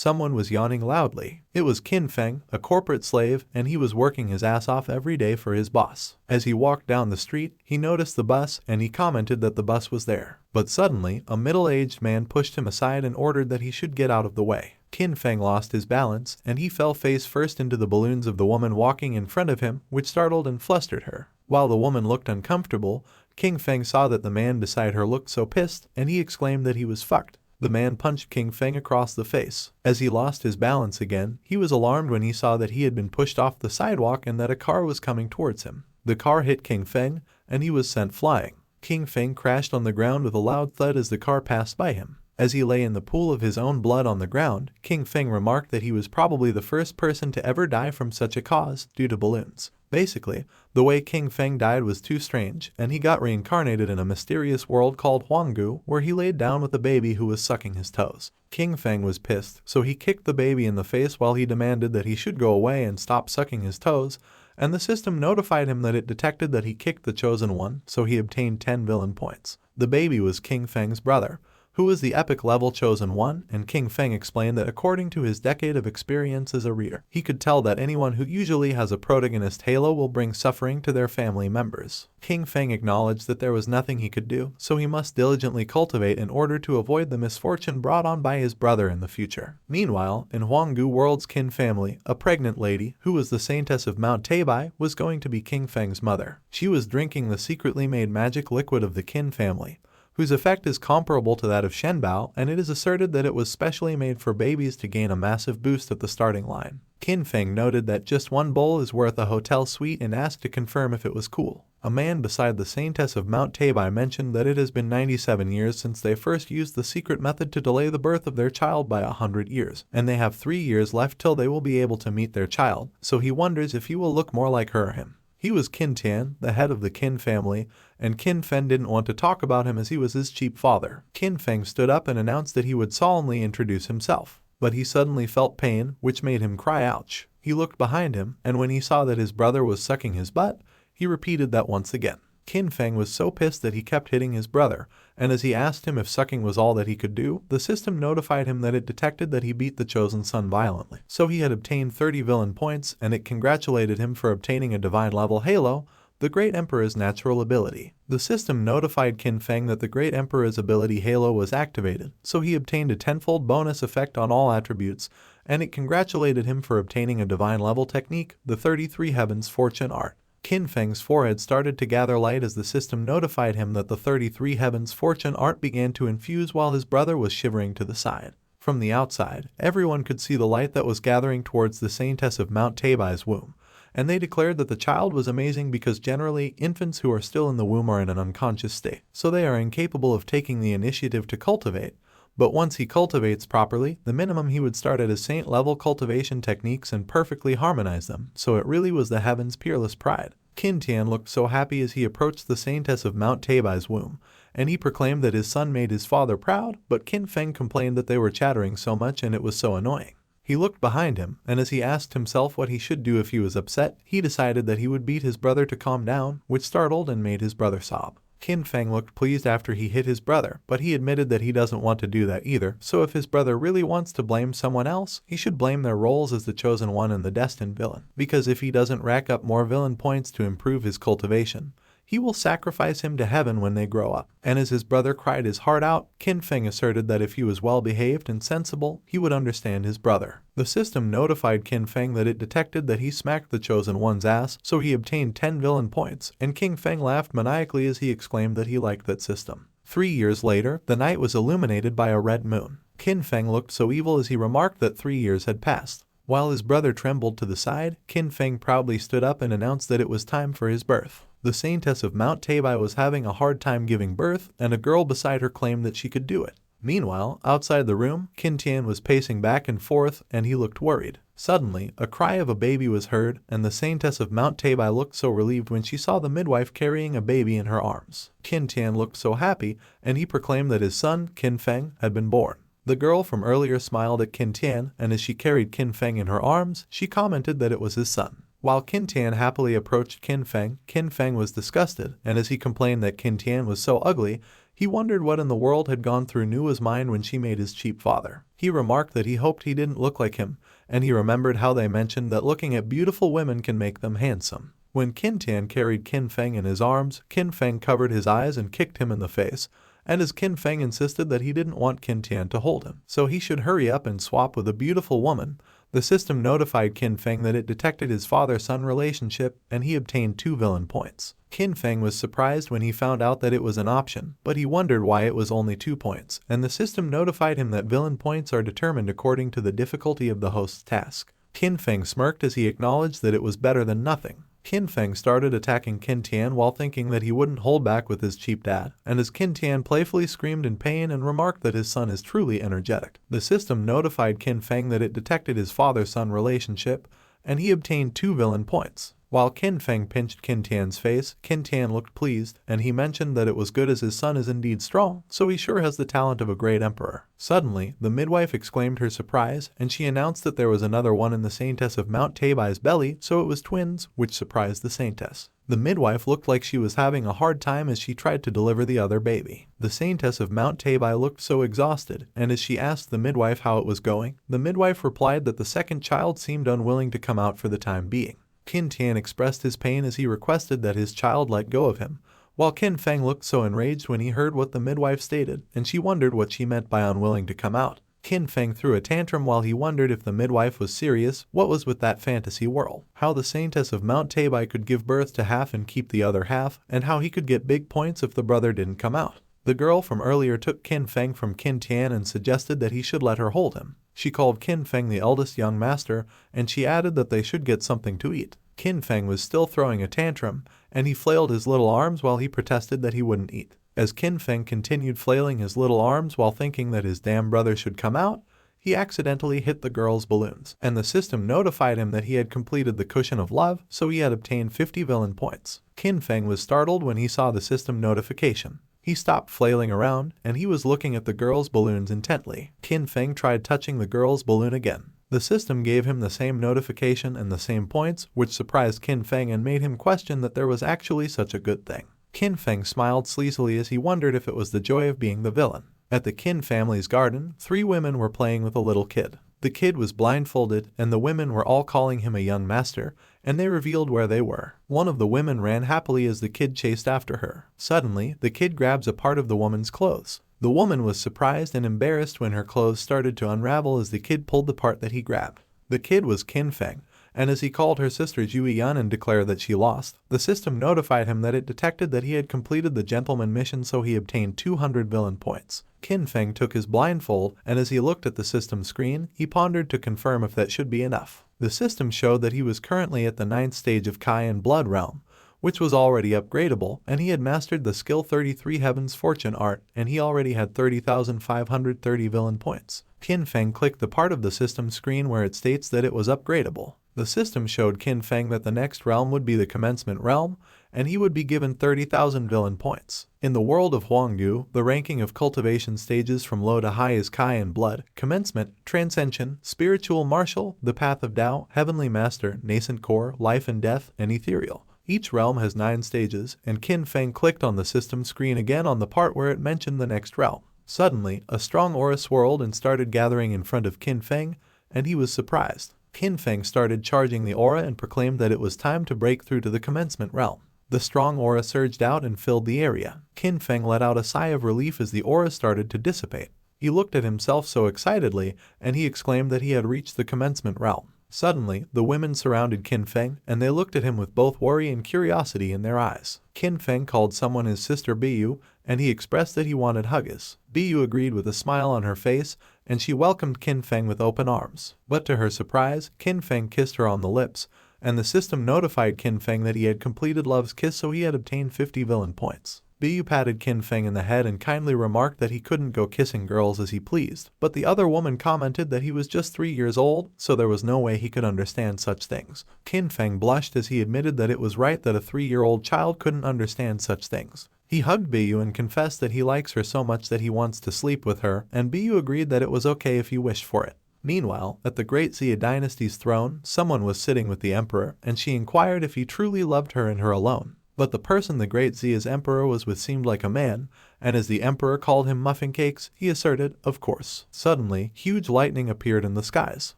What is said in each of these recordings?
someone was yawning loudly. It was Qin Feng, a corporate slave, and he was working his ass off every day for his boss. As he walked down the street, he noticed the bus and he commented that the bus was there. But suddenly, a middle-aged man pushed him aside and ordered that he should get out of the way. Qin Feng lost his balance and he fell face first into the balloons of the woman walking in front of him, which startled and flustered her. While the woman looked uncomfortable, Qin Feng saw that the man beside her looked so pissed and he exclaimed that he was fucked. The man punched Qin Feng across the face. As he lost his balance again, he was alarmed when he saw that he had been pushed off the sidewalk and that a car was coming towards him. The car hit Qin Feng and he was sent flying. Qin Feng crashed on the ground with a loud thud as the car passed by him. As he lay in the pool of his own blood on the ground, Qin Feng remarked that he was probably the first person to ever die from such a cause due to balloons. Basically, the way Qin Feng died was too strange, and he got reincarnated in a mysterious world called Huanggu, where he laid down with a baby who was sucking his toes. Qin Feng was pissed, so he kicked the baby in the face while he demanded that he should go away and stop sucking his toes, and the system notified him that it detected that he kicked the chosen one, so he obtained 10 villain points. The baby was Qin Feng's brother, who was the epic level chosen one, and Qin Feng explained that according to his decade of experience as a reader, he could tell that anyone who usually has a protagonist halo will bring suffering to their family members. Qin Feng acknowledged that there was nothing he could do, so he must diligently cultivate in order to avoid the misfortune brought on by his brother in the future. Meanwhile, in Huanggu World's Qin family, a pregnant lady, who was the saintess of Mount Tabai, was going to be Qin Feng's mother. She was drinking the secretly made magic liquid of the Qin family, whose effect is comparable to that of Shenbao, and it is asserted that it was specially made for babies to gain a massive boost at the starting line. Qin Feng noted that just one bowl is worth a hotel suite and asked to confirm if it was cool. A man beside the saintess of Mount Tabai mentioned that it has been 97 years since they first used the secret method to delay the birth of their child by 100 years, and they have 3 years left till they will be able to meet their child, so he wonders if he will look more like her or him. He was Qin Tian, the head of the Qin family, and Qin Feng didn't want to talk about him as he was his cheap father. Qin Feng stood up and announced that he would solemnly introduce himself, but he suddenly felt pain, which made him cry ouch. He looked behind him, and when he saw that his brother was sucking his butt, he repeated that once again. Qin Feng was so pissed that he kept hitting his brother, and as he asked him if sucking was all that he could do, the system notified him that it detected that he beat the chosen son violently. So he had obtained 30 villain points, and it congratulated him for obtaining a divine level halo, the Great Emperor's natural ability. The system notified Qin Feng that the Great Emperor's ability halo was activated, so he obtained a 10-fold bonus effect on all attributes, and it congratulated him for obtaining a divine level technique, the 33 Heavens Fortune Art. Qin Feng's forehead started to gather light as the system notified him that the 33 Heavens Fortune Art began to infuse while his brother was shivering to the side. From the outside, everyone could see the light that was gathering towards the saintess of Mount Tabai's womb, and they declared that the child was amazing because generally, infants who are still in the womb are in an unconscious state, so they are incapable of taking the initiative to cultivate. But once he cultivates properly, the minimum he would start at is saint-level cultivation techniques and perfectly harmonize them, so it really was the heaven's peerless pride. Qin Tian looked so happy as he approached the saintess of Mount Tabai's womb, and he proclaimed that his son made his father proud, but Qin Feng complained that they were chattering so much and it was so annoying. He looked behind him, and as he asked himself what he should do if he was upset, he decided that he would beat his brother to calm down, which startled and made his brother sob. Qin Feng looked pleased after he hit his brother, but he admitted that he doesn't want to do that either, so if his brother really wants to blame someone else, he should blame their roles as the chosen one and the destined villain, because if he doesn't rack up more villain points to improve his cultivation, he will sacrifice him to heaven when they grow up. And as his brother cried his heart out, Qin Feng asserted that if he was well-behaved and sensible, he would understand his brother. The system notified Qin Feng that it detected that he smacked the chosen one's ass, so he obtained 10 villain points, and Qin Feng laughed maniacally as he exclaimed that he liked that system. 3 years later, the night was illuminated by a red moon. Qin Feng looked so evil as he remarked that 3 years had passed. While his brother trembled to the side, Qin Feng proudly stood up and announced that it was time for his birth. The saintess of Mount Tabai was having a hard time giving birth, and a girl beside her claimed that she could do it. Meanwhile, outside the room, Qin Tian was pacing back and forth, and he looked worried. Suddenly, a cry of a baby was heard, and the saintess of Mount Tabai looked so relieved when she saw the midwife carrying a baby in her arms. Qin Tian looked so happy, and he proclaimed that his son, Qin Feng, had been born. The girl from earlier smiled at Qin Tian, and as she carried Qin Feng in her arms, she commented that it was his son. While Qin Tian happily approached Qin Feng was disgusted, and as he complained that Qin Tian was so ugly, He wondered what in the world had gone through Nua's mind when she made his cheap father. He remarked that he hoped he didn't look like him, and he remembered how they mentioned that looking at beautiful women can make them handsome. When Qin Tian carried Qin Feng in his arms, Qin Feng covered his eyes and kicked him in the face, and as Qin Feng insisted that he didn't want Qin Tian to hold him, so he should hurry up and swap with a beautiful woman, the system notified Qin Feng that it detected his father-son relationship and he obtained 2 villain points. Qin Feng was surprised when he found out that it was an option, but he wondered why it was only 2 points, and the system notified him that villain points are determined according to the difficulty of the host's task. Qin Feng smirked as he acknowledged that it was better than nothing. Qin Feng started attacking Qin Tian while thinking that he wouldn't hold back with his cheap dad, and as Qin Tian playfully screamed in pain and remarked that his son is truly energetic, the system notified Qin Feng that it detected his father-son relationship, and he obtained 2 villain points. While Qin Feng pinched Qin Tian's face, Qin Tian looked pleased, and he mentioned that it was good as his son is indeed strong, so he sure has the talent of a great emperor. Suddenly, the midwife exclaimed her surprise, and she announced that there was another one in the saintess of Mount Tabai's belly, so it was twins, which surprised the saintess. The midwife looked like she was having a hard time as she tried to deliver the other baby. The saintess of Mount Tabai looked so exhausted, and as she asked the midwife how it was going, the midwife replied that the second child seemed unwilling to come out for the time being. Qin Tian expressed his pain as he requested that his child let go of him, while Qin Feng looked so enraged when he heard what the midwife stated, and she wondered what she meant by unwilling to come out. Qin Feng threw a tantrum while he wondered if the midwife was serious, what was with that fantasy world, how the saintess of Mount Tabai could give birth to half and keep the other half, and how he could get big points if the brother didn't come out. The girl from earlier took Qin Feng from Qin Tian and suggested that he should let her hold him. She called Qin Feng the eldest young master, and she added that they should get something to eat. Qin Feng was still throwing a tantrum, and he flailed his little arms while he protested that he wouldn't eat. As Qin Feng continued flailing his little arms while thinking that his damn brother should come out, he accidentally hit the girl's balloons, and the system notified him that he had completed the cushion of love, so he had obtained 50 villain points. Qin Feng was startled when he saw the system notification. He stopped flailing around, and he was looking at the girl's balloons intently. Qin Feng tried touching the girl's balloon again. The system gave him the same notification and the same points, which surprised Qin Feng and made him question that there was actually such a good thing. Qin Feng smiled sleazily as he wondered if it was the joy of being the villain. At the Qin family's garden, 3 women were playing with a little kid. The kid was blindfolded, and the women were all calling him a young master, and they revealed where they were. One of the women ran happily as the kid chased after her. Suddenly, the kid grabs a part of the woman's clothes. The woman was surprised and embarrassed when her clothes started to unravel as the kid pulled the part that he grabbed. The kid was Qin Feng, and as he called her sister Juiyan and declared that she lost, the system notified him that it detected that he had completed the gentleman mission, so he obtained 200 villain points. Qin Feng took his blindfold, and as he looked at the system screen, he pondered to confirm if that should be enough. The system showed that he was currently at the 9th stage of Kai and Blood Realm, which was already upgradable, and he had mastered the skill 33 Heaven's Fortune Art, and he already had 30,530 villain points. Qin Feng clicked the part of the system screen where it states that it was upgradable. The system showed Qin Feng that the next realm would be the Commencement Realm, and he would be given 30,000 villain points. In the world of Huangdu, the ranking of cultivation stages from low to high is Kai and Blood, Commencement, Transcension, Spiritual Martial, the Path of Tao, Heavenly Master, Nascent Core, Life and Death, and Ethereal. Each realm has 9 stages, and Qin Feng clicked on the system screen again on the part where it mentioned the next realm. Suddenly, a strong aura swirled and started gathering in front of Qin Feng, and he was surprised. Qin Feng started charging the aura and proclaimed that it was time to break through to the Commencement Realm. The strong aura surged out and filled the area. Qin Feng let out a sigh of relief as the aura started to dissipate. He looked at himself so excitedly, and he exclaimed that he had reached the Commencement Realm. Suddenly, the women surrounded Qin Feng, and they looked at him with both worry and curiosity in their eyes. Qin Feng called someone his sister Biyu, and he expressed that he wanted huggies. Biyu agreed with a smile on her face, and she welcomed Qin Feng with open arms. But to her surprise, Qin Feng kissed her on the lips, and the system notified Qin Feng that he had completed Love's Kiss, so he had obtained 50 villain points. Biyu patted Qin Feng in the head and kindly remarked that he couldn't go kissing girls as he pleased, but the other woman commented that he was just 3 years old, so there was no way he could understand such things. Qin Feng blushed as he admitted that it was right that a 3-year-old child couldn't understand such things. He hugged Biyu and confessed that he likes her so much that he wants to sleep with her, and Biyu agreed that it was okay if he wished for it. Meanwhile, at the Great Xia dynasty's throne, someone was sitting with the emperor, and she inquired if he truly loved her and her alone. But the person the great Zia's emperor was with seemed like a man, and as the emperor called him muffin cakes, he asserted, of course. Suddenly, huge lightning appeared in the skies.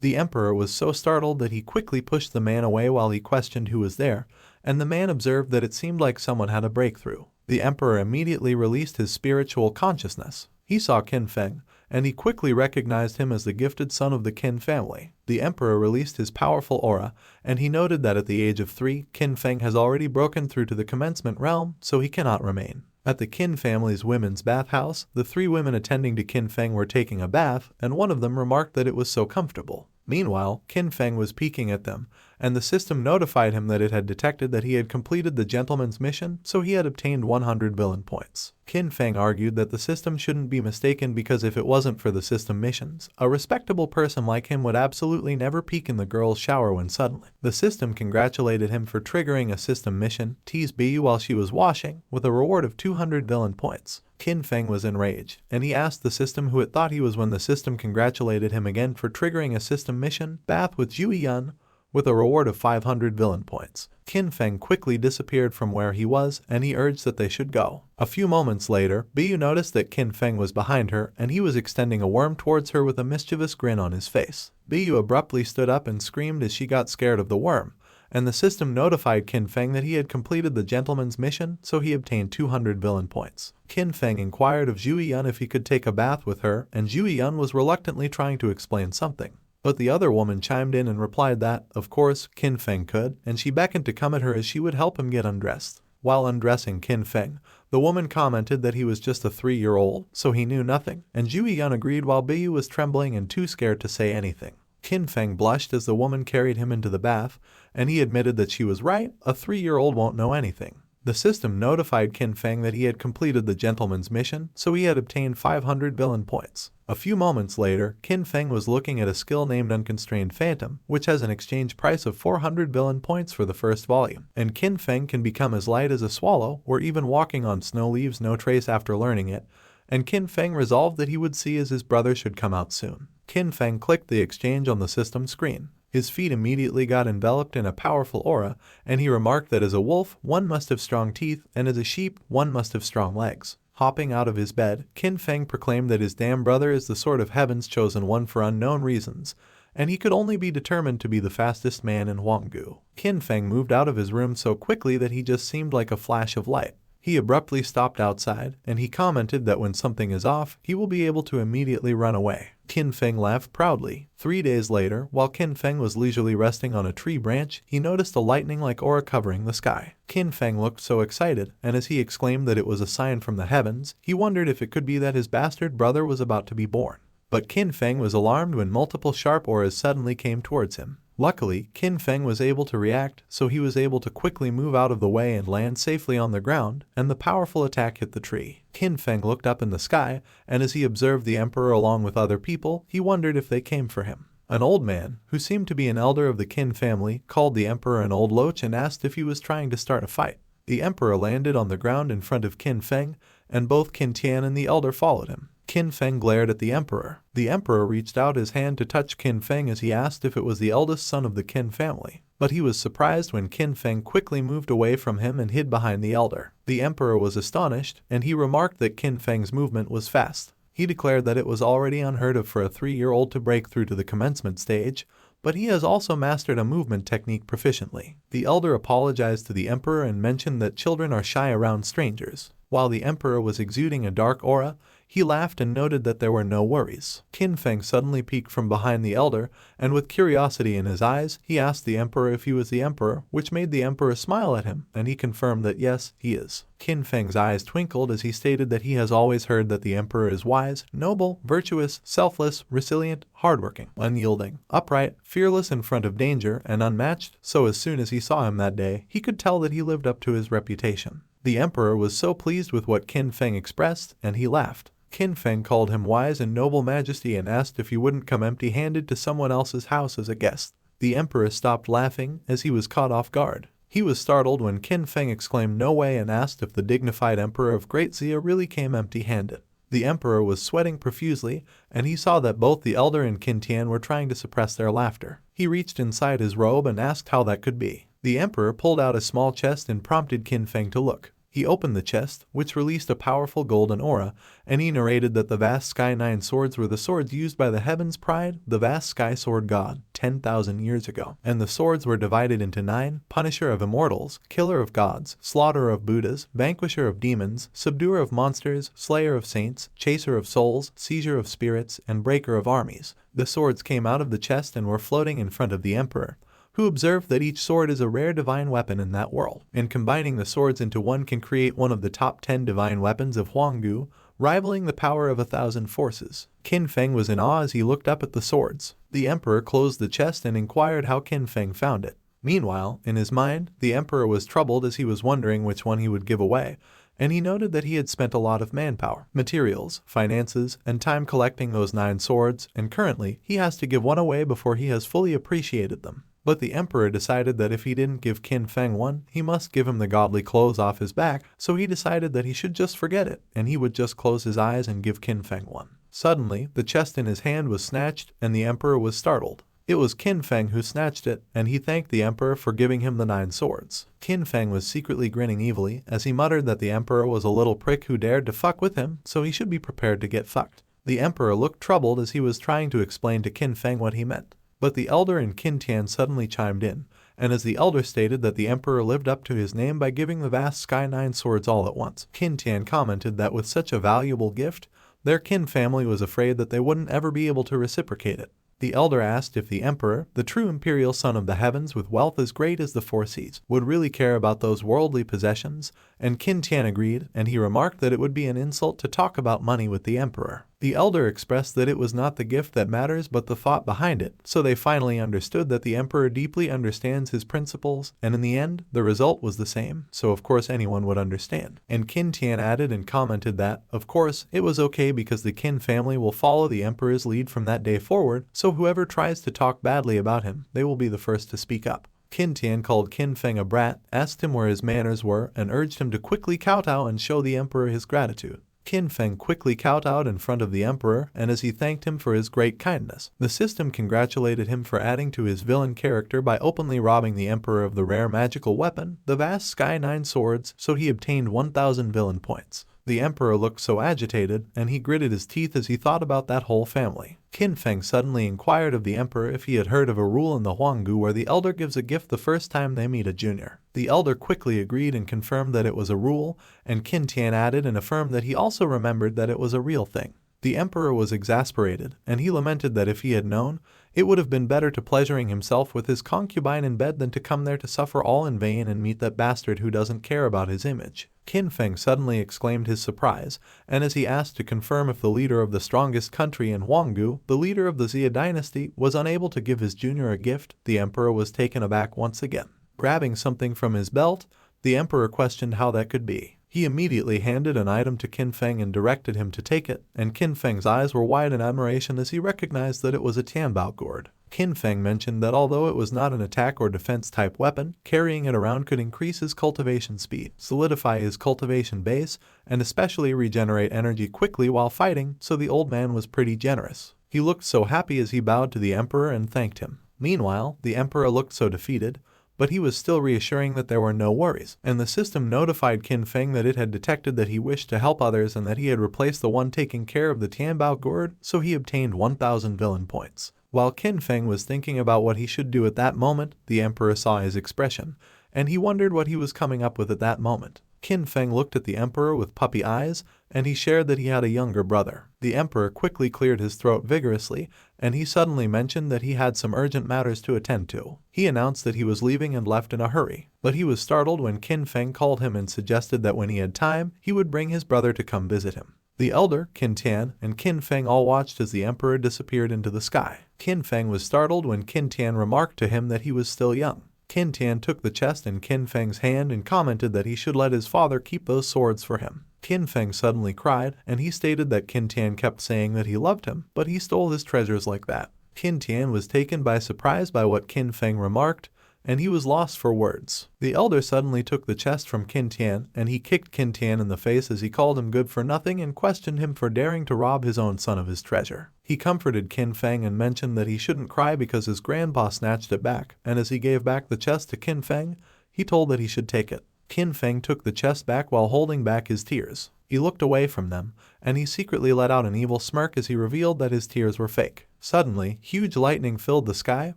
The emperor was so startled that he quickly pushed the man away while he questioned who was there, and the man observed that it seemed like someone had a breakthrough. The emperor immediately released his spiritual consciousness. He saw Qin Feng, and he quickly recognized him as the gifted son of the Qin family. The emperor released his powerful aura, and he noted that at the age of 3, Qin Feng has already broken through to the commencement realm, so he cannot remain. At the Qin family's women's bathhouse, the 3 women attending to Qin Feng were taking a bath, and one of them remarked that it was so comfortable. Meanwhile, Qin Feng was peeking at them, and the system notified him that it had detected that he had completed the gentleman's mission, so he had obtained 100 villain points. Qin Feng argued that the system shouldn't be mistaken because if it wasn't for the system missions, a respectable person like him would absolutely never peek in the girl's shower when suddenly. The system congratulated him for triggering a system mission, teased Bu while she was washing, with a reward of 200 villain points. Qin Feng was enraged, and he asked the system who it thought he was when the system congratulated him again for triggering a system mission, bath with Zhu Yun, with a reward of 500 villain points. Qin Feng quickly disappeared from where he was, and he urged that they should go. A few moments later, Bu noticed that Qin Feng was behind her, and he was extending a worm towards her with a mischievous grin on his face. Bu abruptly stood up and screamed as she got scared of the worm, and the system notified Qin Feng that he had completed the gentleman's mission, so he obtained 200 villain points. Qin Feng inquired of Zhu Yun if he could take a bath with her, and Zhu Yun was reluctantly trying to explain something. But the other woman chimed in and replied that, of course, Qin Feng could, and she beckoned to come at her as she would help him get undressed. While undressing Qin Feng, the woman commented that he was just a 3-year-old, so he knew nothing, and Zhu Yun agreed while Bu was trembling and too scared to say anything. Qin Feng blushed as the woman carried him into the bath, and he admitted that she was right, a 3-year-old won't know anything. The system notified Qin Feng that he had completed the gentleman's mission, so he had obtained 500 villain points. A few moments later, Qin Feng was looking at a skill named Unconstrained Phantom, which has an exchange price of 400 villain points for the first volume, and Qin Feng can become as light as a swallow or even walking on snow leaves no trace after learning it, and Qin Feng resolved that he would see as his brother should come out soon. Qin Feng clicked the exchange on the system screen. His feet immediately got enveloped in a powerful aura, and he remarked that as a wolf, one must have strong teeth, and as a sheep, one must have strong legs. Hopping out of his bed, Qin Feng proclaimed that his damn brother is the sort of heaven's chosen one for unknown reasons, and he could only be determined to be the fastest man in Huanggu. Qin Feng moved out of his room so quickly that he just seemed like a flash of light. He abruptly stopped outside, and he commented that when something is off, he will be able to immediately run away. Qin Feng laughed proudly. 3 days later, while Qin Feng was leisurely resting on a tree branch, he noticed a lightning-like aura covering the sky. Qin Feng looked so excited, and as he exclaimed that it was a sign from the heavens, he wondered if it could be that his bastard brother was about to be born. But Qin Feng was alarmed when multiple sharp auras suddenly came towards him. Luckily, Qin Feng was able to react, so he was able to quickly move out of the way and land safely on the ground, and the powerful attack hit the tree. Qin Feng looked up in the sky, and as he observed the emperor along with other people, he wondered if they came for him. An old man, who seemed to be an elder of the Qin family, called the emperor an old loach and asked if he was trying to start a fight. The emperor landed on the ground in front of Qin Feng, and both Qin Tian and the elder followed him. Qin Feng glared at the emperor. The emperor reached out his hand to touch Qin Feng as he asked if it was the eldest son of the Qin family. But he was surprised when Qin Feng quickly moved away from him and hid behind the elder. The emperor was astonished, and he remarked that Qin Feng's movement was fast. He declared that it was already unheard of for a 3-year-old to break through to the commencement stage, but he has also mastered a movement technique proficiently. The elder apologized to the emperor and mentioned that children are shy around strangers. While the emperor was exuding a dark aura, he laughed and noted that there were no worries. Qin Feng suddenly peeked from behind the elder, and with curiosity in his eyes, he asked the emperor if he was the emperor, which made the emperor smile at him, and he confirmed that yes, he is. Qin Feng's eyes twinkled as he stated that he has always heard that the emperor is wise, noble, virtuous, selfless, resilient, hardworking, unyielding, upright, fearless in front of danger, and unmatched, so as soon as he saw him that day, he could tell that he lived up to his reputation. The emperor was so pleased with what Qin Feng expressed, and he laughed. Qin Feng called him wise and noble majesty and asked if he wouldn't come empty-handed to someone else's house as a guest. The emperor stopped laughing as he was caught off guard. He was startled when Qin Feng exclaimed no way and asked if the dignified emperor of Great Xia really came empty-handed. The emperor was sweating profusely, and he saw that both the elder and Qin Tian were trying to suppress their laughter. He reached inside his robe and asked how that could be. The emperor pulled out a small chest and prompted Qin Feng to look. He opened the chest, which released a powerful golden aura, and he narrated that the vast sky nine swords were the swords used by the heaven's pride, the vast sky sword god, 10,000 years ago. And the swords were divided into 9, punisher of immortals, killer of gods, slaughterer of Buddhas, vanquisher of demons, subduer of monsters, slayer of saints, chaser of souls, seizure of spirits, and breaker of armies. The swords came out of the chest and were floating in front of the emperor, who observed that each sword is a rare divine weapon in that world, and combining the swords into one can create one of the top 10 divine weapons of Huanggu, rivaling the power of 1,000 forces. Qin Feng was in awe as he looked up at the swords. The emperor closed the chest and inquired how Qin Feng found it. Meanwhile, in his mind, the emperor was troubled as he was wondering which one he would give away, and he noted that he had spent a lot of manpower, materials, finances, and time collecting those 9 swords, and currently, he has to give one away before he has fully appreciated them. But the emperor decided that if he didn't give Qin Feng one, he must give him the godly clothes off his back, so he decided that he should just forget it, and he would just close his eyes and give Qin Feng one. Suddenly, the chest in his hand was snatched, and the emperor was startled. It was Qin Feng who snatched it, and he thanked the emperor for giving him the 9 swords. Qin Feng was secretly grinning evilly as he muttered that the emperor was a little prick who dared to fuck with him, so he should be prepared to get fucked. The emperor looked troubled as he was trying to explain to Qin Feng what he meant. But the elder and Qin Tian suddenly chimed in, and as the elder stated that the emperor lived up to his name by giving the vast sky 9 swords all at once, Qin Tian commented that with such a valuable gift, their Qin family was afraid that they wouldn't ever be able to reciprocate it. The elder asked if the emperor, the true imperial son of the heavens with wealth as great as the 4 seas, would really care about those worldly possessions, and Qin Tian agreed, and he remarked that it would be an insult to talk about money with the emperor. The elder expressed that it was not the gift that matters but the thought behind it, so they finally understood that the emperor deeply understands his principles, and in the end, the result was the same, so of course anyone would understand. And Qin Tian added and commented that, of course, it was okay because the Qin family will follow the emperor's lead from that day forward, so whoever tries to talk badly about him, they will be the first to speak up. Qin Tian called Qin Feng a brat, asked him where his manners were, and urged him to quickly kowtow and show the emperor his gratitude. Qin Feng quickly kowtowed in front of the emperor, and as he thanked him for his great kindness, the system congratulated him for adding to his villain character by openly robbing the emperor of the rare magical weapon, the vast sky 9 swords, so he obtained 1,000 villain points. The emperor looked so agitated, and he gritted his teeth as he thought about that whole family. Qin Feng suddenly inquired of the emperor if he had heard of a rule in the Huanggu where the elder gives a gift the first time they meet a junior. The elder quickly agreed and confirmed that it was a rule, and Qin Tian added and affirmed that he also remembered that it was a real thing. The emperor was exasperated, and he lamented that if he had known, it would have been better to pleasuring himself with his concubine in bed than to come there to suffer all in vain and meet that bastard who doesn't care about his image. Qin Feng suddenly exclaimed his surprise, and as he asked to confirm if the leader of the strongest country in Huanggu, the leader of the Xia dynasty, was unable to give his junior a gift, the emperor was taken aback once again. Grabbing something from his belt, the emperor questioned how that could be. He immediately handed an item to Qin Feng and directed him to take it, and Qin Feng's eyes were wide in admiration as he recognized that it was a Tianbao gourd. Qin Feng mentioned that although it was not an attack or defense type weapon, carrying it around could increase his cultivation speed, solidify his cultivation base, and especially regenerate energy quickly while fighting, so the old man was pretty generous. He looked so happy as he bowed to the emperor and thanked him. Meanwhile, the emperor looked so defeated, but he was still reassuring that there were no worries, and the system notified Qin Feng that it had detected that he wished to help others and that he had replaced the one taking care of the Tianbao gourd, so he obtained 1,000 villain points. While Qin Feng was thinking about what he should do at that moment, the emperor saw his expression, and he wondered what he was coming up with at that moment. Qin Feng looked at the emperor with puppy eyes, and he shared that he had a younger brother. The emperor quickly cleared his throat vigorously, and he suddenly mentioned that he had some urgent matters to attend to. He announced that he was leaving and left in a hurry, but he was startled when Qin Feng called him and suggested that when he had time, he would bring his brother to come visit him. The elder, Qin Tian, and Qin Feng all watched as the emperor disappeared into the sky. Qin Feng was startled when Qin Tian remarked to him that he was still young. Qin Tian took the chest in Qin Feng's hand and commented that he should let his father keep those swords for him. Qin Feng suddenly cried, and he stated that Qin Tian kept saying that he loved him, but he stole his treasures like that. Qin Tian was taken by surprise by what Qin Feng remarked, and he was lost for words. The elder suddenly took the chest from Qin Tian, and he kicked Qin Tian in the face as he called him good for nothing and questioned him for daring to rob his own son of his treasure. He comforted Qin Feng and mentioned that he shouldn't cry because his grandpa snatched it back, and as he gave back the chest to Qin Feng, he told that he should take it. Qin Feng took the chest back while holding back his tears. He looked away from them, and he secretly let out an evil smirk as he revealed that his tears were fake. Suddenly, huge lightning filled the sky,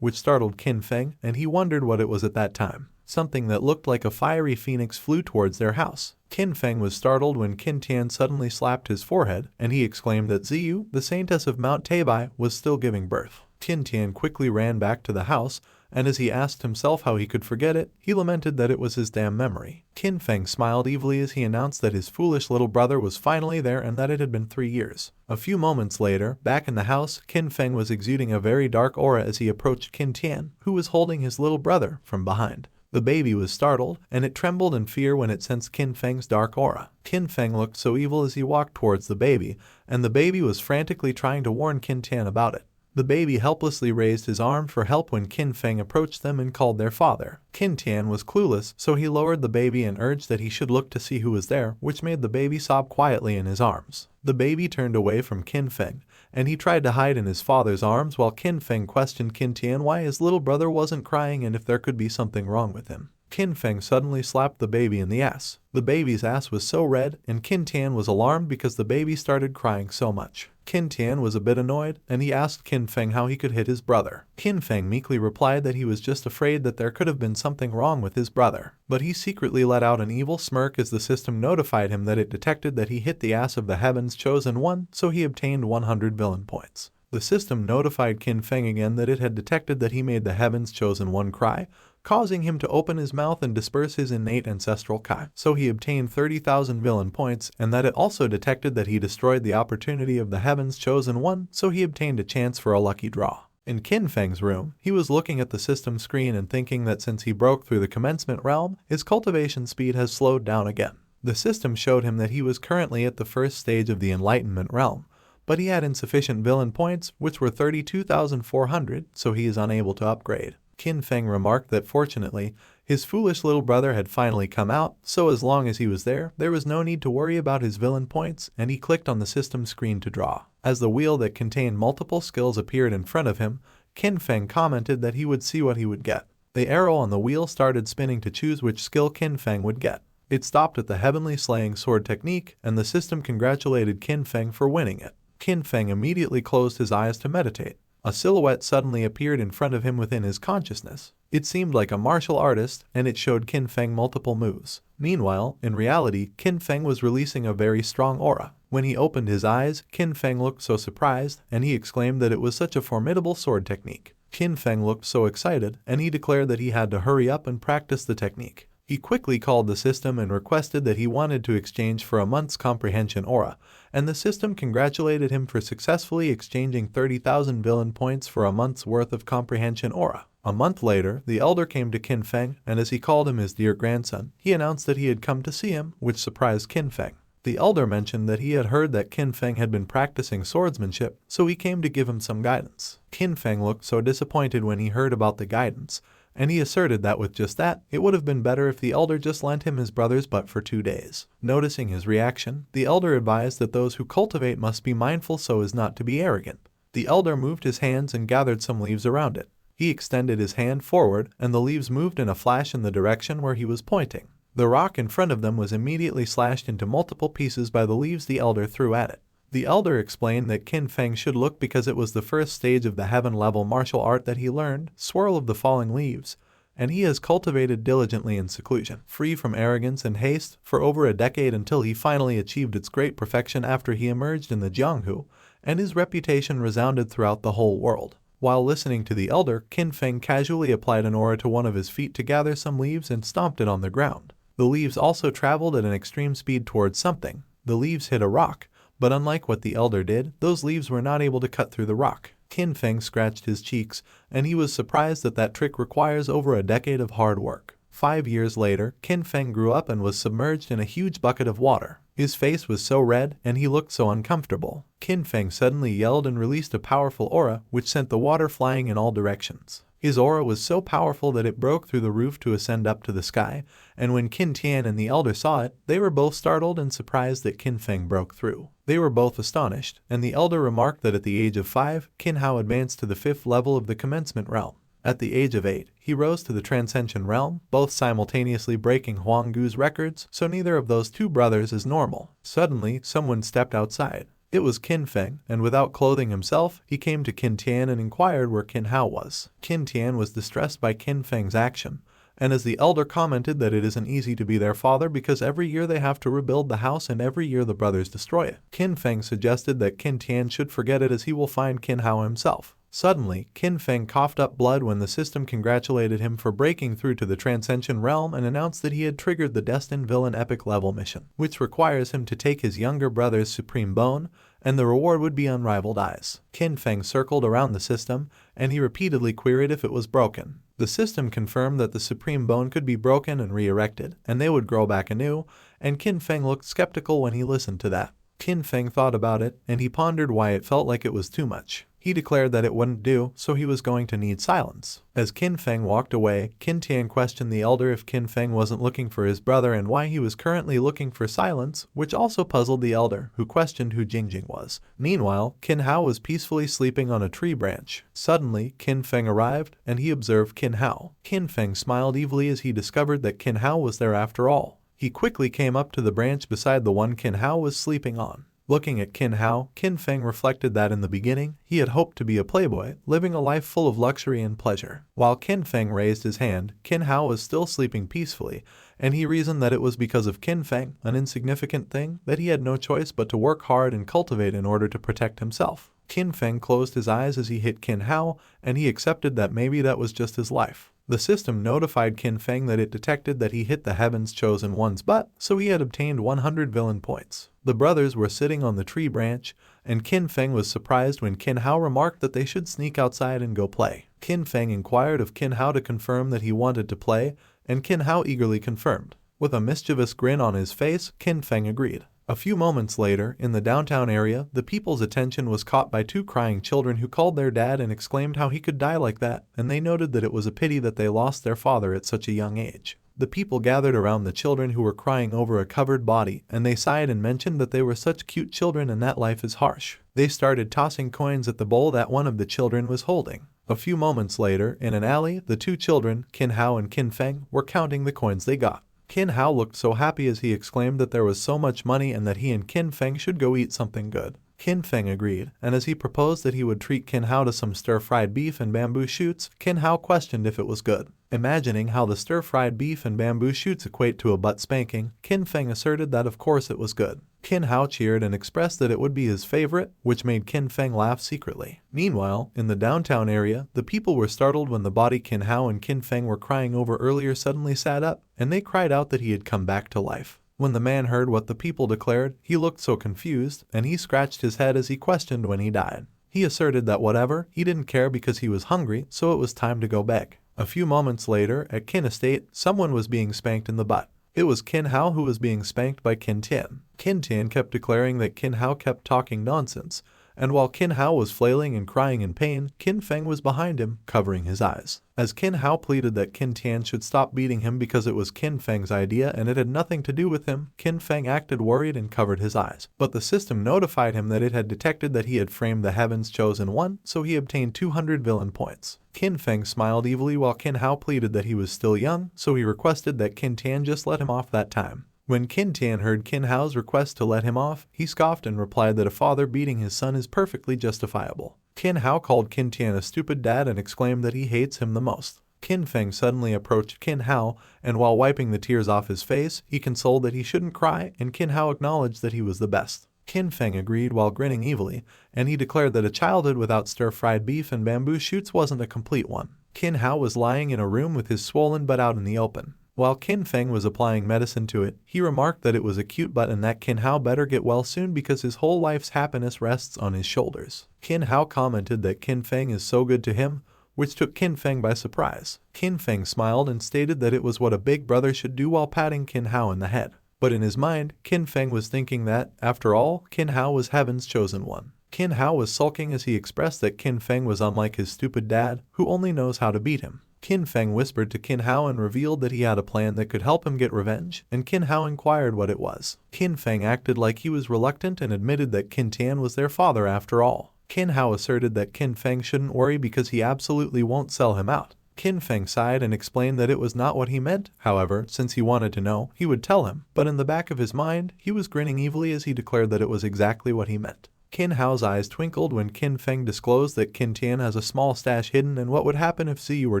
which startled Qin Feng, and he wondered what it was at that time. Something that looked like a fiery phoenix flew towards their house. Qin Feng was startled when Qin Tian suddenly slapped his forehead, and he exclaimed that Ziyu, the saintess of Mount Tabai, was still giving birth. Qin Tian quickly ran back to the house, and as he asked himself how he could forget it, he lamented that it was his damn memory. Qin Feng smiled evilly as he announced that his foolish little brother was finally there and that it had been 3 years. A few moments later, back in the house, Qin Feng was exuding a very dark aura as he approached Qin Tian, who was holding his little brother from behind. The baby was startled, and it trembled in fear when it sensed Qin Feng's dark aura. Qin Feng looked so evil as he walked towards the baby, and the baby was frantically trying to warn Qin Tian about it. The baby helplessly raised his arm for help when Qin Feng approached them and called their father. Qin Tian was clueless, so he lowered the baby and urged that he should look to see who was there, which made the baby sob quietly in his arms. The baby turned away from Qin Feng, and he tried to hide in his father's arms while Qin Feng questioned Qin Tian why his little brother wasn't crying and if there could be something wrong with him. Qin Feng suddenly slapped the baby in the ass. The baby's ass was so red, and Qin Tian was alarmed because the baby started crying so much. Qin Tian was a bit annoyed, and he asked Qin Feng how he could hit his brother. Qin Feng meekly replied that he was just afraid that there could have been something wrong with his brother. But he secretly let out an evil smirk as the system notified him that it detected that he hit the ass of the Heaven's Chosen One, so he obtained 100 villain points. The system notified Qin Feng again that it had detected that he made the Heaven's Chosen One cry, causing him to open his mouth and disperse his innate ancestral Kai. So he obtained 30,000 villain points, and that it also detected that he destroyed the opportunity of the Heaven's Chosen One, so he obtained a chance for a lucky draw. In Qin Feng's room, he was looking at the system screen and thinking that since he broke through the commencement realm, his cultivation speed has slowed down again. The system showed him that he was currently at the first stage of the enlightenment realm, but he had insufficient villain points, which were 32,400, so he is unable to upgrade. Qin Feng remarked that fortunately, his foolish little brother had finally come out, so as long as he was there was no need to worry about his villain points, and he clicked on the system screen to draw. As the wheel that contained multiple skills appeared in front of him, Qin Feng commented that he would see what he would get. The arrow on the wheel started spinning to choose which skill Qin Feng would get. It stopped at the Heavenly Slaying Sword technique, and the system congratulated Qin Feng for winning it. Qin Feng immediately closed his eyes to meditate. A silhouette suddenly appeared in front of him within his consciousness. It seemed like a martial artist, and it showed Qin Feng multiple moves. Meanwhile, in reality, Qin Feng was releasing a very strong aura. When he opened his eyes, Qin Feng looked so surprised, and he exclaimed that it was such a formidable sword technique. Qin Feng looked so excited, and he declared that he had to hurry up and practice the technique. He quickly called the system and requested that he wanted to exchange for a month's comprehension aura, and the system congratulated him for successfully exchanging 30,000 villain points for a month's worth of comprehension aura. A month later, the elder came to Qin Feng, and as he called him his dear grandson, he announced that he had come to see him, which surprised Qin Feng. The elder mentioned that he had heard that Qin Feng had been practicing swordsmanship, so he came to give him some guidance. Qin Feng looked so disappointed when he heard about the guidance, and he asserted that with just that, it would have been better if the elder just lent him his brother's butt for 2 days. Noticing his reaction, the elder advised that those who cultivate must be mindful so as not to be arrogant. The elder moved his hands and gathered some leaves around it. He extended his hand forward, and the leaves moved in a flash in the direction where he was pointing. The rock in front of them was immediately slashed into multiple pieces by the leaves the elder threw at it. The elder explained that Qin Feng should look because it was the first stage of the heaven-level martial art that he learned, Swirl of the Falling Leaves, and he has cultivated diligently in seclusion, free from arrogance and haste, for over a decade until he finally achieved its great perfection after he emerged in the Jianghu, and his reputation resounded throughout the whole world. While listening to the elder, Qin Feng casually applied an aura to one of his feet to gather some leaves and stomped it on the ground. The leaves also traveled at an extreme speed towards something. The leaves hit a rock, but unlike what the elder did, those leaves were not able to cut through the rock. Qin Feng scratched his cheeks, and he was surprised that that trick requires over a decade of hard work. 5 years later, Qin Feng grew up and was submerged in a huge bucket of water. His face was so red, and he looked so uncomfortable. Qin Feng suddenly yelled and released a powerful aura, which sent the water flying in all directions. His aura was so powerful that it broke through the roof to ascend up to the sky, and when Qin Tian and the elder saw it, they were both startled and surprised that Qin Feng broke through. They were both astonished, and the elder remarked that at the age of 5, Qin Hao advanced to the 5th level of the commencement realm. At the age of 8, he rose to the Transcension realm, both simultaneously breaking Huang Gu's records, so neither of those two brothers is normal. Suddenly, someone stepped outside. It was Qin Feng, and without clothing himself, he came to Qin Tian and inquired where Qin Hao was. Qin Tian was distressed by Qin Feng's action, and as the elder commented that it isn't easy to be their father because every year they have to rebuild the house and every year the brothers destroy it. Qin Feng suggested that Qin Tian should forget it as he will find Qin Hao himself. Suddenly, Qin Feng coughed up blood when the system congratulated him for breaking through to the Transcension realm and announced that he had triggered the Destined Villain Epic level mission, which requires him to take his younger brother's supreme bone, and the reward would be unrivaled eyes. Qin Feng circled around the system, and he repeatedly queried if it was broken. The system confirmed that the supreme bone could be broken and re-erected, and they would grow back anew, and Qin Feng looked skeptical when he listened to that. Qin Feng thought about it, and he pondered why it felt like it was too much. He declared that it wouldn't do, so he was going to need silence. As Qin Feng walked away, Qin Tian questioned the elder if Qin Feng wasn't looking for his brother and why he was currently looking for silence, which also puzzled the elder, who questioned who Jingjing was. Meanwhile, Qin Hao was peacefully sleeping on a tree branch. Suddenly, Qin Feng arrived, and he observed Qin Hao. Qin Feng smiled evilly as he discovered that Qin Hao was there after all. He quickly came up to the branch beside the one Qin Hao was sleeping on. Looking at Qin Hao, Qin Feng reflected that in the beginning, he had hoped to be a playboy, living a life full of luxury and pleasure. While Qin Feng raised his hand, Qin Hao was still sleeping peacefully, and he reasoned that it was because of Qin Feng, an insignificant thing, that he had no choice but to work hard and cultivate in order to protect himself. Qin Feng closed his eyes as he hit Qin Hao, and he accepted that maybe that was just his life. The system notified Qin Feng that it detected that he hit the Heaven's Chosen One's butt, so he had obtained 100 villain points. The brothers were sitting on the tree branch, and Qin Feng was surprised when Qin Hao remarked that they should sneak outside and go play. Qin Feng inquired of Qin Hao to confirm that he wanted to play, and Qin Hao eagerly confirmed. With a mischievous grin on his face, Qin Feng agreed. A few moments later, in the downtown area, the people's attention was caught by two crying children who called their dad and exclaimed how he could die like that, and they noted that it was a pity that they lost their father at such a young age. The people gathered around the children who were crying over a covered body, and they sighed and mentioned that they were such cute children and that life is harsh. They started tossing coins at the bowl that one of the children was holding. A few moments later, in an alley, the two children, Qin Hao and Qin Feng, were counting the coins they got. Qin Hao looked so happy as he exclaimed that there was so much money and that he and Qin Feng should go eat something good. Qin Feng agreed, and as he proposed that he would treat Qin Hao to some stir-fried beef and bamboo shoots, Qin Hao questioned if it was good. Imagining how the stir-fried beef and bamboo shoots equate to a butt spanking, Qin Feng asserted that of course it was good. Qin Hao cheered and expressed that it would be his favorite, which made Qin Feng laugh secretly. Meanwhile, in the downtown area, the people were startled when the body Qin Hao and Qin Feng were crying over earlier suddenly sat up, and they cried out that he had come back to life. When the man heard what the people declared, he looked so confused, and he scratched his head as he questioned when he died. He asserted that whatever, he didn't care because he was hungry, so it was time to go back. A few moments later, at Qin Estate, someone was being spanked in the butt. It was Qin Hao who was being spanked by Qin Tian. Qin Tian kept declaring that Qin Hao kept talking nonsense, and while Qin Hao was flailing and crying in pain, Qin Feng was behind him, covering his eyes. As Qin Hao pleaded that Qin Tian should stop beating him because it was Qin Feng's idea and it had nothing to do with him, Qin Feng acted worried and covered his eyes. But the system notified him that it had detected that he had framed the Heaven's Chosen One, so he obtained 200 villain points. Qin Feng smiled evilly while Qin Hao pleaded that he was still young, so he requested that Qin Tian just let him off that time. When Qin Tian heard Qin Hao's request to let him off, he scoffed and replied that a father beating his son is perfectly justifiable. Qin Hao called Qin Tian a stupid dad and exclaimed that he hates him the most. Qin Feng suddenly approached Qin Hao, and while wiping the tears off his face, he consoled that he shouldn't cry, and Qin Hao acknowledged that he was the best. Qin Feng agreed while grinning evilly, and he declared that a childhood without stir-fried beef and bamboo shoots wasn't a complete one. Qin Hao was lying in a room with his swollen butt out in the open. While Qin Feng was applying medicine to it, he remarked that it was a cute butt and that Qin Hao better get well soon because his whole life's happiness rests on his shoulders. Qin Hao commented that Qin Feng is so good to him, which took Qin Feng by surprise. Qin Feng smiled and stated that it was what a big brother should do while patting Qin Hao in the head. But in his mind, Qin Feng was thinking that, after all, Qin Hao was Heaven's Chosen One. Qin Hao was sulking as he expressed that Qin Feng was unlike his stupid dad, who only knows how to beat him. Qin Feng whispered to Qin Hao and revealed that he had a plan that could help him get revenge, and Qin Hao inquired what it was. Qin Feng acted like he was reluctant and admitted that Qin Tian was their father after all. Qin Hao asserted that Qin Feng shouldn't worry because he absolutely won't sell him out. Qin Feng sighed and explained that it was not what he meant. However, since he wanted to know, he would tell him, but in the back of his mind, he was grinning evilly as he declared that it was exactly what he meant. Qin Hao's eyes twinkled when Qin Feng disclosed that Qin Tian has a small stash hidden and what would happen if Ziyu were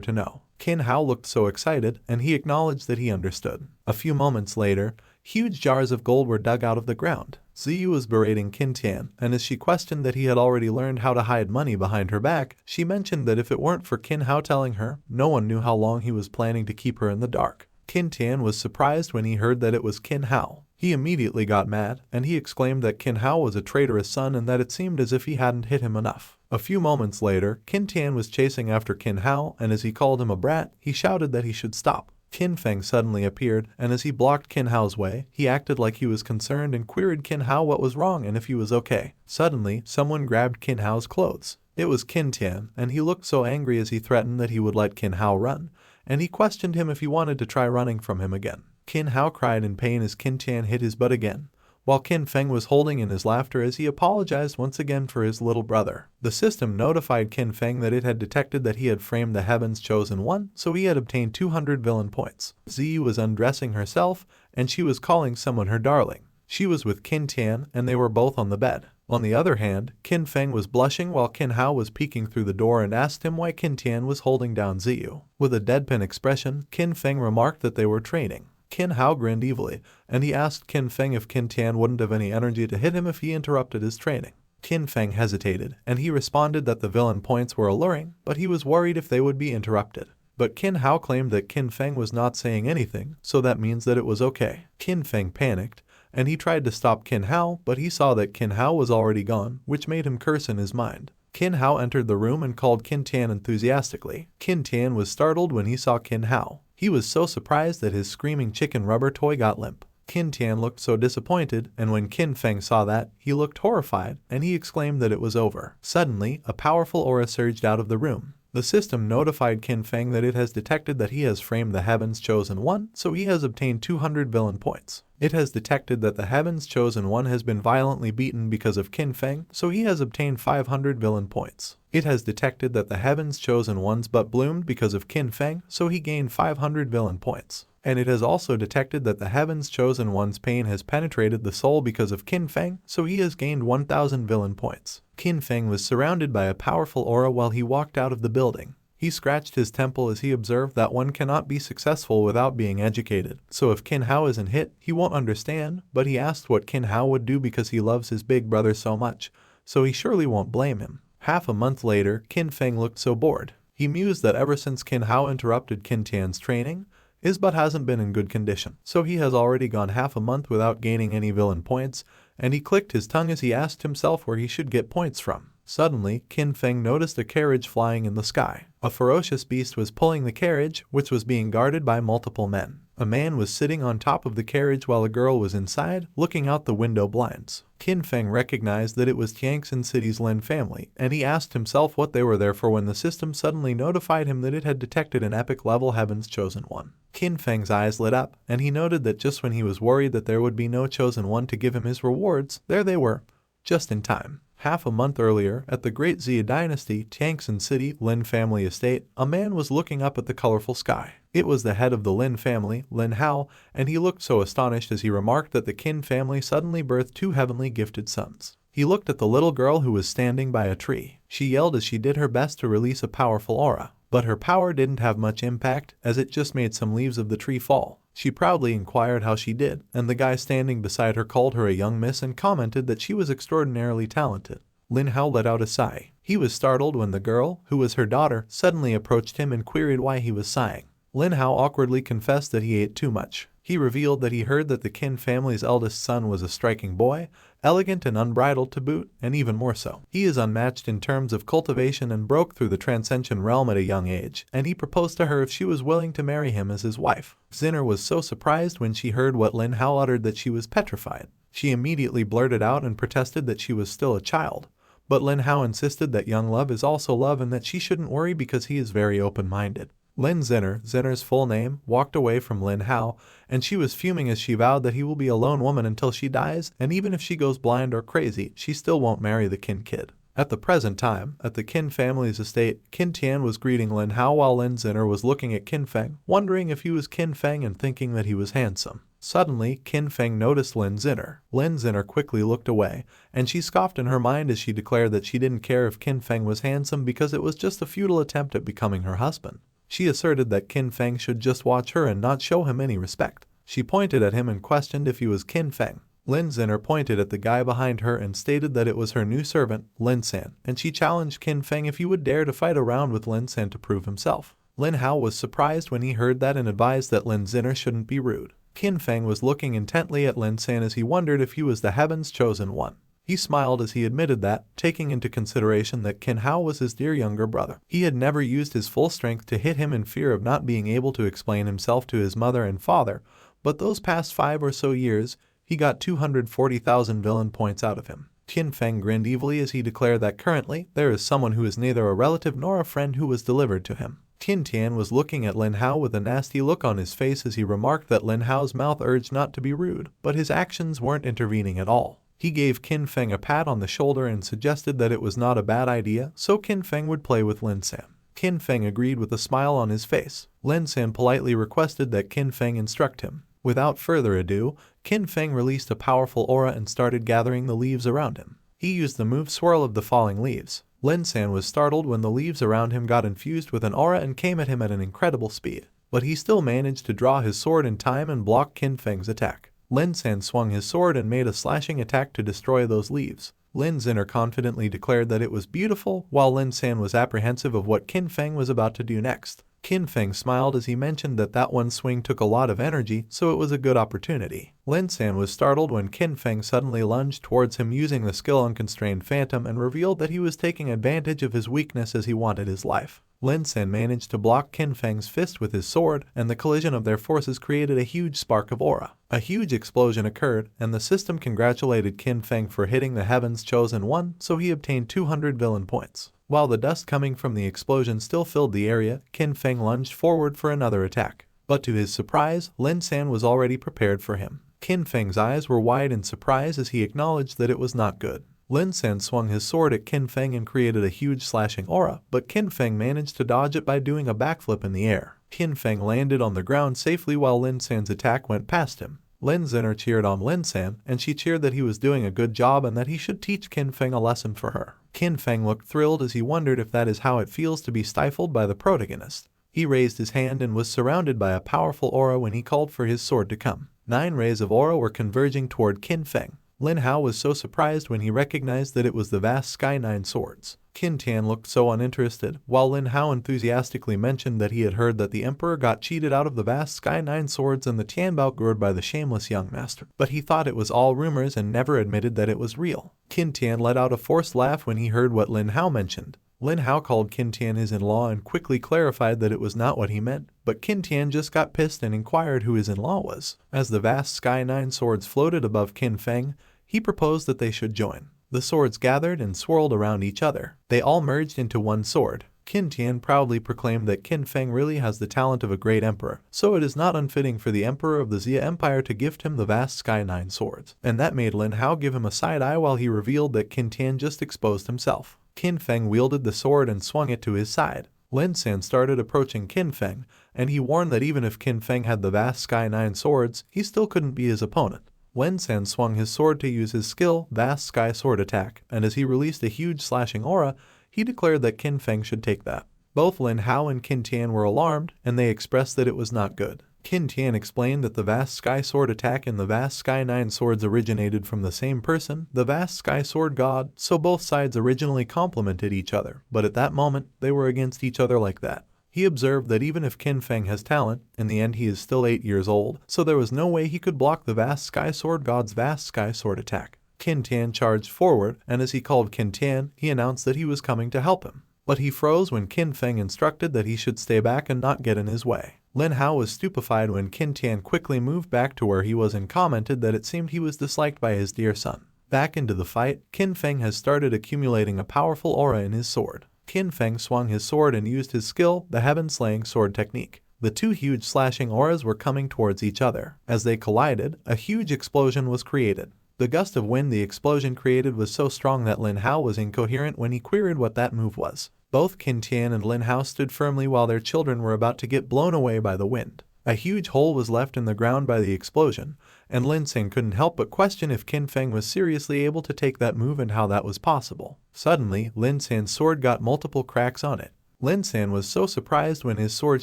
to know. Qin Hao looked so excited, and he acknowledged that he understood. A few moments later, huge jars of gold were dug out of the ground. Ziyu was berating Qin Tian, and as she questioned that he had already learned how to hide money behind her back, she mentioned that if it weren't for Qin Hao telling her, no one knew how long he was planning to keep her in the dark. Qin Tian was surprised when he heard that it was Qin Hao. He immediately got mad, and he exclaimed that Qin Hao was a traitorous son and that it seemed as if he hadn't hit him enough. A few moments later, Qin Tian was chasing after Qin Hao, and as he called him a brat, he shouted that he should stop. Qin Feng suddenly appeared, and as he blocked Qin Hao's way, he acted like he was concerned and queried Qin Hao what was wrong and if he was okay. Suddenly, someone grabbed Qin Hao's clothes. It was Qin Tian, and he looked so angry as he threatened that he would let Qin Hao run, and he questioned him if he wanted to try running from him again. Qin Hao cried in pain as Qin Tian hit his butt again, while Qin Feng was holding in his laughter as he apologized once again for his little brother. The system notified Qin Feng that it had detected that he had framed the Heaven's Chosen One, so he had obtained 200 villain points. Ziyu was undressing herself, and she was calling someone her darling. She was with Qin Tian, and they were both on the bed. On the other hand, Qin Feng was blushing while Qin Hao was peeking through the door and asked him why Qin Tian was holding down Ziyu. With a deadpan expression, Qin Feng remarked that they were training. Qin Hao grinned evilly, and he asked Qin Feng if Qin Tian wouldn't have any energy to hit him if he interrupted his training. Qin Feng hesitated, and he responded that the villain points were alluring, but he was worried if they would be interrupted. But Qin Hao claimed that Qin Feng was not saying anything, so that means that it was okay. Qin Feng panicked, and he tried to stop Qin Hao, but he saw that Qin Hao was already gone, which made him curse in his mind. Qin Hao entered the room and called Qin Tian enthusiastically. Qin Tian was startled when he saw Qin Hao. He was so surprised that his screaming chicken rubber toy got limp. Qin Tian looked so disappointed, and when Qin Feng saw that, he looked horrified, and he exclaimed that it was over. Suddenly, a powerful aura surged out of the room. The system notified Qin Feng that it has detected that he has framed the Heaven's Chosen One, so he has obtained 200 villain points. It has detected that the Heaven's Chosen One has been violently beaten because of Qin Feng, so he has obtained 500 villain points. It has detected that the Heaven's Chosen One's butt bloomed because of Qin Feng, so he gained 500 villain points. And it has also detected that the Heaven's Chosen One's pain has penetrated the soul because of Qin Feng, so he has gained 1000 villain points. Qin Feng was surrounded by a powerful aura while he walked out of the building. He scratched his temple as he observed that one cannot be successful without being educated. So if Qin Hao isn't hit, he won't understand, but he asked what Qin Hao would do because he loves his big brother so much, so he surely won't blame him. Half a month later, Qin Feng looked so bored. He mused that ever since Qin Hao interrupted Qin Tian's training, his butt hasn't been in good condition, so he has already gone half a month without gaining any villain points, and he clicked his tongue as he asked himself where he should get points from. Suddenly, Qin Feng noticed a carriage flying in the sky. A ferocious beast was pulling the carriage, which was being guarded by multiple men. A man was sitting on top of the carriage while a girl was inside, looking out the window blinds. Qin Feng recognized that it was Tiangxin City's Lin family, and he asked himself what they were there for when the system suddenly notified him that it had detected an epic-level Heaven's Chosen One. Qin Feng's eyes lit up, and he noted that just when he was worried that there would be no Chosen One to give him his rewards, there they were, just in time. Half a month earlier, at the Great Xia Dynasty, Tiangxin City, Lin family estate, a man was looking up at the colorful sky. It was the head of the Lin family, Lin Hao, and he looked so astonished as he remarked that the Qin family suddenly birthed 2 heavenly gifted sons. He looked at the little girl who was standing by a tree. She yelled as she did her best to release a powerful aura, but her power didn't have much impact as it just made some leaves of the tree fall. She proudly inquired how she did, and the guy standing beside her called her a young miss and commented that she was extraordinarily talented. Lin Hao let out a sigh. He was startled when the girl, who was her daughter, suddenly approached him and queried why he was sighing. Lin Hao awkwardly confessed that he ate too much. He revealed that he heard that the Qin family's eldest son was a striking boy, elegant and unbridled to boot, and even more so. He is unmatched in terms of cultivation and broke through the transcension realm at a young age, and he proposed to her if she was willing to marry him as his wife. Zinner was so surprised when she heard what Lin Hao uttered that she was petrified. She immediately blurted out and protested that she was still a child. But Lin Hao insisted that young love is also love and that she shouldn't worry because he is very open-minded. Lin Zinner's full name, walked away from Lin Hao, and she was fuming as she vowed that he will be a lone woman until she dies, and even if she goes blind or crazy, she still won't marry the Qin kid. At the present time, at the Qin family's estate, Qin Tian was greeting Lin Hao while Lin Zinner was looking at Qin Feng, wondering if he was Qin Feng and thinking that he was handsome. Suddenly, Qin Feng noticed Lin Zinner. Lin Zinner quickly looked away, and she scoffed in her mind as she declared that she didn't care if Qin Feng was handsome because it was just a futile attempt at becoming her husband. She asserted that Qin Feng should just watch her and not show him any respect. She pointed at him and questioned if he was Qin Feng. Lin Zinner pointed at the guy behind her and stated that it was her new servant, Lin San, and she challenged Qin Feng if he would dare to fight around with Lin San to prove himself. Lin Hao was surprised when he heard that and advised that Lin Zinner shouldn't be rude. Qin Feng was looking intently at Lin San as he wondered if he was the heaven's chosen one. He smiled as he admitted that, taking into consideration that Qin Hao was his dear younger brother, he had never used his full strength to hit him in fear of not being able to explain himself to his mother and father, but those past 5 or so years, he got 240,000 villain points out of him. Qin Feng grinned evilly as he declared that currently, there is someone who is neither a relative nor a friend who was delivered to him. Qin Tian was looking at Lin Hao with a nasty look on his face as he remarked that Lin Hao's mouth urged not to be rude, but his actions weren't intervening at all. He gave Qin Feng a pat on the shoulder and suggested that it was not a bad idea, so Qin Feng would play with Lin San. Qin Feng agreed with a smile on his face. Lin San politely requested that Qin Feng instruct him. Without further ado, Qin Feng released a powerful aura and started gathering the leaves around him. He used the move Swirl of the Falling Leaves. Lin San was startled when the leaves around him got infused with an aura and came at him at an incredible speed. But he still managed to draw his sword in time and block Qin Feng's attack. Lin San swung his sword and made a slashing attack to destroy those leaves. Lin Zinner confidently declared that it was beautiful, while Lin San was apprehensive of what Qin Feng was about to do next. Qin Feng smiled as he mentioned that one swing took a lot of energy, so it was a good opportunity. Lin San was startled when Qin Feng suddenly lunged towards him using the skill Unconstrained Phantom and revealed that he was taking advantage of his weakness as he wanted his life. Lin San managed to block Qin Feng's fist with his sword, and the collision of their forces created a huge spark of aura. A huge explosion occurred, and the system congratulated Qin Feng for hitting the Heaven's Chosen One, so he obtained 200 villain points. While the dust coming from the explosion still filled the area, Qin Feng lunged forward for another attack. But to his surprise, Lin San was already prepared for him. Qin Feng's eyes were wide in surprise as he acknowledged that it was not good. Lin San swung his sword at Qin Feng and created a huge slashing aura, but Qin Feng managed to dodge it by doing a backflip in the air. Qin Feng landed on the ground safely while Lin San's attack went past him. Lin Zinner cheered on Lin San, and she cheered that he was doing a good job and that he should teach Qin Feng a lesson for her. Qin Feng looked thrilled as he wondered if that is how it feels to be stifled by the protagonist. He raised his hand and was surrounded by a powerful aura when he called for his sword to come. 9 rays of aura were converging toward Qin Feng. Lin Hao was so surprised when he recognized that it was the vast Sky 9 swords. Qin Tian looked so uninterested, while Lin Hao enthusiastically mentioned that he had heard that the emperor got cheated out of the vast Sky 9 swords and the Tianbao gourd by the shameless young master. But he thought it was all rumors and never admitted that it was real. Qin Tian let out a forced laugh when he heard what Lin Hao mentioned. Lin Hao called Qin Tian his in-law and quickly clarified that it was not what he meant, but Qin Tian just got pissed and inquired who his in-law was. As the vast Sky 9 swords floated above Qin Feng, he proposed that they should join. The swords gathered and swirled around each other. They all merged into one sword. Qin Tian proudly proclaimed that Qin Feng really has the talent of a great emperor, so it is not unfitting for the emperor of the Xia Empire to gift him the vast Sky 9 swords. And that made Lin Hao give him a side eye while he revealed that Qin Tian just exposed himself. Qin Feng wielded the sword and swung it to his side. Lin San started approaching Qin Feng, and he warned that even if Qin Feng had the vast Sky 9 swords, he still couldn't be his opponent. Lin San swung his sword to use his skill, Vast Sky Sword Attack, and as he released a huge slashing aura, he declared that Qin Feng should take that. Both Lin Hao and Qin Tian were alarmed, and they expressed that it was not good. Qin Tian explained that the Vast Sky Sword Attack and the Vast Sky 9 swords originated from the same person, the Vast Sky Sword God, so both sides originally complemented each other, but at that moment, they were against each other like that. He observed that even if Qin Feng has talent, in the end he is still 8 years old, so there was no way he could block the Vast Sky Sword God's Vast Sky Sword Attack. Qin Tian charged forward, and as he called Qin Tian, he announced that he was coming to help him. But he froze when Qin Feng instructed that he should stay back and not get in his way. Lin Hao was stupefied when Qin Tian quickly moved back to where he was and commented that it seemed he was disliked by his dear son. Back into the fight, Qin Feng has started accumulating a powerful aura in his sword. Qin Feng swung his sword and used his skill, the heaven-slaying sword technique. The two huge slashing auras were coming towards each other. As they collided, a huge explosion was created. The gust of wind the explosion created was so strong that Lin Hao was incoherent when he queried what that move was. Both Qin Tian and Lin Hao stood firmly while their children were about to get blown away by the wind. A huge hole was left in the ground by the explosion, and Lin San couldn't help but question if Qin Feng was seriously able to take that move and how that was possible. Suddenly, Lin San's sword got multiple cracks on it. Lin San was so surprised when his sword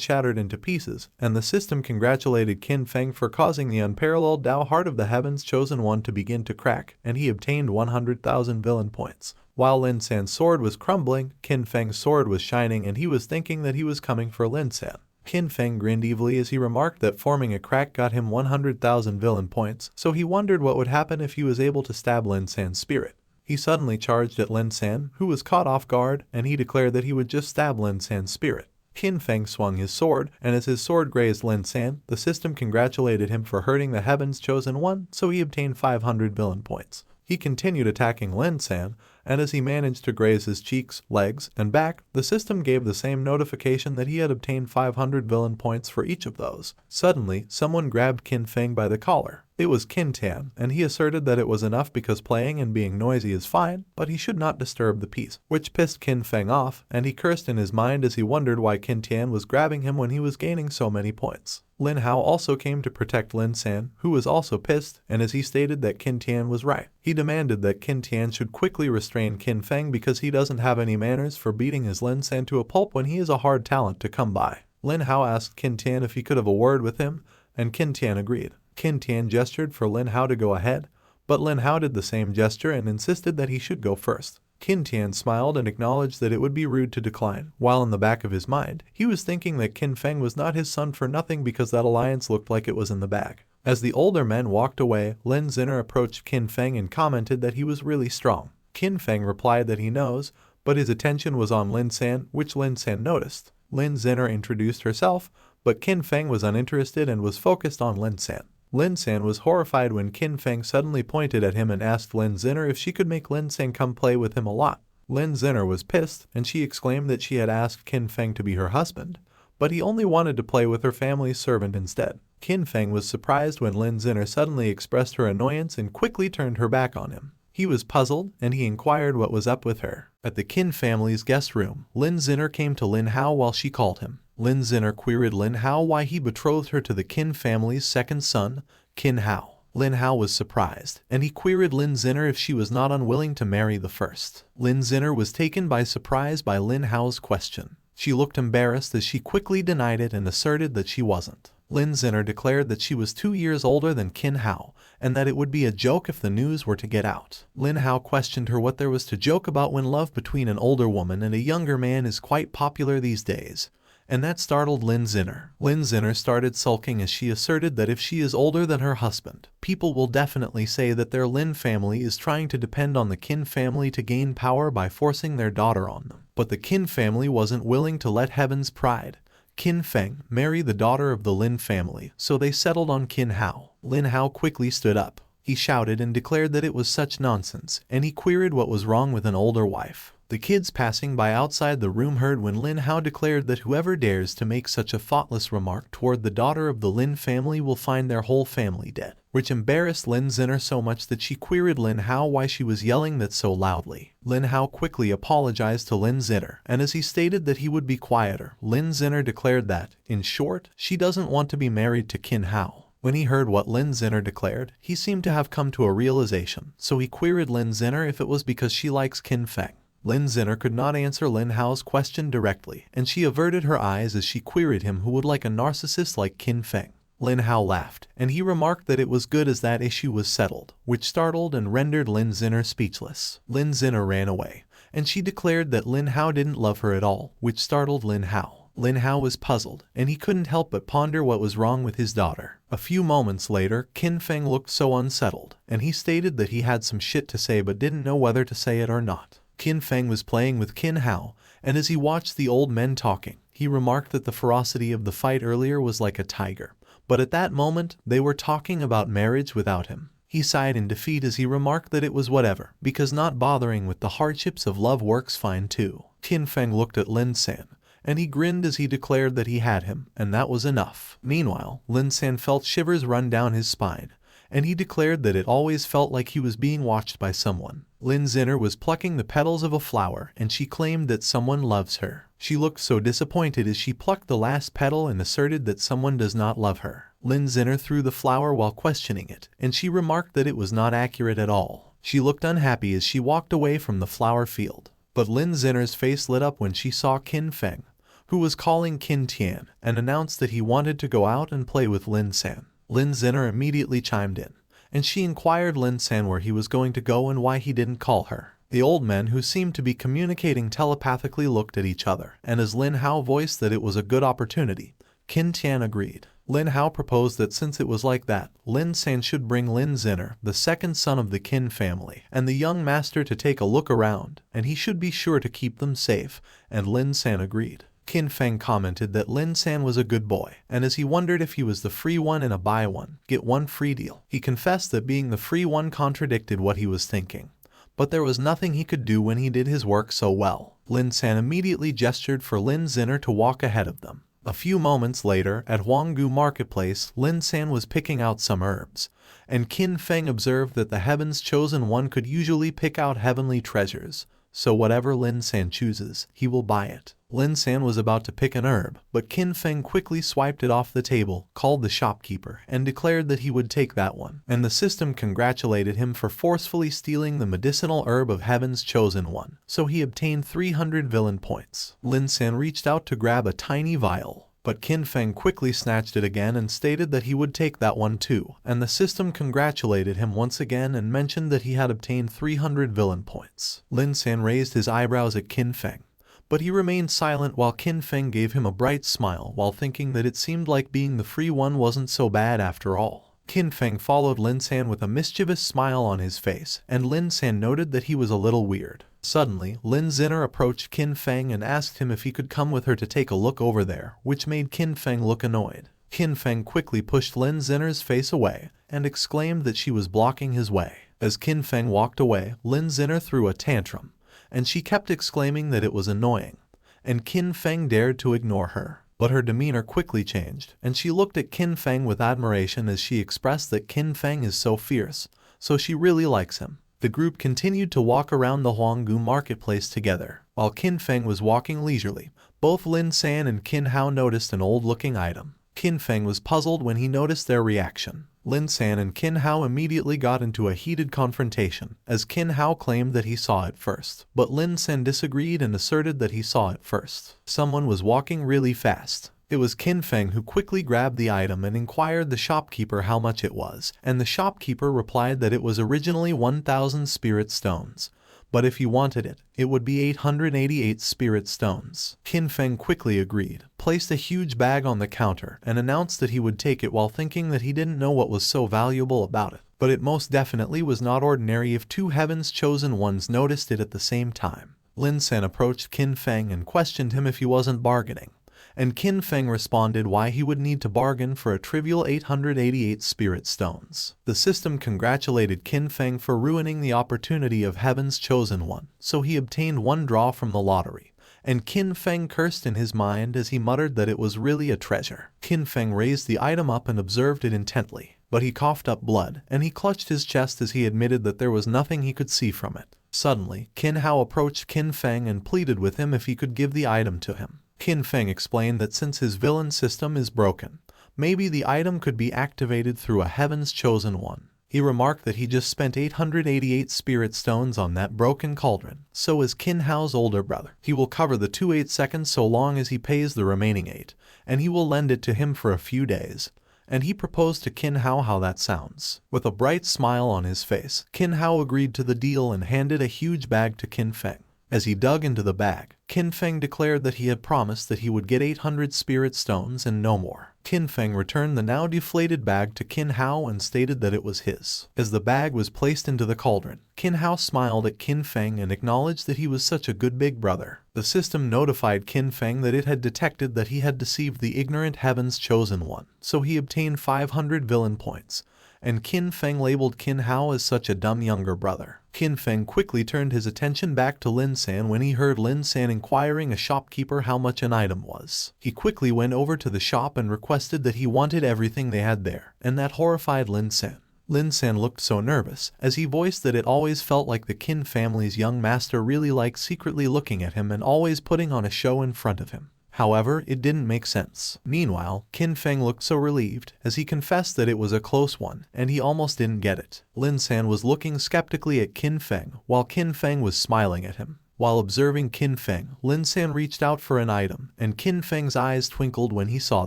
shattered into pieces, and the system congratulated Qin Feng for causing the unparalleled Dao Heart of the Heavens Chosen One to begin to crack, and he obtained 100,000 villain points. While Lin San's sword was crumbling, Qin Feng's sword was shining and he was thinking that he was coming for Lin San. Qin Feng grinned evilly as he remarked that forming a crack got him 100,000 villain points, so he wondered what would happen if he was able to stab Lin San's spirit. He suddenly charged at Lin San, who was caught off guard, and he declared that he would just stab Lin San's spirit. Qin Feng swung his sword, and as his sword grazed Lin San, the system congratulated him for hurting the Heaven's Chosen One, so he obtained 500 villain points. He continued attacking Lin San, and as he managed to graze his cheeks, legs, and back, the system gave the same notification that he had obtained 500 villain points for each of those. Suddenly, someone grabbed Qin Feng by the collar. It was Qin Tian, and he asserted that it was enough because playing and being noisy is fine, but he should not disturb the peace, which pissed Qin Feng off, and he cursed in his mind as he wondered why Qin Tian was grabbing him when he was gaining so many points. Lin Hao also came to protect Lin San, who was also pissed, and as he stated that Qin Tian was right, he demanded that Qin Tian should quickly restrain Qin Feng because he doesn't have any manners for beating his Lin San to a pulp when he is a hard talent to come by. Lin Hao asked Qin Tian if he could have a word with him, and Qin Tian agreed. Qin Tian gestured for Lin Hao to go ahead, but Lin Hao did the same gesture and insisted that he should go first. Qin Tian smiled and acknowledged that it would be rude to decline, while in the back of his mind, he was thinking that Qin Feng was not his son for nothing because that alliance looked like it was in the bag. As the older men walked away, Lin Zinner approached Qin Feng and commented that he was really strong. Qin Feng replied that he knows, but his attention was on Lin San, which Lin San noticed. Lin Zinner introduced herself, but Qin Feng was uninterested and was focused on Lin San. Lin San was horrified when Qin Feng suddenly pointed at him and asked Lin Zinner if she could make Lin San come play with him a lot. Lin Zinner was pissed, and she exclaimed that she had asked Qin Feng to be her husband, but he only wanted to play with her family's servant instead. Qin Feng was surprised when Lin Zinner suddenly expressed her annoyance and quickly turned her back on him. He was puzzled, and he inquired what was up with her. At the Qin family's guest room, Lin Zinner came to Lin Hao while she called him. Lin Zinner queried Lin Hao why he betrothed her to the Qin family's second son, Qin Hao. Lin Hao was surprised, and he queried Lin Zinner if she was not unwilling to marry the first. Lin Zinner was taken by surprise by Lin Hao's question. She looked embarrassed as she quickly denied it and asserted that she wasn't. Lin Zinner declared that she was 2 years older than Qin Hao, and that it would be a joke if the news were to get out. Lin Hao questioned her what there was to joke about when love between an older woman and a younger man is quite popular these days, and that startled Lin Zinner. Lin Zinner started sulking as she asserted that if she is older than her husband, people will definitely say that their Lin family is trying to depend on the Qin family to gain power by forcing their daughter on them. But the Qin family wasn't willing to let Heaven's pride, Qin Feng, marry the daughter of the Lin family, so they settled on Qin Hao. Lin Hao quickly stood up. He shouted and declared that it was such nonsense, and he queried what was wrong with an older wife. The kids passing by outside the room heard when Lin Hao declared that whoever dares to make such a thoughtless remark toward the daughter of the Lin family will find their whole family dead, which embarrassed Lin Zinner so much that she queried Lin Hao why she was yelling that so loudly. Lin Hao quickly apologized to Lin Zinner, and as he stated that he would be quieter, Lin Zinner declared that, in short, she doesn't want to be married to Qin Hao. When he heard what Lin Zinner declared, he seemed to have come to a realization, so he queried Lin Zinner if it was because she likes Qin Feng. Lin Zinner could not answer Lin Hao's question directly, and she averted her eyes as she queried him who would like a narcissist like Qin Feng. Lin Hao laughed, and he remarked that it was good as that issue was settled, which startled and rendered Lin Zinner speechless. Lin Zinner ran away, and she declared that Lin Hao didn't love her at all, which startled Lin Hao. Lin Hao was puzzled, and he couldn't help but ponder what was wrong with his daughter. A few moments later, Qin Feng looked so unsettled, and he stated that he had some shit to say but didn't know whether to say it or not. Qin Feng was playing with Qin Hao, and as he watched the old men talking, he remarked that the ferocity of the fight earlier was like a tiger, but at that moment, they were talking about marriage without him. He sighed in defeat as he remarked that it was whatever, because not bothering with the hardships of love works fine too. Qin Feng looked at Lin San, and he grinned as he declared that he had him, and that was enough. Meanwhile, Lin San felt shivers run down his spine, and he declared that it always felt like he was being watched by someone. Lin Zinner was plucking the petals of a flower, and she claimed that someone loves her. She looked so disappointed as she plucked the last petal and asserted that someone does not love her. Lin Zinner threw the flower while questioning it, and she remarked that it was not accurate at all. She looked unhappy as she walked away from the flower field. But Lin Zinner's face lit up when she saw Qin Feng, who was calling Qin Tian, and announced that he wanted to go out and play with Lin San. Lin Zinner immediately chimed in, and she inquired Lin San where he was going to go and why he didn't call her. The old men, who seemed to be communicating telepathically, looked at each other, and as Lin Hao voiced that it was a good opportunity, Qin Tian agreed. Lin Hao proposed that since it was like that, Lin San should bring Lin Zinner, the second son of the Qin family, and the young master to take a look around, and he should be sure to keep them safe, and Lin San agreed. Qin Feng commented that Lin San was a good boy, and as he wondered if he was the free one in a buy one, get one free deal, he confessed that being the free one contradicted what he was thinking. But there was nothing he could do when he did his work so well. Lin San immediately gestured for Lin Zinner to walk ahead of them. A few moments later, at Huanggu Marketplace, Lin San was picking out some herbs, and Qin Feng observed that the Heaven's Chosen One could usually pick out heavenly treasures, so whatever Lin San chooses, he will buy it. Lin San was about to pick an herb, but Qin Feng quickly swiped it off the table, called the shopkeeper, and declared that he would take that one, and the system congratulated him for forcefully stealing the medicinal herb of Heaven's Chosen One, so he obtained 300 villain points. Lin San reached out to grab a tiny vial, but Qin Feng quickly snatched it again and stated that he would take that one too, and the system congratulated him once again and mentioned that he had obtained 300 villain points. Lin San raised his eyebrows at Qin Feng, but he remained silent while Qin Feng gave him a bright smile while thinking that it seemed like being the free one wasn't so bad after all. Qin Feng followed Lin San with a mischievous smile on his face, and Lin San noted that he was a little weird. Suddenly, Lin Zinner approached Qin Feng and asked him if he could come with her to take a look over there, which made Qin Feng look annoyed. Qin Feng quickly pushed Lin Zinner's face away and exclaimed that she was blocking his way. As Qin Feng walked away, Lin Zinner threw a tantrum, and she kept exclaiming that it was annoying, and Qin Feng dared to ignore her. But her demeanor quickly changed, and she looked at Qin Feng with admiration as she expressed that Qin Feng is so fierce, so she really likes him. The group continued to walk around the Huanggu Marketplace together. While Qin Feng was walking leisurely, both Lin San and Qin Hao noticed an old-looking item. Qin Feng was puzzled when he noticed their reaction. Lin San and Qin Hao immediately got into a heated confrontation, as Qin Hao claimed that he saw it first. But Lin San disagreed and asserted that he saw it first. Someone was walking really fast. It was Qin Feng who quickly grabbed the item and inquired the shopkeeper how much it was, and the shopkeeper replied that it was originally 1,000 spirit stones, but if he wanted it, it would be 888 spirit stones. Qin Feng quickly agreed, placed a huge bag on the counter, and announced that he would take it while thinking that he didn't know what was so valuable about it. But it most definitely was not ordinary if two Heaven's Chosen Ones noticed it at the same time. Lin San approached Qin Feng and questioned him if he wasn't bargaining, and Qin Feng responded why he would need to bargain for a trivial 888 spirit stones. The system congratulated Qin Feng for ruining the opportunity of Heaven's Chosen One, so he obtained one draw from the lottery, and Qin Feng cursed in his mind as he muttered that it was really a treasure. Qin Feng raised the item up and observed it intently, but he coughed up blood, and he clutched his chest as he admitted that there was nothing he could see from it. Suddenly, Qin Hao approached Qin Feng and pleaded with him if he could give the item to him. Qin Feng explained that since his villain system is broken, maybe the item could be activated through a Heaven's Chosen One. He remarked that he just spent 888 spirit stones on that broken cauldron. So is Qin Hao's older brother. He will cover the 8 seconds so long as he pays the remaining 8, and he will lend it to him for a few days. And he proposed to Qin Hao how that sounds. With a bright smile on his face, Qin Hao agreed to the deal and handed a huge bag to Qin Feng. As he dug into the bag, Qin Feng declared that he had promised that he would get 800 spirit stones and no more. Qin Feng returned the now deflated bag to Qin Hao and stated that it was his. As the bag was placed into the cauldron, Qin Hao smiled at Qin Feng and acknowledged that he was such a good big brother. The system notified Qin Feng that it had detected that he had deceived the ignorant Heaven's Chosen One, so he obtained 500 villain points, and Qin Feng labeled Qin Hao as such a dumb younger brother. Qin Feng quickly turned his attention back to Lin San when he heard Lin San inquiring a shopkeeper how much an item was. He quickly went over to the shop and requested that he wanted everything they had there, and that horrified Lin San. Lin San looked so nervous, as he voiced that it always felt like the Qin family's young master really liked secretly looking at him and always putting on a show in front of him. However, it didn't make sense. Meanwhile, Qin Feng looked so relieved, as he confessed that it was a close one, and he almost didn't get it. Lin San was looking skeptically at Qin Feng, while Qin Feng was smiling at him. While observing Qin Feng, Lin San reached out for an item, and Qin Feng's eyes twinkled when he saw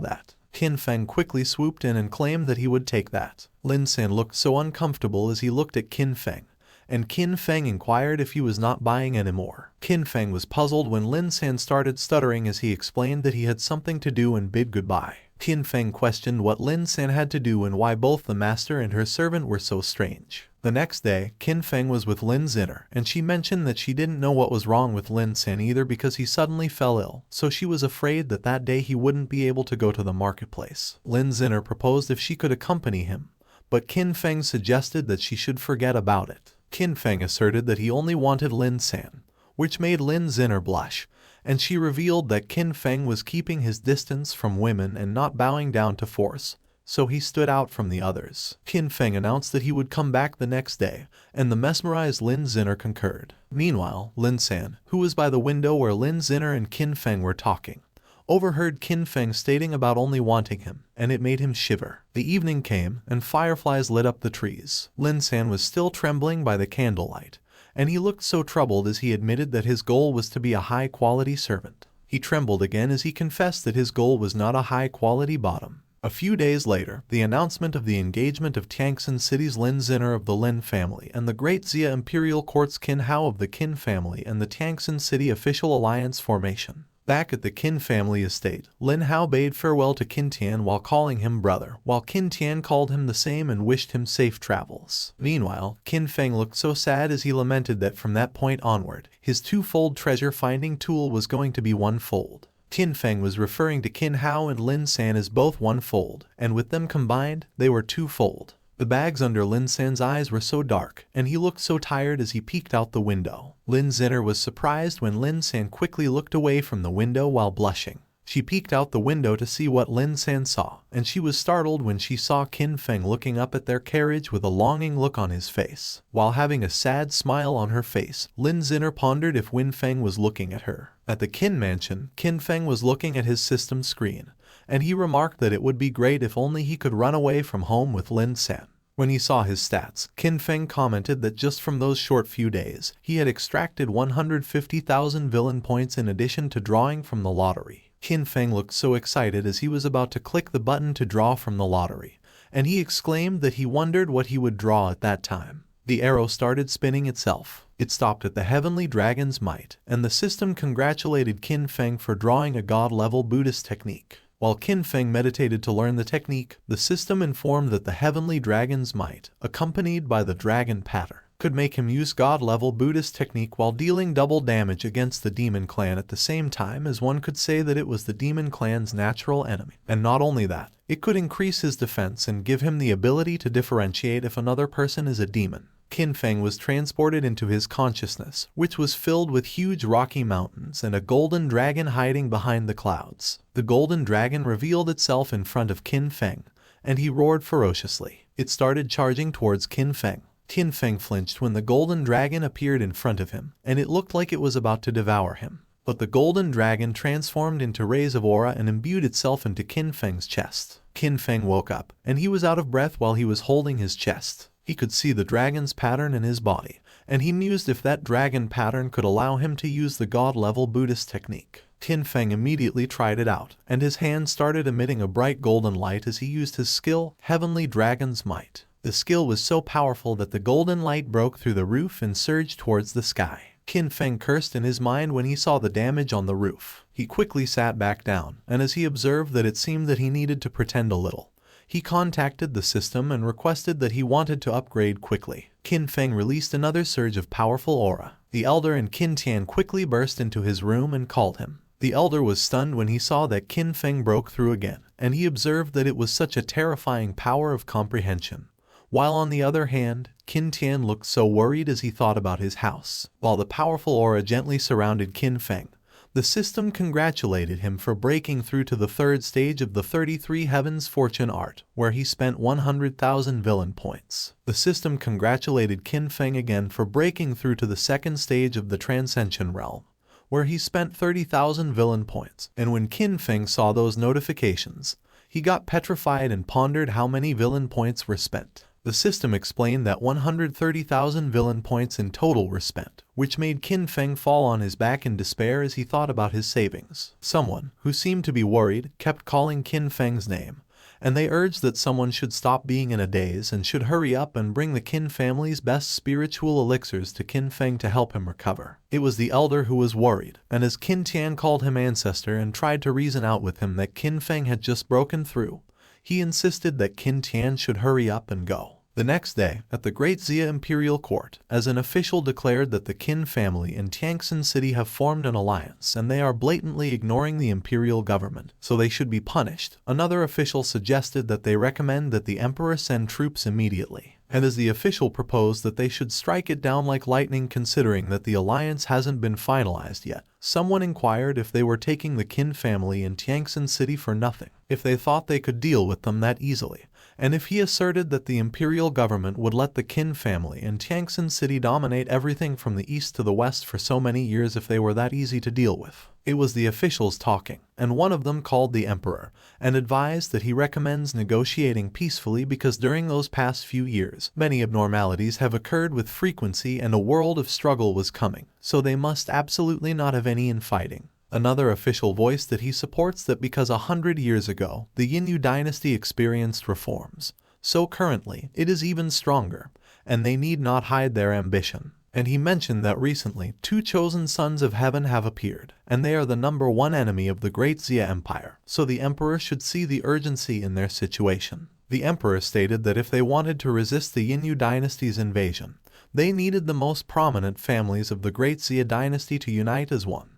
that. Qin Feng quickly swooped in and claimed that he would take that. Lin San looked so uncomfortable as he looked at Qin Feng, and Qin Feng inquired if he was not buying anymore. Qin Feng was puzzled when Lin San started stuttering as he explained that he had something to do and bid goodbye. Qin Feng questioned what Lin San had to do and why both the master and her servant were so strange. The next day, Qin Feng was with Lin Zinner, and she mentioned that she didn't know what was wrong with Lin San either because he suddenly fell ill, so she was afraid that that day he wouldn't be able to go to the marketplace. Lin Zinner proposed if she could accompany him, but Qin Feng suggested that she should forget about it. Qin Feng asserted that he only wanted Lin San, which made Lin Zinner blush, and she revealed that Qin Feng was keeping his distance from women and not bowing down to force, so he stood out from the others. Qin Feng announced that he would come back the next day, and the mesmerized Lin Zinner concurred. Meanwhile, Lin San, who was by the window where Lin Zinner and Qin Feng were talking, overheard Qin Feng stating about only wanting him, and it made him shiver. The evening came, and fireflies lit up the trees. Lin San was still trembling by the candlelight, and he looked so troubled as he admitted that his goal was to be a high-quality servant. He trembled again as he confessed that his goal was not a high-quality bottom. A few days later, the announcement of the engagement of Tiangxin City's Lin Zinner of the Lin family and the Great Xia Imperial Court's Qin Hao of the Qin family and the Tiangxin City official alliance formation. Back at the Qin family estate, Lin Hao bade farewell to Qin Tian while calling him brother, while Qin Tian called him the same and wished him safe travels. Meanwhile, Qin Feng looked so sad as he lamented that from that point onward, his two-fold treasure-finding tool was going to be one-fold. Qin Feng was referring to Qin Hao and Lin San as both one-fold, and with them combined, they were two-fold. The bags under Lin San's eyes were so dark, and he looked so tired as he peeked out the window. Lin Zinner was surprised when Lin San quickly looked away from the window while blushing. She peeked out the window to see what Lin San saw, and she was startled when she saw Qin Feng looking up at their carriage with a longing look on his face. While having a sad smile on her face, Lin Zinner pondered if Qin Feng was looking at her. At the Qin mansion, Qin Feng was looking at his system screen, and he remarked that it would be great if only he could run away from home with Lin San. When he saw his stats, Qin Feng commented that just from those short few days, he had extracted 150,000 villain points in addition to drawing from the lottery. Qin Feng looked so excited as he was about to click the button to draw from the lottery, and he exclaimed that he wondered what he would draw at that time. The arrow started spinning itself. It stopped at the Heavenly Dragon's Might, and the system congratulated Qin Feng for drawing a god-level Buddhist technique. While Qin Feng meditated to learn the technique, the system informed that the Heavenly Dragon's Might, accompanied by the dragon pattern, could make him use god-level Buddhist technique while dealing double damage against the demon clan at the same time as one could say that it was the demon clan's natural enemy. And not only that, it could increase his defense and give him the ability to differentiate if another person is a demon. Qin Feng was transported into his consciousness, which was filled with huge rocky mountains and a golden dragon hiding behind the clouds. The golden dragon revealed itself in front of Qin Feng, and he roared ferociously. It started charging towards Qin Feng. Qin Feng flinched when the golden dragon appeared in front of him, and it looked like it was about to devour him. But the golden dragon transformed into rays of aura and imbued itself into Qin Feng's chest. Qin Feng woke up, and he was out of breath while he was holding his chest. He could see the dragon's pattern in his body, and he mused if that dragon pattern could allow him to use the god-level Buddhist technique. Qin Feng immediately tried it out, and his hand started emitting a bright golden light as he used his skill, Heavenly Dragon's Might. The skill was so powerful that the golden light broke through the roof and surged towards the sky. Qin Feng cursed in his mind when he saw the damage on the roof. He quickly sat back down, and as he observed that it seemed that he needed to pretend a little, he contacted the system and requested that he wanted to upgrade quickly. Qin Feng released another surge of powerful aura. The Elder and Qin Tian quickly burst into his room and called him. The Elder was stunned when he saw that Qin Feng broke through again, and he observed that it was such a terrifying power of comprehension. while on the other hand, Qin Tian looked so worried as he thought about his house. While the powerful aura gently surrounded Qin Feng, the system congratulated him for breaking through to the third stage of the 33 Heavens Fortune Art, where he spent 100,000 villain points. The system congratulated Qin Feng again for breaking through to the second stage of the Transcension Realm, where he spent 30,000 villain points. And when Qin Feng saw those notifications, he got petrified and pondered how many villain points were spent. The system explained that 130,000 villain points in total were spent, which made Qin Feng fall on his back in despair as he thought about his savings. Someone, who seemed to be worried, kept calling Qin Feng's name, and they urged that someone should stop being in a daze and should hurry up and bring the Qin family's best spiritual elixirs to Qin Feng to help him recover. It was the elder who was worried, and as Qin Tian called him ancestor and tried to reason out with him that Qin Feng had just broken through, he insisted that Qin Tian should hurry up and go. The next day, at the Great Xia Imperial Court, as an official declared that the Qin family and Tiangxin City have formed an alliance and they are blatantly ignoring the imperial government, so they should be punished, another official suggested that they recommend that the emperor send troops immediately. And as the official proposed that they should strike it down like lightning considering that the alliance hasn't been finalized yet, someone inquired if they were taking the Qin family in Tiangxin City for nothing, if they thought they could deal with them that easily, and if he asserted that the imperial government would let the Qin family in Tiangxin City dominate everything from the east to the west for so many years if they were that easy to deal with. It was the officials talking, and one of them called the emperor and advised that he recommends negotiating peacefully because during those past few years, many abnormalities have occurred with frequency and a world of struggle was coming, so they must absolutely not have any infighting. Another official voiced that he supports that because 100 years ago, the Yinyu dynasty experienced reforms, so currently it is even stronger, and they need not hide their ambition. And he mentioned that recently 2 chosen sons of heaven have appeared, and they are the #1 enemy of the Great Xia Empire, so the emperor should see the urgency in their situation. The emperor stated that if they wanted to resist the Yinyu dynasty's invasion, they needed the most prominent families of the Great Xia dynasty to unite as one.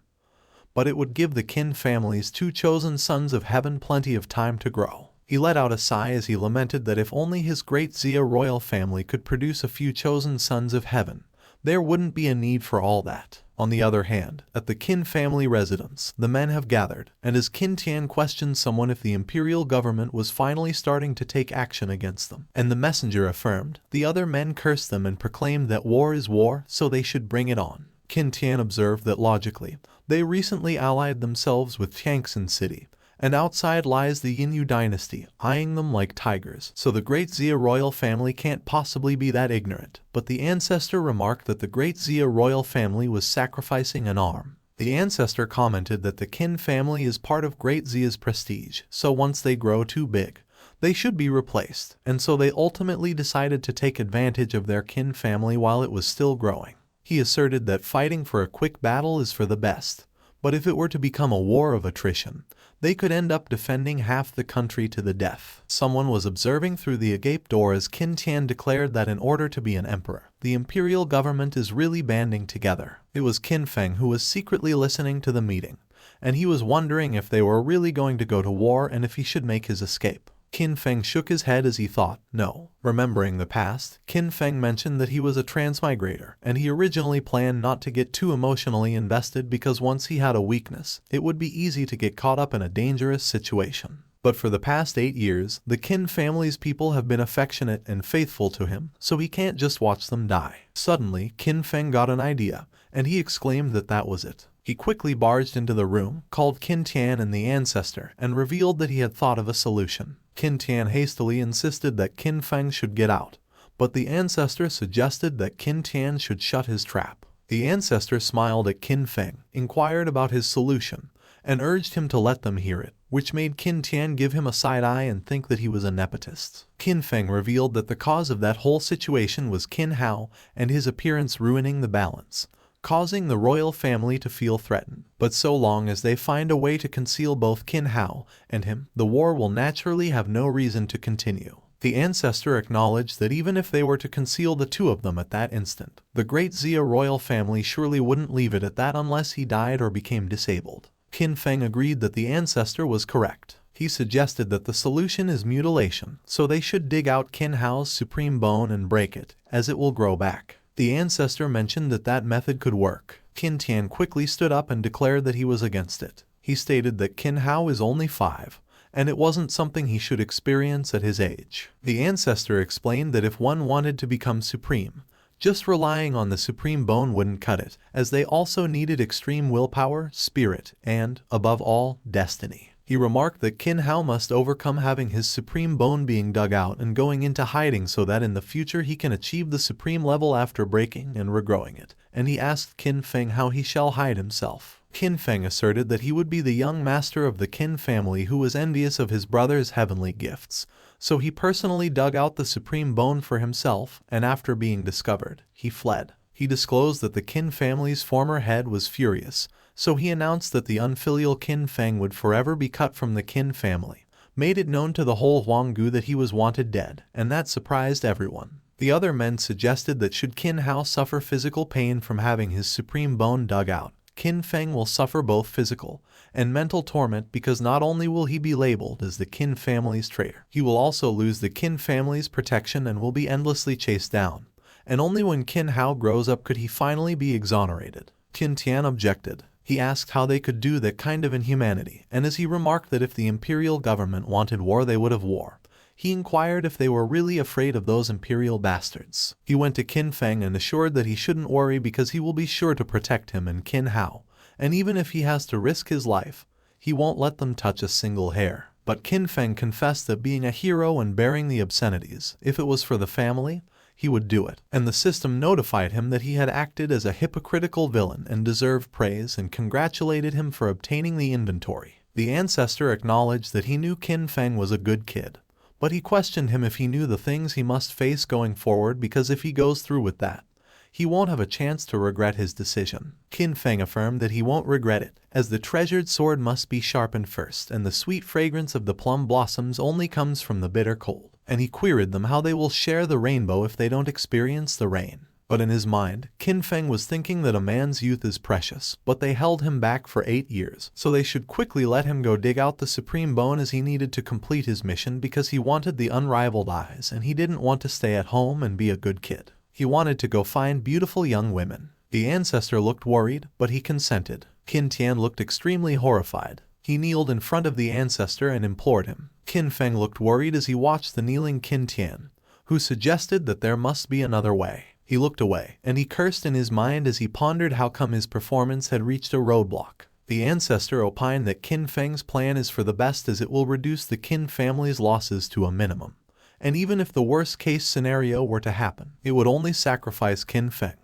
But it would give the Qin family's 2 chosen sons of heaven plenty of time to grow. He let out a sigh as he lamented that if only his Great Xia royal family could produce a few chosen sons of heaven, there wouldn't be a need for all that. On the other hand, at the Qin family residence, the men have gathered, and as Qin Tian questioned someone if the imperial government was finally starting to take action against them, and the messenger affirmed, the other men cursed them and proclaimed that war is war, so they should bring it on. Qin Tian observed that logically, they recently allied themselves with Tiangxin City, and outside lies the Yinyu dynasty, eyeing them like tigers, so the Great Xia royal family can't possibly be that ignorant. But the ancestor remarked that the Great Xia royal family was sacrificing an arm. The ancestor commented that the Qin family is part of Great Xia's prestige, so once they grow too big, they should be replaced, and so they ultimately decided to take advantage of their Qin family while it was still growing. He asserted that fighting for a quick battle is for the best, but if it were to become a war of attrition, they could end up defending half the country to the death. Someone was observing through the agape door as Qin Tian declared that in order to be an emperor, the imperial government is really banding together. It was Qin Feng who was secretly listening to the meeting, and he was wondering if they were really going to go to war and if he should make his escape. Qin Feng shook his head as he thought, no. Remembering the past, Qin Feng mentioned that he was a transmigrator, and he originally planned not to get too emotionally invested because once he had a weakness, it would be easy to get caught up in a dangerous situation. But for the past 8 years, the Qin family's people have been affectionate and faithful to him, so he can't just watch them die. Suddenly, Qin Feng got an idea, and he exclaimed that that was it. He quickly barged into the room, called Qin Tian and the ancestor, and revealed that he had thought of a solution. Qin Tian hastily insisted that Qin Feng should get out, but the ancestor suggested that Qin Tian should shut his trap. The ancestor smiled at Qin Feng, inquired about his solution, and urged him to let them hear it, which made Qin Tian give him a side eye and think that he was a nepotist. Qin Feng revealed that the cause of that whole situation was Qin Hao and his appearance ruining the balance, causing the royal family to feel threatened. But so long as they find a way to conceal both Qin Hao and him, the war will naturally have no reason to continue. The ancestor acknowledged that even if they were to conceal the two of them at that instant, the Great Xia royal family surely wouldn't leave it at that unless he died or became disabled. Qin Feng agreed that the ancestor was correct. He suggested that the solution is mutilation, so they should dig out Qin Hao's supreme bone and break it, as it will grow back. The ancestor mentioned that that method could work. Qin Tian quickly stood up and declared that he was against it. He stated that Qin Hao is only 5, and it wasn't something he should experience at his age. The ancestor explained that if one wanted to become supreme, just relying on the supreme bone wouldn't cut it, as they also needed extreme willpower, spirit, and, above all, destiny. He remarked that Qin Hao must overcome having his supreme bone being dug out and going into hiding so that in the future he can achieve the supreme level after breaking and regrowing it, and he asked Qin Feng how he shall hide himself. Qin Feng asserted that he would be the young master of the Qin family who was envious of his brother's heavenly gifts, so he personally dug out the supreme bone for himself, and after being discovered, he fled. He disclosed that the Qin family's former head was furious, so he announced that the unfilial Qin Feng would forever be cut from the Qin family, made it known to the whole Huanggu that he was wanted dead, and that surprised everyone. The other men suggested that should Qin Hao suffer physical pain from having his supreme bone dug out, Qin Feng will suffer both physical and mental torment because not only will he be labeled as the Qin family's traitor, he will also lose the Qin family's protection and will be endlessly chased down. And only when Qin Hao grows up could he finally be exonerated. Qin Tian objected. He asked how they could do that kind of inhumanity, and as he remarked that if the imperial government wanted war they would have war, he inquired if they were really afraid of those imperial bastards. He went to Qin Feng and assured that he shouldn't worry because he will be sure to protect him and Qin Hao, and even if he has to risk his life, he won't let them touch a single hair. But Qin Feng confessed that being a hero and bearing the obscenities, if it was for the family, he would do it, and the system notified him that he had acted as a hypocritical villain and deserved praise and congratulated him for obtaining the inventory. The ancestor acknowledged that he knew Qin Feng was a good kid, but he questioned him if he knew the things he must face going forward because if he goes through with that, he won't have a chance to regret his decision. Qin Feng affirmed that he won't regret it, as the treasured sword must be sharpened first and the sweet fragrance of the plum blossoms only comes from the bitter cold. And he queried them how they will share the rainbow if they don't experience the rain. But in his mind, Qin Feng was thinking that a man's youth is precious, but they held him back for 8 years, so they should quickly let him go dig out the supreme bone as he needed to complete his mission because he wanted the unrivaled eyes and he didn't want to stay at home and be a good kid. He wanted to go find beautiful young women. The ancestor looked worried, but he consented. Qin Tian looked extremely horrified. He kneeled in front of the ancestor and implored him. Qin Feng looked worried as he watched the kneeling Qin Tian, who suggested that there must be another way. He looked away, and he cursed in his mind as he pondered how come his performance had reached a roadblock. The ancestor opined that Qin Feng's plan is for the best as it will reduce the Qin family's losses to a minimum. And even if the worst-case scenario were to happen, it would only sacrifice Qin Feng.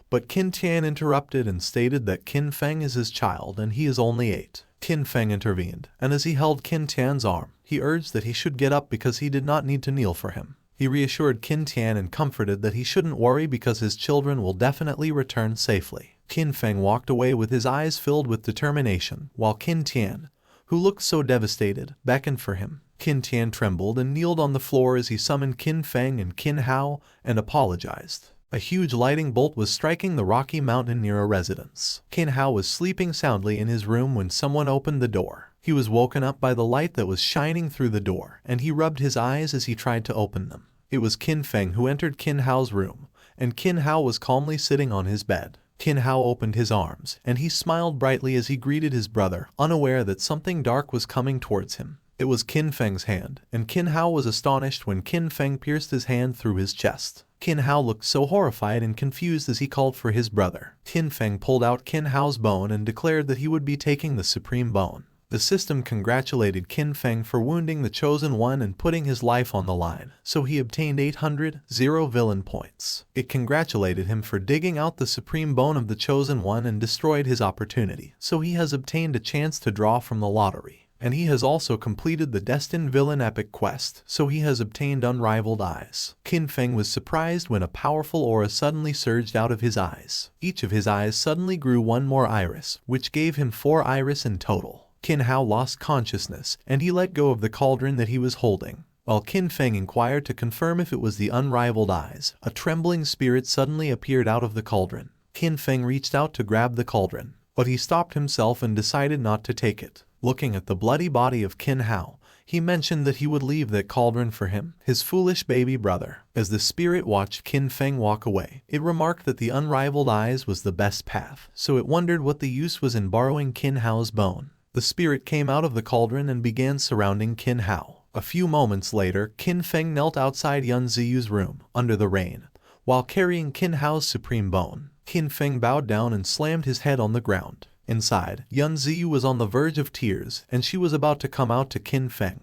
But Qin Tian interrupted and stated that Qin Feng is his child and he is only 8. Qin Feng intervened, and as he held Qin Tian's arm, he urged that he should get up because he did not need to kneel for him. He reassured Qin Tian and comforted that he shouldn't worry because his children will definitely return safely. Qin Feng walked away with his eyes filled with determination, while Qin Tian, who looked so devastated, beckoned for him. Qin Tian trembled and kneeled on the floor as he summoned Qin Feng and Qin Hao and apologized. A huge lightning bolt was striking the rocky mountain near a residence. Qin Hao was sleeping soundly in his room when someone opened the door. He was woken up by the light that was shining through the door, and he rubbed his eyes as he tried to open them. It was Qin Feng who entered Qin Hao's room, and Qin Hao was calmly sitting on his bed. Qin Hao opened his arms, and he smiled brightly as he greeted his brother, unaware that something dark was coming towards him. It was Qin Feng's hand, and Qin Hao was astonished when Qin Feng pierced his hand through his chest. Qin Hao looked so horrified and confused as he called for his brother. Qin Feng pulled out Qin Hao's bone and declared that he would be taking the supreme bone. The system congratulated Qin Feng for wounding the Chosen One and putting his life on the line, so he obtained 800 villain points. It congratulated him for digging out the supreme bone of the Chosen One and destroyed his opportunity, so he has obtained a chance to draw from the lottery. And he has also completed the Destined Villain Epic Quest, so he has obtained unrivaled eyes. Qin Feng was surprised when a powerful aura suddenly surged out of his eyes. Each of his eyes suddenly grew one more iris, which gave him 4 iris in total. Qin Hao lost consciousness, and he let go of the cauldron that he was holding. While Qin Feng inquired to confirm if it was the unrivaled eyes, a trembling spirit suddenly appeared out of the cauldron. Qin Feng reached out to grab the cauldron, but he stopped himself and decided not to take it. Looking at the bloody body of Qin Hao, He mentioned that he would leave that cauldron for him, his foolish baby brother. As the spirit watched Qin Feng walk away, it remarked that the unrivaled eyes was the best path, so it wondered what the use was in borrowing Qin Hao's bone. The spirit came out of the cauldron and began surrounding Qin Hao. A few moments later, Qin Feng knelt outside Yun Ziyu's room, under the rain, while carrying Qin Hao's supreme bone. Qin Feng bowed down and slammed his head on the ground. Inside, Yun Ziyu was on the verge of tears, and she was about to come out to Qin Feng.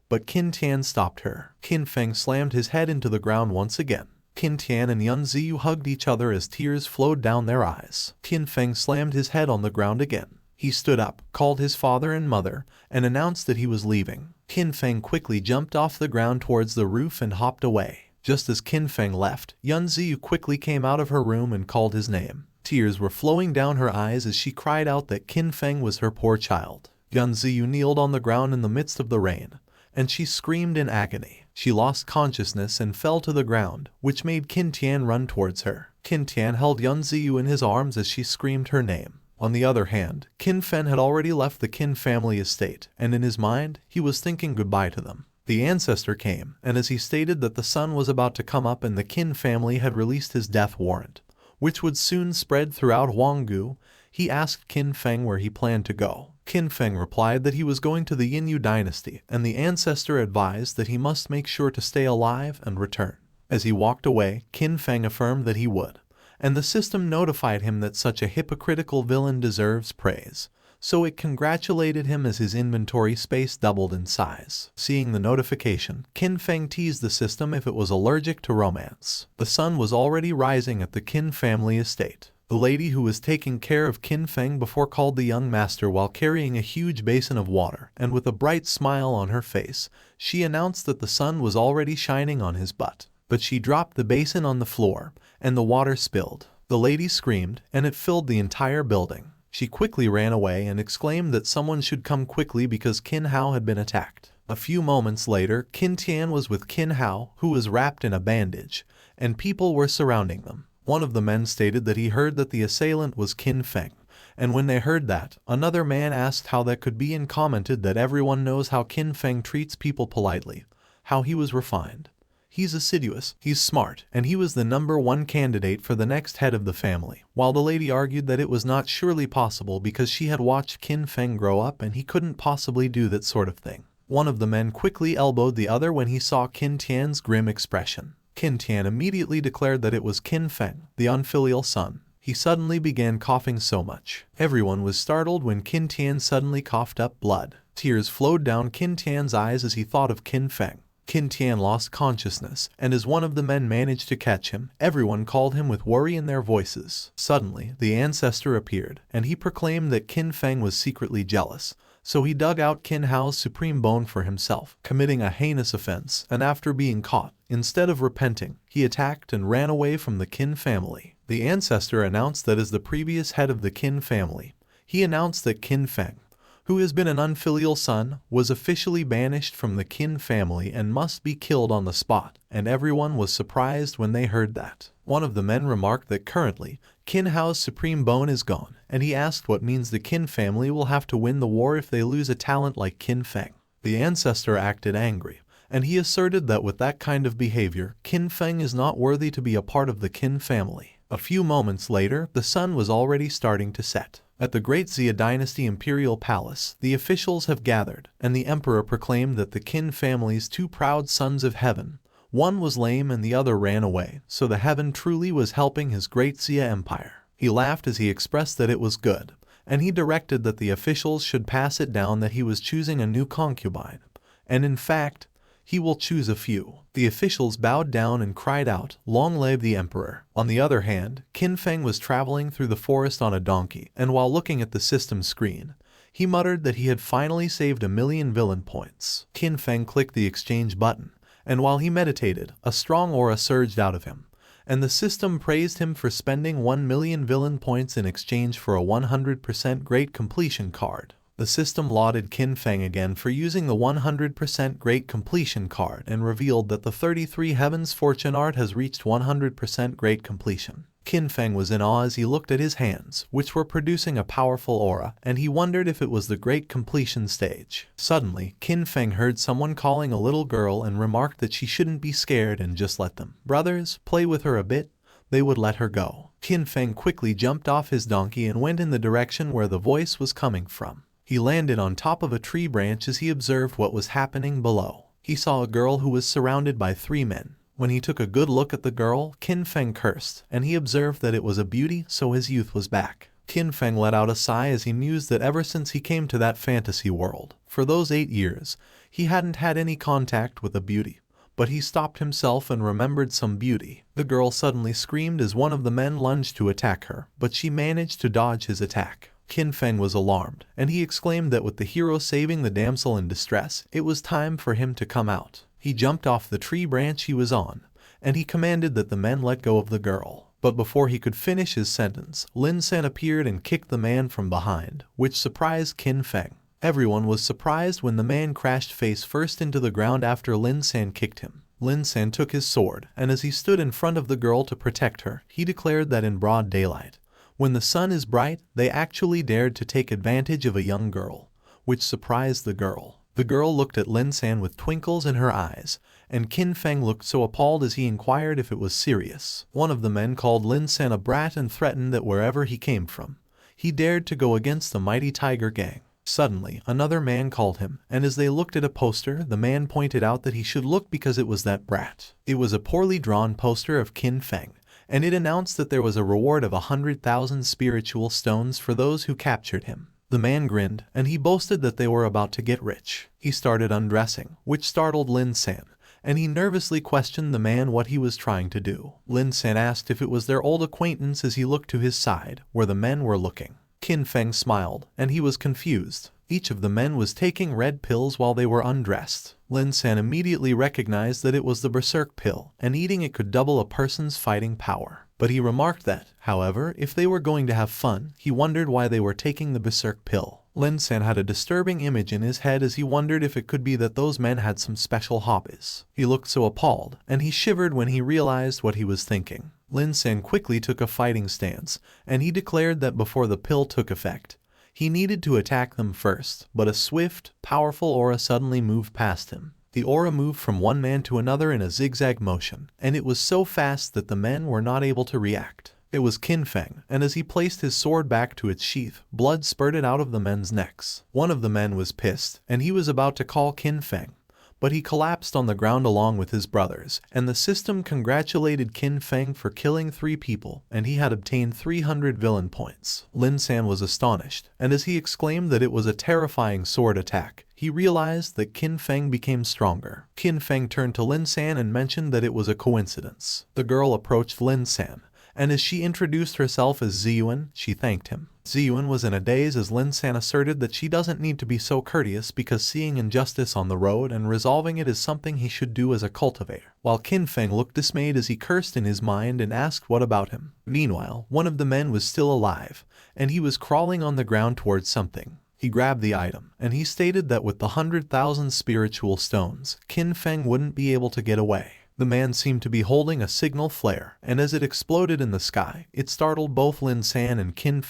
But Qin Tian stopped her. Qin Feng slammed his head into the ground once again. Qin Tian and Yun Ziyu hugged each other as tears flowed down their eyes. Qin Feng slammed his head on the ground again. He stood up, called his father and mother, and announced that he was leaving. Qin Feng quickly jumped off the ground towards the roof and hopped away. Just as Qin Feng left, Yun Ziyu quickly came out of her room and called his name. Tears were flowing down her eyes as she cried out that Qin Feng was her poor child. Yun Ziyu kneeled on the ground in the midst of the rain, and she screamed in agony. She lost consciousness and fell to the ground, which made Qin Tian run towards her. Qin Tian held Yun Ziyu in his arms as she screamed her name. On the other hand, Qin Feng had already left the Qin family estate, and in his mind, he was thinking goodbye to them. The ancestor came, and as he stated that the sun was about to come up and the Qin family had released his death warrant, which would soon spread throughout Huanggu, he asked Qin Feng where he planned to go. Qin Feng replied that he was going to the Yinyu dynasty, and the ancestor advised that he must make sure to stay alive and return. As he walked away, Qin Feng affirmed that he would, and the system notified him that such a hypocritical villain deserves praise, so it congratulated him as his inventory space doubled in size. Seeing the notification, Qin Feng teased the system if it was allergic to romance. The sun was already rising at the Qin family estate. The lady who was taking care of Qin Feng before called the young master while carrying a huge basin of water, and with a bright smile on her face, she announced that the sun was already shining on his butt. But she dropped the basin on the floor, and the water spilled. The lady screamed, and it filled the entire building. She quickly ran away and exclaimed that someone should come quickly because Qin Hao had been attacked. A few moments later, Qin Tian was with Qin Hao, who was wrapped in a bandage, and people were surrounding them. One of the men stated that he heard that the assailant was Qin Feng, and when they heard that, another man asked how that could be and commented that everyone knows how Qin Feng treats people politely, how he was refined. He's assiduous, he's smart, and he was the #1 candidate for the next head of the family, while the lady argued that it was not surely possible because she had watched Qin Feng grow up and he couldn't possibly do that sort of thing. One of the men quickly elbowed the other when he saw Qin Tian's grim expression. Qin Tian immediately declared that it was Qin Feng, the unfilial son. He suddenly began coughing so much. Everyone was startled when Qin Tian suddenly coughed up blood. Tears flowed down Qin Tian's eyes as he thought of Qin Feng. Qin Tian lost consciousness, and as one of the men managed to catch him, everyone called him with worry in their voices. Suddenly, the ancestor appeared, and he proclaimed that Qin Feng was secretly jealous, so he dug out Qin Hao's supreme bone for himself, committing a heinous offense, and after being caught, instead of repenting, he attacked and ran away from the Qin family. The ancestor announced that as the previous head of the Qin family, he announced that Qin Feng, who has been an unfilial son, was officially banished from the Qin family and must be killed on the spot, and everyone was surprised when they heard that. One of the men remarked that currently, Qin Hao's supreme bone is gone, and he asked what means the Qin family will have to win the war if they lose a talent like Qin Feng. The ancestor acted angry, and he asserted that with that kind of behavior, Qin Feng is not worthy to be a part of the Qin family. A few moments later, the sun was already starting to set. At the Great Xia Dynasty Imperial Palace, the officials have gathered, and the emperor proclaimed that the Qin family's 2 proud sons of heaven, one was lame and the other ran away, so the heaven truly was helping his Great Xia Empire. He laughed as he expressed that it was good, and he directed that the officials should pass it down that he was choosing a new concubine, and in fact, he will choose a few. The officials bowed down and cried out, "Long live the emperor." On the other hand, Qin Feng was traveling through the forest on a donkey, and while looking at the system screen, he muttered that he had finally saved 1,000,000 villain points. Qin Feng clicked the exchange button, and while he meditated, a strong aura surged out of him, and the system praised him for spending 1,000,000 villain points in exchange for a 100% great completion card. The system lauded Qin Feng again for using the 100% Great Completion card and revealed that the 33 Heavens Fortune art has reached 100% Great Completion. Qin Feng was in awe as he looked at his hands, which were producing a powerful aura, and he wondered if it was the great completion stage. Suddenly, Qin Feng heard someone calling a little girl and remarked that she shouldn't be scared and just let them brothers play with her a bit. They would let her go. Qin Feng quickly jumped off his donkey and went in the direction where the voice was coming from. He landed on top of a tree branch as he observed what was happening below. He saw a girl who was surrounded by 3 men. When he took a good look at the girl, Qin Feng cursed, and he observed that it was a beauty, so his youth was back. Qin Feng let out a sigh as he mused that ever since he came to that fantasy world, for those 8 years, he hadn't had any contact with a beauty. But he stopped himself and remembered some beauty. The girl suddenly screamed as one of the men lunged to attack her, but she managed to dodge his attack. Qin Feng was alarmed, and he exclaimed that with the hero saving the damsel in distress, it was time for him to come out. He jumped off the tree branch he was on, and he commanded that the men let go of the girl. But before he could finish his sentence, Lin San appeared and kicked the man from behind, which surprised Qin Feng. Everyone was surprised when the man crashed face first into the ground after Lin San kicked him. Lin San took his sword, and as he stood in front of the girl to protect her, he declared that in broad daylight, when the sun is bright, they actually dared to take advantage of a young girl, which surprised the girl. The girl looked at Lin San with twinkles in her eyes, and Qin Feng looked so appalled as he inquired if it was serious. One of the men called Lin San a brat and threatened that wherever he came from, he dared to go against the mighty tiger gang. Suddenly, another man called him, and as they looked at a poster, the man pointed out that he should look because it was that brat. It was a poorly drawn poster of Qin Feng, and it announced that there was a reward of 100,000 spiritual stones for those who captured him. The man grinned, and he boasted that they were about to get rich. He started undressing, which startled Lin San, and he nervously questioned the man what he was trying to do. Lin San asked if it was their old acquaintance as he looked to his side, where the men were looking. Qin Feng smiled, and he was confused. Each of the men was taking red pills while they were undressed. Lin San immediately recognized that it was the berserk pill, and eating it could double a person's fighting power. But he remarked that, however, if they were going to have fun, he wondered why they were taking the berserk pill. Lin San had a disturbing image in his head as he wondered if it could be that those men had some special hobbies. He looked so appalled, and he shivered when he realized what he was thinking. Lin San quickly took a fighting stance, and he declared that before the pill took effect, he needed to attack them first, but a swift, powerful aura suddenly moved past him. The aura moved from one man to another in a zigzag motion, and it was so fast that the men were not able to react. It was Qin Feng, and as he placed his sword back to its sheath, blood spurted out of the men's necks. One of the men was pissed, and he was about to call Qin Feng, but he collapsed on the ground along with his brothers, and the system congratulated Qin Feng for killing 3 people, and he had obtained 300 villain points. Lin San was astonished, and as he exclaimed that it was a terrifying sword attack, he realized that Qin Feng became stronger. Qin Feng turned to Lin San and mentioned that it was a coincidence. The girl approached Lin San, and as she introduced herself as Ziyuan, she thanked him. Ziyuan was in a daze as Lin San asserted that she doesn't need to be so courteous because seeing injustice on the road and resolving it is something he should do as a cultivator. While Qin Feng looked dismayed as he cursed in his mind and asked what about him. Meanwhile, one of the men was still alive, and he was crawling on the ground towards something. He grabbed the item, and he stated that with the 100,000 spiritual stones, Qin Feng wouldn't be able to get away. The man seemed to be holding a signal flare, and as it exploded in the sky, it startled both Lin San and Qin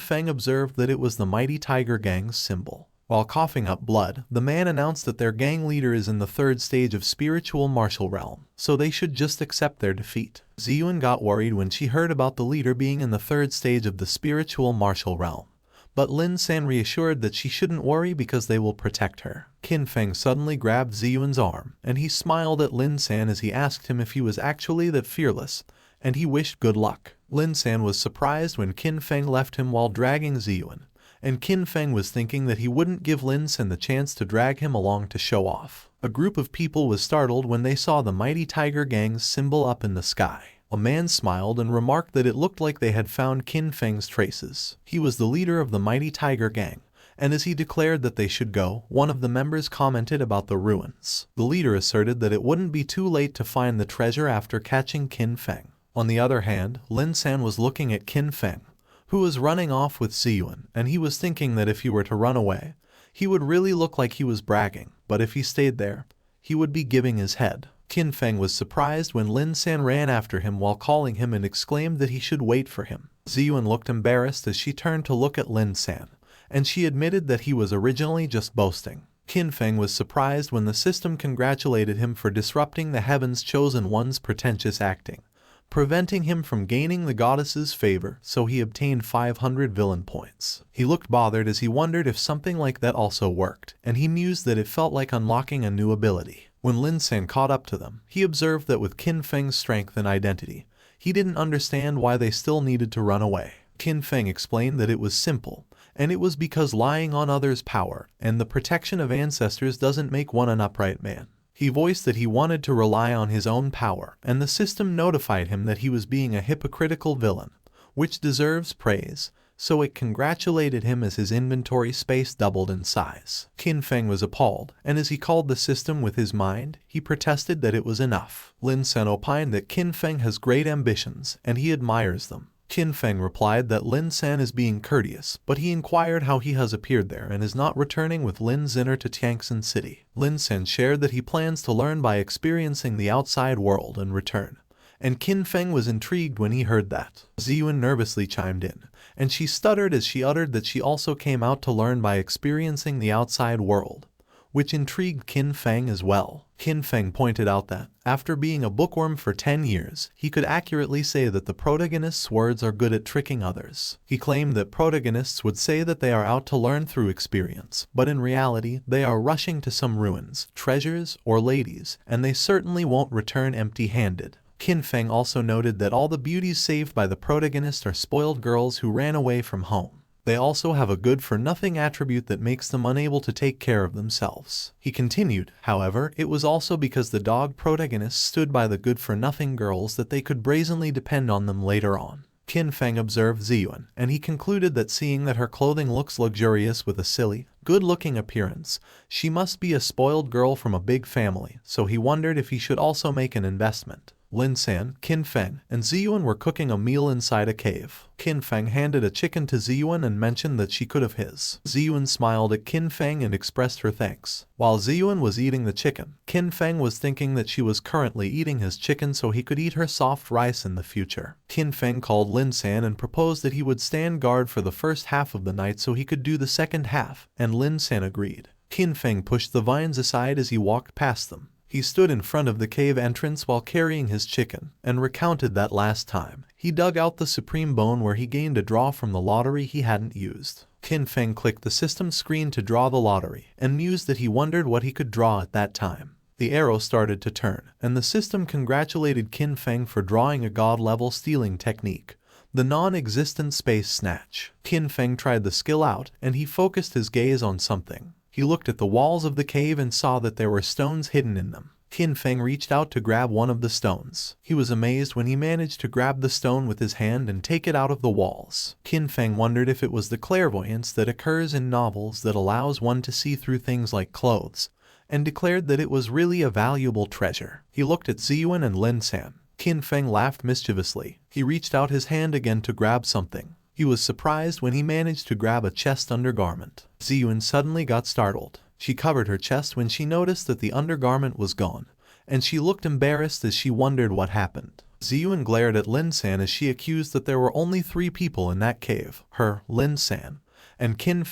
Feng observed that it was the mighty tiger gang's symbol. While coughing up blood, the man announced that their gang leader is in the 3rd stage of spiritual martial realm, so they should just accept their defeat. Ziyuan got worried when she heard about the leader being in the 3rd stage of the spiritual martial realm, but Lin San reassured that she shouldn't worry because they will protect her. Qin Feng suddenly grabbed Ziyuan's arm, and he smiled at Lin San as he asked him if he was actually that fearless, and he wished good luck. Lin San was surprised when Qin Feng left him while dragging Ziyuan, and Qin Feng was thinking that he wouldn't give Lin San the chance to drag him along to show off. A group of people was startled when they saw the mighty tiger gang's symbol up in the sky. A man smiled and remarked that it looked like they had found Qin Feng's traces. He was the leader of the mighty tiger gang, and as he declared that they should go, one of the members commented about the ruins. The leader asserted that it wouldn't be too late to find the treasure after catching Qin Feng. On the other hand, Lin San was looking at Qin Feng, who was running off with Ziyuan, and he was thinking that if he were to run away, he would really look like he was bragging, but if he stayed there, he would be giving his head. Qin Feng was surprised when Lin San ran after him while calling him and exclaimed that he should wait for him. Ziyuan looked embarrassed as she turned to look at Lin San, and she admitted that he was originally just boasting. Qin Feng was surprised when the system congratulated him for disrupting the heaven's chosen one's pretentious acting, preventing him from gaining the goddess's favor, so he obtained 500 villain points. He looked bothered as he wondered if something like that also worked, and he mused that it felt like unlocking a new ability. When Lin San caught up to them, he observed that with Qin Feng's strength and identity, he didn't understand why they still needed to run away. Qin Feng explained that it was simple, and it was because lying on others' power and the protection of ancestors doesn't make one an upright man. He voiced that he wanted to rely on his own power, and the system notified him that he was being a hypocritical villain, which deserves praise, so it congratulated him as his inventory space doubled in size. Qin Feng was appalled, and as he called the system with his mind, he protested that it was enough. Lin San opined that Qin Feng has great ambitions, and he admires them. Qin Feng replied that Lin San is being courteous, but he inquired how he has appeared there and is not returning with Lin Zinner to Tiangxin City. Lin San shared that he plans to learn by experiencing the outside world and return, and Qin Feng was intrigued when he heard that. Ziyuan nervously chimed in, and she stuttered as she uttered that she also came out to learn by experiencing the outside world, which intrigued Qin Feng as well. Qin Feng pointed out that, after being a bookworm for 10 years, he could accurately say that the protagonist's words are good at tricking others. He claimed that protagonists would say that they are out to learn through experience, but in reality, they are rushing to some ruins, treasures, or ladies, and they certainly won't return empty-handed. Qin Feng also noted that all the beauties saved by the protagonist are spoiled girls who ran away from home. They also have a good-for-nothing attribute that makes them unable to take care of themselves. He continued, however, it was also because the dog protagonists stood by the good-for-nothing girls that they could brazenly depend on them later on. Qin Feng observed Ziyuan, and he concluded that seeing that her clothing looks luxurious with a silly, good-looking appearance, she must be a spoiled girl from a big family, so he wondered if he should also make an investment. Lin San, Qin Feng, and Ziyuan were cooking a meal inside a cave. Qin Feng handed a chicken to Ziyuan and mentioned that she could have his. Ziyuan smiled at Qin Feng and expressed her thanks. While Ziyuan was eating the chicken, Qin Feng was thinking that she was currently eating his chicken so he could eat her soft rice in the future. Qin Feng called Lin San and proposed that he would stand guard for the first half of the night so he could do the second half, and Lin San agreed. Qin Feng pushed the vines aside as he walked past them. He stood in front of the cave entrance while carrying his chicken, and recounted that last time he dug out the supreme bone where he gained a draw from the lottery he hadn't used. Qin Feng clicked the system screen to draw the lottery, and mused that he wondered what he could draw at that time. The arrow started to turn, and the system congratulated Qin Feng for drawing a god-level stealing technique, the non-existent space snatch. Qin Feng tried the skill out, and he focused his gaze on something. He looked at the walls of the cave and saw that there were stones hidden in them. Qin Feng reached out to grab one of the stones. He was amazed when he managed to grab the stone with his hand and take it out of the walls. Qin Feng wondered if it was the clairvoyance that occurs in novels that allows one to see through things like clothes, and declared that it was really a valuable treasure. He looked at Ziyuan and Lin San. Qin Feng laughed mischievously. He reached out his hand again to grab something. He was surprised when he managed to grab a chest undergarment. Ziyuan suddenly got startled. She covered her chest when she noticed that the undergarment was gone, and she looked embarrassed as she wondered what happened. Ziyuan glared at Lin San as she accused that there were only 3 people in that cave, her, Lin San, and Qin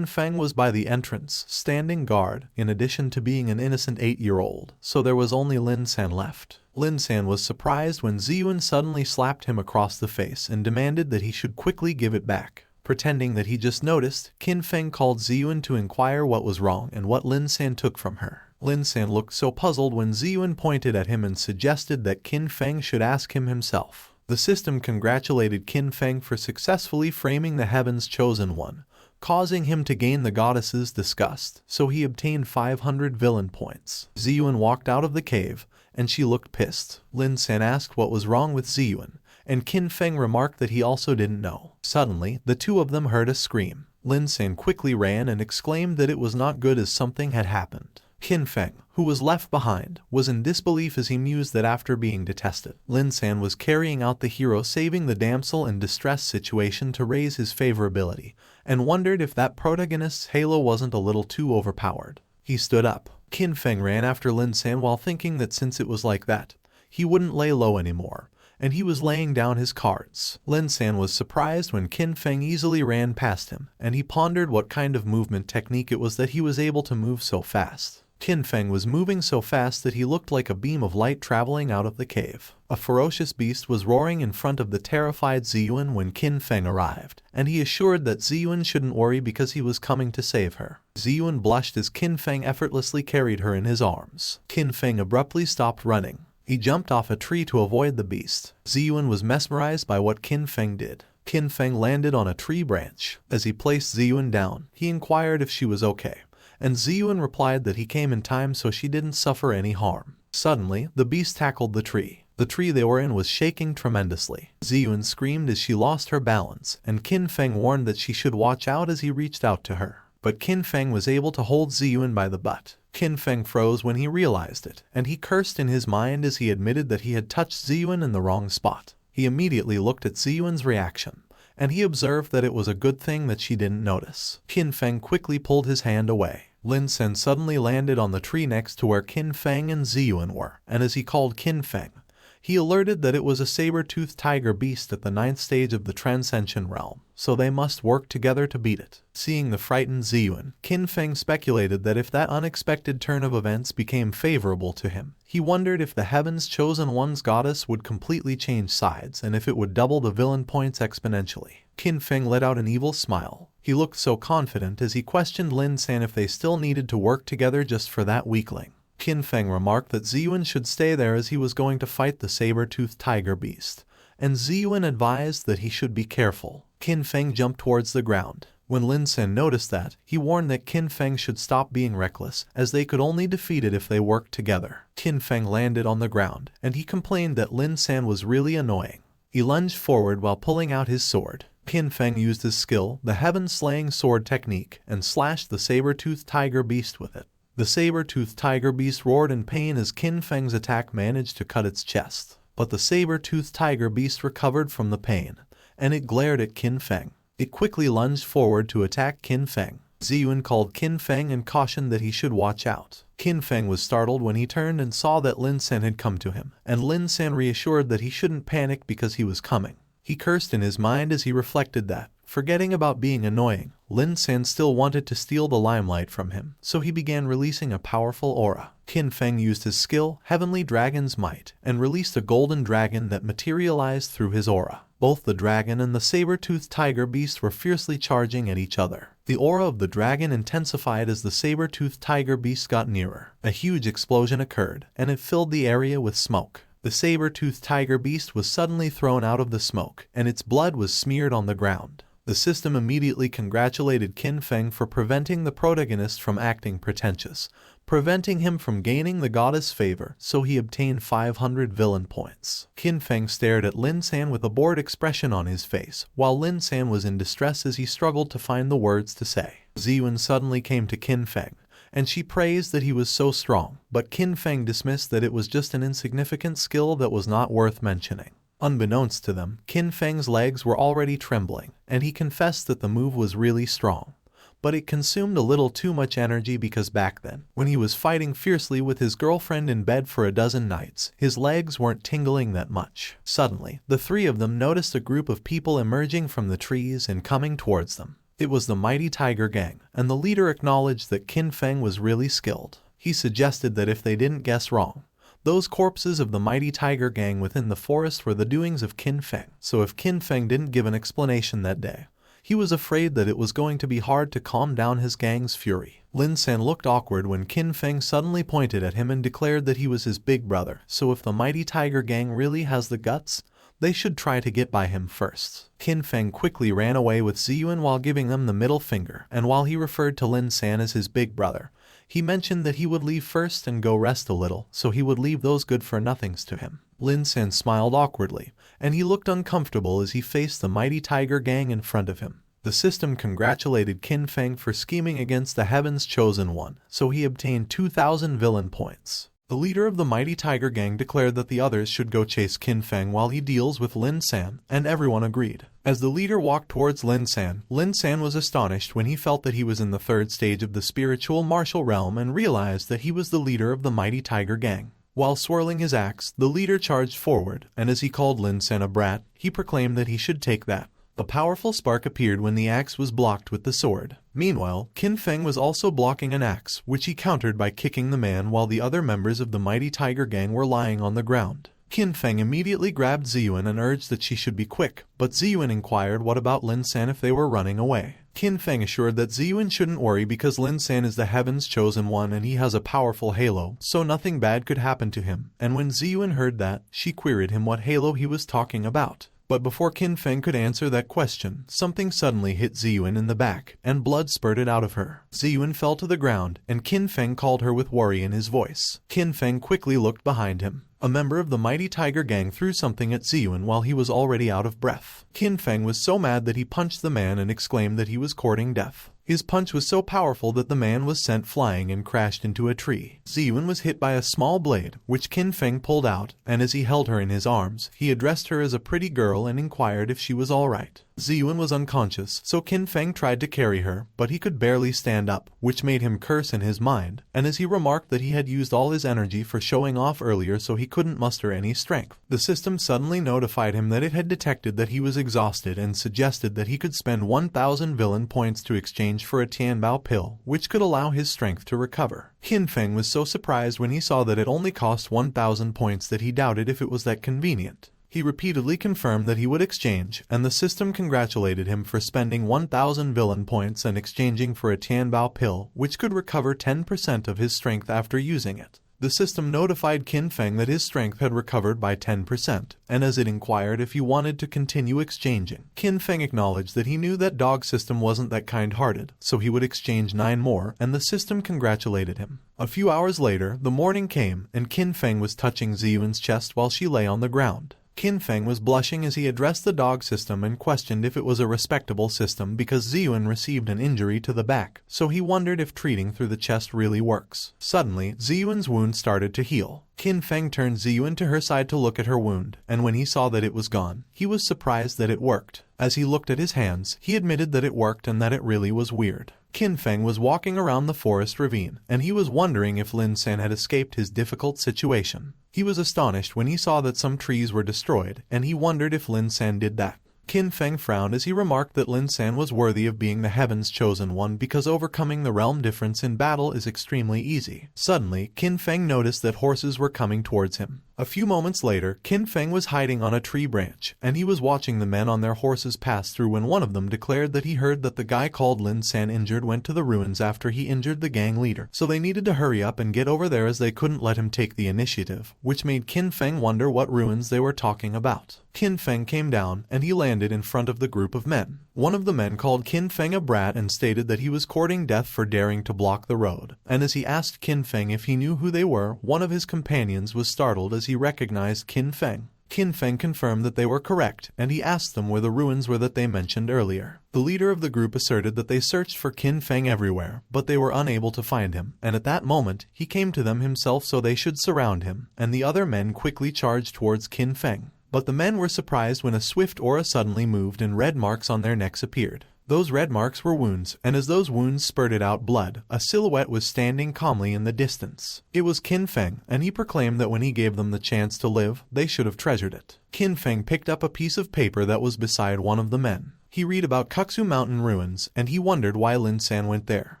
Feng was by the entrance, standing guard, in addition to being an innocent 8-year-old, so there was only Lin San left. Lin San was surprised when Ziyuan suddenly slapped him across the face and demanded that he should quickly give it back. Pretending that he just noticed, Qin Feng called Ziyuan to inquire what was wrong and what Lin San took from her. Lin San looked so puzzled when Ziyuan pointed at him and suggested that Qin Feng should ask him himself. The system congratulated Qin Feng for successfully framing the heaven's chosen one, causing him to gain the goddess's disgust, so he obtained 500 villain points. Ziyuan walked out of the cave, and she looked pissed. Lin San asked what was wrong with Ziyuan, and Qin Feng remarked that he also didn't know. Suddenly, the two of them heard a scream. Lin San quickly ran and exclaimed that it was not good as something had happened. Qin Feng, who was left behind, was in disbelief as he mused that after being detested, Lin San was carrying out the hero saving the damsel in distress situation to raise his favorability, and wondered if that protagonist's halo wasn't a little too overpowered. He stood up. Qin Feng ran after Lin San while thinking that since it was like that, he wouldn't lay low anymore, and he was laying down his cards. Lin San was surprised when Qin Feng easily ran past him, and he pondered what kind of movement technique it was that he was able to move so fast. Qin Feng was moving so fast that he looked like a beam of light traveling out of the cave. A ferocious beast was roaring in front of the terrified Ziyuan when Qin Feng arrived, and he assured that Ziyuan shouldn't worry because he was coming to save her. Ziyuan blushed as Qin Feng effortlessly carried her in his arms. Qin Feng abruptly stopped running. He jumped off a tree to avoid the beast. Ziyuan was mesmerized by what Qin Feng did. Qin Feng landed on a tree branch. As he placed Ziyuan down, he inquired if she was okay, and Ziyuan replied that he came in time so she didn't suffer any harm. Suddenly, the beast tackled the tree. The tree they were in was shaking tremendously. Ziyuan screamed as she lost her balance, and Qin Feng warned that she should watch out as he reached out to her. But Qin Feng was able to hold Ziyuan by the butt. Qin Feng froze when he realized it, and he cursed in his mind as he admitted that he had touched Ziyuan in the wrong spot. He immediately looked at Ziyuan's reaction, and he observed that it was a good thing that she didn't notice. Qin Feng quickly pulled his hand away. Lin San suddenly landed on the tree next to where Qin Feng and Ziyuan were, and as he called Qin Feng, he alerted that it was a saber-toothed tiger beast at the 9th stage of the Transcension realm, so they must work together to beat it. Seeing the frightened Ziyuan, Qin Feng speculated that if that unexpected turn of events became favorable to him, he wondered if the Heaven's Chosen One's goddess would completely change sides and if it would double the villain points exponentially. Qin Feng let out an evil smile. He looked so confident as he questioned Lin San if they still needed to work together just for that weakling. Qin Feng remarked that Ziyuan should stay there as he was going to fight the saber-toothed tiger beast, and Ziyuan advised that he should be careful. Qin Feng jumped towards the ground. When Lin San noticed that, he warned that Qin Feng should stop being reckless, as they could only defeat it if they worked together. Qin Feng landed on the ground, and he complained that Lin San was really annoying. He lunged forward while pulling out his sword. Qin Feng used his skill, the heaven-slaying sword technique, and slashed the saber-toothed tiger beast with it. The saber-toothed tiger beast roared in pain as Qin Feng's attack managed to cut its chest. But the saber-toothed tiger beast recovered from the pain, and it glared at Qin Feng. It quickly lunged forward to attack Qin Feng. Ziyuan called Qin Feng and cautioned that he should watch out. Qin Feng was startled when he turned and saw that Lin San had come to him, and Lin San reassured that he shouldn't panic because he was coming. He cursed in his mind as he reflected that, forgetting about being annoying, Lin San still wanted to steal the limelight from him, so he began releasing a powerful aura. Qin Feng used his skill, Heavenly Dragon's Might, and released a golden dragon that materialized through his aura. Both the dragon and the saber-toothed tiger beast were fiercely charging at each other. The aura of the dragon intensified as the saber-toothed tiger beast got nearer. A huge explosion occurred, and it filled the area with smoke. The saber-toothed tiger beast was suddenly thrown out of the smoke, and its blood was smeared on the ground. The system immediately congratulated Qin Feng for preventing the protagonist from acting pretentious, preventing him from gaining the goddess' favor, so he obtained 500 villain points. Qin Feng stared at Lin San with a bored expression on his face, while Lin San was in distress as he struggled to find the words to say. Ziyuan suddenly came to Qin Feng, and she praised that he was so strong, but Qin Feng dismissed that it was just an insignificant skill that was not worth mentioning. Unbeknownst to them, Qin Feng's legs were already trembling, and he confessed that the move was really strong. But it consumed a little too much energy because back then, when he was fighting fiercely with his girlfriend in bed for a dozen nights, his legs weren't tingling that much. Suddenly, the three of them noticed a group of people emerging from the trees and coming towards them. It was the mighty tiger gang, and the leader acknowledged that Qin Feng was really skilled. He suggested that if they didn't guess wrong, those corpses of the mighty tiger gang within the forest were the doings of Qin Feng. So if Qin Feng didn't give an explanation that day, he was afraid that it was going to be hard to calm down his gang's fury. Lin San looked awkward when Qin Feng suddenly pointed at him and declared that he was his big brother, so if the mighty tiger gang really has the guts, they should try to get by him first. Qin Feng quickly ran away with Ziyuan while giving them the middle finger, and while he referred to Lin San as his big brother, he mentioned that he would leave first and go rest a little, so he would leave those good-for-nothings to him. Lin San smiled awkwardly, and he looked uncomfortable as he faced the mighty tiger gang in front of him. The system congratulated Qin Feng for scheming against the Heaven's Chosen One, so he obtained 2,000 villain points. The leader of the mighty tiger gang declared that the others should go chase Qin Feng while he deals with Lin San, and everyone agreed. As the leader walked towards Lin San was astonished when he felt that he was in the third stage of the spiritual martial realm and realized that he was the leader of the mighty tiger gang. While swirling his axe, the leader charged forward, and as he called Lin San a brat, he proclaimed that he should take that. A powerful spark appeared when the axe was blocked with the sword. Meanwhile, Qin Feng was also blocking an axe, which he countered by kicking the man while the other members of the mighty tiger gang were lying on the ground. Qin Feng immediately grabbed Ziyuan and urged that she should be quick, but Ziyuan inquired what about Lin San if they were running away. Qin Feng assured that Ziyuan shouldn't worry because Lin San is the heaven's chosen one and he has a powerful halo, so nothing bad could happen to him. And when Ziyuan heard that, she queried him what halo he was talking about. But before Qin Feng could answer that question, something suddenly hit Ziyuan in the back, and blood spurted out of her. Ziyuan fell to the ground, and Qin Feng called her with worry in his voice. Qin Feng quickly looked behind him. A member of the mighty tiger gang threw something at Ziyuan while he was already out of breath. Qin Feng was so mad that he punched the man and exclaimed that he was courting death. His punch was so powerful that the man was sent flying and crashed into a tree. Ziyuan was hit by a small blade, which Qin Feng pulled out, and as he held her in his arms, he addressed her as a pretty girl and inquired if she was all right. Ziyuan was unconscious, so Qin Feng tried to carry her, but he could barely stand up, which made him curse in his mind, and as he remarked that he had used all his energy for showing off earlier so he couldn't muster any strength. The system suddenly notified him that it had detected that he was exhausted and suggested that he could spend 1,000 villain points to exchange for a Tianbao pill, which could allow his strength to recover. Qin Feng was so surprised when he saw that it only cost 1,000 points that he doubted if it was that convenient. He repeatedly confirmed that he would exchange, and the system congratulated him for spending 1,000 villain points and exchanging for a Tianbao pill, which could recover 10% of his strength after using it. The system notified Qin Feng that his strength had recovered by 10%, and as it inquired if he wanted to continue exchanging, Qin Feng acknowledged that he knew that dog system wasn't that kind-hearted, so he would exchange 9 more, and the system congratulated him. A few hours later, the morning came, and Qin Feng was touching Ziyuan's chest while she lay on the ground. Qin Feng was blushing as he addressed the dog system and questioned if it was a respectable system because Ziyuan received an injury to the back, so he wondered if treating through the chest really works. Suddenly, Ziyuan's wound started to heal. Qin Feng turned Ziyuan to her side to look at her wound, and when he saw that it was gone, he was surprised that it worked. As he looked at his hands, he admitted that it worked and that it really was weird. Qin Feng was walking around the forest ravine, and he was wondering if Lin San had escaped his difficult situation. He was astonished when he saw that some trees were destroyed, and he wondered if Lin San did that. Qin Feng frowned as he remarked that Lin San was worthy of being the heaven's chosen one because overcoming the realm difference in battle is extremely easy. Suddenly, Qin Feng noticed that horses were coming towards him. A few moments later, Qin Feng was hiding on a tree branch, and he was watching the men on their horses pass through when one of them declared that he heard that the guy called Lin San injured went to the ruins after he injured the gang leader, so they needed to hurry up and get over there as they couldn't let him take the initiative, which made Qin Feng wonder what ruins they were talking about. Qin Feng came down, and he landed in front of the group of men. One of the men called Qin Feng a brat and stated that he was courting death for daring to block the road, and as he asked Qin Feng if he knew who they were, one of his companions was startled as he recognized Qin Feng. Qin Feng confirmed that they were correct, and he asked them where the ruins were that they mentioned earlier. The leader of the group asserted that they searched for Qin Feng everywhere, but they were unable to find him, and at that moment, he came to them himself so they should surround him, and the other men quickly charged towards Qin Feng. But the men were surprised when a swift aura suddenly moved and red marks on their necks appeared. Those red marks were wounds, and as those wounds spurted out blood, a silhouette was standing calmly in the distance. It was Qin Feng, and he proclaimed that when he gave them the chance to live, they should have treasured it. Qin Feng picked up a piece of paper that was beside one of the men. He read about Kuksu Mountain ruins, and he wondered why Lin San went there.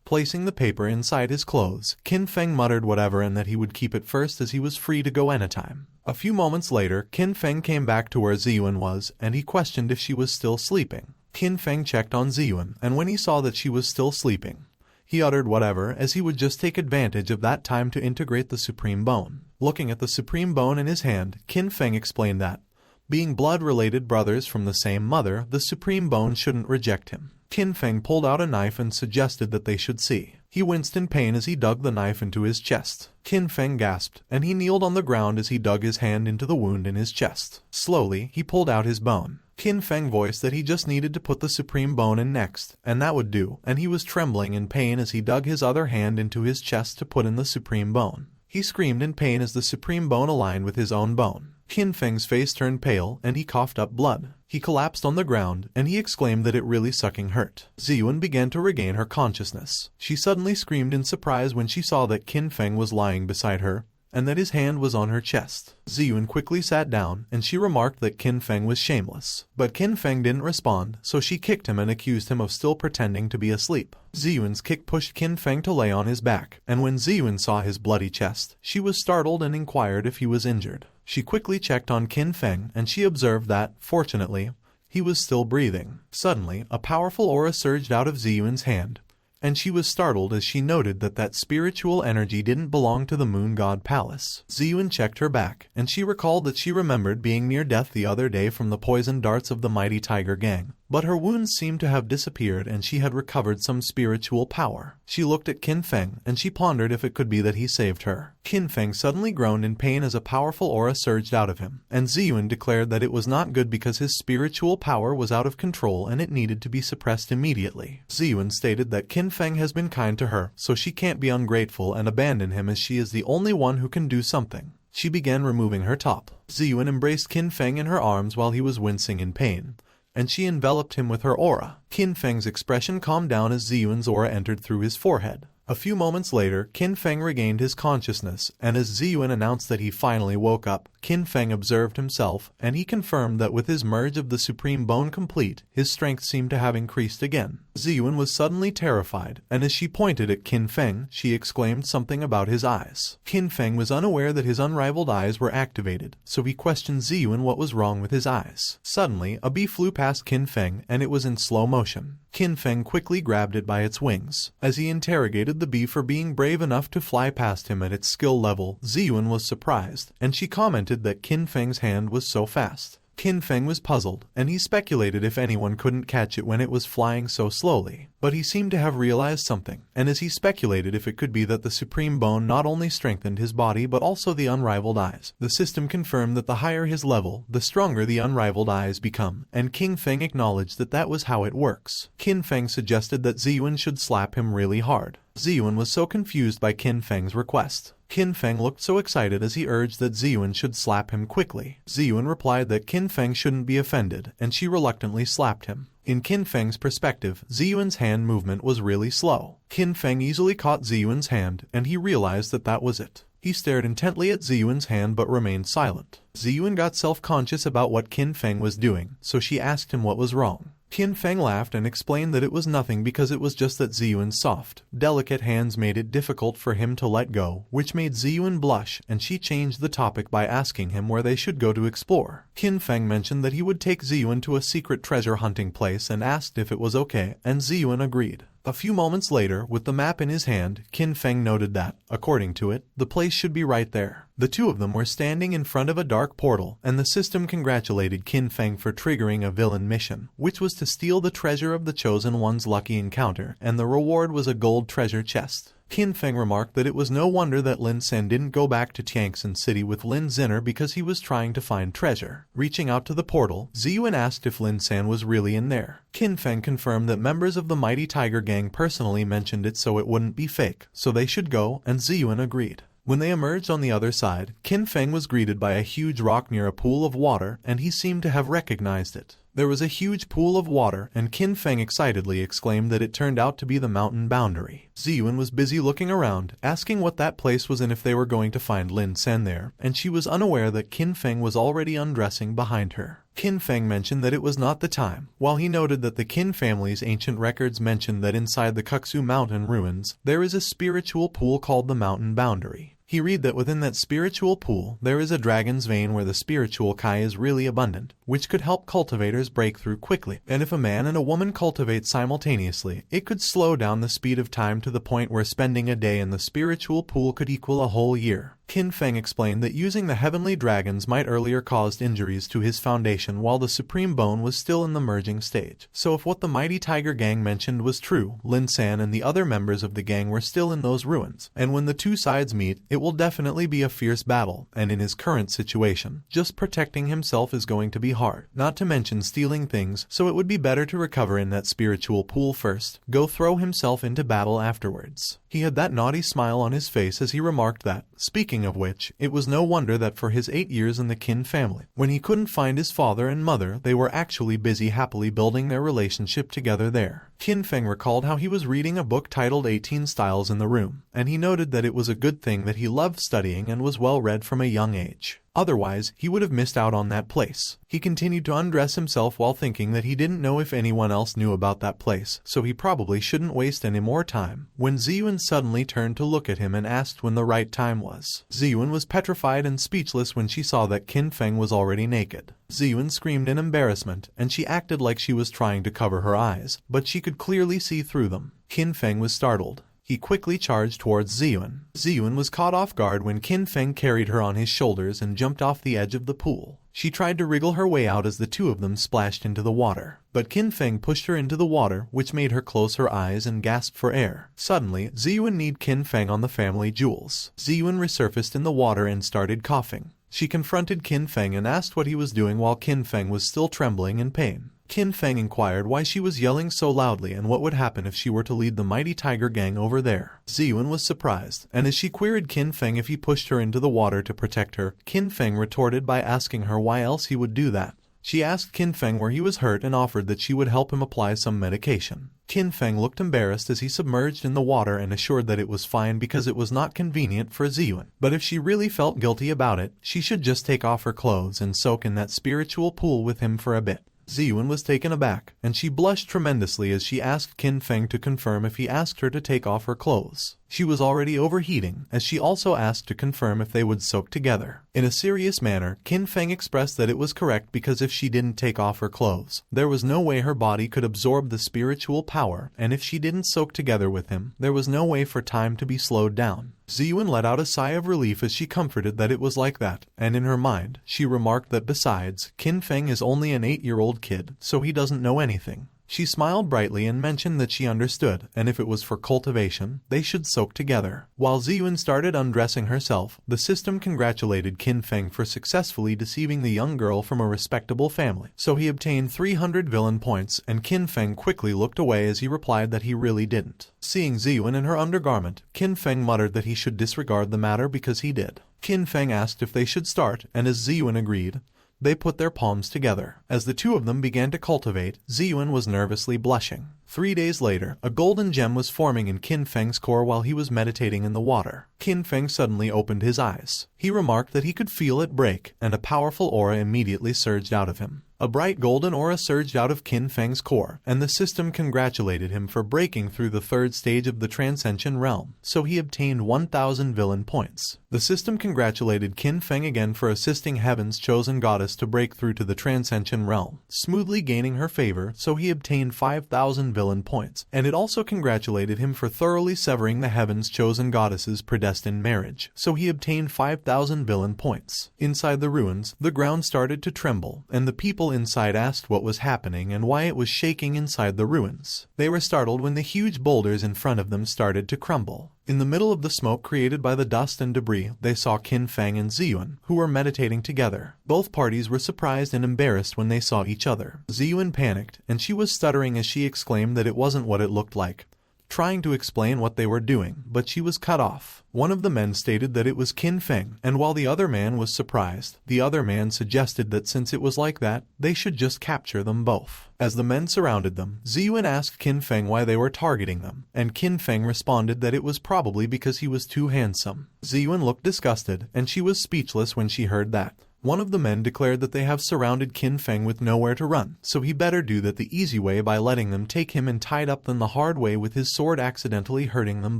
Placing the paper inside his clothes, Qin Feng muttered whatever and that he would keep it first as he was free to go anytime. A few moments later, Qin Feng came back to where Ziyuan was, and he questioned if she was still sleeping. Qin Feng checked on Ziyuan, and when he saw that she was still sleeping, he uttered whatever as he would just take advantage of that time to integrate the Supreme Bone. Looking at the Supreme Bone in his hand, Qin Feng explained that, being blood-related brothers from the same mother, the Supreme Bone shouldn't reject him. Qin Feng pulled out a knife and suggested that they should see. He winced in pain as he dug the knife into his chest. Qin Feng gasped, and he kneeled on the ground as he dug his hand into the wound in his chest. Slowly, he pulled out his bone. Qin Feng voiced that he just needed to put the Supreme Bone in next, and that would do, and he was trembling in pain as he dug his other hand into his chest to put in the Supreme Bone. He screamed in pain as the supreme bone aligned with his own bone. Qin Feng's face turned pale and he coughed up blood. He collapsed on the ground and he exclaimed that it really sucking hurt. Ziyun began to regain her consciousness. She suddenly screamed in surprise when she saw that Qin Feng was lying beside her and that his hand was on her chest. Ziyun quickly sat down and she remarked that Qin Feng was shameless. But Qin Feng didn't respond, so she kicked him and accused him of still pretending to be asleep. Ziyun's kick pushed Qin Feng to lay on his back, and when Ziyun saw his bloody chest, she was startled and inquired if he was injured. She quickly checked on Qin Feng and she observed that, fortunately, he was still breathing. Suddenly, a powerful aura surged out of Ziyun's hand, and she was startled as she noted that spiritual energy didn't belong to the Moon God Palace. Ziyun checked her back, and she recalled that she remembered being near death the other day from the poisoned darts of the mighty tiger gang. But her wounds seemed to have disappeared and she had recovered some spiritual power. She looked at Qin Feng and she pondered if it could be that he saved her. Qin Feng suddenly groaned in pain as a powerful aura surged out of him, and Ziyun declared that it was not good because his spiritual power was out of control and it needed to be suppressed immediately. Ziyun stated that Qin Feng has been kind to her, so she can't be ungrateful and abandon him as she is the only one who can do something. She began removing her top. Ziyun embraced Qin Feng in her arms while he was wincing in pain, and she enveloped him with her aura. Qin Feng's expression calmed down as Ziyun's aura entered through his forehead. A few moments later, Qin Feng regained his consciousness, and as Ziyun announced that he finally woke up, Qin Feng observed himself, and he confirmed that with his merge of the Supreme Bone complete, his strength seemed to have increased again. Ziyun was suddenly terrified, and as she pointed at Qin Feng, she exclaimed something about his eyes. Qin Feng was unaware that his unrivaled eyes were activated, so he questioned Ziyun what was wrong with his eyes. Suddenly, a bee flew past Qin Feng, and it was in slow motion. Qin Feng quickly grabbed it by its wings. As he interrogated the bee for being brave enough to fly past him at its skill level, Ziyun was surprised, and she commented that Qin Feng's hand was so fast. Qin Feng was puzzled, and he speculated if anyone couldn't catch it when it was flying so slowly. But he seemed to have realized something, and as he speculated if it could be that the Supreme Bone not only strengthened his body but also the unrivaled eyes, the system confirmed that the higher his level, the stronger the unrivaled eyes become, and Qin Feng acknowledged that that was how it works. Qin Feng suggested that Ziyun should slap him really hard. Ziyun was so confused by Qin Feng's request. Qin Feng looked so excited as he urged that Ziyun should slap him quickly. Ziyun replied that Qin Feng shouldn't be offended, and she reluctantly slapped him. In Qin Feng's perspective, Ziyun's hand movement was really slow. Qin Feng easily caught Ziyun's hand, and he realized that that was it. He stared intently at Ziyun's hand but remained silent. Ziyun got self-conscious about what Qin Feng was doing, so she asked him what was wrong. Qin Feng laughed and explained that it was nothing because it was just that Ziyun's soft, delicate hands made it difficult for him to let go, which made Ziyun blush, and she changed the topic by asking him where they should go to explore. Qin Feng mentioned that he would take Ziyun to a secret treasure hunting place and asked if it was okay, and Ziyun agreed. A few moments later, with the map in his hand, Qin Feng noted that, according to it, the place should be right there. The two of them were standing in front of a dark portal, and the system congratulated Qin Feng for triggering a villain mission, which was to steal the treasure of the Chosen One's lucky encounter, and the reward was a gold treasure chest. Qin Feng remarked that it was no wonder that Lin Sen didn't go back to Tiangxin City with Lin Zinner because he was trying to find treasure. Reaching out to the portal, Ziyun asked if Lin Sen was really in there. Qin Feng confirmed that members of the Mighty Tiger Gang personally mentioned it so it wouldn't be fake, so they should go, and Ziyun agreed. When they emerged on the other side, Qin Feng was greeted by a huge rock near a pool of water, and he seemed to have recognized it. There was a huge pool of water, and Qin Feng excitedly exclaimed that it turned out to be the mountain boundary. Ziyun was busy looking around, asking what that place was and if they were going to find Lin Sen there, and she was unaware that Qin Feng was already undressing behind her. Qin Feng mentioned that it was not the time, while he noted that the Qin family's ancient records mentioned that inside the Kuksu mountain ruins, there is a spiritual pool called the mountain boundary. He read that within that spiritual pool, there is a dragon's vein where the spiritual Kai is really abundant, which could help cultivators break through quickly. And if a man and a woman cultivate simultaneously, it could slow down the speed of time to the point where spending a day in the spiritual pool could equal a whole year. Qin Feng explained that using the heavenly dragons might earlier caused injuries to his foundation while the Supreme Bone was still in the merging stage. So if what the Mighty Tiger Gang mentioned was true, Lin San and the other members of the gang were still in those ruins. And when the two sides meet, it will definitely be a fierce battle, and in his current situation, just protecting himself is going to be hard. Not to mention stealing things, so it would be better to recover in that spiritual pool first, go throw himself into battle afterwards. He had that naughty smile on his face as he remarked that, speaking of which, it was no wonder that for his 8 years in the Qin family, when he couldn't find his father and mother, they were actually busy happily building their relationship together there. Qin Feng recalled how he was reading a book titled 18 Styles in the room, and he noted that it was a good thing that he loved studying and was well read from a young age. Otherwise, he would have missed out on that place. He continued to undress himself while thinking that he didn't know if anyone else knew about that place, so he probably shouldn't waste any more time, when Ziyun suddenly turned to look at him and asked when the right time was. Ziyun was petrified and speechless when she saw that Qin Feng was already naked. Ziyun screamed in embarrassment, and she acted like she was trying to cover her eyes, but she could clearly see through them. Qin Feng was startled. He quickly charged towards Ziyun. Ziyun was caught off guard when Qin Feng carried her on his shoulders and jumped off the edge of the pool. She tried to wriggle her way out as the two of them splashed into the water, but Qin Feng pushed her into the water, which made her close her eyes and gasp for air. Suddenly, Ziyun kneed Qin Feng on the family jewels. Ziyun resurfaced in the water and started coughing. She confronted Qin Feng and asked what he was doing while Qin Feng was still trembling in pain. Qin Feng inquired why she was yelling so loudly and what would happen if she were to lead the mighty tiger gang over there. Ziyun was surprised, and as she queried Qin Feng if he pushed her into the water to protect her, Qin Feng retorted by asking her why else he would do that. She asked Qin Feng where he was hurt and offered that she would help him apply some medication. Qin Feng looked embarrassed as he submerged in the water and assured that it was fine because it was not convenient for Ziyun. But if she really felt guilty about it, she should just take off her clothes and soak in that spiritual pool with him for a bit. Ziyun was taken aback, and she blushed tremendously as she asked Qin Feng to confirm if he asked her to take off her clothes. She was already overheating, as she also asked to confirm if they would soak together. In a serious manner, Qin Feng expressed that it was correct because if she didn't take off her clothes, there was no way her body could absorb the spiritual power, and if she didn't soak together with him, there was no way for time to be slowed down. Ziyun let out a sigh of relief as she comforted that it was like that, and in her mind, she remarked that besides, Qin Feng is only an 8-year-old kid, so he doesn't know anything. She smiled brightly and mentioned that she understood, and if it was for cultivation, they should soak together. While Ziyun started undressing herself, the system congratulated Qin Feng for successfully deceiving the young girl from a respectable family, so he obtained 300 villain points, and Qin Feng quickly looked away as he replied that he really didn't. Seeing Ziyun in her undergarment, Qin Feng muttered that he should disregard the matter because he did. Qin Feng asked if they should start, and as Ziyun agreed, they put their palms together. As the two of them began to cultivate, Ziyun was nervously blushing. 3 days later, a golden gem was forming in Qin Feng's core while he was meditating in the water. Qin Feng suddenly opened his eyes. He remarked that he could feel it break, and a powerful aura immediately surged out of him. A bright golden aura surged out of Qin Feng's core, and the system congratulated him for breaking through the 3rd stage of the Transcension realm, so he obtained 1,000 villain points. The system congratulated Qin Feng again for assisting Heaven's chosen goddess to break through to the Transcension realm, smoothly gaining her favor, so he obtained 5,000 villain points, and it also congratulated him for thoroughly severing the Heaven's chosen goddess's predestined marriage, so he obtained 5,000 villain points. Inside the ruins, the ground started to tremble, and the people inside asked what was happening and why it was shaking inside the ruins. They were startled when the huge boulders in front of them started to crumble. In the middle of the smoke created by the dust and debris, they saw Qin Feng and Ziyun, who were meditating together. Both parties were surprised and embarrassed when they saw each other. Ziyun panicked, and she was stuttering as she exclaimed that it wasn't what it looked like, trying to explain what they were doing, but she was cut off. One of the men stated that it was Qin Feng, and while the other man was surprised, the other man suggested that since it was like that, they should just capture them both. As the men surrounded them, Ziyun asked Qin Feng why they were targeting them, and Qin Feng responded that it was probably because he was too handsome. Ziyun looked disgusted, and she was speechless when she heard that. One of the men declared that they have surrounded Qin Feng with nowhere to run, so he better do that the easy way by letting them take him and tied up than the hard way with his sword accidentally hurting them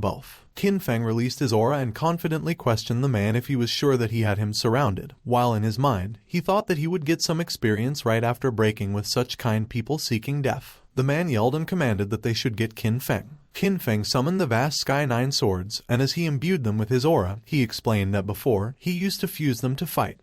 both. Qin Feng released his aura and confidently questioned the man if he was sure that he had him surrounded, while in his mind, he thought that he would get some experience right after breaking with such kind people seeking death. The man yelled and commanded that they should get Qin Feng. Qin Feng summoned the vast sky 9 swords, and as he imbued them with his aura, he explained that before, he used to fuse them to fight.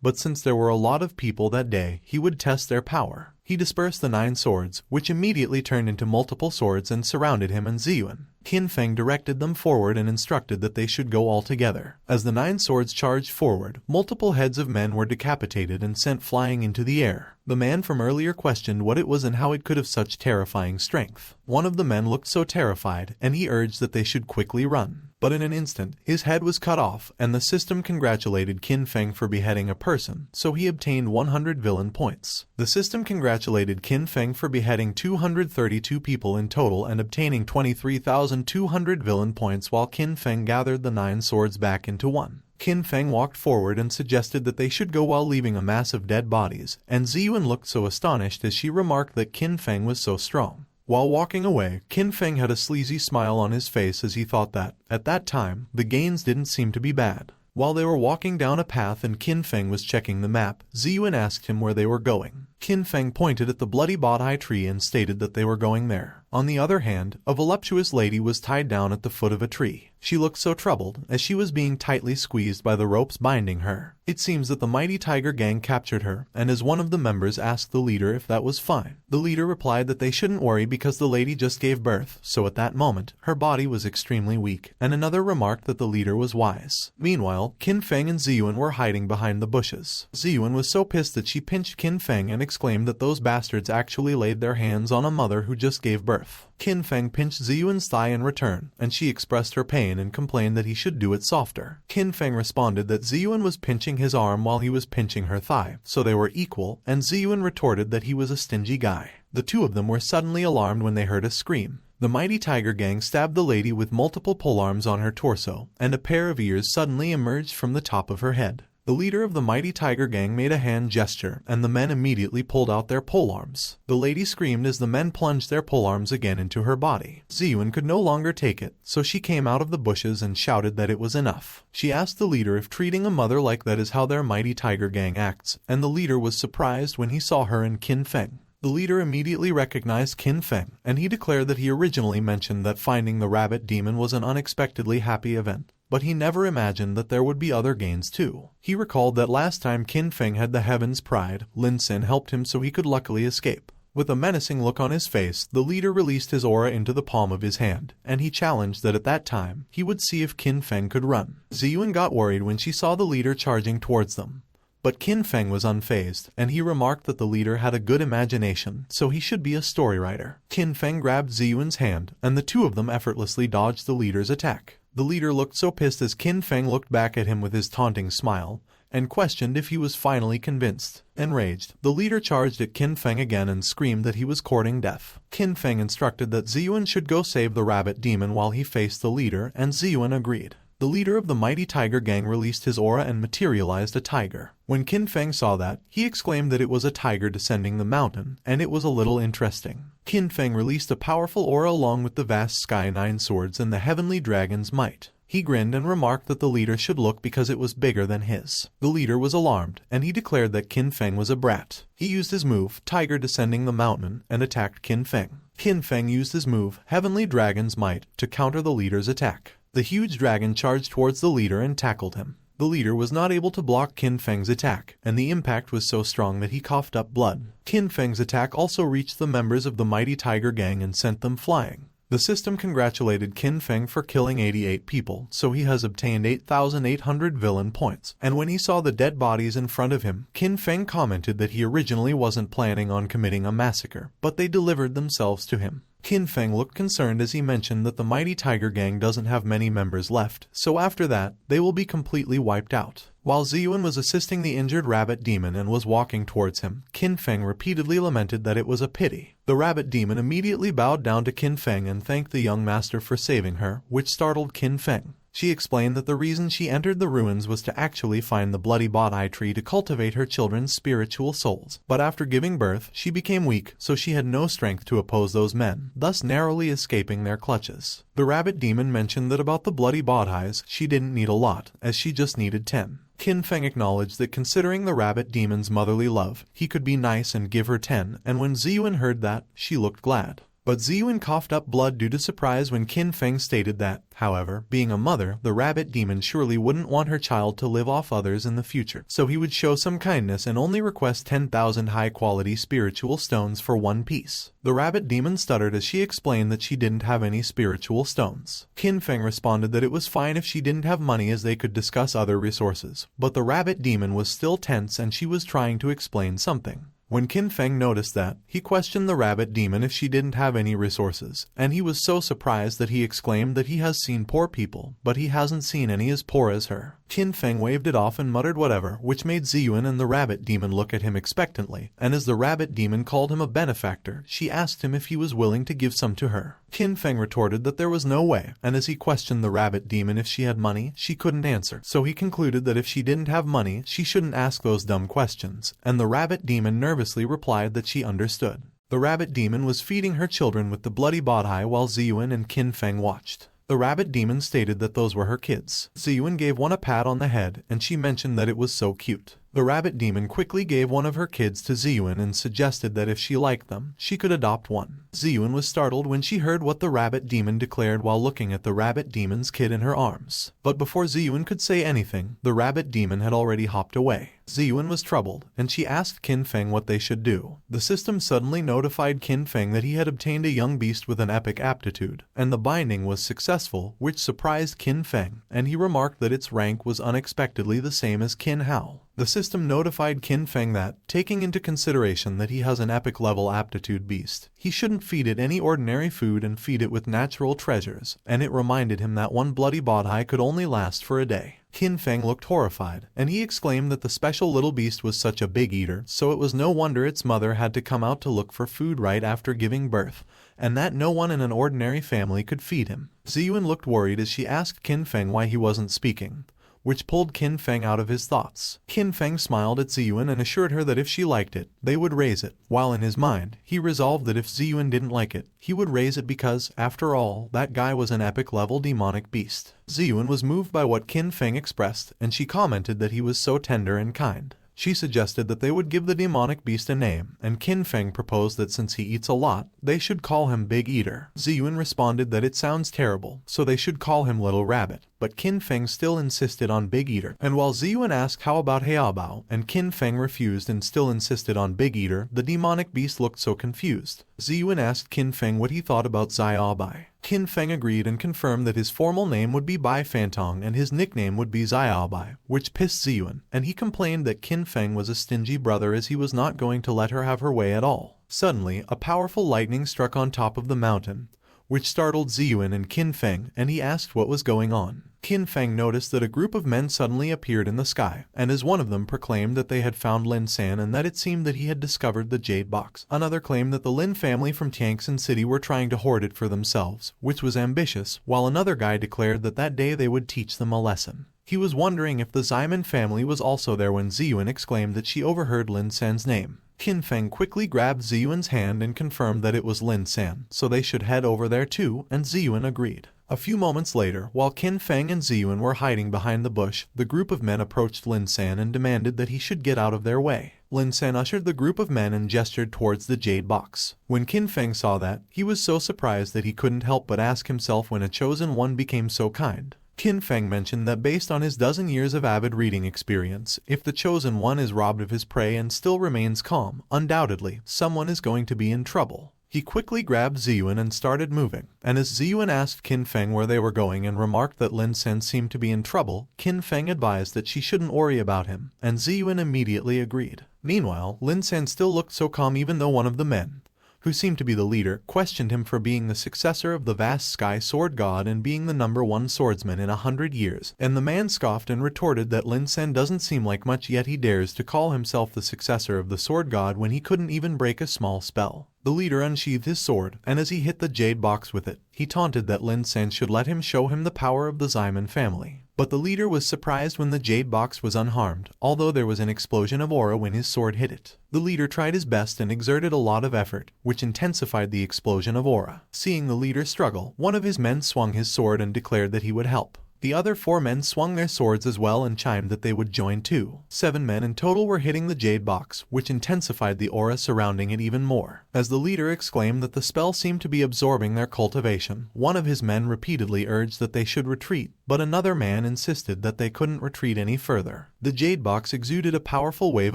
But since there were a lot of people that day, he would test their power. He dispersed the 9 swords, which immediately turned into multiple swords and surrounded him and Ziyun. Qin Feng directed them forward and instructed that they should go all together. As the 9 swords charged forward, multiple heads of men were decapitated and sent flying into the air. The man from earlier questioned what it was and how it could have such terrifying strength. One of the men looked so terrified, and he urged that they should quickly run. But in an instant, his head was cut off, and the system congratulated Qin Feng for beheading a person, so he obtained 100 villain points. The system congratulated Qin Feng for beheading 232 people in total and obtaining 23,200 villain points, while Qin Feng gathered the 9 swords back into one. Qin Feng walked forward and suggested that they should go while leaving a mass of dead bodies, and Ziyuan looked so astonished as she remarked that Qin Feng was so strong. While walking away, Qin Feng had a sleazy smile on his face as he thought that, at that time, the gains didn't seem to be bad. While they were walking down a path and Qin Feng was checking the map, Ziyuan asked him where they were going. Qin Feng pointed at the bloody bot-eye tree and stated that they were going there. On the other hand, a voluptuous lady was tied down at the foot of a tree. She looked so troubled, as she was being tightly squeezed by the ropes binding her. It seems that the mighty tiger gang captured her, and as one of the members asked the leader if that was fine, the leader replied that they shouldn't worry because the lady just gave birth, so at that moment, her body was extremely weak, and another remarked that the leader was wise. Meanwhile, Qin Feng and Ziyuan were hiding behind the bushes. Ziyuan was so pissed that she pinched Qin Feng and exclaimed that those bastards actually laid their hands on a mother who just gave birth. Qin Feng pinched Ziyuan's thigh in return, and she expressed her pain and complained that he should do it softer. Qin Feng responded that Ziyuan was pinching his arm while he was pinching her thigh, so they were equal, and Ziyuan retorted that he was a stingy guy. The two of them were suddenly alarmed when they heard a scream. The mighty tiger gang stabbed the lady with multiple polearms on her torso, and a pair of ears suddenly emerged from the top of her head. The leader of the mighty tiger gang made a hand gesture, and the men immediately pulled out their polearms. The lady screamed as the men plunged their polearms again into her body. Ziyuan could no longer take it, so she came out of the bushes and shouted that it was enough. She asked the leader if treating a mother like that is how their mighty tiger gang acts, and the leader was surprised when he saw her and Qin Feng. The leader immediately recognized Qin Feng, and he declared that he originally mentioned that finding the rabbit demon was an unexpectedly happy event, but he never imagined that there would be other gains too. He recalled that last time Qin Feng had the heaven's pride, Lin Sin helped him so he could luckily escape. With a menacing look on his face, the leader released his aura into the palm of his hand, and he challenged that at that time, he would see if Qin Feng could run. Ziyuan got worried when she saw the leader charging towards them. But Qin Feng was unfazed, and he remarked that the leader had a good imagination, so he should be a story writer. Qin Feng grabbed Ziyuan's hand, and the two of them effortlessly dodged the leader's attack. The leader looked so pissed as Qin Feng looked back at him with his taunting smile, and questioned if he was finally convinced. Enraged, the leader charged at Qin Feng again and screamed that he was courting death. Qin Feng instructed that Ziyuan should go save the rabbit demon while he faced the leader, and Ziyuan agreed. The leader of the mighty tiger gang released his aura and materialized a tiger. When Qin Feng saw that, he exclaimed that it was a tiger descending the mountain, and it was a little interesting. Qin Feng released a powerful aura along with the vast sky 9 swords and the heavenly dragon's might. He grinned and remarked that the leader should look because it was bigger than his. The leader was alarmed, and he declared that Qin Feng was a brat. He used his move, Tiger Descending the Mountain, and attacked Qin Feng. Qin Feng used his move, Heavenly Dragon's Might, to counter the leader's attack. The huge dragon charged towards the leader and tackled him. The leader was not able to block Qin Feng's attack, and the impact was so strong that he coughed up blood. Qin Feng's attack also reached the members of the mighty tiger gang and sent them flying. The system congratulated Qin Feng for killing 88 people, so he has obtained 8,800 villain points. And when he saw the dead bodies in front of him, Qin Feng commented that he originally wasn't planning on committing a massacre, but they delivered themselves to him. Qin Feng looked concerned as he mentioned that the mighty tiger gang doesn't have many members left, so after that, they will be completely wiped out. While Ziyuan was assisting the injured rabbit demon and was walking towards him, Qin Feng repeatedly lamented that it was a pity. The rabbit demon immediately bowed down to Qin Feng and thanked the young master for saving her, which startled Qin Feng. She explained that the reason she entered the ruins was to actually find the bloody bot-eye tree to cultivate her children's spiritual souls. But after giving birth, she became weak, so she had no strength to oppose those men, thus narrowly escaping their clutches. The rabbit demon mentioned that about the bloody bot-eyes, she didn't need a lot, as she just needed 10. Qin Feng acknowledged that considering the rabbit demon's motherly love, he could be nice and give her 10, and when Ziyuan heard that, she looked glad. But Ziyun coughed up blood due to surprise when Qin Feng stated that, however, being a mother, the rabbit demon surely wouldn't want her child to live off others in the future, so he would show some kindness and only request 10,000 high-quality spiritual stones for one piece. The rabbit demon stuttered as she explained that she didn't have any spiritual stones. Qin Feng responded that it was fine if she didn't have money as they could discuss other resources, but the rabbit demon was still tense and she was trying to explain something. When Qin Feng noticed that, he questioned the rabbit demon if she didn't have any resources, and he was so surprised that he exclaimed that he has seen poor people, but he hasn't seen any as poor as her. Qin Feng waved it off and muttered whatever, which made Ziyun and the rabbit demon look at him expectantly, and as the rabbit demon called him a benefactor, she asked him if he was willing to give some to her. Qin Feng retorted that there was no way, and as he questioned the rabbit demon if she had money, she couldn't answer, so he concluded that if she didn't have money, she shouldn't ask those dumb questions, and the rabbit demon nervously replied that she understood. The rabbit demon was feeding her children with the bloody bodhi while Ziyun and Qin Feng watched. The rabbit demon stated that those were her kids. Ziyun gave one a pat on the head, and she mentioned that it was so cute. The rabbit demon quickly gave one of her kids to Ziyun and suggested that if she liked them, she could adopt one. Ziyun was startled when she heard what the rabbit demon declared while looking at the rabbit demon's kid in her arms. But before Ziyun could say anything, the rabbit demon had already hopped away. Ziyun was troubled, and she asked Qin Feng what they should do. The system suddenly notified Qin Feng that he had obtained a young beast with an epic aptitude, and the binding was successful, which surprised Qin Feng, and he remarked that its rank was unexpectedly the same as Qin Hao. The system notified Qin Feng that, taking into consideration that he has an epic level aptitude beast, he shouldn't feed it any ordinary food and feed it with natural treasures, and it reminded him that one bloody bodhi could only last for a day. Qin Feng looked horrified, and he exclaimed that the special little beast was such a big eater, so it was no wonder its mother had to come out to look for food right after giving birth, and that no one in an ordinary family could feed him. Ziyun looked worried as she asked Qin Feng why he wasn't speaking, which pulled Qin Feng out of his thoughts. Qin Feng smiled at Ziyun and assured her that if she liked it, they would raise it, while in his mind, he resolved that if Ziyun didn't like it, he would raise it because, after all, that guy was an epic-level demonic beast. Ziyun was moved by what Qin Feng expressed, and she commented that he was so tender and kind. She suggested that they would give the demonic beast a name, and Qin Feng proposed that since he eats a lot, they should call him Big Eater. Ziyun responded that it sounds terrible, so they should call him Little Rabbit, but Qin Feng still insisted on Big Eater, and while Ziyun asked how about Heabao, and Qin Feng refused and still insisted on Big Eater, the demonic beast looked so confused. Ziyun asked Qin Feng what he thought about Xiaobai. Qin Feng agreed and confirmed that his formal name would be Bai Fantong and his nickname would be Xiaobai, which pissed Ziyun, and he complained that Qin Feng was a stingy brother as he was not going to let her have her way at all. Suddenly, a powerful lightning struck on top of the mountain, which startled Ziyun and Qin Feng, and he asked what was going on. Qin Feng noticed that a group of men suddenly appeared in the sky, and as one of them proclaimed that they had found Lin San and that it seemed that he had discovered the jade box. Another claimed that the Lin family from Tiangxin City were trying to hoard it for themselves, which was ambitious, while another guy declared that that day they would teach them a lesson. He was wondering if the Xiamen family was also there when Ziyun exclaimed that she overheard Lin San's name. Qin Feng quickly grabbed Ziyun's hand and confirmed that it was Lin San, so they should head over there too, and Ziyun agreed. A few moments later, while Qin Feng and Ziyun were hiding behind the bush, the group of men approached Lin San and demanded that he should get out of their way. Lin San ushered the group of men and gestured towards the jade box. When Qin Feng saw that, he was so surprised that he couldn't help but ask himself when a chosen one became so kind. Qin Feng mentioned that based on his dozen years of avid reading experience, if the chosen one is robbed of his prey and still remains calm, undoubtedly, someone is going to be in trouble. He quickly grabbed Ziyun and started moving, and as Ziyun asked Qin Feng where they were going and remarked that Lin San seemed to be in trouble, Qin Feng advised that she shouldn't worry about him, and Ziyun immediately agreed. Meanwhile, Lin San still looked so calm even though one of the men, who seemed to be the leader, questioned him for being the successor of the vast sky sword god and being the #1 swordsman in 100 years, and the man scoffed and retorted that Lin San doesn't seem like much yet he dares to call himself the successor of the sword god when he couldn't even break a small spell. The leader unsheathed his sword, and as he hit the jade box with it, he taunted that Lin San should let him show him the power of the Xiamen family. But the leader was surprised when the jade box was unharmed, although there was an explosion of aura when his sword hit it. The leader tried his best and exerted a lot of effort, which intensified the explosion of aura. Seeing the leader struggle, one of his men swung his sword and declared that he would help. The other 4 men swung their swords as well and chimed that they would join too. 7 men in total were hitting the jade box, which intensified the aura surrounding it even more. As the leader exclaimed that the spell seemed to be absorbing their cultivation, one of his men repeatedly urged that they should retreat, but another man insisted that they couldn't retreat any further. The jade box exuded a powerful wave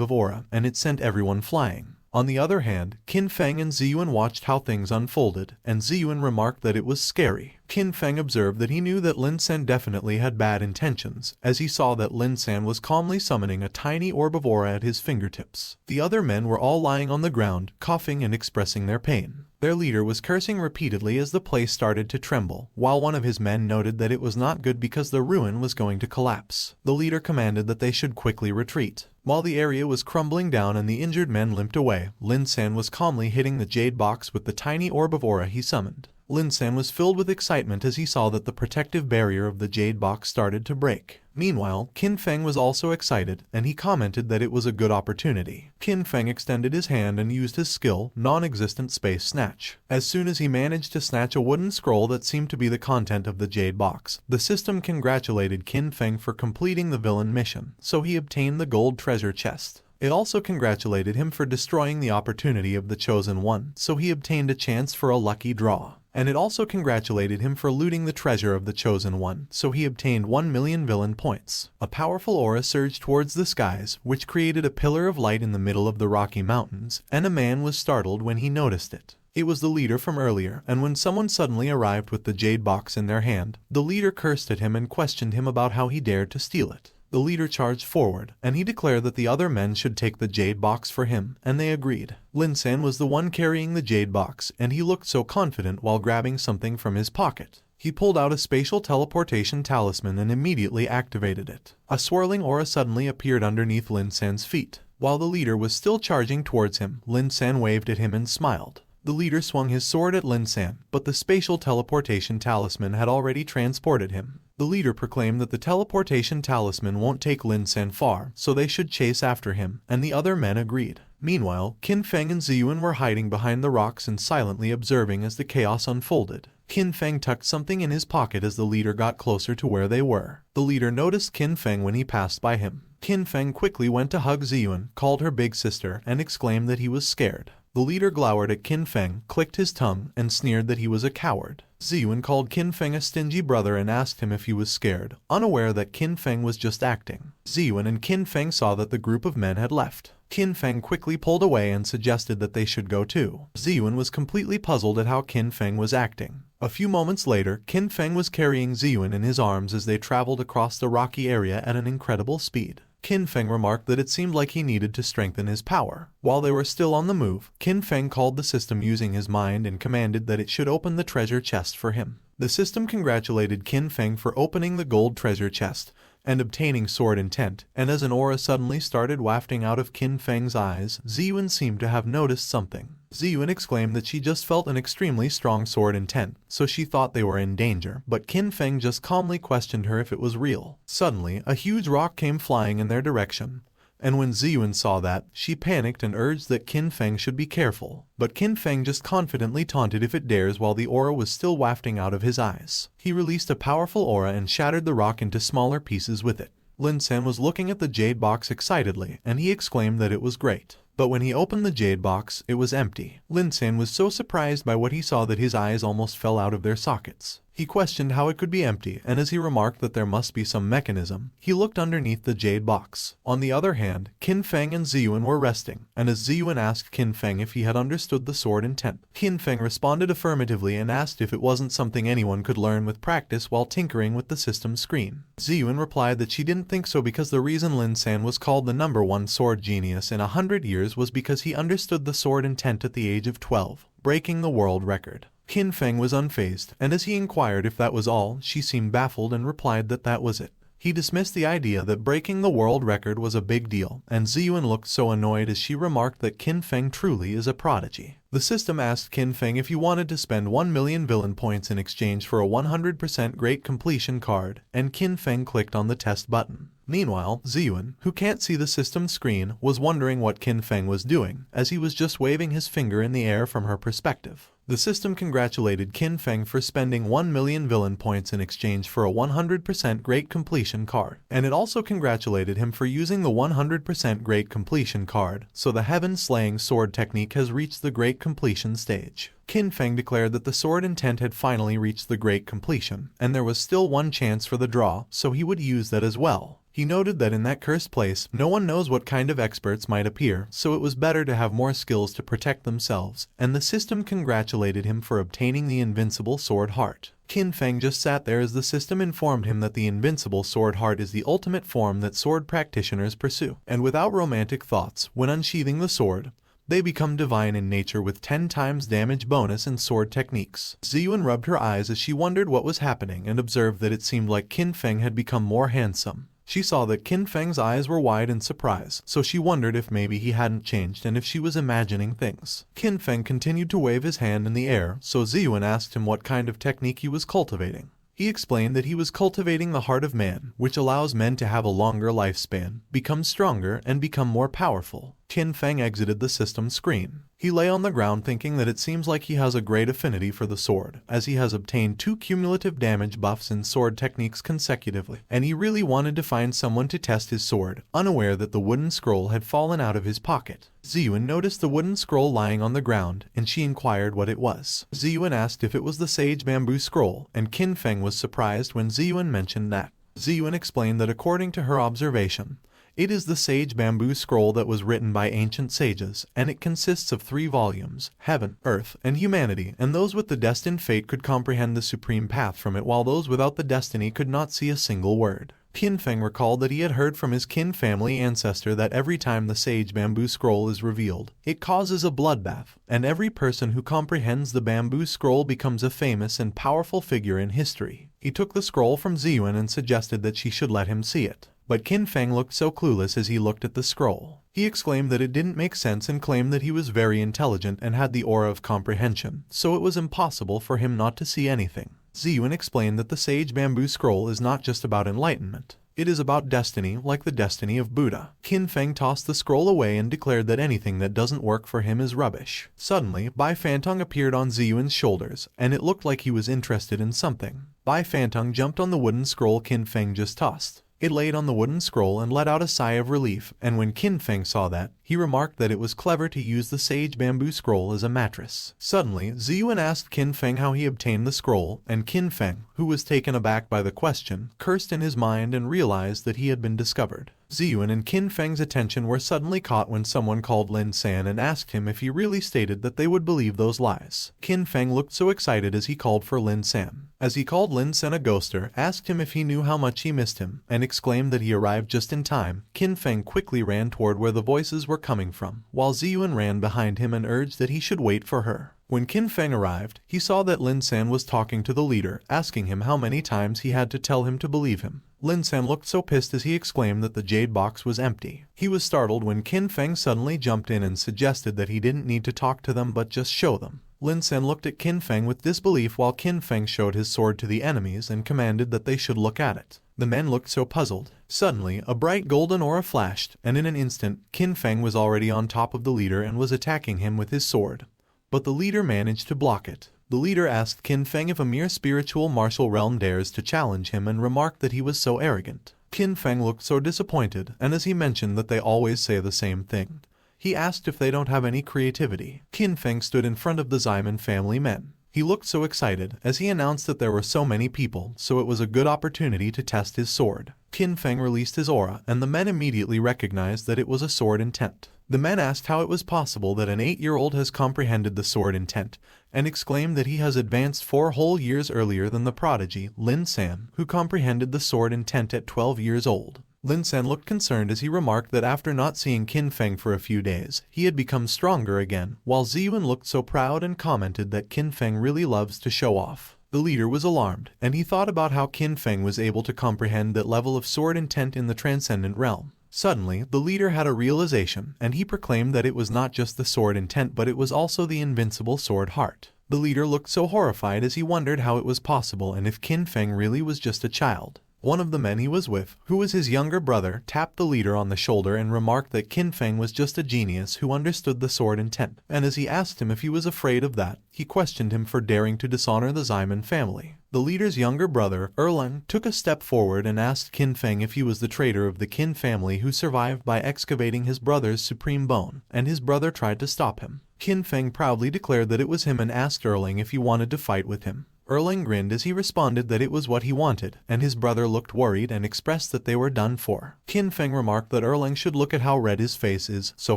of aura, and it sent everyone flying. On the other hand, Qin Feng and Ziyuan watched how things unfolded, and Ziyuan remarked that it was scary. Qin Feng observed that he knew that Lin San definitely had bad intentions, as he saw that Lin San was calmly summoning a tiny orb of aura at his fingertips. The other men were all lying on the ground, coughing and expressing their pain. Their leader was cursing repeatedly as the place started to tremble, while one of his men noted that it was not good because the ruin was going to collapse. The leader commanded that they should quickly retreat. While the area was crumbling down and the injured men limped away, Lin San was calmly hitting the jade box with the tiny orb of aura he summoned. Lin San was filled with excitement as he saw that the protective barrier of the jade box started to break. Meanwhile, Qin Feng was also excited, and he commented that it was a good opportunity. Qin Feng extended his hand and used his skill, non-existent space snatch. As soon as he managed to snatch a wooden scroll that seemed to be the content of the jade box, the system congratulated Qin Feng for completing the villain mission, so he obtained the gold treasure chest. It also congratulated him for destroying the opportunity of the Chosen One, so he obtained a chance for a lucky draw. And it also congratulated him for looting the treasure of the Chosen One, so he obtained 1 million villain points. A powerful aura surged towards the skies, which created a pillar of light in the middle of the Rocky Mountains, and a man was startled when he noticed it. It was the leader from earlier, and when someone suddenly arrived with the jade box in their hand, the leader cursed at him and questioned him about how he dared to steal it. The leader charged forward, and he declared that the other men should take the jade box for him, and they agreed. Lin San was the one carrying the jade box, and he looked so confident while grabbing something from his pocket. He pulled out a spatial teleportation talisman and immediately activated it. A swirling aura suddenly appeared underneath Lin San's feet. While the leader was still charging towards him, Lin San waved at him and smiled. The leader swung his sword at Lin San, but the spatial teleportation talisman had already transported him. The leader proclaimed that the teleportation talisman won't take Lin San far, so they should chase after him, and the other men agreed. Meanwhile, Qin Feng and Ziyuan were hiding behind the rocks and silently observing as the chaos unfolded. Qin Feng tucked something in his pocket as the leader got closer to where they were. The leader noticed Qin Feng when he passed by him. Qin Feng quickly went to hug Ziyuan, called her big sister, and exclaimed that he was scared. The leader glowered at Qin Feng, clicked his tongue, and sneered that he was a coward. Ziyuan called Qin Feng a stingy brother and asked him if he was scared, unaware that Qin Feng was just acting. Ziyuan and Qin Feng saw that the group of men had left. Qin Feng quickly pulled away and suggested that they should go too. Ziyuan was completely puzzled at how Qin Feng was acting. A few moments later, Qin Feng was carrying Ziyuan in his arms as they traveled across the rocky area at an incredible speed. Qin Feng remarked that it seemed like he needed to strengthen his power. While they were still on the move, Qin Feng called the system using his mind and commanded that it should open the treasure chest for him. The system congratulated Qin Feng for opening the gold treasure chest and obtaining sword intent, and as an aura suddenly started wafting out of Qin Feng's eyes, Ziyuan seemed to have noticed something. Ziyuan exclaimed that she just felt an extremely strong sword intent, so she thought they were in danger, but Qin Feng just calmly questioned her if it was real. Suddenly, a huge rock came flying in their direction, and when Ziyuan saw that, she panicked and urged that Qin Feng should be careful. But Qin Feng just confidently taunted if it dares while the aura was still wafting out of his eyes. He released a powerful aura and shattered the rock into smaller pieces with it. Lin San was looking at the jade box excitedly, and he exclaimed that it was great. But when he opened the jade box, it was empty. Lin San was so surprised by what he saw that his eyes almost fell out of their sockets. He questioned how it could be empty, and as he remarked that there must be some mechanism, he looked underneath the jade box. On the other hand, Qin Feng and Ziyuan were resting, and as Ziyuan asked Qin Feng if he had understood the sword intent, Qin Feng responded affirmatively and asked if it wasn't something anyone could learn with practice while tinkering with the system screen. Ziyuan replied that she didn't think so because the reason Lin San was called the #1 sword genius in 100 years was because he understood the sword intent at the age of 12, breaking the world record. Qin Feng was unfazed, and as he inquired if that was all, she seemed baffled and replied that that was it. He dismissed the idea that breaking the world record was a big deal, and Ziyuan looked so annoyed as she remarked that Qin Feng truly is a prodigy. The system asked Qin Feng if he wanted to spend 1 million villain points in exchange for a 100% great completion card, and Qin Feng clicked on the test button. Meanwhile, Ziyuan, who can't see the system screen, was wondering what Qin Feng was doing, as he was just waving his finger in the air from her perspective. The system congratulated Qin Feng for spending 1 million villain points in exchange for a 100% Great Completion card, and it also congratulated him for using the 100% Great Completion card, so the Heaven-Slaying Sword technique has reached the Great Completion stage. Qin Feng declared that the sword intent had finally reached the Great Completion, and there was still one chance for the draw, so he would use that as well. He noted that in that cursed place, no one knows what kind of experts might appear, so it was better to have more skills to protect themselves, and the system congratulated him for obtaining the invincible sword heart. Qin Feng just sat there as the system informed him that the invincible sword heart is the ultimate form that sword practitioners pursue, and without romantic thoughts, when unsheathing the sword, they become divine in nature with 10 times damage bonus in sword techniques. Ziyuan rubbed her eyes as she wondered what was happening and observed that it seemed like Qin Feng had become more handsome. She saw that Qin Feng's eyes were wide in surprise, so she wondered if maybe he hadn't changed and if she was imagining things. Qin Feng continued to wave his hand in the air, so Ziyuan asked him what kind of technique he was cultivating. He explained that he was cultivating the heart of man, which allows men to have a longer lifespan, become stronger, and become more powerful. Qin Feng exited the system screen. He lay on the ground thinking that it seems like he has a great affinity for the sword, as he has obtained 2 cumulative damage buffs in sword techniques consecutively, and he really wanted to find someone to test his sword, unaware that the wooden scroll had fallen out of his pocket. Ziyuan noticed the wooden scroll lying on the ground, and she inquired what it was. Ziyuan asked if it was the sage bamboo scroll, and Qin Feng was surprised when Ziyuan mentioned that. Ziyuan explained that according to her observation, it is the sage bamboo scroll that was written by ancient sages, and it consists of 3 volumes, heaven, earth, and humanity, and those with the destined fate could comprehend the supreme path from it while those without the destiny could not see a single word. Qin Feng recalled that he had heard from his Qin family ancestor that every time the sage bamboo scroll is revealed, it causes a bloodbath, and every person who comprehends the bamboo scroll becomes a famous and powerful figure in history. He took the scroll from Ziyuan and suggested that she should let him see it. But Qin Feng looked so clueless as he looked at the scroll. He exclaimed that it didn't make sense and claimed that he was very intelligent and had the aura of comprehension, so it was impossible for him not to see anything. Ziyuan explained that the sage bamboo scroll is not just about enlightenment. It is about destiny, like the destiny of Buddha. Qin Feng tossed the scroll away and declared that anything that doesn't work for him is rubbish. Suddenly, Bai Fantong appeared on Ziyuan's shoulders, and it looked like he was interested in something. Bai Fantong jumped on the wooden scroll Qin Feng just tossed. It laid on the wooden scroll and let out a sigh of relief, and when Qin Feng saw that, he remarked that it was clever to use the sage bamboo scroll as a mattress. Suddenly, Ziyuan asked Qin Feng how he obtained the scroll, and Qin Feng, who was taken aback by the question, cursed in his mind and realized that he had been discovered. Ziyuan and Qin Feng's attention were suddenly caught when someone called Lin San and asked him if he really stated that they would believe those lies. Qin Feng looked so excited as he called for Lin San. As he called Lin San a ghoster, asked him if he knew how much he missed him, and exclaimed that he arrived just in time, Qin Feng quickly ran toward where the voices were coming from, while Ziyuan ran behind him and urged that he should wait for her. When Qin Feng arrived, he saw that Lin San was talking to the leader, asking him how many times he had to tell him to believe him. Lin San looked so pissed as he exclaimed that the jade box was empty. He was startled when Qin Feng suddenly jumped in and suggested that he didn't need to talk to them but just show them. Lin San looked at Qin Feng with disbelief while Qin Feng showed his sword to the enemies and commanded that they should look at it. The men looked so puzzled. Suddenly, a bright golden aura flashed, and in an instant, Qin Feng was already on top of the leader and was attacking him with his sword. But the leader managed to block it. The leader asked Qin Feng if a mere spiritual martial realm dares to challenge him and remarked that he was so arrogant. Qin Feng looked so disappointed, and as he mentioned that they always say the same thing, he asked if they don't have any creativity. Qin Feng stood in front of the Ximen family men. He looked so excited as he announced that there were so many people, so it was a good opportunity to test his sword. Qin Feng released his aura, and the men immediately recognized that it was a sword intent. The men asked how it was possible that an 8-year-old has comprehended the sword intent, and exclaimed that he has advanced 4 whole years earlier than the prodigy, Lin San, who comprehended the sword intent at 12 years old. Lin San looked concerned as he remarked that after not seeing Qin Feng for a few days, he had become stronger again, while Ziyuan looked so proud and commented that Qin Feng really loves to show off. The leader was alarmed, and he thought about how Qin Feng was able to comprehend that level of sword intent in the transcendent realm. Suddenly, the leader had a realization, and he proclaimed that it was not just the sword intent but it was also the invincible sword heart. The leader looked so horrified as he wondered how it was possible and if Qin Feng really was just a child. One of the men he was with, who was his younger brother, tapped the leader on the shoulder and remarked that Qin Feng was just a genius who understood the sword intent, and as he asked him if he was afraid of that, he questioned him for daring to dishonor the Ximen family. The leader's younger brother, Erlang, took a step forward and asked Qin Feng if he was the traitor of the Qin family who survived by excavating his brother's supreme bone, and his brother tried to stop him. Qin Feng proudly declared that it was him and asked Erlang if he wanted to fight with him. Erlang grinned as he responded that it was what he wanted, and his brother looked worried and expressed that they were done for. Qin Feng remarked that Erlang should look at how red his face is, so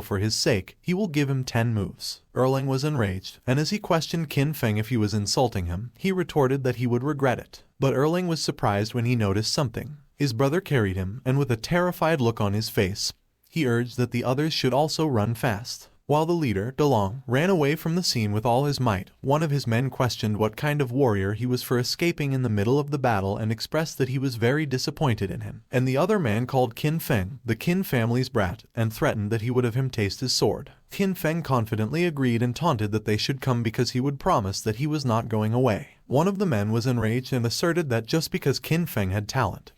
for his sake, he will give him 10 moves. Erlang was enraged, and as he questioned Qin Feng if he was insulting him, he retorted that he would regret it. But Erlang was surprised when he noticed something. His brother carried him, and with a terrified look on his face, he urged that the others should also run fast. While the leader, Delong, ran away from the scene with all his might, one of his men questioned what kind of warrior he was for escaping in the middle of the battle and expressed that he was very disappointed in him. And the other man called Qin Feng, the Qin family's brat, and threatened that he would have him taste his sword. Qin Feng confidently agreed and taunted that they should come because he would promise that he was not going away. One of the men was enraged and asserted that just because Qin Feng had talent,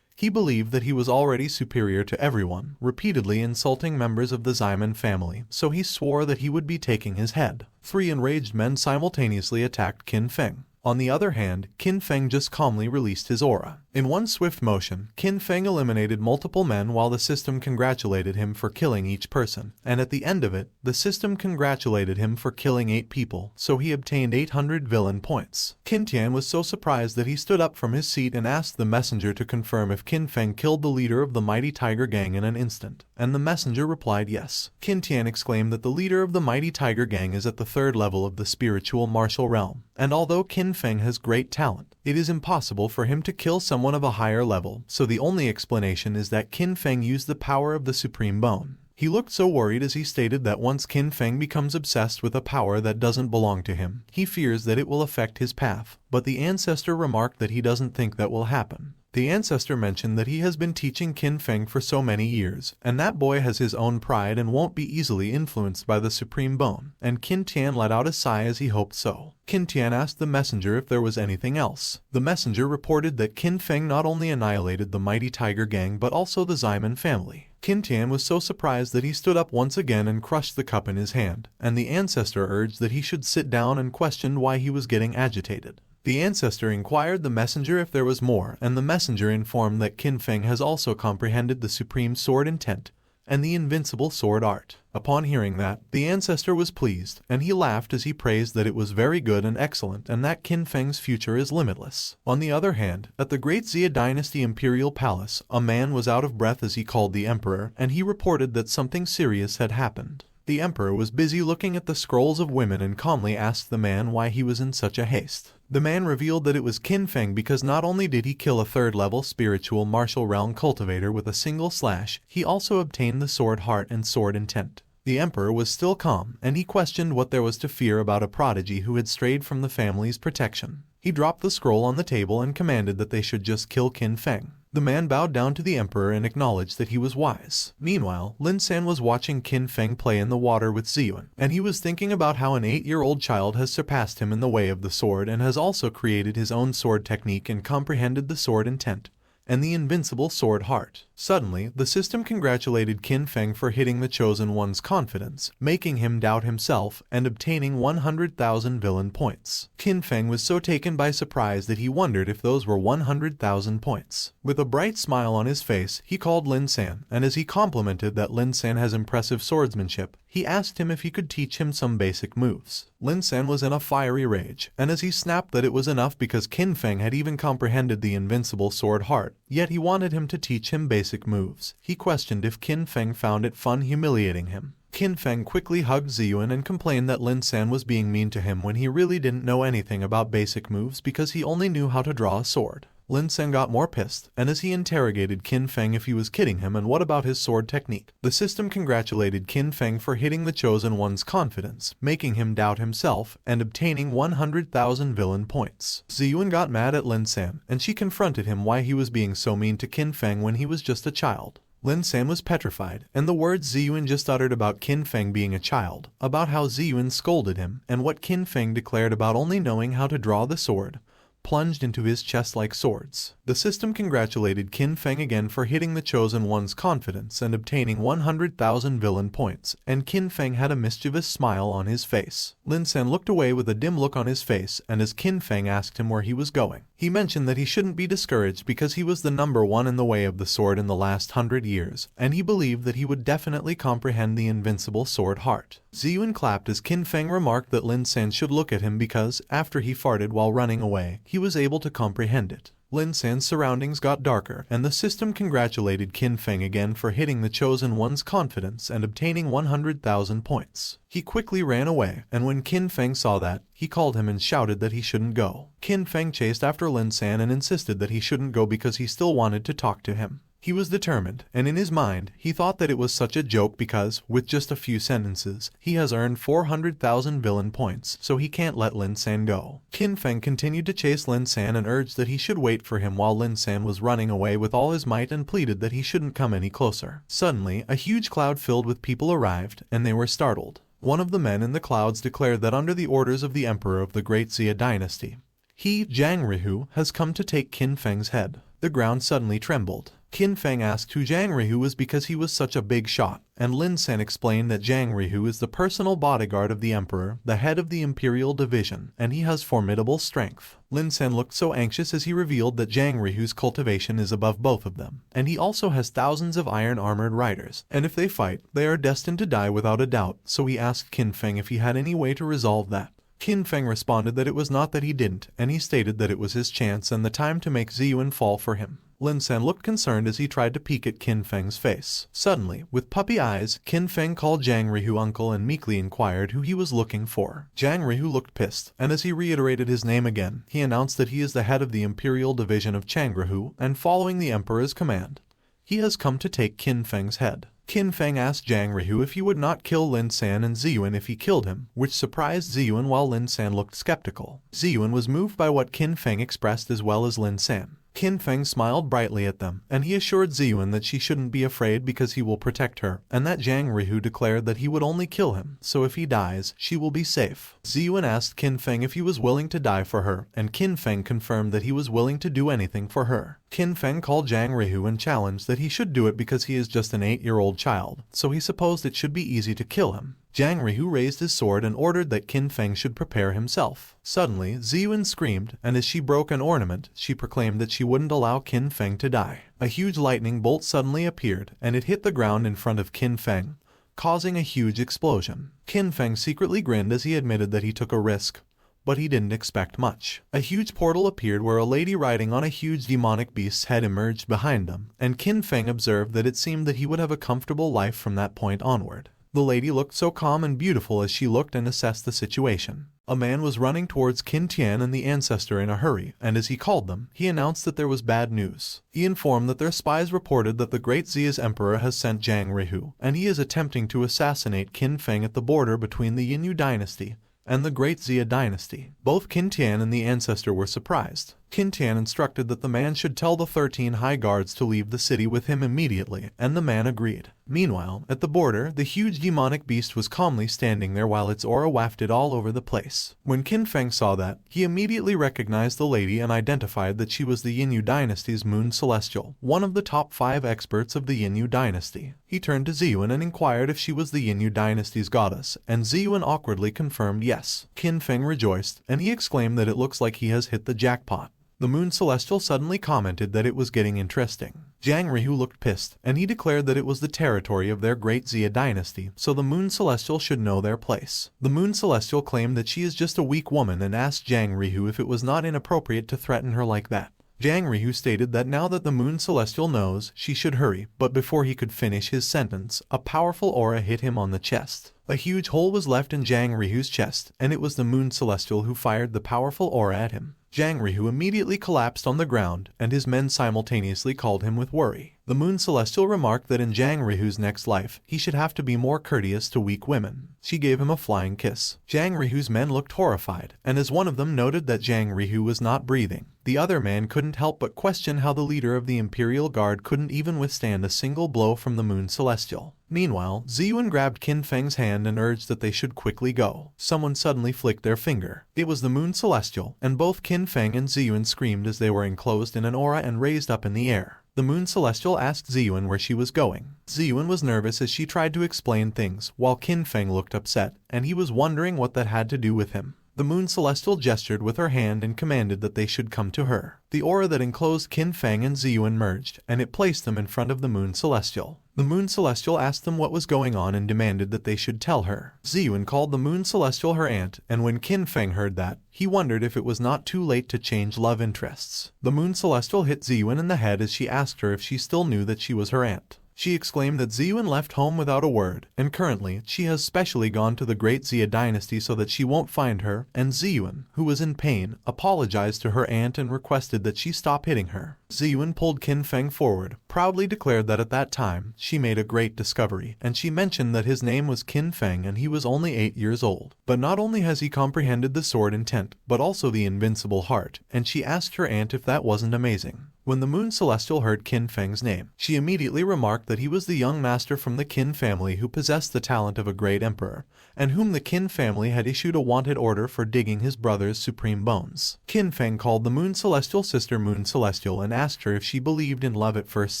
he believed that he was already superior to everyone, repeatedly insulting members of the Ximen family, so he swore that he would be taking his head. 3 enraged men simultaneously attacked Qin Feng. On the other hand, Qin Feng just calmly released his aura. In one swift motion, Qin Feng eliminated multiple men while the system congratulated him for killing each person, and at the end of it, the system congratulated him for killing 8 people, so he obtained 800 villain points. Qin Tian was so surprised that he stood up from his seat and asked the messenger to confirm if Qin Feng killed the leader of the mighty tiger gang in an instant, and the messenger replied yes. Qin Tian exclaimed that the leader of the mighty tiger gang is at the 3rd level of the spiritual martial realm, and although Qin Feng has great talent, it is impossible for him to kill someone of a higher level, so the only explanation is that Qin Feng used the power of the supreme bone. He looked so worried as he stated that once Qin Feng becomes obsessed with a power that doesn't belong to him, he fears that it will affect his path, but the ancestor remarked that he doesn't think that will happen. The ancestor mentioned that he has been teaching Qin Feng for so many years, and that boy has his own pride and won't be easily influenced by the supreme bone, and Qin Tian let out a sigh as he hoped so. Qin Tian asked the messenger if there was anything else. The messenger reported that Qin Feng not only annihilated the mighty tiger gang but also the Ximen family. Qin Tian was so surprised that he stood up once again and crushed the cup in his hand, and the ancestor urged that he should sit down and questioned why he was getting agitated. The ancestor inquired the messenger if there was more, and the messenger informed that Qin Feng has also comprehended the supreme sword intent and the invincible sword art. Upon hearing that, the ancestor was pleased, and he laughed as he praised that it was very good and excellent and that Qin Feng's future is limitless. On the other hand, at the Great Xia Dynasty Imperial Palace, a man was out of breath as he called the emperor, and he reported that something serious had happened. The emperor was busy looking at the scrolls of women and calmly asked the man why he was in such a haste. The man revealed that it was Qin Feng because not only did he kill a 3rd-level spiritual martial realm cultivator with a single slash, he also obtained the sword heart and sword intent. The emperor was still calm, and he questioned what there was to fear about a prodigy who had strayed from the family's protection. He dropped the scroll on the table and commanded that they should just kill Qin Feng. The man bowed down to the emperor and acknowledged that he was wise. Meanwhile, Lin San was watching Qin Feng play in the water with Ziyun, and he was thinking about how an 8-year-old child has surpassed him in the way of the sword and has also created his own sword technique and comprehended the sword intent and the invincible sword heart. Suddenly, the system congratulated Qin Feng for hitting the Chosen One's confidence, making him doubt himself, and obtaining 100,000 villain points. Qin Feng was so taken by surprise that he wondered if those were 100,000 points. With a bright smile on his face, he called Lin San, and as he complimented that Lin San has impressive swordsmanship, he asked him if he could teach him some basic moves. Lin San was in a fiery rage, and as he snapped that it was enough because Qin Feng had even comprehended the invincible sword heart, yet he wanted him to teach him basic moves. He questioned if Qin Feng found it fun humiliating him. Qin Feng quickly hugged Ziyun and complained that Lin San was being mean to him when he really didn't know anything about basic moves because he only knew how to draw a sword. Lin San got more pissed, and as he interrogated Qin Feng if he was kidding him and what about his sword technique, the system congratulated Qin Feng for hitting the Chosen One's confidence, making him doubt himself, and obtaining 100,000 villain points. Ziyun got mad at Lin San, and she confronted him why he was being so mean to Qin Feng when he was just a child. Lin San was petrified, and the words Ziyun just uttered about Qin Feng being a child, about how Ziyun scolded him, and what Qin Feng declared about only knowing how to draw the sword, plunged into his chest like swords. The system congratulated Qin Feng again for hitting the Chosen One's confidence and obtaining 100,000 villain points, and Qin Feng had a mischievous smile on his face. Lin San looked away with a dim look on his face, and as Qin Feng asked him where he was going, he mentioned that he shouldn't be discouraged because he was the number one in the way of the sword in the last 100 years, and he believed that he would definitely comprehend the invincible sword heart. Ziyuan clapped as Qin Feng remarked that Lin San should look at him because, after he farted while running away, he was able to comprehend it. Lin San's surroundings got darker, and the system congratulated Qin Feng again for hitting the Chosen One's confidence and obtaining 100,000 points. He quickly ran away, and when Qin Feng saw that, he called him and shouted that he shouldn't go. Qin Feng chased after Lin San and insisted that he shouldn't go because he still wanted to talk to him. He was determined, and in his mind, he thought that it was such a joke because, with just a few sentences, he has earned 400,000 villain points, so he can't let Lin San go. Qin Feng continued to chase Lin San and urged that he should wait for him while Lin San was running away with all his might and pleaded that he shouldn't come any closer. Suddenly, a huge cloud filled with people arrived, and they were startled. One of the men in the clouds declared that under the orders of the Emperor of the Great Xia dynasty, he, Zhang Rihu, has come to take Qin Feng's head. The ground suddenly trembled. Qin Feng asked who Zhang Rihu was because he was such a big shot, and Lin San explained that Zhang Rihu is the personal bodyguard of the Emperor, the head of the Imperial Division, and he has formidable strength. Lin San looked so anxious as he revealed that Zhang Rihu's cultivation is above both of them, and he also has thousands of iron-armored riders, and if they fight, they are destined to die without a doubt, so he asked Qin Feng if he had any way to resolve that. Qin Feng responded that it was not that he didn't, and he stated that it was his chance and the time to make Ziyuan fall for him. Lin San looked concerned as he tried to peek at Qin Feng's face. Suddenly, with puppy eyes, Qin Feng called Zhang Rihu uncle and meekly inquired who he was looking for. Zhang Rihu looked pissed, and as he reiterated his name again, he announced that he is the head of the Imperial Division of Changrahu, and following the Emperor's command, he has come to take Qin Feng's head. Qin Feng asked Zhang Rihu if he would not kill Lin San and Ziyuan if he killed him, which surprised Ziyuan while Lin San looked skeptical. Ziyuan was moved by what Qin Feng expressed as well as Lin San. Qin Feng smiled brightly at them, and he assured Ziyuan that she shouldn't be afraid because he will protect her, and that Zhang Rihu declared that he would only kill him, so if he dies, she will be safe. Ziyuan asked Qin Feng if he was willing to die for her, and Qin Feng confirmed that he was willing to do anything for her. Qin Feng called Zhang Rihu and challenged that he should do it because he is just an 8-year-old child, so he supposed it should be easy to kill him. Zhang Rihu raised his sword and ordered that Qin Feng should prepare himself. Suddenly, Ziyuan screamed, and as she broke an ornament, she proclaimed that she wouldn't allow Qin Feng to die. A huge lightning bolt suddenly appeared, and it hit the ground in front of Qin Feng, causing a huge explosion. Qin Feng secretly grinned as he admitted that he took a risk, but he didn't expect much. A huge portal appeared where a lady riding on a huge demonic beast's head emerged behind them, and Qin Feng observed that it seemed that he would have a comfortable life from that point onward. The lady looked so calm and beautiful as she looked and assessed the situation. A man was running towards Qin Tian and the ancestor in a hurry, and as he called them, he announced that there was bad news. He informed that their spies reported that the Great Xia's emperor has sent Zhang Rihu, and he is attempting to assassinate Qin Feng at the border between the Yinyu dynasty and the Great Xia dynasty. Both Qin Tian and the ancestor were surprised. Qin Tian instructed that the man should tell the 13 high guards to leave the city with him immediately, and the man agreed. Meanwhile, at the border, the huge demonic beast was calmly standing there while its aura wafted all over the place. When Qin Feng saw that, he immediately recognized the lady and identified that she was the Yinyu dynasty's Moon Celestial, one of the top 5 experts of the Yinyu dynasty. He turned to Ziyuan and inquired if she was the Yinyu dynasty's goddess, and Ziyuan awkwardly confirmed yes. Qin Feng rejoiced, and he exclaimed that it looks like he has hit the jackpot. The Moon Celestial suddenly commented that it was getting interesting. Zhang Rihu looked pissed, and he declared that it was the territory of their Great Xia dynasty, so the Moon Celestial should know their place. The Moon Celestial claimed that she is just a weak woman and asked Zhang Rihu if it was not inappropriate to threaten her like that. Zhang Rihu stated that now that the Moon Celestial knows, she should hurry, but before he could finish his sentence, a powerful aura hit him on the chest. A huge hole was left in Zhang Rihu's chest, and it was the Moon Celestial who fired the powerful aura at him. Zhang Rihu immediately collapsed on the ground, and his men simultaneously called him with worry. The Moon Celestial remarked that in Zhang Rihu's next life, he should have to be more courteous to weak women. She gave him a flying kiss. Zhang Rihu's men looked horrified, and as one of them noted that Zhang Rihu was not breathing, the other man couldn't help but question how the leader of the Imperial Guard couldn't even withstand a single blow from the Moon Celestial. Meanwhile, Ziyun grabbed Qin Feng's hand and urged that they should quickly go. Someone suddenly flicked their finger. It was the Moon Celestial, and both Qin Feng and Ziyun screamed as they were enclosed in an aura and raised up in the air. The Moon Celestial asked Ziyun where she was going. Ziyun was nervous as she tried to explain things, while Qin Feng looked upset, and he was wondering what that had to do with him. The Moon Celestial gestured with her hand and commanded that they should come to her. The aura that enclosed Qin Feng and Ziyun merged, and it placed them in front of the Moon Celestial. The Moon Celestial asked them what was going on and demanded that they should tell her. Ziyun called the Moon Celestial her aunt, and when Qin Feng heard that, he wondered if it was not too late to change love interests. The Moon Celestial hit Ziyun in the head as she asked her if she still knew that she was her aunt. She exclaimed that Ziyun left home without a word, and currently, she has specially gone to the Great Xia dynasty so that she won't find her, and Ziyun, who was in pain, apologized to her aunt and requested that she stop hitting her. Ziyun pulled Qin Feng forward, proudly declared that at that time, she made a great discovery, and she mentioned that his name was Qin Feng and he was only 8 years old. But not only has he comprehended the sword intent, but also the invincible heart, and she asked her aunt if that wasn't amazing. When the Moon Celestial heard Qin Feng's name, she immediately remarked that he was the young master from the Qin family who possessed the talent of a great emperor, and whom the Qin family had issued a wanted order for digging his brother's supreme bones. Qin Feng called the Moon Celestial sister Moon Celestial and asked her if she believed in love at first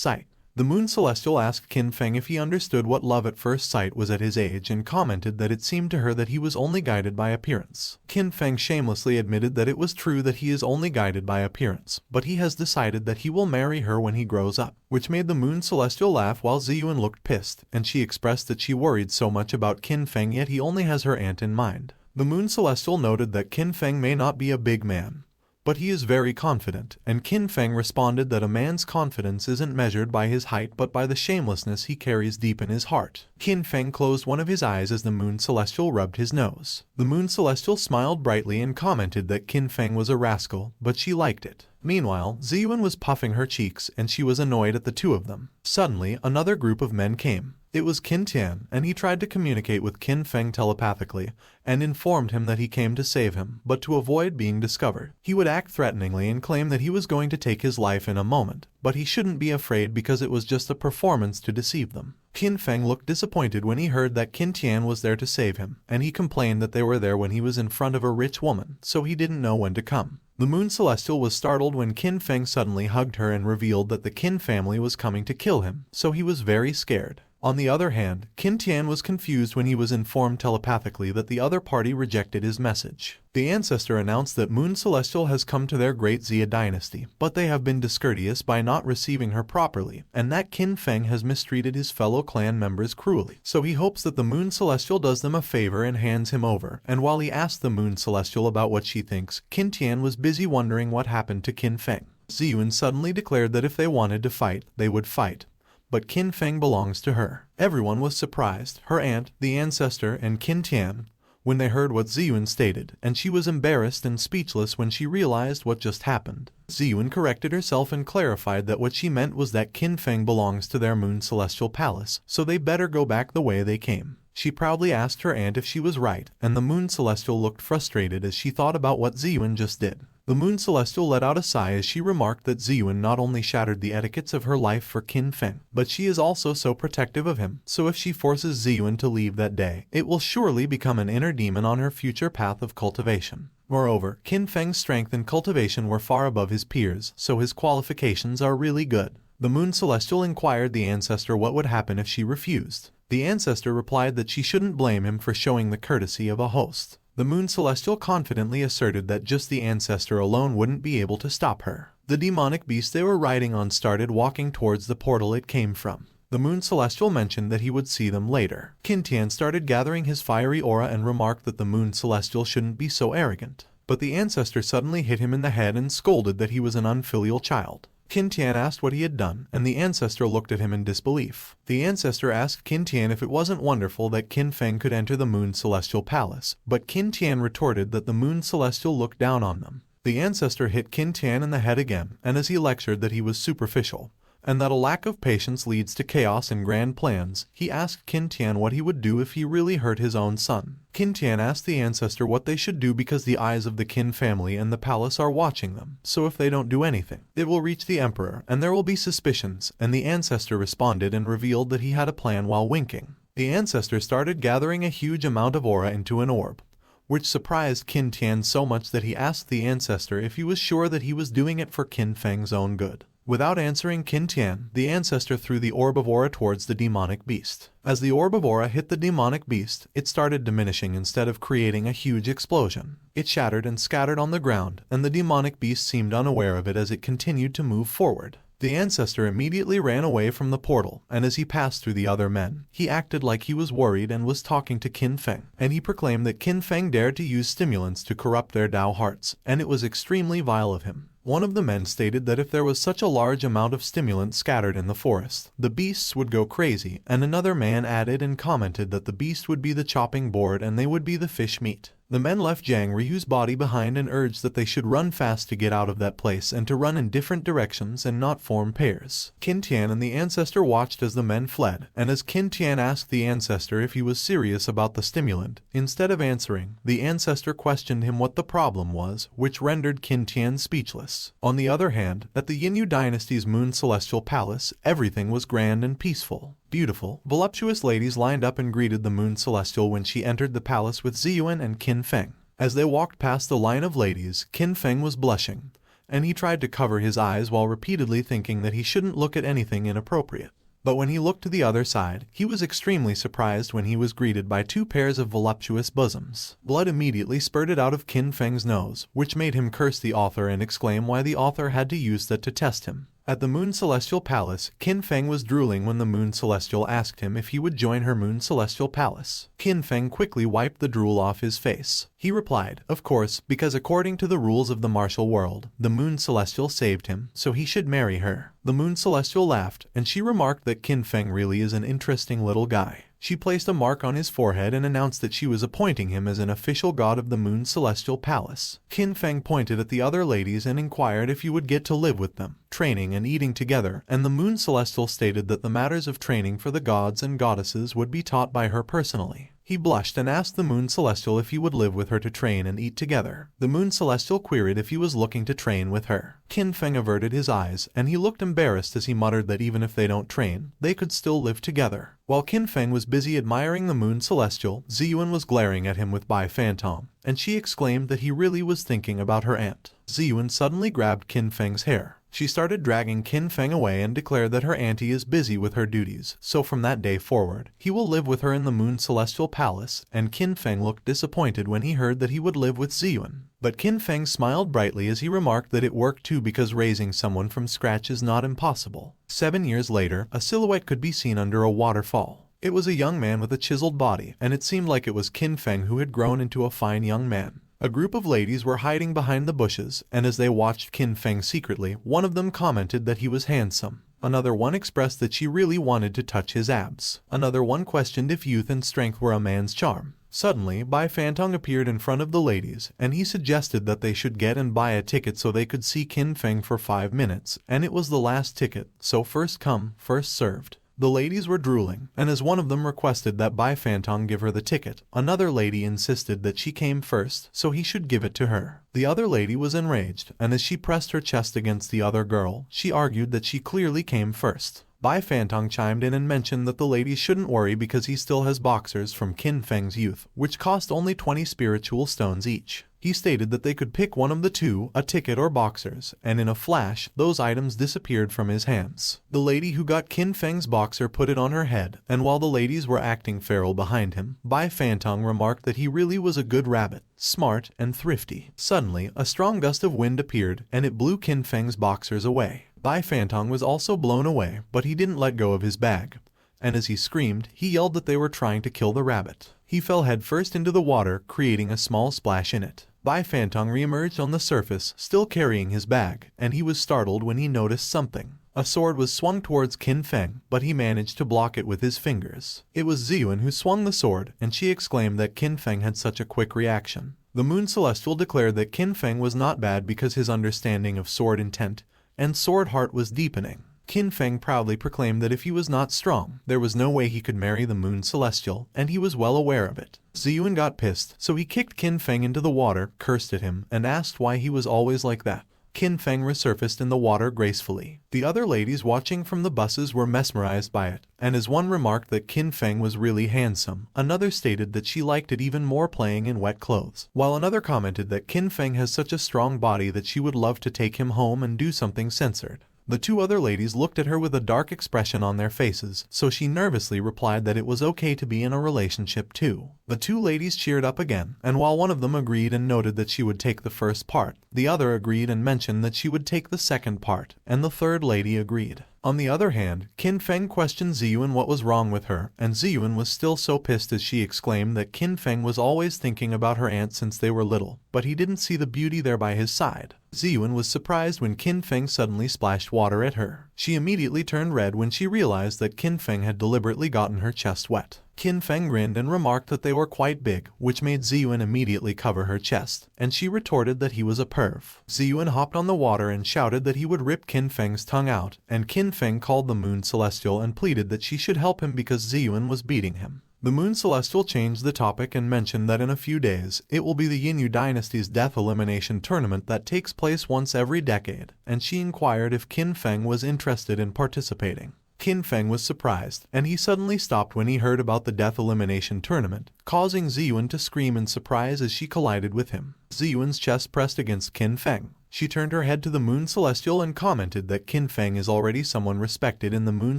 sight. The Moon Celestial asked Qin Feng if he understood what love at first sight was at his age and commented that it seemed to her that he was only guided by appearance. Qin Feng shamelessly admitted that it was true that he is only guided by appearance, but he has decided that he will marry her when he grows up, which made the Moon Celestial laugh while Ziyun looked pissed, and she expressed that she worried so much about Qin Feng yet he only has her aunt in mind. The Moon Celestial noted that Qin Feng may not be a big man, but he is very confident, and Qin Feng responded that a man's confidence isn't measured by his height but by the shamelessness he carries deep in his heart. Qin Feng closed one of his eyes as the Moon Celestial rubbed his nose. The Moon Celestial smiled brightly and commented that Qin Feng was a rascal, but she liked it. Meanwhile, Ziyun was puffing her cheeks and she was annoyed at the two of them. Suddenly, another group of men came. It was Qin Tian, and he tried to communicate with Qin Feng telepathically, and informed him that he came to save him, but to avoid being discovered. He would act threateningly and claim that he was going to take his life in a moment, but he shouldn't be afraid because it was just a performance to deceive them. Qin Feng looked disappointed when he heard that Qin Tian was there to save him, and he complained that they were there when he was in front of a rich woman, so he didn't know when to come. The Moon Celestial was startled when Qin Feng suddenly hugged her and revealed that the Qin family was coming to kill him, so he was very scared. On the other hand, Qin Tian was confused when he was informed telepathically that the other party rejected his message. The ancestor announced that Moon Celestial has come to their Great Xia dynasty, but they have been discourteous by not receiving her properly, and that Qin Feng has mistreated his fellow clan members cruelly. So he hopes that the Moon Celestial does them a favor and hands him over, and while he asked the Moon Celestial about what she thinks, Qin Tian was busy wondering what happened to Qin Feng. Ziyun suddenly declared that if they wanted to fight, they would fight. But Qin Feng belongs to her. Everyone was surprised, her aunt, the ancestor, and Qin Tian, when they heard what Ziyun stated, and she was embarrassed and speechless when she realized what just happened. Ziyun corrected herself and clarified that what she meant was that Qin Feng belongs to their Moon Celestial Palace, so they better go back the way they came. She proudly asked her aunt if she was right, and the Moon Celestial looked frustrated as she thought about what Ziyun just did. The Moon Celestial let out a sigh as she remarked that Ziyun not only shattered the etiquettes of her life for Qin Feng, but she is also so protective of him, so if she forces Ziyun to leave that day, it will surely become an inner demon on her future path of cultivation. Moreover, Qin Feng's strength and cultivation were far above his peers, so his qualifications are really good. The Moon Celestial inquired the ancestor what would happen if she refused. The ancestor replied that she shouldn't blame him for showing the courtesy of a host. The Moon Celestial confidently asserted that just the ancestor alone wouldn't be able to stop her. The demonic beast they were riding on started walking towards the portal it came from. The Moon Celestial mentioned that he would see them later. Qin Tian started gathering his fiery aura and remarked that the Moon Celestial shouldn't be so arrogant. But the ancestor suddenly hit him in the head and scolded that he was an unfilial child. Qin Tian asked what he had done, and the ancestor looked at him in disbelief. The ancestor asked Qin Tian if it wasn't wonderful that Qin Feng could enter the Moon Celestial Palace, but Qin Tian retorted that the Moon Celestial looked down on them. The ancestor hit Qin Tian in the head again, and as he lectured that he was superficial, and that a lack of patience leads to chaos and grand plans, he asked Qin Tian what he would do if he really hurt his own son. Qin Tian asked the ancestor what they should do because the eyes of the Qin family and the palace are watching them, so if they don't do anything, it will reach the emperor and there will be suspicions, and the ancestor responded and revealed that he had a plan while winking. The ancestor started gathering a huge amount of aura into an orb, which surprised Qin Tian so much that he asked the ancestor if he was sure that he was doing it for Qin Feng's own good. Without answering Qin Tian, the ancestor threw the orb of aura towards the demonic beast. As the orb of aura hit the demonic beast, it started diminishing instead of creating a huge explosion. It shattered and scattered on the ground, and the demonic beast seemed unaware of it as it continued to move forward. The ancestor immediately ran away from the portal, and as he passed through the other men, he acted like he was worried and was talking to Qin Feng, and he proclaimed that Qin Feng dared to use stimulants to corrupt their Tao hearts, and it was extremely vile of him. One of the men stated that if there was such a large amount of stimulant scattered in the forest, the beasts would go crazy, and another man added and commented that the beast would be the chopping board and they would be the fish meat. The men left Zhang Ryu's body behind and urged that they should run fast to get out of that place and to run in different directions and not form pairs. Qin Tian and the ancestor watched as the men fled, and as Qin Tian asked the ancestor if he was serious about the stimulant, instead of answering, the ancestor questioned him what the problem was, which rendered Qin Tian speechless. On the other hand, at the Yinyu dynasty's Moon Celestial Palace, everything was grand and peaceful. Beautiful, voluptuous ladies lined up and greeted the Moon Celestial when she entered the palace with Ziyuan and Qin Feng. As they walked past the line of ladies, Qin Feng was blushing, and he tried to cover his eyes while repeatedly thinking that he shouldn't look at anything inappropriate. But when he looked to the other side, he was extremely surprised when he was greeted by two pairs of voluptuous bosoms. Blood immediately spurted out of Qin Feng's nose, which made him curse the author and exclaim why the author had to use that to test him. At the Moon Celestial Palace, Qin Feng was drooling when the Moon Celestial asked him if he would join her Moon Celestial Palace. Qin Feng quickly wiped the drool off his face. He replied, of course, because according to the rules of the martial world, the Moon Celestial saved him, so he should marry her. The Moon Celestial laughed, and she remarked that Qin Feng really is an interesting little guy. She placed a mark on his forehead and announced that she was appointing him as an official god of the Moon Celestial Palace. Qin Feng pointed at the other ladies and inquired if he would get to live with them, training and eating together, and the Moon Celestial stated that the matters of training for the gods and goddesses would be taught by her personally. He blushed and asked the Moon Celestial if he would live with her to train and eat together. The Moon Celestial queried if he was looking to train with her. Qin Feng averted his eyes, and he looked embarrassed as he muttered that even if they don't train, they could still live together. While Qin Feng was busy admiring the Moon Celestial, Ziyuan was glaring at him with Bai Phantom, and she exclaimed that he really was thinking about her aunt. Ziyuan suddenly grabbed Qin Feng's hair. She started dragging Qin Feng away and declared that her auntie is busy with her duties, so from that day forward, he will live with her in the Moon Celestial Palace, and Qin Feng looked disappointed when he heard that he would live with Ziyuan. But Qin Feng smiled brightly as he remarked that it worked too because raising someone from scratch is not impossible. 7 years later, a silhouette could be seen under a waterfall. It was a young man with a chiseled body, and it seemed like it was Qin Feng who had grown into a fine young man. A group of ladies were hiding behind the bushes, and as they watched Qin Feng secretly, one of them commented that he was handsome. Another one expressed that she really wanted to touch his abs. Another one questioned if youth and strength were a man's charm. Suddenly, Bai Phantom appeared in front of the ladies, and he suggested that they should get and buy a ticket so they could see Qin Feng for 5 minutes, and it was the last ticket, so first come, first served. The ladies were drooling, and as one of them requested that Bai Phantom give her the ticket, another lady insisted that she came first, so he should give it to her. The other lady was enraged, and as she pressed her chest against the other girl, she argued that she clearly came first. Bai Phantom chimed in and mentioned that the ladies shouldn't worry because he still has boxers from Qin Feng's youth, which cost only 20 spiritual stones each. He stated that they could pick one of the two, a ticket or boxers, and in a flash, those items disappeared from his hands. The lady who got Qin Feng's boxer put it on her head, and while the ladies were acting feral behind him, Bai Phantom remarked that he really was a good rabbit, smart and thrifty. Suddenly, a strong gust of wind appeared, and it blew Qin Feng's boxers away. Bai Phantom was also blown away, but he didn't let go of his bag, and as he screamed, he yelled that they were trying to kill the rabbit. He fell headfirst into the water, creating a small splash in it. Bai Phantom re-emerged on the surface, still carrying his bag, and he was startled when he noticed something. A sword was swung towards Qin Feng, but he managed to block it with his fingers. It was Ziyuan who swung the sword, and she exclaimed that Qin Feng had such a quick reaction. The Moon Celestial declared that Qin Feng was not bad because his understanding of sword intent and sword heart was deepening. Qin Feng proudly proclaimed that if he was not strong, there was no way he could marry the Moon Celestial, and he was well aware of it. Ziyuan got pissed, so he kicked Qin Feng into the water, cursed at him, and asked why he was always like that. Qin Feng resurfaced in the water gracefully. The other ladies watching from the buses were mesmerized by it, and as one remarked that Qin Feng was really handsome, another stated that she liked it even more playing in wet clothes, while another commented that Qin Feng has such a strong body that she would love to take him home and do something censored. The two other ladies looked at her with a dark expression on their faces, so she nervously replied that it was okay to be in a relationship too. The two ladies cheered up again, and while one of them agreed and noted that she would take the first part, the other agreed and mentioned that she would take the second part, and the third lady agreed. On the other hand, Qin Feng questioned Ziyuan what was wrong with her, and Ziyuan was still so pissed as she exclaimed that Qin Feng was always thinking about her aunt since they were little, but he didn't see the beauty there by his side. Ziyuan was surprised when Qin Feng suddenly splashed water at her. She immediately turned red when she realized that Qin Feng had deliberately gotten her chest wet. Qin Feng grinned and remarked that they were quite big, which made Ziyuan immediately cover her chest, and she retorted that he was a perv. Ziyuan hopped on the water and shouted that he would rip Qin Feng's tongue out, and Qin Feng called the Moon Celestial and pleaded that she should help him because Ziyuan was beating him. The Moon Celestial changed the topic and mentioned that in a few days, it will be the Yinyu Dynasty's death elimination tournament that takes place once every decade, and she inquired if Qin Feng was interested in participating. Qin Feng was surprised, and he suddenly stopped when he heard about the death elimination tournament, causing Ziyuan to scream in surprise as she collided with him. Ziyuan's chest pressed against Qin Feng. She turned her head to the Moon Celestial and commented that Qin Feng is already someone respected in the Moon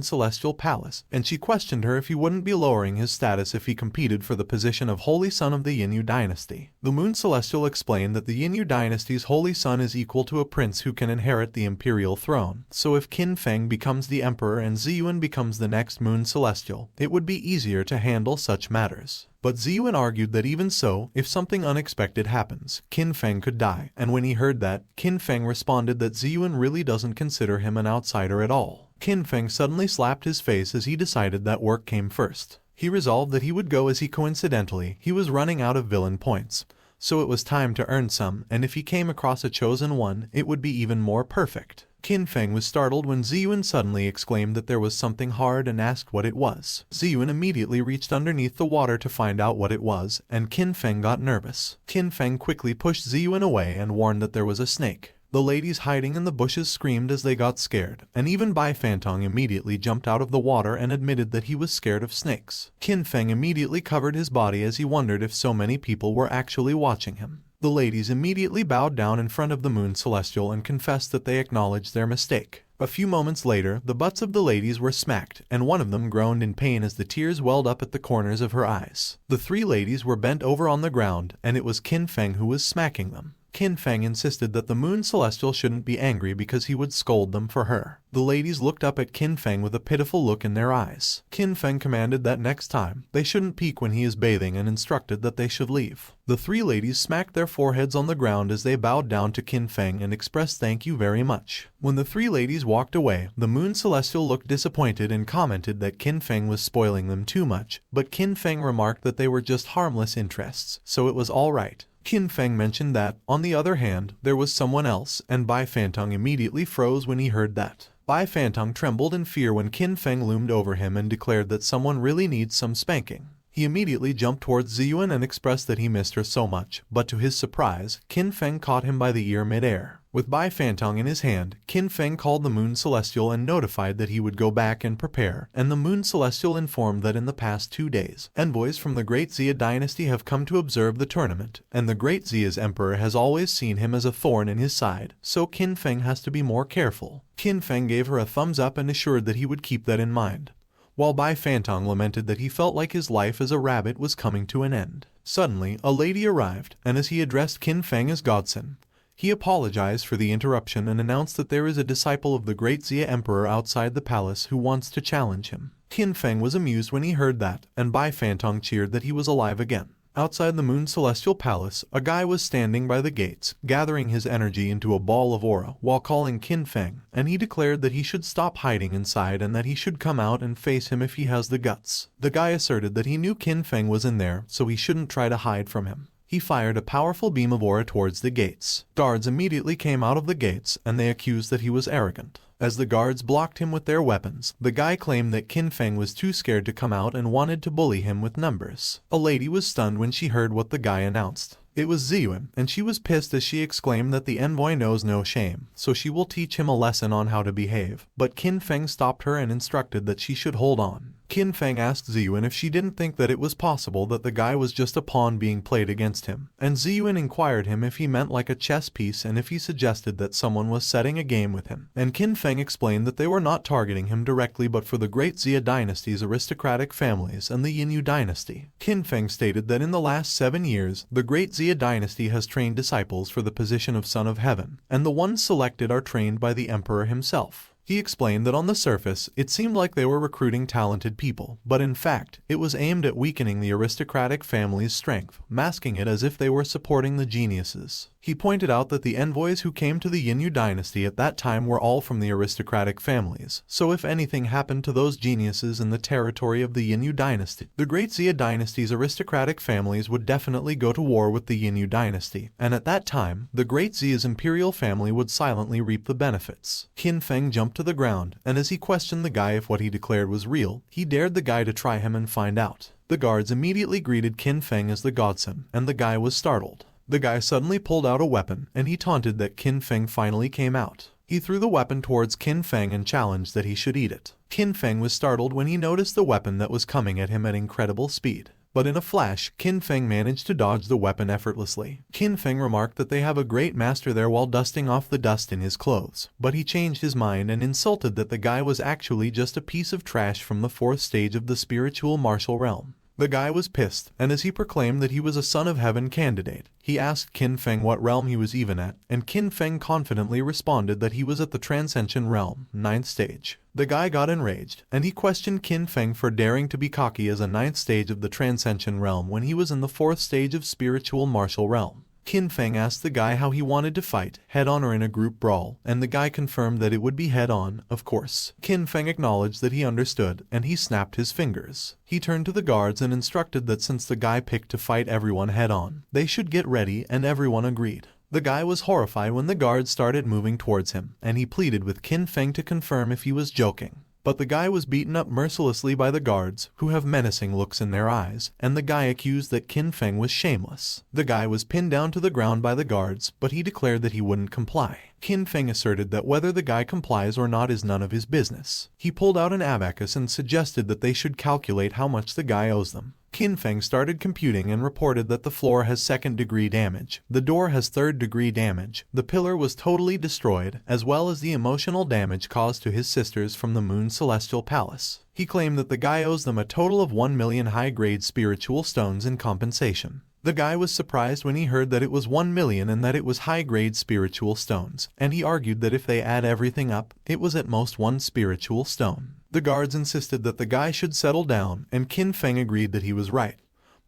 Celestial Palace, and she questioned her if he wouldn't be lowering his status if he competed for the position of Holy Son of the Yinyu Dynasty. The Moon Celestial explained that the Yinyu Dynasty's Holy Son is equal to a prince who can inherit the imperial throne, so if Qin Feng becomes the emperor and Ziyuan becomes the next Moon Celestial, it would be easier to handle such matters. But Ziyuan argued that even so, if something unexpected happens, Qin Feng could die, and when he heard that, Qin Feng responded that Ziyuan really doesn't consider him an outsider at all. Qin Feng suddenly slapped his face as he decided that work came first. He resolved that he would go as he was running out of villain points. So it was time to earn some, and if he came across a chosen one, it would be even more perfect. Qin Feng was startled when Ziyuan suddenly exclaimed that there was something hard and asked what it was. Ziyuan immediately reached underneath the water to find out what it was, and Qin Feng got nervous. Qin Feng quickly pushed Ziyuan away and warned that there was a snake. The ladies hiding in the bushes screamed as they got scared, and even Bai Fantong immediately jumped out of the water and admitted that he was scared of snakes. Qin Feng immediately covered his body as he wondered if so many people were actually watching him. The ladies immediately bowed down in front of the Moon Celestial and confessed that they acknowledged their mistake. A few moments later, the butts of the ladies were smacked, and one of them groaned in pain as the tears welled up at the corners of her eyes. The three ladies were bent over on the ground, and it was Qin Feng who was smacking them. Qin Feng insisted that the Moon Celestial shouldn't be angry because he would scold them for her. The ladies looked up at Qin Feng with a pitiful look in their eyes. Qin Feng commanded that next time, they shouldn't peek when he is bathing and instructed that they should leave. The three ladies smacked their foreheads on the ground as they bowed down to Qin Feng and expressed thank you very much. When the three ladies walked away, the Moon Celestial looked disappointed and commented that Qin Feng was spoiling them too much, but Qin Feng remarked that they were just harmless interests, so it was all right. Qin Feng mentioned that, on the other hand, there was someone else, and Bai Fantong immediately froze when he heard that. Bai Fantong trembled in fear when Qin Feng loomed over him and declared that someone really needs some spanking. He immediately jumped towards Ziyuan and expressed that he missed her so much, but to his surprise, Qin Feng caught him by the ear mid-air. With Bai Fantong in his hand, Qin Feng called the Moon Celestial and notified that he would go back and prepare, and the Moon Celestial informed that in the past 2 days, envoys from the Great Xia dynasty have come to observe the tournament, and the Great Xia's emperor has always seen him as a thorn in his side, so Qin Feng has to be more careful. Qin Feng gave her a thumbs up and assured that he would keep that in mind, while Bai Fantong lamented that he felt like his life as a rabbit was coming to an end. Suddenly, a lady arrived, and as he addressed Qin Feng as godson, he apologized for the interruption and announced that there is a disciple of the Great Xia Emperor outside the palace who wants to challenge him. Qin Feng was amused when he heard that, and Bai Fantong cheered that he was alive again. Outside the Moon Celestial Palace, a guy was standing by the gates, gathering his energy into a ball of aura while calling Qin Feng, and he declared that he should stop hiding inside and that he should come out and face him if he has the guts. The guy asserted that he knew Qin Feng was in there, so he shouldn't try to hide from him. He fired a powerful beam of aura towards the gates. Guards immediately came out of the gates and they accused that he was arrogant. As the guards blocked him with their weapons, the guy claimed that Qin Feng was too scared to come out and wanted to bully him with numbers. A lady was stunned when she heard what the guy announced. It was Ziyun, and she was pissed as she exclaimed that the envoy knows no shame, so she will teach him a lesson on how to behave. But Qin Feng stopped her and instructed that she should hold on. Qin Feng asked Ziyun if she didn't think that it was possible that the guy was just a pawn being played against him, and Ziyun inquired him if he meant like a chess piece and if he suggested that someone was setting a game with him. And Qin Feng explained that they were not targeting him directly but for the great Xia dynasty's aristocratic families and the Yinyu dynasty. Qin Feng stated that in the last 7 years, the great Xia dynasty has trained disciples for the position of Son of Heaven, and the ones selected are trained by the emperor himself. He explained that on the surface, it seemed like they were recruiting talented people, but in fact, it was aimed at weakening the aristocratic family's strength, masking it as if they were supporting the geniuses. He pointed out that the envoys who came to the Yinyu dynasty at that time were all from the aristocratic families, so if anything happened to those geniuses in the territory of the Yinyu dynasty, the great Xia dynasty's aristocratic families would definitely go to war with the Yinyu dynasty, and at that time, the great Xia's imperial family would silently reap the benefits. Qin Feng jumped to the ground, and as he questioned the guy if what he declared was real, he dared the guy to try him and find out. The guards immediately greeted Qin Feng as the godson, and the guy was startled. The guy suddenly pulled out a weapon, and he taunted that Qin Feng finally came out. He threw the weapon towards Qin Feng and challenged that he should eat it. Qin Feng was startled when he noticed the weapon that was coming at him at incredible speed. But in a flash, Qin Feng managed to dodge the weapon effortlessly. Qin Feng remarked that they have a great master there while dusting off the dust in his clothes, but he changed his mind and insulted that the guy was actually just a piece of trash from the 4th stage of the spiritual martial realm. The guy was pissed, and as he proclaimed that he was a Son of Heaven candidate, he asked Qin Feng what realm he was even at, and Qin Feng confidently responded that he was at the Transcension realm, 9th stage. The guy got enraged, and he questioned Qin Feng for daring to be cocky as a 9th stage of the Transcension realm when he was in the 4th stage of spiritual martial realm. Qin Feng asked the guy how he wanted to fight, head-on or in a group brawl, and the guy confirmed that it would be head-on, of course. Qin Feng acknowledged that he understood, and he snapped his fingers. He turned to the guards and instructed that since the guy picked to fight everyone head-on, they should get ready, and everyone agreed. The guy was horrified when the guards started moving towards him, and he pleaded with Qin Feng to confirm if he was joking. But the guy was beaten up mercilessly by the guards, who have menacing looks in their eyes, and the guy accused that Qin Feng was shameless. The guy was pinned down to the ground by the guards, but he declared that he wouldn't comply. Qin Feng asserted that whether the guy complies or not is none of his business. He pulled out an abacus and suggested that they should calculate how much the guy owes them. Qin Feng started computing and reported that the floor has 2nd-degree damage, the door has 3rd-degree damage, the pillar was totally destroyed, as well as the emotional damage caused to his sisters from the Moon Celestial Palace. He claimed that the guy owes them a total of 1 million high-grade spiritual stones in compensation. The guy was surprised when he heard that it was 1 million and that it was high-grade spiritual stones, and he argued that if they add everything up, it was at most 1 spiritual stone. The guards insisted that the guy should settle down, and Qin Feng agreed that he was right.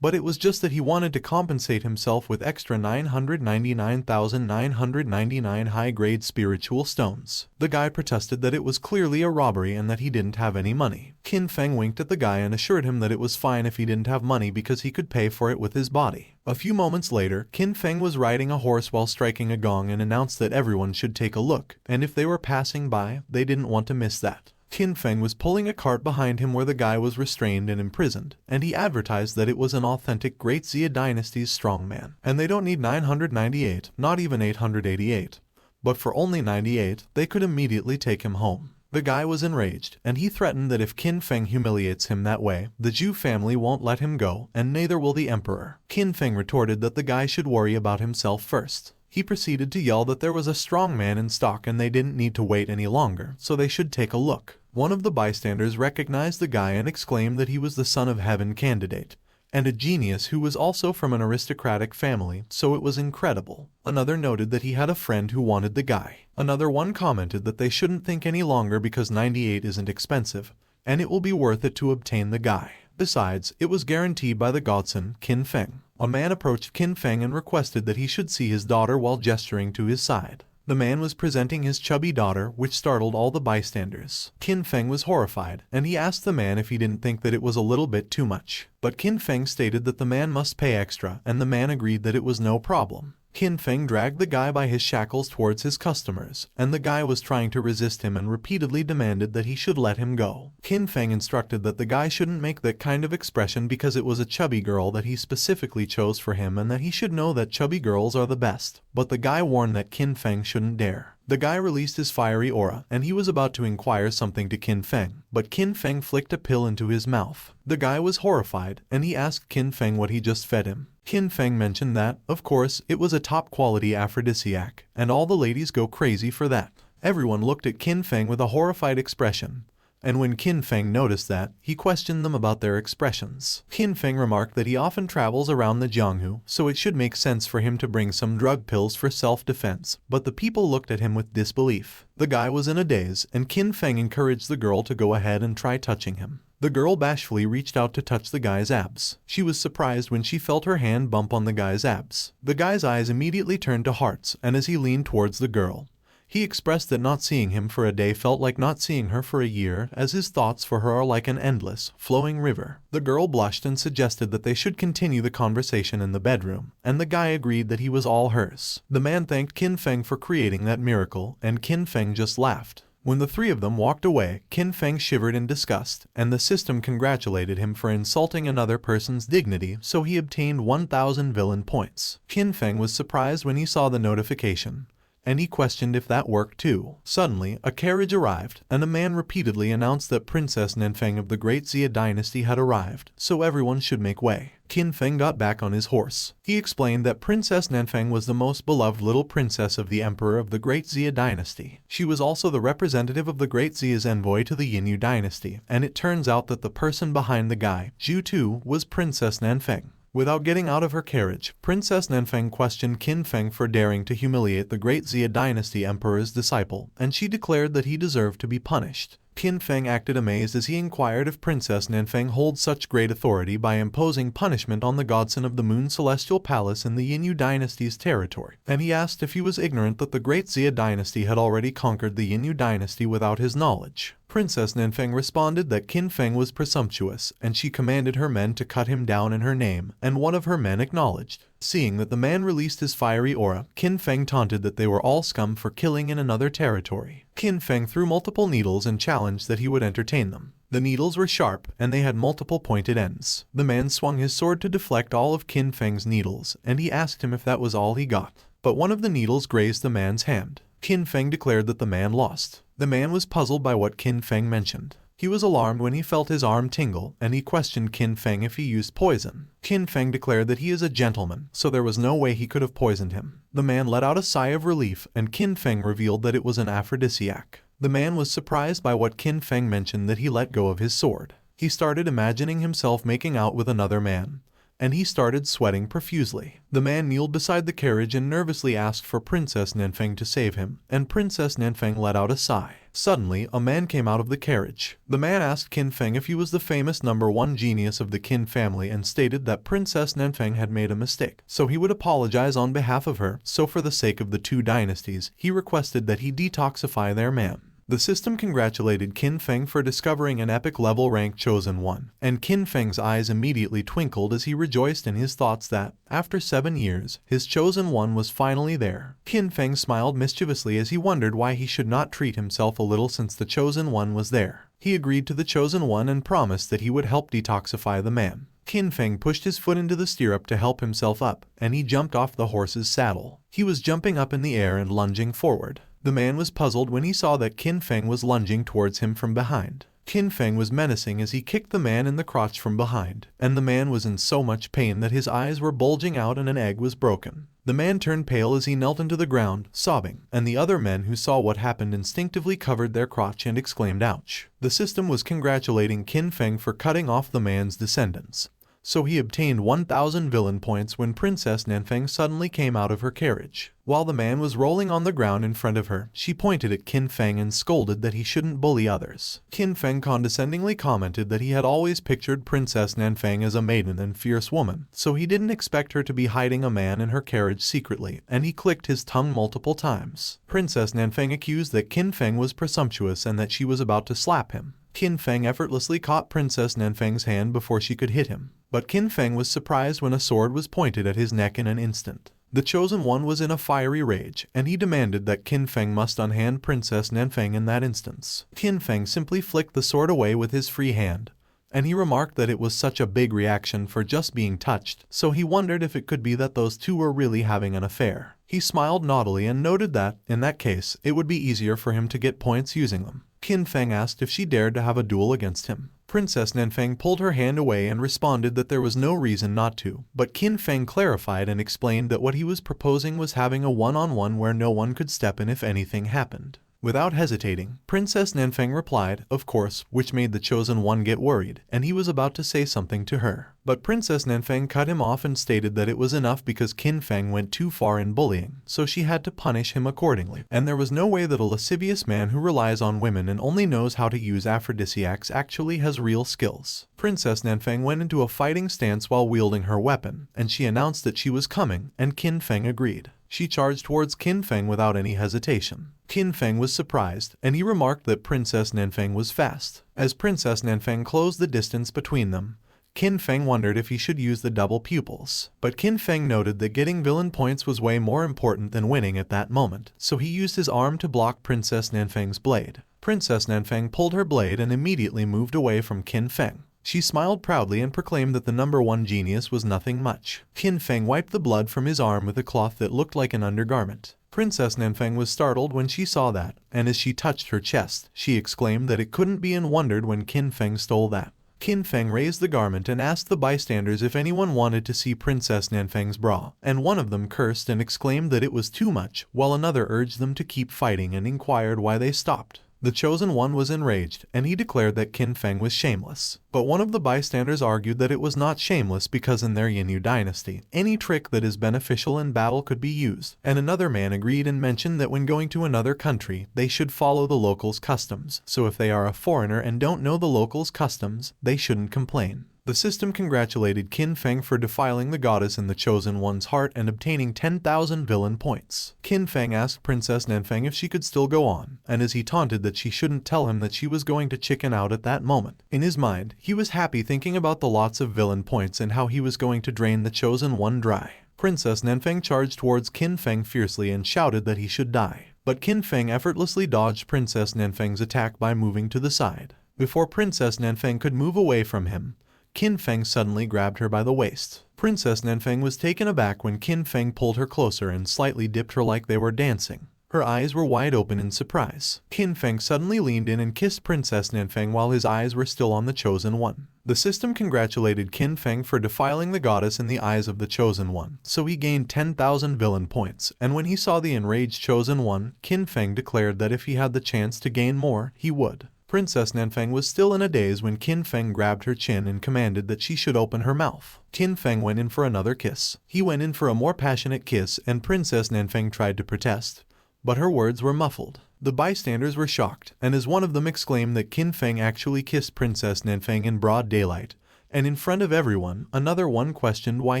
But it was just that he wanted to compensate himself with extra 999,999 high-grade spiritual stones. The guy protested that it was clearly a robbery and that he didn't have any money. Qin Feng winked at the guy and assured him that it was fine if he didn't have money because he could pay for it with his body. A few moments later, Qin Feng was riding a horse while striking a gong and announced that everyone should take a look, and if they were passing by, they didn't want to miss that. Qin Feng was pulling a cart behind him where the guy was restrained and imprisoned, and he advertised that it was an authentic Great Xia Dynasty's strongman, and they don't need 998, not even 888. But for only 98, they could immediately take him home. The guy was enraged, and he threatened that if Qin Feng humiliates him that way, the Zhu family won't let him go, and neither will the emperor. Qin Feng retorted that the guy should worry about himself first. He proceeded to yell that there was a strong man in stock and they didn't need to wait any longer, so they should take a look. One of the bystanders recognized the guy and exclaimed that he was the Son of Heaven candidate, and a genius who was also from an aristocratic family, so it was incredible. Another noted that he had a friend who wanted the guy. Another one commented that they shouldn't think any longer because 98 isn't expensive, and it will be worth it to obtain the guy. Besides, it was guaranteed by the godson, Qin Feng. A man approached Qin Feng and requested that he should see his daughter while gesturing to his side. The man was presenting his chubby daughter, which startled all the bystanders. Qin Feng was horrified, and he asked the man if he didn't think that it was a little bit too much. But Qin Feng stated that the man must pay extra, and the man agreed that it was no problem. Qin Feng dragged the guy by his shackles towards his customers, and the guy was trying to resist him and repeatedly demanded that he should let him go. Qin Feng instructed that the guy shouldn't make that kind of expression because it was a chubby girl that he specifically chose for him and that he should know that chubby girls are the best. But the guy warned that Qin Feng shouldn't dare. The guy released his fiery aura, and he was about to inquire something to Qin Feng, but Qin Feng flicked a pill into his mouth. The guy was horrified, and he asked Qin Feng what he just fed him. Qin Feng mentioned that, of course, it was a top-quality aphrodisiac, and all the ladies go crazy for that. Everyone looked at Qin Feng with a horrified expression, and when Qin Feng noticed that, he questioned them about their expressions. Qin Feng remarked that he often travels around the Jianghu, so it should make sense for him to bring some drug pills for self-defense, but the people looked at him with disbelief. The guy was in a daze, and Qin Feng encouraged the girl to go ahead and try touching him. The girl bashfully reached out to touch the guy's abs. She was surprised when she felt her hand bump on the guy's abs. The guy's eyes immediately turned to hearts, and as he leaned towards the girl, he expressed that not seeing him for a day felt like not seeing her for a year, as his thoughts for her are like an endless, flowing river. The girl blushed and suggested that they should continue the conversation in the bedroom, and the guy agreed that he was all hers. The man thanked Qin Feng for creating that miracle, and Qin Feng just laughed. When the three of them walked away, Qin Feng shivered in disgust, and the system congratulated him for insulting another person's dignity, so he obtained 1,000 villain points. Qin Feng was surprised when he saw the notification, and he questioned if that worked too. Suddenly, a carriage arrived, and a man repeatedly announced that Princess Nanfeng of the Great Xia dynasty had arrived, so everyone should make way. Qin Feng got back on his horse. He explained that Princess Nanfeng was the most beloved little princess of the Emperor of the Great Xia dynasty. She was also the representative of the Great Xia's envoy to the Yinyu dynasty, and it turns out that the person behind the guy, Zhu Tu, was Princess Nanfeng. Without getting out of her carriage, Princess Nanfeng questioned Qin Feng for daring to humiliate the Great Xia dynasty emperor's disciple, and she declared that he deserved to be punished. Qin Feng acted amazed as he inquired if Princess Nanfeng holds such great authority by imposing punishment on the godson of the Moon Celestial Palace in the Yinyu dynasty's territory, and he asked if he was ignorant that the Great Xia dynasty had already conquered the Yinyu dynasty without his knowledge. Princess Nanfeng responded that Qin Feng was presumptuous, and she commanded her men to cut him down in her name, and one of her men acknowledged. Seeing that the man released his fiery aura, Qin Feng taunted that they were all scum for killing in another territory. Qin Feng threw multiple needles and challenged that he would entertain them. The needles were sharp, and they had multiple pointed ends. The man swung his sword to deflect all of Qin Feng's needles, and he asked him if that was all he got. But one of the needles grazed the man's hand. Qin Feng declared that the man lost. The man was puzzled by what Qin Feng mentioned. He was alarmed when he felt his arm tingle, and he questioned Qin Feng if he used poison. Qin Feng declared that he is a gentleman, so there was no way he could have poisoned him. The man let out a sigh of relief, and Qin Feng revealed that it was an aphrodisiac. The man was surprised by what Qin Feng mentioned that he let go of his sword. He started imagining himself making out with another man, and he started sweating profusely. The man kneeled beside the carriage and nervously asked for Princess Nanfeng to save him, and Princess Nanfeng let out a sigh. Suddenly, a man came out of the carriage. The man asked Qin Feng if he was the famous #1 genius of the Qin family and stated that Princess Nanfeng had made a mistake, so he would apologize on behalf of her, so for the sake of the two dynasties, he requested that he detoxify their man. The system congratulated Qin Feng for discovering an epic level rank chosen one, and Qin Feng's eyes immediately twinkled as he rejoiced in his thoughts that, after 7 years, his chosen one was finally there. Qin Feng smiled mischievously as he wondered why he should not treat himself a little since the chosen one was there. He agreed to the chosen one and promised that he would help detoxify the man. Qin Feng pushed his foot into the stirrup to help himself up, and he jumped off the horse's saddle. He was jumping up in the air and lunging forward. The man was puzzled when he saw that Qin Feng was lunging towards him from behind. Qin Feng was menacing as he kicked the man in the crotch from behind, and the man was in so much pain that his eyes were bulging out and an egg was broken. The man turned pale as he knelt into the ground, sobbing, and the other men who saw what happened instinctively covered their crotch and exclaimed ouch. The system was congratulating Qin Feng for cutting off the man's descendants, so he obtained 1,000 villain points when Princess Nanfeng suddenly came out of her carriage. While the man was rolling on the ground in front of her, she pointed at Qin Feng and scolded that he shouldn't bully others. Qin Feng condescendingly commented that he had always pictured Princess Nanfeng as a maiden and fierce woman, so he didn't expect her to be hiding a man in her carriage secretly, and he clicked his tongue multiple times. Princess Nanfeng accused that Qin Feng was presumptuous and that she was about to slap him. Qin Feng effortlessly caught Princess Nanfeng's hand before she could hit him, but Qin Feng was surprised when a sword was pointed at his neck in an instant. The Chosen One was in a fiery rage, and he demanded that Qin Feng must unhand Princess Nanfeng in that instance. Qin Feng simply flicked the sword away with his free hand, and he remarked that it was such a big reaction for just being touched, so he wondered if it could be that those two were really having an affair. He smiled naughtily and noted that, in that case, it would be easier for him to get points using them. Qin Feng asked if she dared to have a duel against him. Princess Nanfeng pulled her hand away and responded that there was no reason not to, but Qin Feng clarified and explained that what he was proposing was having a one-on-one where no one could step in if anything happened. Without hesitating, Princess Nanfeng replied, "Of course," which made the Chosen One get worried, and he was about to say something to her. But Princess Nanfeng cut him off and stated that it was enough because Qin Feng went too far in bullying, so she had to punish him accordingly. And there was no way that a lascivious man who relies on women and only knows how to use aphrodisiacs actually has real skills. Princess Nanfeng went into a fighting stance while wielding her weapon, and she announced that she was coming, and Qin Feng agreed. She charged towards Qin Feng without any hesitation. Qin Feng was surprised, and he remarked that Princess Nanfeng was fast. As Princess Nanfeng closed the distance between them, Qin Feng wondered if he should use the double pupils. But Qin Feng noted that getting villain points was way more important than winning at that moment, so he used his arm to block Princess Nanfeng's blade. Princess Nanfeng pulled her blade and immediately moved away from Qin Feng. She smiled proudly and proclaimed that the number one genius was nothing much. Qin Feng wiped the blood from his arm with a cloth that looked like an undergarment. Princess Nanfeng was startled when she saw that, and as she touched her chest, she exclaimed that it couldn't be and wondered when Qin Feng stole that. Qin Feng raised the garment and asked the bystanders if anyone wanted to see Princess Nanfeng's bra, and one of them cursed and exclaimed that it was too much, while another urged them to keep fighting and inquired why they stopped. The Chosen One was enraged, and he declared that Qin Feng was shameless. But one of the bystanders argued that it was not shameless because in their Yinyu dynasty, any trick that is beneficial in battle could be used, and another man agreed and mentioned that when going to another country, they should follow the locals' customs, so if they are a foreigner and don't know the locals' customs, they shouldn't complain. The system congratulated Qin Feng for defiling the goddess in the Chosen One's heart and obtaining 10,000 villain points. Qin Feng asked Princess Nanfeng if she could still go on, and as he taunted that she shouldn't tell him that she was going to chicken out at that moment. In his mind, he was happy thinking about the lots of villain points and how he was going to drain the Chosen One dry. Princess Nanfeng charged towards Qin Feng fiercely and shouted that he should die. But Qin Feng effortlessly dodged Princess Nanfeng's attack by moving to the side. Before Princess Nanfeng could move away from him, Qin Feng suddenly grabbed her by the waist. Princess Nanfeng was taken aback when Qin Feng pulled her closer and slightly dipped her like they were dancing. Her eyes were wide open in surprise. Qin Feng suddenly leaned in and kissed Princess Nanfeng while his eyes were still on the Chosen One. The system congratulated Qin Feng for defiling the goddess in the eyes of the Chosen One, so he gained 10,000 villain points, and when he saw the enraged Chosen One, Qin Feng declared that if he had the chance to gain more, he would. Princess Nanfeng was still in a daze when Qin Feng grabbed her chin and commanded that she should open her mouth. Qin Feng went in for another kiss. He went in for a more passionate kiss, and Princess Nanfeng tried to protest, but her words were muffled. The bystanders were shocked, and as one of them exclaimed that Qin Feng actually kissed Princess Nanfeng in broad daylight, and in front of everyone, another one questioned why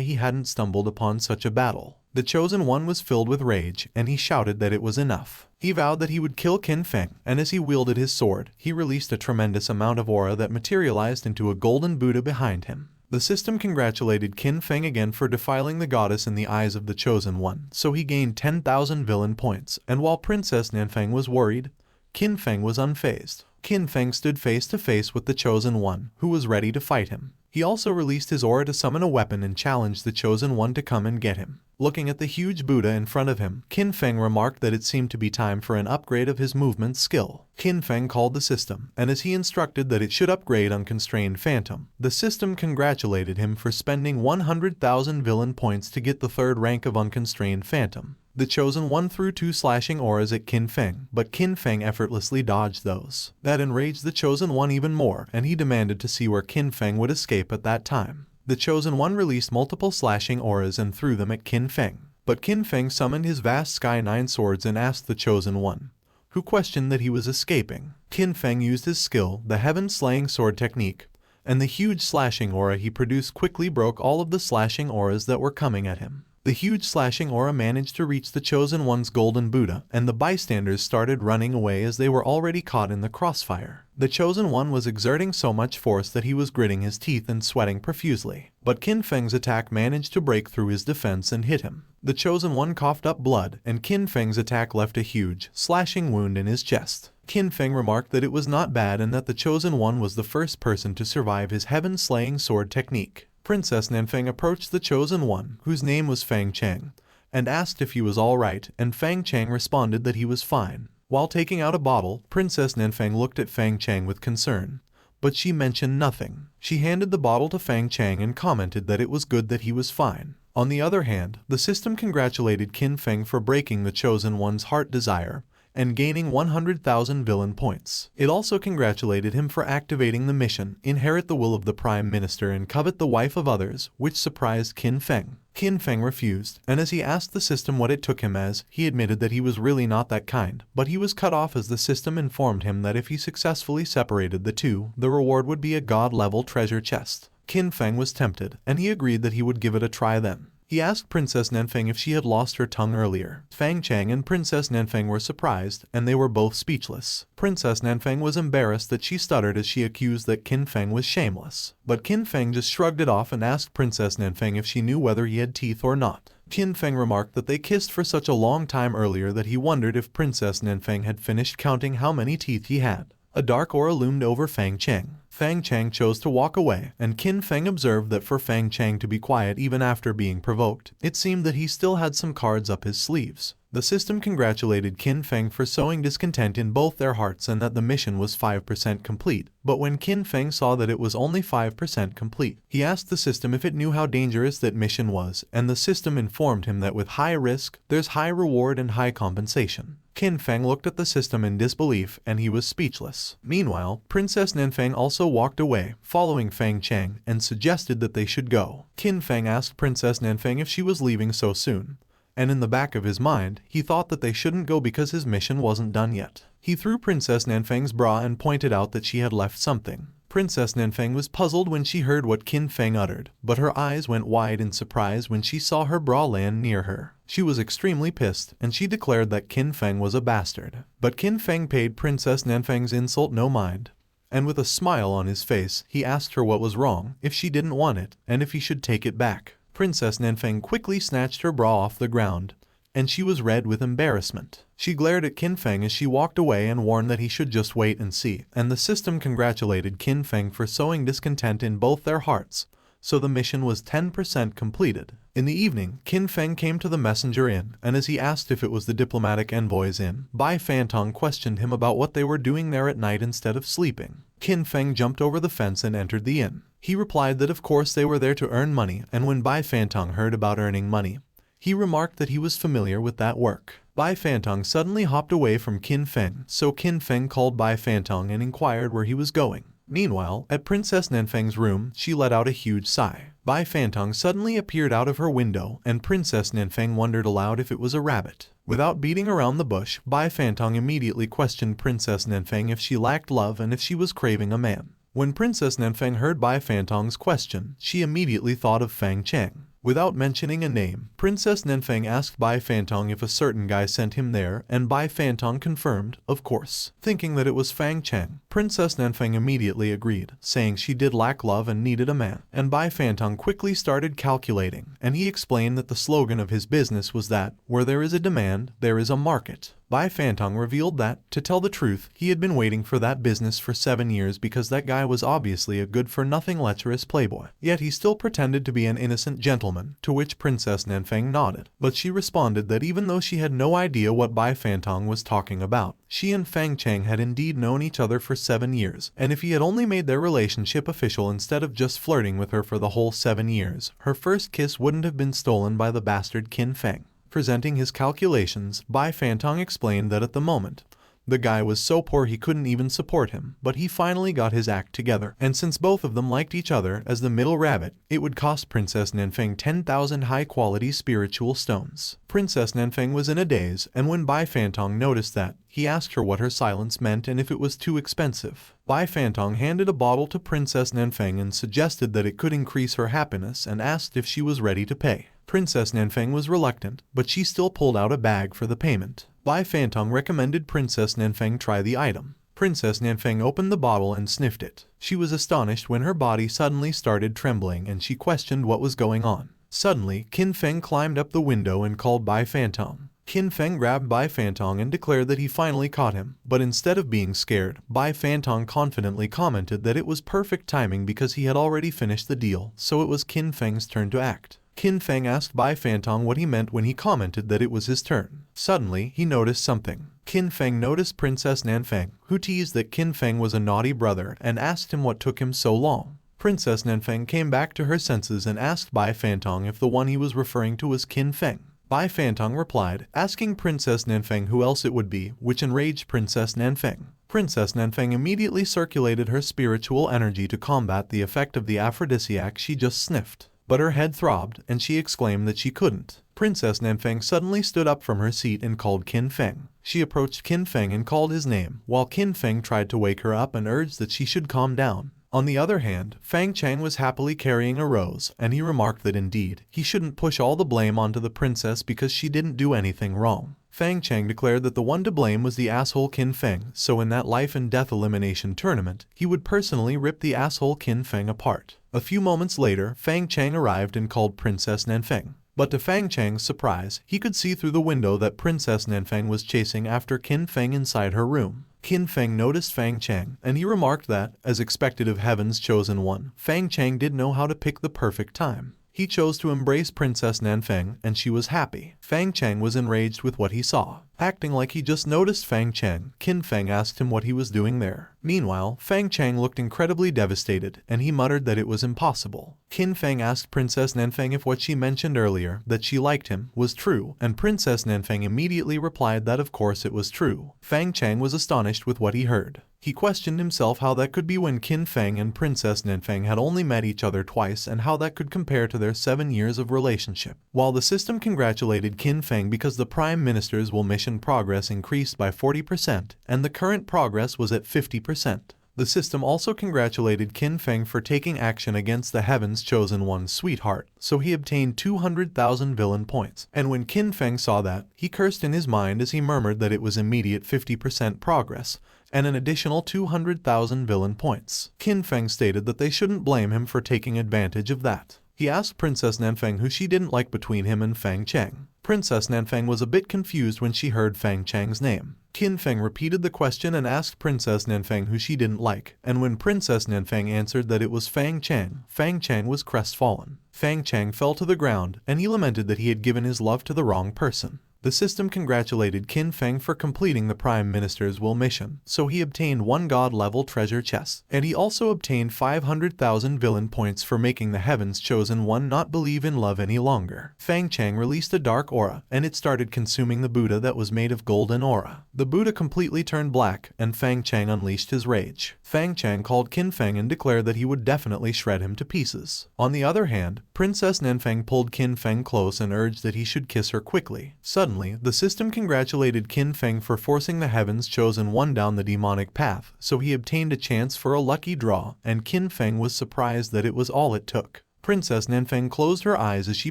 he hadn't stumbled upon such a battle. The Chosen One was filled with rage, and he shouted that it was enough. He vowed that he would kill Qin Feng, and as he wielded his sword, he released a tremendous amount of aura that materialized into a golden Buddha behind him. The system congratulated Qin Feng again for defiling the goddess in the eyes of the Chosen One, so he gained 10,000 villain points, and while Princess Nanfeng was worried, Qin Feng was unfazed. Qin Feng stood face to face with the Chosen One, who was ready to fight him. He also released his aura to summon a weapon and challenged the Chosen One to come and get him. Looking at the huge Buddha in front of him, Qin Feng remarked that it seemed to be time for an upgrade of his movement skill. Qin Feng called the system, and as he instructed that it should upgrade Unconstrained Phantom, the system congratulated him for spending 100,000 villain points to get the third rank of Unconstrained Phantom. The Chosen One threw 2 slashing auras at Qin Feng, but Qin Feng effortlessly dodged those. That enraged the Chosen One even more, and he demanded to see where Qin Feng would escape at that time. The Chosen One released multiple slashing auras and threw them at Qin Feng. But Qin Feng summoned his vast Sky Nine swords and asked the Chosen One, who questioned that he was escaping. Qin Feng used his skill, the Heaven-Slaying Sword technique, and the huge slashing aura he produced quickly broke all of the slashing auras that were coming at him. The huge slashing aura managed to reach the Chosen One's golden Buddha, and the bystanders started running away as they were already caught in the crossfire. The Chosen One was exerting so much force that he was gritting his teeth and sweating profusely. But Qin Feng's attack managed to break through his defense and hit him. The Chosen One coughed up blood, and Qin Feng's attack left a huge, slashing wound in his chest. Qin Feng remarked that it was not bad and that the Chosen One was the first person to survive his Heaven-Slaying Sword technique. Princess Nanfeng approached the Chosen One, whose name was Fang Cheng, and asked if he was alright, and Fang Cheng responded that he was fine. While taking out a bottle, Princess Nanfeng looked at Fang Cheng with concern, but she mentioned nothing. She handed the bottle to Fang Cheng and commented that it was good that he was fine. On the other hand, the system congratulated Qin Feng for breaking the Chosen One's heart desire and gaining 100,000 villain points. It also congratulated him for activating the mission, inherit the will of the Prime Minister and covet the wife of others, which surprised Qin Feng. Qin Feng refused, and as he asked the system what it took him as, he admitted that he was really not that kind, but he was cut off as the system informed him that if he successfully separated the two, the reward would be a god-level treasure chest. Qin Feng was tempted, and he agreed that he would give it a try then. He asked Princess Nanfeng if she had lost her tongue earlier. Fang Cheng and Princess Nanfeng were surprised, and they were both speechless. Princess Nanfeng was embarrassed that she stuttered as she accused that Qin Feng was shameless. But Qin Feng just shrugged it off and asked Princess Nanfeng if she knew whether he had teeth or not. Qin Feng remarked that they kissed for such a long time earlier that he wondered if Princess Nanfeng had finished counting how many teeth he had. A dark aura loomed over Fang Cheng. Fang Cheng chose to walk away, and Qin Feng observed that for Fang Cheng to be quiet even after being provoked, it seemed that he still had some cards up his sleeves. The system congratulated Qin Feng for sowing discontent in both their hearts and that the mission was 5% complete, but when Qin Feng saw that it was only 5% complete, he asked the system if it knew how dangerous that mission was, and the system informed him that with high risk, there's high reward and high compensation. Qin Feng looked at the system in disbelief, and he was speechless. Meanwhile, Princess Nanfeng also walked away, following Fang Cheng, and suggested that they should go. Qin Feng asked Princess Nanfeng if she was leaving so soon, and in the back of his mind, he thought that they shouldn't go because his mission wasn't done yet. He threw Princess Nanfeng's bra and pointed out that she had left something. Princess Nanfeng was puzzled when she heard what Qin Feng uttered, but her eyes went wide in surprise when she saw her bra land near her. She was extremely pissed, and she declared that Qin Feng was a bastard. But Qin Feng paid Princess Nanfeng's insult no mind, and with a smile on his face, he asked her what was wrong, if she didn't want it, and if he should take it back. Princess Nanfeng quickly snatched her bra off the ground, and she was red with embarrassment. She glared at Qin Feng as she walked away and warned that he should just wait and see, and the system congratulated Qin Feng for sowing discontent in both their hearts, so the mission was 10% completed. In the evening, Qin Feng came to the messenger inn, and as he asked if it was the diplomatic envoy's inn, Bai Fantong questioned him about what they were doing there at night instead of sleeping. Qin Feng jumped over the fence and entered the inn. He replied that of course they were there to earn money, and when Bai Fantong heard about earning money, he remarked that he was familiar with that work. Bai Fantong suddenly hopped away from Qin Feng, so Qin Feng called Bai Fantong and inquired where he was going. Meanwhile, at Princess Nanfeng's room, she let out a huge sigh. Bai Fantong suddenly appeared out of her window, and Princess Nanfeng wondered aloud if it was a rabbit. Without beating around the bush, Bai Fantong immediately questioned Princess Nanfeng if she lacked love and if she was craving a man. When Princess Nanfeng heard Bai Fantong's question, she immediately thought of Fang Cheng. Without mentioning a name, Princess Nanfeng asked Bai Fantong if a certain guy sent him there, and Bai Fantong confirmed, of course. Thinking that it was Fang Cheng, Princess Nanfeng immediately agreed, saying she did lack love and needed a man. And Bai Fantong quickly started calculating, and he explained that the slogan of his business was that, where there is a demand, there is a market. Bai Fantong revealed that, to tell the truth, he had been waiting for that business for 7 years because that guy was obviously a good-for-nothing lecherous playboy. Yet he still pretended to be an innocent gentleman, to which Princess Nanfeng nodded. But she responded that even though she had no idea what Bai Fantong was talking about, she and Fang Cheng had indeed known each other for 7 years, and if he had only made their relationship official instead of just flirting with her for the whole 7 years, her first kiss wouldn't have been stolen by the bastard Qin Feng. Presenting his calculations, Bai Fantong explained that at the moment, The guy was so poor he couldn't even support him, but he finally got his act together, and since both of them liked each other as the middle rabbit, it would cost Princess Nanfeng 10,000 high-quality spiritual stones. Princess Nanfeng was in a daze, and when Bai Fantong noticed that, he asked her what her silence meant and if it was too expensive. Bai Fantong handed a bottle to Princess Nanfeng and suggested that it could increase her happiness and asked if she was ready to pay. Princess Nanfeng was reluctant, but she still pulled out a bag for the payment. Bai Fantong recommended Princess Nanfeng try the item. Princess Nanfeng opened the bottle and sniffed it. She was astonished when her body suddenly started trembling and she questioned what was going on. Suddenly, Qin Feng climbed up the window and called Bai Fantong. Qin Feng grabbed Bai Fantong and declared that he finally caught him, but instead of being scared, Bai Fantong confidently commented that it was perfect timing because he had already finished the deal, so it was Qin Feng's turn to act. Qin Feng asked Bai Fantong what he meant when he commented that it was his turn. Suddenly, he noticed something. Qin Feng noticed Princess Nanfeng, who teased that Qin Feng was a naughty brother and asked him what took him so long. Princess Nanfeng came back to her senses and asked Bai Fantong if the one he was referring to was Qin Feng. Bai Fantong replied, asking Princess Nanfeng who else it would be, which enraged Princess Nanfeng. Princess Nanfeng immediately circulated her spiritual energy to combat the effect of the aphrodisiac she just sniffed. But her head throbbed, and she exclaimed that she couldn't. Princess Nanfeng suddenly stood up from her seat and called Qin Feng. She approached Qin Feng and called his name, while Qin Feng tried to wake her up and urged that she should calm down. On the other hand, Fang Chang was happily carrying a rose, and he remarked that indeed, he shouldn't push all the blame onto the princess because she didn't do anything wrong. Fang Chang declared that the one to blame was the asshole Qin Feng, so in that life and death elimination tournament, he would personally rip the asshole Qin Feng apart. A few moments later, Fang Chang arrived and called Princess Nanfeng. But to Fang Chang's surprise, he could see through the window that Princess Nanfeng was chasing after Qin Feng inside her room. Qin Feng noticed Fang Chang, and he remarked that, as expected of Heaven's Chosen One, Fang Chang did know how to pick the perfect time. He chose to embrace Princess Nanfeng, and she was happy. Fang Chang was enraged with what he saw. Acting like he just noticed Fang Chang, Qin Feng asked him what he was doing there. Meanwhile, Fang Chang looked incredibly devastated, and he muttered that it was impossible. Qin Feng asked Princess Nanfeng if what she mentioned earlier, that she liked him, was true, and Princess Nanfeng immediately replied that of course it was true. Fang Chang was astonished with what he heard. He questioned himself how that could be when Qin Feng and Princess Nanfeng had only met each other twice and how that could compare to their 7 years of relationship. While the system congratulated Qin Feng because the Prime Minister's will mission progress increased by 40% and the current progress was at 50%. The system also congratulated Qin Feng for taking action against the Heaven's Chosen One's sweetheart, so he obtained 200,000 villain points. And when Qin Feng saw that, he cursed in his mind as he murmured that it was immediate 50% progress, and an additional 200,000 villain points. Qin Feng stated that they shouldn't blame him for taking advantage of that. He asked Princess Nanfeng who she didn't like between him and Fang Chang. Princess Nanfeng was a bit confused when she heard Fang Chang's name. Qin Feng repeated the question and asked Princess Nanfeng who she didn't like, and when Princess Nanfeng answered that it was Fang Chang was crestfallen. Fang Chang fell to the ground, and he lamented that he had given his love to the wrong person. The system congratulated Qin Feng for completing the Prime Minister's will mission, so he obtained 1 god-level treasure chest, and he also obtained 500,000 villain points for making the Heaven's Chosen One not believe in love any longer. Fang Chang released a dark aura, and it started consuming the Buddha that was made of golden aura. The Buddha completely turned black, and Fang Chang unleashed his rage. Fang Chang called Qin Feng and declared that he would definitely shred him to pieces. On the other hand, Princess Nanfeng pulled Qin Feng close and urged that he should kiss her quickly. Suddenly, the system congratulated Qin Feng for forcing the Heaven's Chosen One down the demonic path, so he obtained a chance for a lucky draw, and Qin Feng was surprised that it was all it took. Princess Nanfeng closed her eyes as she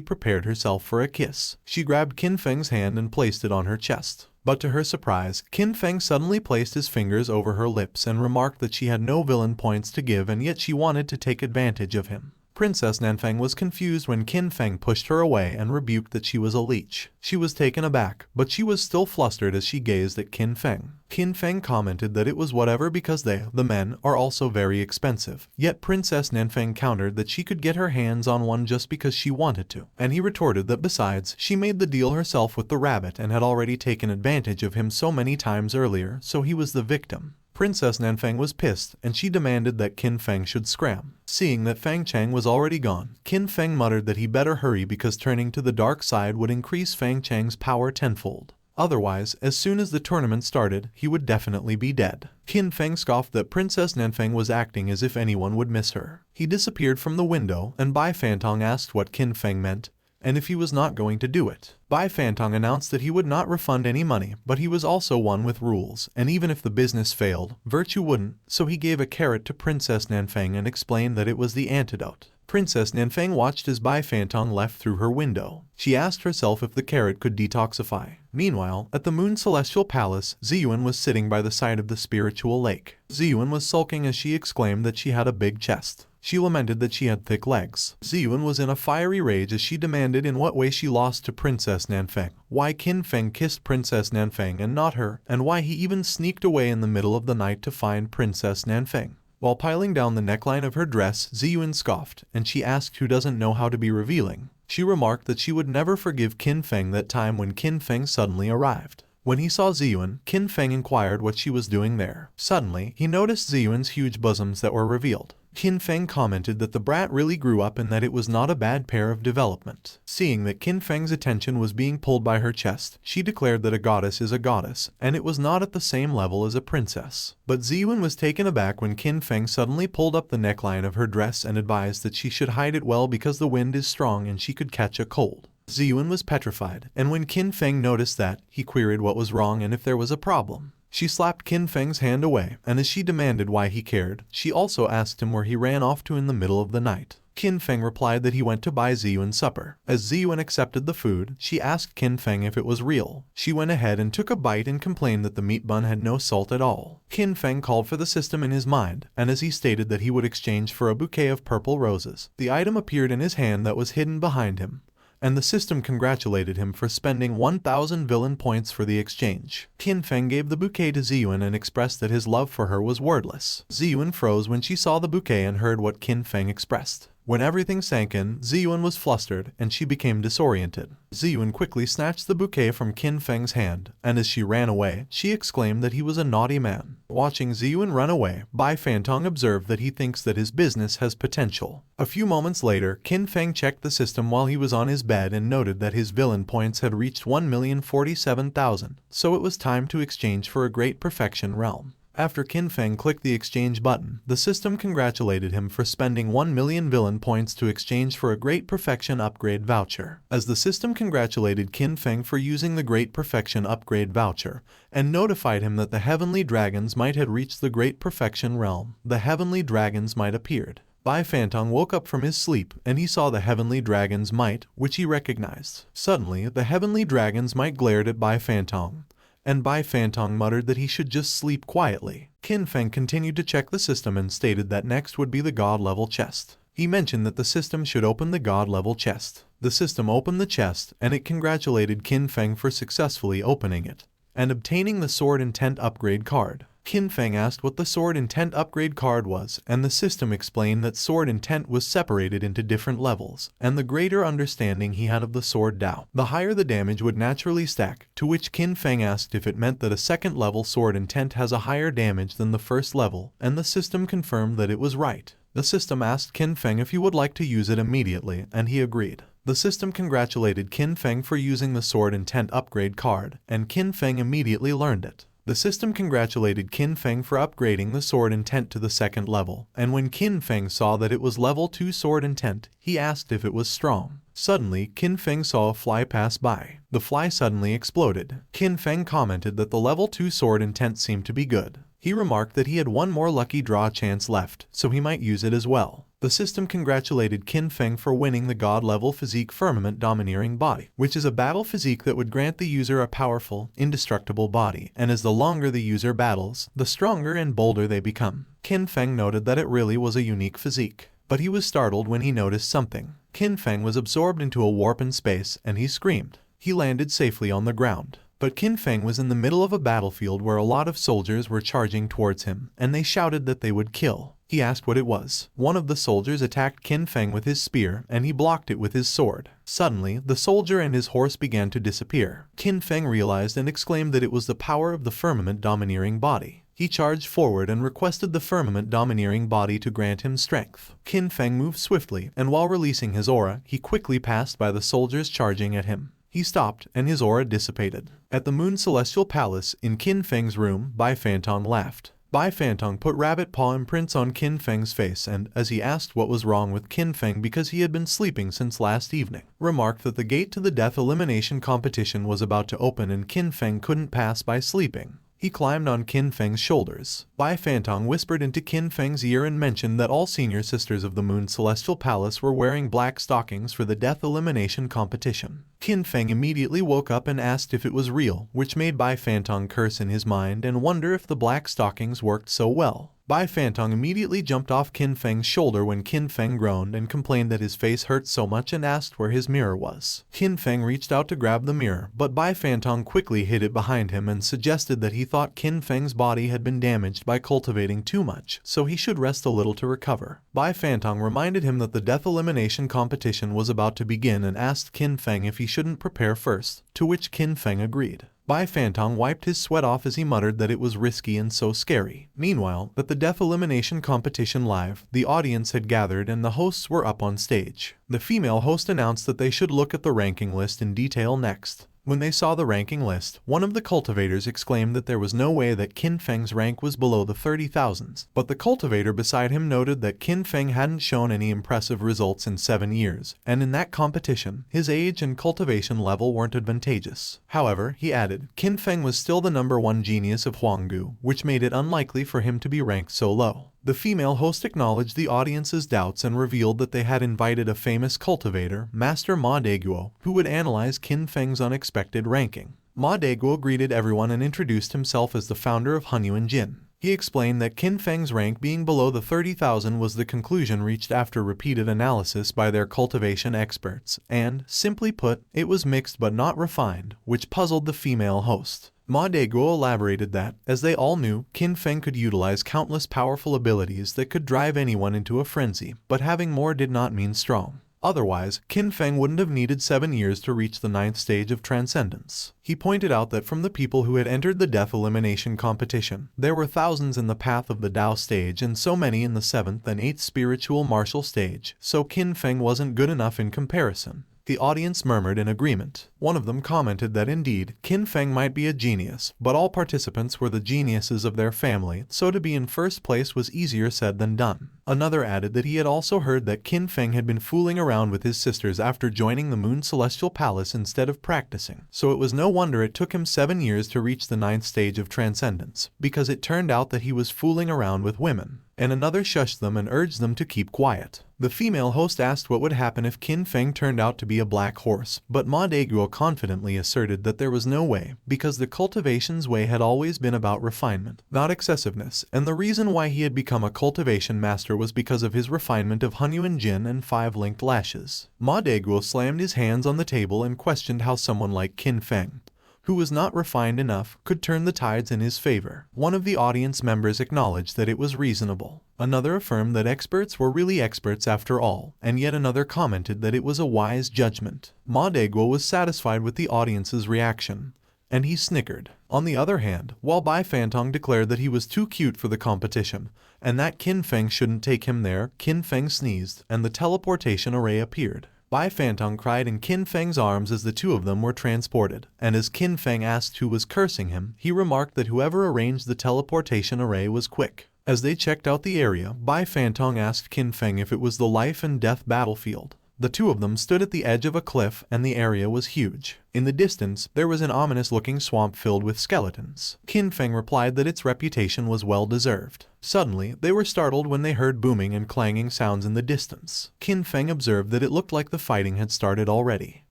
prepared herself for a kiss. She grabbed Qin Feng's hand and placed it on her chest. But to her surprise, Qin Feng suddenly placed his fingers over her lips and remarked that she had no villain points to give and yet she wanted to take advantage of him. Princess Nanfeng was confused when Qin Feng pushed her away and rebuked that she was a leech. She was taken aback, but she was still flustered as she gazed at Qin Feng. Qin Feng commented that it was whatever because they, the men, are also very expensive. Yet Princess Nanfeng countered that she could get her hands on one just because she wanted to, and he retorted that besides, she made the deal herself with the rabbit and had already taken advantage of him so many times earlier, so he was the victim. Princess Nanfeng was pissed, and she demanded that Qin Feng should scram. Seeing that Fang Chang was already gone, Qin Feng muttered that he better hurry because turning to the dark side would increase Fang Chang's power tenfold. Otherwise, as soon as the tournament started, he would definitely be dead. Qin Feng scoffed that Princess Nanfeng was acting as if anyone would miss her. He disappeared from the window, and Bai Fantong asked what Qin Feng meant, and if he was not going to do it. Bai Fantong announced that he would not refund any money, but he was also one with rules, and even if the business failed, virtue wouldn't, so he gave a carrot to Princess Nanfeng and explained that it was the antidote. Princess Nanfeng watched as Bai Fantong left through her window. She asked herself if the carrot could detoxify. Meanwhile, at the Moon Celestial Palace, Ziyuan was sitting by the side of the spiritual lake. Ziyuan was sulking as she exclaimed that she had a big chest. She lamented that she had thick legs. Ziyuan was in a fiery rage as she demanded in what way she lost to Princess Nanfeng, why Qin Feng kissed Princess Nanfeng and not her, and why he even sneaked away in the middle of the night to find Princess Nanfeng. While piling down the neckline of her dress, Ziyuan scoffed, and she asked who doesn't know how to be revealing. She remarked that she would never forgive Qin Feng that time when Qin Feng suddenly arrived. When he saw Ziyuan, Qin Feng inquired what she was doing there. Suddenly, he noticed Ziyuan's huge bosoms that were revealed. Qin Feng commented that the brat really grew up and that it was not a bad pair of development. Seeing that Qin Feng's attention was being pulled by her chest, she declared that a goddess is a goddess, and it was not at the same level as a princess. But Ziyuan was taken aback when Qin Feng suddenly pulled up the neckline of her dress and advised that she should hide it well because the wind is strong and she could catch a cold. Ziyuan was petrified, and when Qin Feng noticed that, he queried what was wrong and if there was a problem. She slapped Qin Feng's hand away, and as she demanded why he cared, she also asked him where he ran off to in the middle of the night. Qin Feng replied that he went to buy Ziyuan supper. As Ziyuan accepted the food, she asked Qin Feng if it was real. She went ahead and took a bite and complained that the meat bun had no salt at all. Qin Feng called for the system in his mind, and as he stated that he would exchange for a bouquet of purple roses, the item appeared in his hand that was hidden behind him, and the system congratulated him for spending 1,000 villain points for the exchange. Qin Feng gave the bouquet to Ziyuan and expressed that his love for her was wordless. Ziyuan froze when she saw the bouquet and heard what Qin Feng expressed. When everything sank in, Ziyuan was flustered, and she became disoriented. Ziyuan quickly snatched the bouquet from Qin Feng's hand, and as she ran away, she exclaimed that he was a naughty man. Watching Ziyuan run away, Bai Fantong observed that he thinks that his business has potential. A few moments later, Qin Feng checked the system while he was on his bed and noted that his villain points had reached 1,047,000, so it was time to exchange for a great perfection realm. After Qin Feng clicked the exchange button, the system congratulated him for spending 1 million villain points to exchange for a Great Perfection Upgrade voucher. As the system congratulated Qin Feng for using the Great Perfection Upgrade voucher, and notified him that the Heavenly Dragon's Might had reached the Great Perfection realm, the Heavenly Dragon's Might appeared. Bai Fantong woke up from his sleep, and he saw the Heavenly Dragon's Might, which he recognized. Suddenly, the Heavenly Dragon's Might glared at Bai Fantong, and Bai Fantong muttered that he should just sleep quietly. Qin Feng continued to check the system and stated that next would be the God-level chest. He mentioned that the system should open the God-level chest. The system opened the chest, and it congratulated Qin Feng for successfully opening it and obtaining the Sword Intent Upgrade card. Qin Feng asked what the Sword Intent Upgrade card was, and the system explained that Sword Intent was separated into different levels, and the greater understanding he had of the Sword Dao, the higher the damage would naturally stack, to which Qin Feng asked if it meant that a second level Sword Intent has a higher damage than the first level, and the system confirmed that it was right. The system asked Qin Feng if he would like to use it immediately, and he agreed. The system congratulated Qin Feng for using the Sword Intent Upgrade card, and Qin Feng immediately learned it. The system congratulated Qin Feng for upgrading the Sword Intent to the second level, and when Qin Feng saw that it was level 2 Sword Intent, he asked if it was strong. Suddenly, Qin Feng saw a fly pass by. The fly suddenly exploded. Qin Feng commented that the level 2 Sword Intent seemed to be good. He remarked that he had one more lucky draw chance left, so he might use it as well. The system congratulated Qin Feng for winning the God-level Physique Firmament Domineering Body, which is a battle physique that would grant the user a powerful, indestructible body, and as the longer the user battles, the stronger and bolder they become. Qin Feng noted that it really was a unique physique, but he was startled when he noticed something. Qin Feng was absorbed into a warp in space, and he screamed. He landed safely on the ground. But Qin Feng was in the middle of a battlefield where a lot of soldiers were charging towards him, and they shouted that they would kill. He asked what it was. One of the soldiers attacked Qin Feng with his spear, and he blocked it with his sword. Suddenly, the soldier and his horse began to disappear. Qin Feng realized and exclaimed that it was the power of the Firmament Domineering Body. He charged forward and requested the Firmament Domineering Body to grant him strength. Qin Feng moved swiftly, and while releasing his aura, he quickly passed by the soldiers charging at him. He stopped, and his aura dissipated. At the Moon Celestial Palace, in Qin Feng's room, Bai Fantong laughed. Bai Fantong put rabbit paw imprints on Qin Feng's face and, as he asked what was wrong with Qin Feng because he had been sleeping since last evening, remarked that the gate to the death elimination competition was about to open and Qin Feng couldn't pass by sleeping. He climbed on Qin Feng's shoulders. Bai Fantong whispered into Qin Feng's ear and mentioned that all senior sisters of the Moon Celestial Palace were wearing black stockings for the death elimination competition. Qin Feng immediately woke up and asked if it was real, which made Bai Fantong curse in his mind and wonder if the black stockings worked so well. Bai Fantong immediately jumped off Qin Feng's shoulder when Qin Feng groaned and complained that his face hurt so much and asked where his mirror was. Qin Feng reached out to grab the mirror, but Bai Fantong quickly hid it behind him and suggested that he thought Qin Feng's body had been damaged by cultivating too much, so he should rest a little to recover. Bai Fantong reminded him that the death elimination competition was about to begin and asked Qin Feng if he shouldn't prepare first, to which Qin Feng agreed. Bai Fantong wiped his sweat off as he muttered that it was risky and so scary. Meanwhile, at the death elimination competition live, the audience had gathered and the hosts were up on stage. The female host announced that they should look at the ranking list in detail next. When they saw the ranking list, one of the cultivators exclaimed that there was no way that Qin Feng's rank was below the 30,000s, but the cultivator beside him noted that Qin Feng hadn't shown any impressive results in 7 years, and in that competition, his age and cultivation level weren't advantageous. However, he added, Qin Feng was still the #1 genius of Huanggu, which made it unlikely for him to be ranked so low. The female host acknowledged the audience's doubts and revealed that they had invited a famous cultivator, Master Ma Deguo, who would analyze Qin Feng's unexpected ranking. Ma Deguo greeted everyone and introduced himself as the founder of Hunyuan Jin. He explained that Qin Feng's rank being below the 30,000 was the conclusion reached after repeated analysis by their cultivation experts, and, simply put, it was mixed but not refined, which puzzled the female host. Ma Deguo elaborated that, as they all knew, Qin Feng could utilize countless powerful abilities that could drive anyone into a frenzy, but having more did not mean strong. Otherwise, Qin Feng wouldn't have needed 7 years to reach the 9th stage of transcendence. He pointed out that from the people who had entered the death elimination competition, there were thousands in the path of the Tao stage and so many in the 7th and 8th spiritual martial stage, so Qin Feng wasn't good enough in comparison. The audience murmured in agreement. One of them commented that indeed, Qin Feng might be a genius, but all participants were the geniuses of their family, so to be in first place was easier said than done. Another added that he had also heard that Qin Feng had been fooling around with his sisters after joining the Moon Celestial Palace instead of practicing, so it was no wonder it took him 7 years to reach the 9th stage of transcendence, because it turned out that he was fooling around with women. And another shushed them and urged them to keep quiet. The female host asked what would happen if Qin Feng turned out to be a black horse, but Ma Deguo confidently asserted that there was no way, because the cultivation's way had always been about refinement, not excessiveness, and the reason why he had become a cultivation master was because of his refinement of Hunyuan Jin and 5 linked lashes. Ma Deguo slammed his hands on the table and questioned how someone like Qin Feng, who was not refined enough, could turn the tides in his favor. One of the audience members acknowledged that it was reasonable. Another affirmed that experts were really experts after all, and yet another commented that it was a wise judgment. Ma Deguo was satisfied with the audience's reaction, and he snickered. On the other hand, while Bai Fantong declared that he was too cute for the competition, and that Qin Feng shouldn't take him there, Qin Feng sneezed, and the teleportation array appeared. Bai Fantong cried in Qin Feng's arms as the two of them were transported, and as Qin Feng asked who was cursing him, he remarked that whoever arranged the teleportation array was quick. As they checked out the area, Bai Fantong asked Qin Feng if it was the life and death battlefield. The two of them stood at the edge of a cliff, and the area was huge. In the distance, there was an ominous-looking swamp filled with skeletons. Qin Feng replied that its reputation was well-deserved. Suddenly, they were startled when they heard booming and clanging sounds in the distance. Qin Feng observed that it looked like the fighting had started already.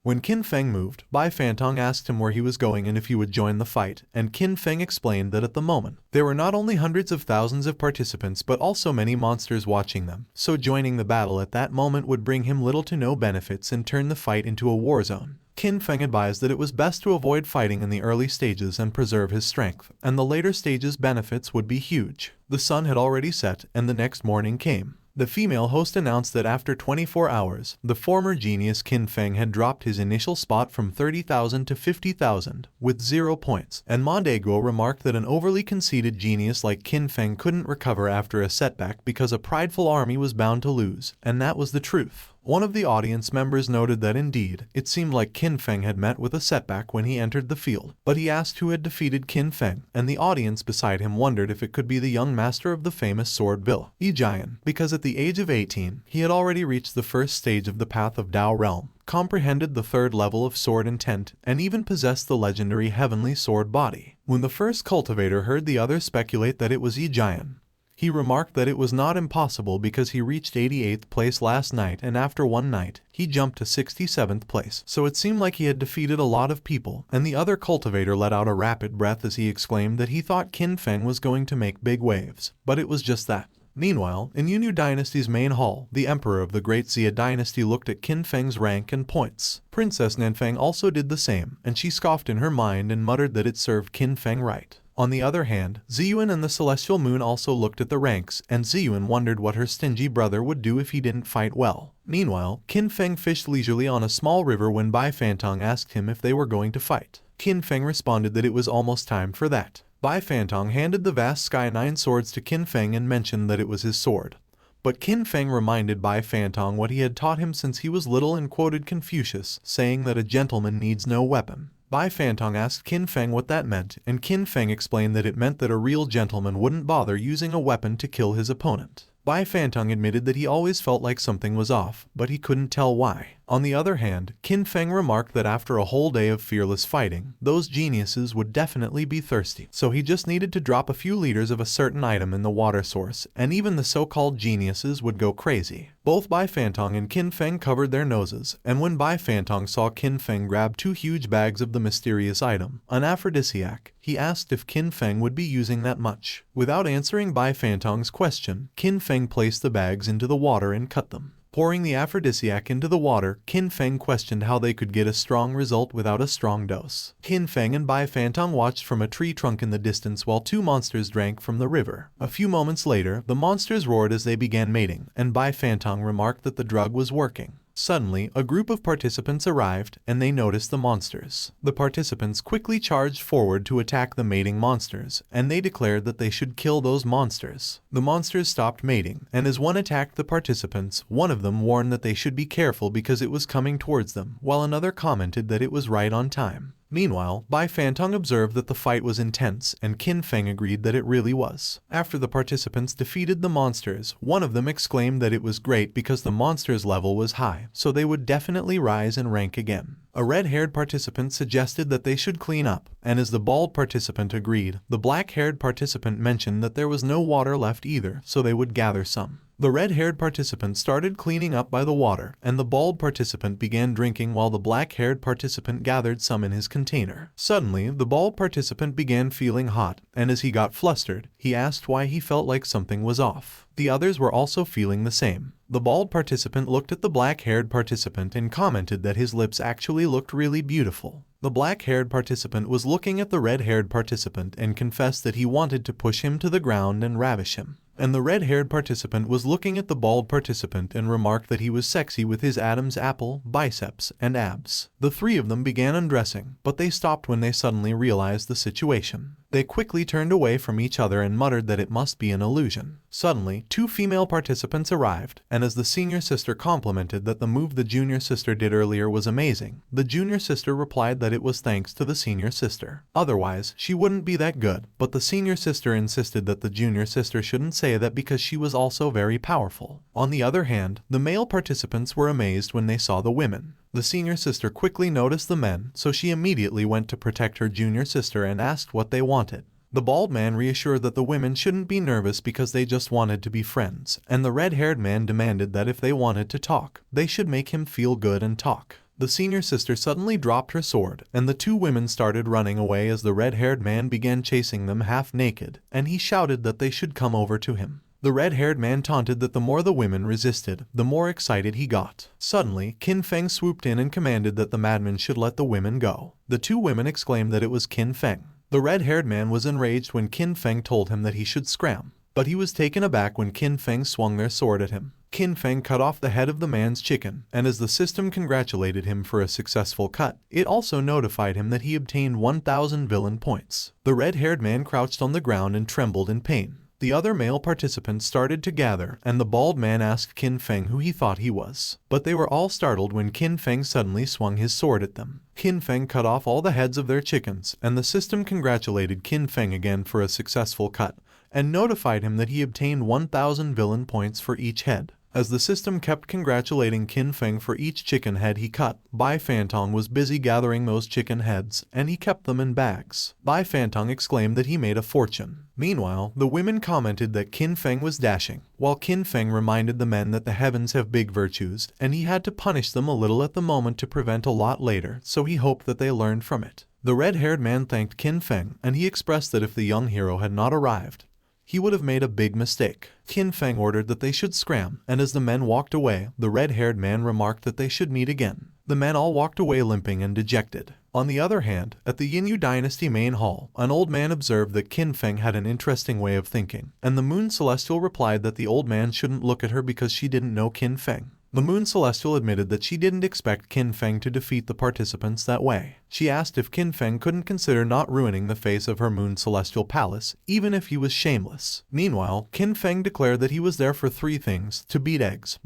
When Qin Feng moved, Bai Fantong asked him where he was going and if he would join the fight, and Qin Feng explained that at the moment, there were not only hundreds of thousands of participants but also many monsters watching them, so joining the battle at that moment would bring him little to no benefits and turn the fight into a war zone. Qin Feng advised that it was best to avoid fighting in the early stages and preserve his strength, and the later stages' benefits would be huge. The sun had already set, and the next morning came. The female host announced that after 24 hours, the former genius Qin Feng had dropped his initial spot from 30,000 to 50,000, with 0 points, and Ma Deguo remarked that an overly conceited genius like Qin Feng couldn't recover after a setback because a prideful army was bound to lose, and that was the truth. One of the audience members noted that indeed, it seemed like Qin Feng had met with a setback when he entered the field, but he asked who had defeated Qin Feng, and the audience beside him wondered if it could be the young master of the famous sword Vil, Yijian, because at the age of 18, he had already reached the first stage of the path of Dao realm, comprehended the third level of sword intent, and even possessed the legendary heavenly sword body. When the first cultivator heard the others speculate that it was Yijian, he remarked that it was not impossible because he reached 88th place last night and after one night, he jumped to 67th place. So it seemed like he had defeated a lot of people, and the other cultivator let out a rapid breath as he exclaimed that he thought Qin Feng was going to make big waves, but it was just that. Meanwhile, in Yunyu Dynasty's main hall, the emperor of the Great Xia Dynasty looked at Qin Feng's rank and points. Princess Nanfeng also did the same, and she scoffed in her mind and muttered that it served Qin Feng right. On the other hand, Ziyuan and the Celestial Moon also looked at the ranks, and Ziyuan wondered what her stingy brother would do if he didn't fight well. Meanwhile, Qin Feng fished leisurely on a small river when Bai Fantong asked him if they were going to fight. Qin Feng responded that it was almost time for that. Bai Fantong handed the vast Sky Nine swords to Qin Feng and mentioned that it was his sword. But Qin Feng reminded Bai Fantong what he had taught him since he was little and quoted Confucius, saying that a gentleman needs no weapon. Bai Fantong asked Qin Feng what that meant, and Qin Feng explained that it meant that a real gentleman wouldn't bother using a weapon to kill his opponent. Bai Fantong admitted that he always felt like something was off, but he couldn't tell why. On the other hand, Qin Feng remarked that after a whole day of fearless fighting, those geniuses would definitely be thirsty. So he just needed to drop a few liters of a certain item in the water source, and even the so-called geniuses would go crazy. Both Bai Fantong and Qin Feng covered their noses, and when Bai Fantong saw Qin Feng grab 2 huge bags of the mysterious item, an aphrodisiac, he asked if Qin Feng would be using that much. Without answering Bai Fantong's question, Qin Feng placed the bags into the water and cut them. Pouring the aphrodisiac into the water, Qin Feng questioned how they could get a strong result without a strong dose. Qin Feng and Bai Fantong watched from a tree trunk in the distance while 2 monsters drank from the river. A few moments later, the monsters roared as they began mating, and Bai Fantong remarked that the drug was working. Suddenly, a group of participants arrived, and they noticed the monsters. The participants quickly charged forward to attack the mating monsters, and they declared that they should kill those monsters. The monsters stopped mating, and as one attacked the participants, one of them warned that they should be careful because it was coming towards them, while another commented that it was right on time. Meanwhile, Bai Fantong observed that the fight was intense, and Qin Feng agreed that it really was. After the participants defeated the monsters, one of them exclaimed that it was great because the monsters' level was high, so they would definitely rise in rank again. A red-haired participant suggested that they should clean up, and as the bald participant agreed, the black-haired participant mentioned that there was no water left either, so they would gather some. The red-haired participant started cleaning up by the water, and the bald participant began drinking while the black-haired participant gathered some in his container. Suddenly, the bald participant began feeling hot, and as he got flustered, he asked why he felt like something was off. The others were also feeling the same. The bald participant looked at the black-haired participant and commented that his lips actually looked really beautiful. The black-haired participant was looking at the red-haired participant and confessed that he wanted to push him to the ground and ravish him. And the red-haired participant was looking at the bald participant and remarked that he was sexy with his Adam's apple, biceps, and abs. The 3 of them began undressing, but they stopped when they suddenly realized the situation. They quickly turned away from each other and muttered that it must be an illusion. Suddenly, 2 female participants arrived, and as the senior sister complimented that the move the junior sister did earlier was amazing, the junior sister replied that it was thanks to the senior sister. Otherwise, she wouldn't be that good, but the senior sister insisted that the junior sister shouldn't say that because she was also very powerful. On the other hand, the male participants were amazed when they saw the women. The senior sister quickly noticed the men, so she immediately went to protect her junior sister and asked what they wanted. The bald man reassured that the women shouldn't be nervous because they just wanted to be friends, and the red-haired man demanded that if they wanted to talk, they should make him feel good and talk. The senior sister suddenly dropped her sword, and the 2 women started running away as the red-haired man began chasing them half-naked, and he shouted that they should come over to him. The red-haired man taunted that the more the women resisted, the more excited he got. Suddenly, Qin Feng swooped in and commanded that the madman should let the women go. The 2 women exclaimed that it was Qin Feng. The red-haired man was enraged when Qin Feng told him that he should scram, but he was taken aback when Qin Feng swung their sword at him. Qin Feng cut off the head of the man's chicken, and as the system congratulated him for a successful cut, it also notified him that he obtained 1,000 villain points. The red-haired man crouched on the ground and trembled in pain. The other male participants started to gather, and the bald man asked Qin Feng who he thought he was. But they were all startled when Qin Feng suddenly swung his sword at them. Qin Feng cut off all the heads of their chickens, and the system congratulated Qin Feng again for a successful cut, and notified him that he obtained 1,000 villain points for each head. As the system kept congratulating Qin Feng for each chicken head he cut, Bai Fantong was busy gathering those chicken heads, and he kept them in bags. Bai Fantong exclaimed that he made a fortune. Meanwhile, the women commented that Qin Feng was dashing, while Qin Feng reminded the men that the heavens have big virtues, and he had to punish them a little at the moment to prevent a lot later, so he hoped that they learned from it. The red-haired man thanked Qin Feng, and he expressed that if the young hero had not arrived, he would have made a big mistake. Qin Feng ordered that they should scram, and as the men walked away, the red-haired man remarked that they should meet again. The men all walked away limping and dejected. On the other hand, at the Yinyu dynasty main hall, an old man observed that Qin Feng had an interesting way of thinking, and the Moon Celestial replied that the old man shouldn't look at her because she didn't know Qin Feng. The Moon Celestial admitted that she didn't expect Qin Feng to defeat the participants that way. She asked if Qin Feng couldn't consider not ruining the face of her Moon Celestial palace, even if he was shameless. Meanwhile, Qin Feng declared that he was there for 3 things: to beat eggs,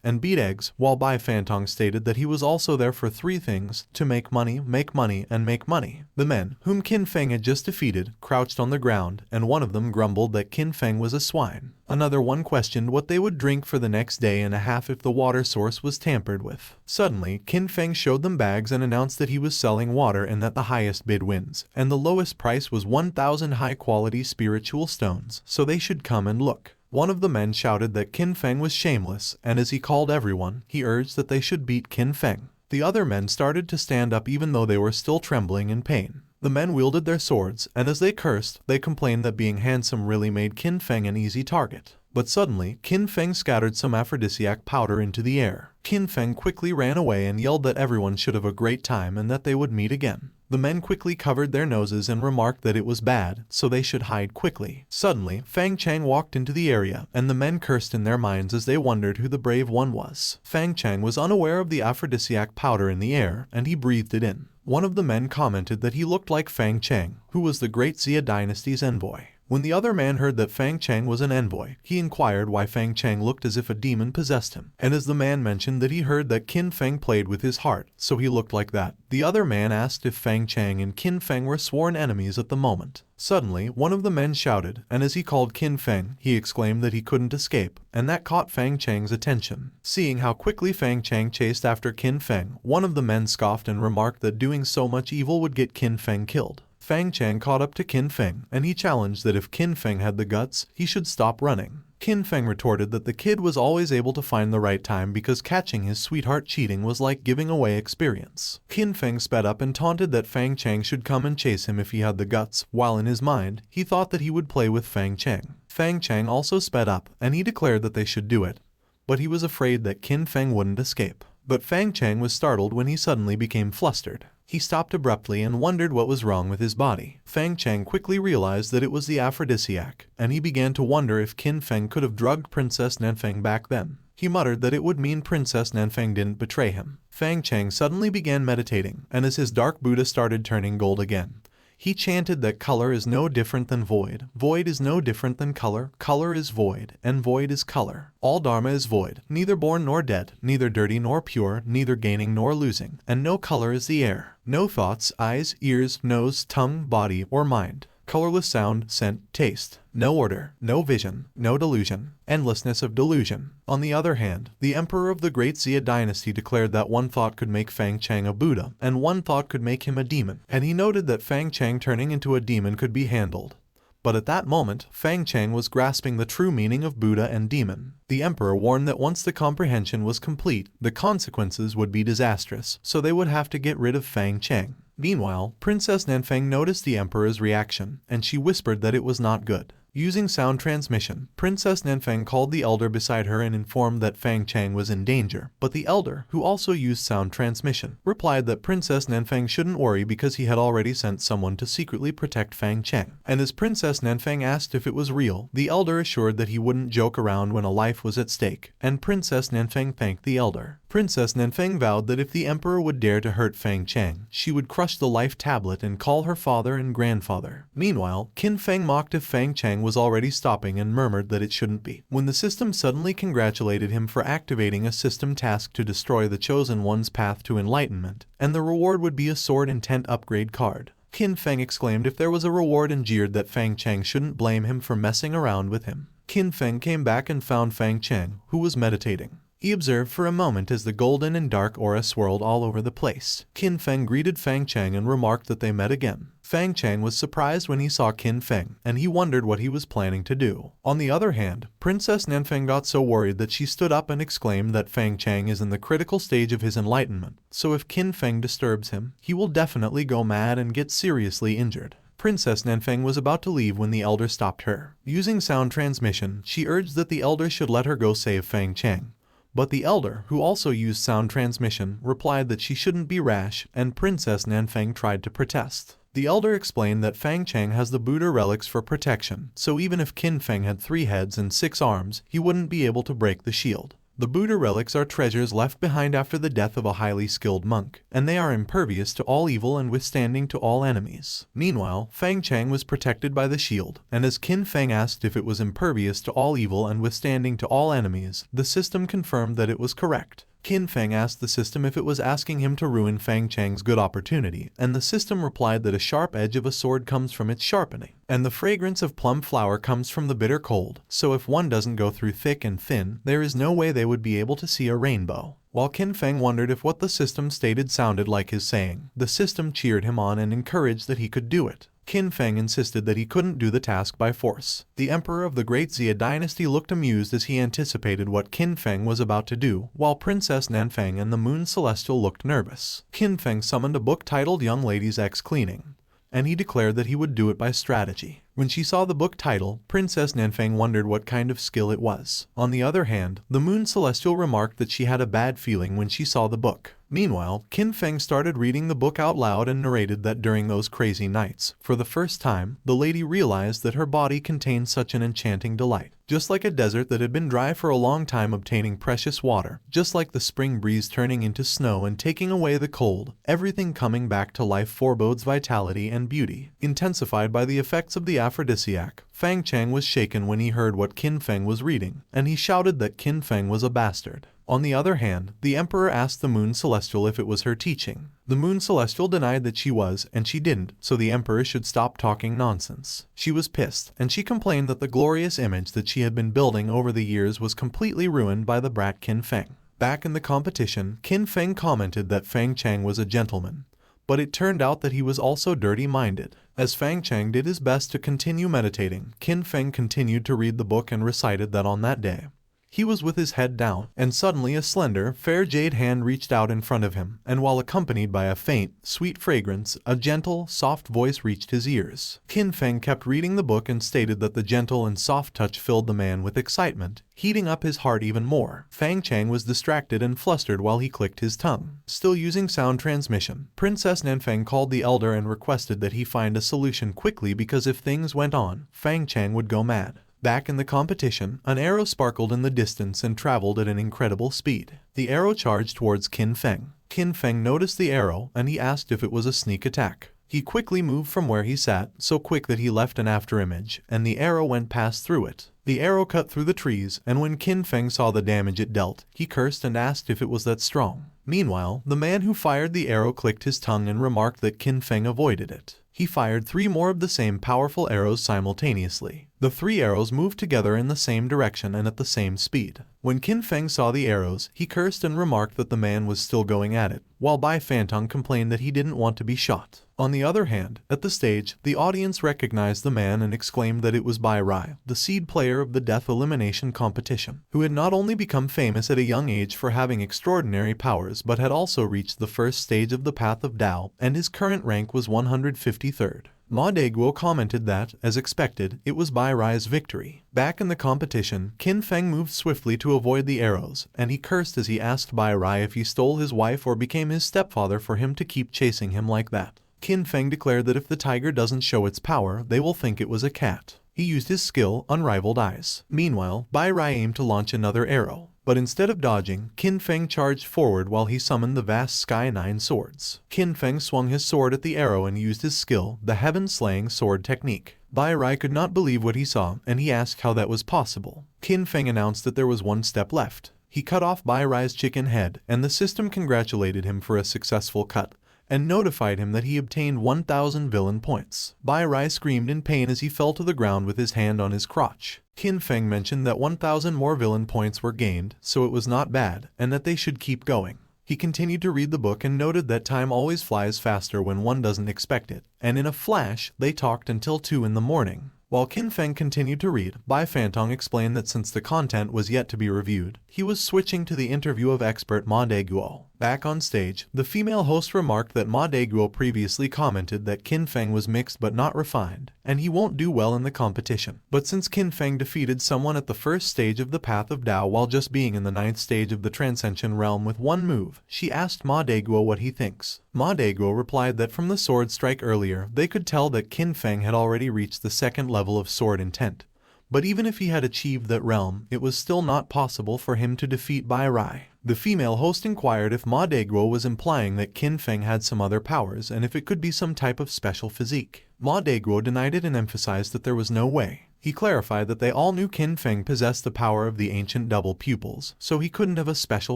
and beat eggs, while Bai Fantong stated that he was also there for 3 things: to make money, and make money. The men, whom Qin Feng had just defeated, crouched on the ground, and one of them grumbled that Qin Feng was a swine. Another one questioned what they would drink for the next day and a half if the water source was tampered with. Suddenly, Qin Feng showed them bags and announced that he was selling water and that the highest bid wins, and the lowest price was 1,000 high-quality spiritual stones, so they should come and look. One of the men shouted that Qin Feng was shameless, and as he called everyone, he urged that they should beat Qin Feng. The other men started to stand up even though they were still trembling in pain. The men wielded their swords, and as they cursed, they complained that being handsome really made Qin Feng an easy target. But suddenly, Qin Feng scattered some aphrodisiac powder into the air. Qin Feng quickly ran away and yelled that everyone should have a great time and that they would meet again. The men quickly covered their noses and remarked that it was bad, so they should hide quickly. Suddenly, Fang Chang walked into the area, and the men cursed in their minds as they wondered who the brave one was. Fang Chang was unaware of the aphrodisiac powder in the air, and he breathed it in. One of the men commented that he looked like Fang Chang, who was the great Xia dynasty's envoy. When the other man heard that Fang Chang was an envoy, he inquired why Fang Chang looked as if a demon possessed him, and as the man mentioned that he heard that Qin Feng played with his heart, so he looked like that. The other man asked if Fang Chang and Qin Feng were sworn enemies at the moment. Suddenly, one of the men shouted, and as he called Qin Feng, he exclaimed that he couldn't escape, and that caught Fang Chang's attention. Seeing how quickly Fang Chang chased after Qin Feng, one of the men scoffed and remarked that doing so much evil would get Qin Feng killed. Fang Chang caught up to Qin Feng, and he challenged that if Qin Feng had the guts, he should stop running. Qin Feng retorted that the kid was always able to find the right time because catching his sweetheart cheating was like giving away experience. Qin Feng sped up and taunted that Fang Chang should come and chase him if he had the guts, while in his mind, he thought that he would play with Fang Chang. Fang Chang also sped up, and he declared that they should do it, but he was afraid that Qin Feng wouldn't escape. But Fang Chang was startled when he suddenly became flustered. He stopped abruptly and wondered what was wrong with his body. Fang Chang quickly realized that it was the aphrodisiac, and he began to wonder if Qin Feng could have drugged Princess Nanfeng back then. He muttered that it would mean Princess Nanfeng didn't betray him. Fang Chang suddenly began meditating, and as his dark Buddha started turning gold again, he chanted that color is no different than void, void is no different than color, color is void, and void is color. All dharma is void, neither born nor dead, neither dirty nor pure, neither gaining nor losing, and no color is the air. No thoughts, eyes, ears, nose, tongue, body, or mind. Colorless sound, scent, taste. No order, no vision, no delusion. Endlessness of delusion. On the other hand, the emperor of the great Xia dynasty declared that one thought could make Fang Chang a Buddha, and one thought could make him a demon, and he noted that Fang Chang turning into a demon could be handled. But at that moment, Fang Chang was grasping the true meaning of Buddha and demon. The emperor warned that once the comprehension was complete, the consequences would be disastrous, so they would have to get rid of Fang Chang. Meanwhile, Princess Nanfeng noticed the emperor's reaction, and she whispered that it was not good. Using sound transmission, Princess Nanfeng called the elder beside her and informed that Fang Chang was in danger, but the elder, who also used sound transmission, replied that Princess Nanfeng shouldn't worry because he had already sent someone to secretly protect Fang Chang. And as Princess Nanfeng asked if it was real, the elder assured that he wouldn't joke around when a life was at stake, and Princess Nanfeng thanked the elder. Princess Nanfeng vowed that if the emperor would dare to hurt Fang Chang, she would crush the life tablet and call her father and grandfather. Meanwhile, Qin Feng mocked if Fang Chang was already stopping and murmured that it shouldn't be, when the system suddenly congratulated him for activating a system task to destroy the chosen one's path to enlightenment, and the reward would be a sword intent upgrade card. Qin Feng exclaimed if there was a reward and jeered that Fang Cheng shouldn't blame him for messing around with him. Qin Feng came back and found Fang Cheng, who was meditating. He observed for a moment as the golden and dark aura swirled all over the place. Qin Feng greeted Fang Cheng and remarked that they met again. Fang Cheng was surprised when he saw Qin Feng, and he wondered what he was planning to do. On the other hand, Princess Nanfeng got so worried that she stood up and exclaimed that Fang Cheng is in the critical stage of his enlightenment, so if Qin Feng disturbs him, he will definitely go mad and get seriously injured. Princess Nanfeng was about to leave when the elder stopped her. Using sound transmission, she urged that the elder should let her go save Fang Cheng. But the elder, who also used sound transmission, replied that she shouldn't be rash, and Princess Nanfeng tried to protest. The elder explained that Fang Cheng has the Buddha relics for protection, so even if Qin Feng had 3 heads and 6 arms, he wouldn't be able to break the shield. The Buddha relics are treasures left behind after the death of a highly skilled monk, and they are impervious to all evil and withstanding to all enemies. Meanwhile, Fang Cheng was protected by the shield, and as Qin Feng asked if it was impervious to all evil and withstanding to all enemies, the system confirmed that it was correct. Qin Feng asked the system if it was asking him to ruin Fang Cheng's good opportunity, and the system replied that a sharp edge of a sword comes from its sharpening, and the fragrance of plum flower comes from the bitter cold, so if one doesn't go through thick and thin, there is no way they would be able to see a rainbow. While Qin Feng wondered if what the system stated sounded like his saying, the system cheered him on and encouraged that he could do it. Qin Feng insisted that he couldn't do the task by force. The emperor of the Great Xia dynasty looked amused as he anticipated what Qin Feng was about to do, while Princess Nanfeng and the Moon Celestial looked nervous. Qin Feng summoned a book titled Young Ladies Cleaning, and he declared that he would do it by strategy. When she saw the book title, Princess Nanfeng wondered what kind of skill it was. On the other hand, the Moon Celestial remarked that she had a bad feeling when she saw the book. Meanwhile, Qin Feng started reading the book out loud and narrated that during those crazy nights, for the first time, the lady realized that her body contained such an enchanting delight. Just like a desert that had been dry for a long time obtaining precious water, just like the spring breeze turning into snow and taking away the cold, everything coming back to life forebodes vitality and beauty. Intensified by the effects of the aphrodisiac, Fang Cheng was shaken when he heard what Qin Feng was reading, and he shouted that Qin Feng was a bastard. On the other hand, the emperor asked the Moon Celestial if it was her teaching. The Moon Celestial denied that she was, and she didn't, so the emperor should stop talking nonsense. She was pissed, and she complained that the glorious image that she had been building over the years was completely ruined by the brat Qin Feng. Back in the competition, Qin Feng commented that Fang Cheng was a gentleman, but it turned out that he was also dirty-minded. As Fang Cheng did his best to continue meditating, Qin Feng continued to read the book and recited that on that day, he was with his head down, and suddenly a slender, fair jade hand reached out in front of him, and while accompanied by a faint, sweet fragrance, a gentle, soft voice reached his ears. Qin Feng kept reading the book and stated that the gentle and soft touch filled the man with excitement, heating up his heart even more. Fang Cheng was distracted and flustered while he clicked his tongue. Still using sound transmission, Princess Nanfeng called the elder and requested that he find a solution quickly because if things went on, Fang Cheng would go mad. Back in the competition, an arrow sparkled in the distance and traveled at an incredible speed. The arrow charged towards Qin Feng. Qin Feng noticed the arrow, and he asked if it was a sneak attack. He quickly moved from where he sat, so quick that he left an afterimage, and the arrow went past through it. The arrow cut through the trees, and when Qin Feng saw the damage it dealt, he cursed and asked if it was that strong. Meanwhile, the man who fired the arrow clicked his tongue and remarked that Qin Feng avoided it. He fired 3 more of the same powerful arrows simultaneously. The 3 arrows moved together in the same direction and at the same speed. When Qin Feng saw the arrows, he cursed and remarked that the man was still going at it, while Bai Fantong complained that he didn't want to be shot. On the other hand, at the stage, the audience recognized the man and exclaimed that it was Bai Rai, the seed player of the death elimination competition, who had not only become famous at a young age for having extraordinary powers but had also reached the first stage of the path of Tao, and his current rank was 153rd. Ma Daguo commented that, as expected, it was Bai Rai's victory. Back in the competition, Qin Feng moved swiftly to avoid the arrows, and he cursed as he asked Bai Rai if he stole his wife or became his stepfather for him to keep chasing him like that. Qin Feng declared that if the tiger doesn't show its power, they will think it was a cat. He used his skill, Unrivaled Eyes. Meanwhile, Bai Rai aimed to launch another arrow, But instead of dodging, Qin Feng charged forward while he summoned the vast Sky Nine Swords. Qin Feng swung his sword at the arrow and used his skill, the heaven-slaying sword technique. Bai Rai could not believe what he saw, and he asked how that was possible. Qin Feng announced that there was one step left. He cut off Bai Rai's chicken head, and the system congratulated him for a successful cut, and notified him that he obtained 1,000 villain points. Bai Rai screamed in pain as he fell to the ground with his hand on his crotch. Qin Feng mentioned that 1,000 more villain points were gained, so it was not bad, and that they should keep going. He continued to read the book and noted that time always flies faster when one doesn't expect it, and in a flash, they talked until 2 in the morning. While Qin Feng continued to read, Bai Fantong explained that since the content was yet to be reviewed, he was switching to the interview of expert Ma Deguo. Back on stage, the female host remarked that Ma Deguo previously commented that Qin Feng was mixed but not refined, and he won't do well in the competition. But since Qin Feng defeated someone at the first stage of the Path of Tao while just being in the 9th stage of the Transcension realm with one move, she asked Ma Deguo what he thinks. Ma Deguo replied that from the sword strike earlier, they could tell that Qin Feng had already reached the 2nd level of sword intent. But even if he had achieved that realm, it was still not possible for him to defeat Bai Rai. The female host inquired if Ma Deguo was implying that Qin Feng had some other powers and if it could be some type of special physique. Ma Deguo denied it and emphasized that there was no way. He clarified that they all knew Qin Feng possessed the power of the ancient double pupils, so he couldn't have a special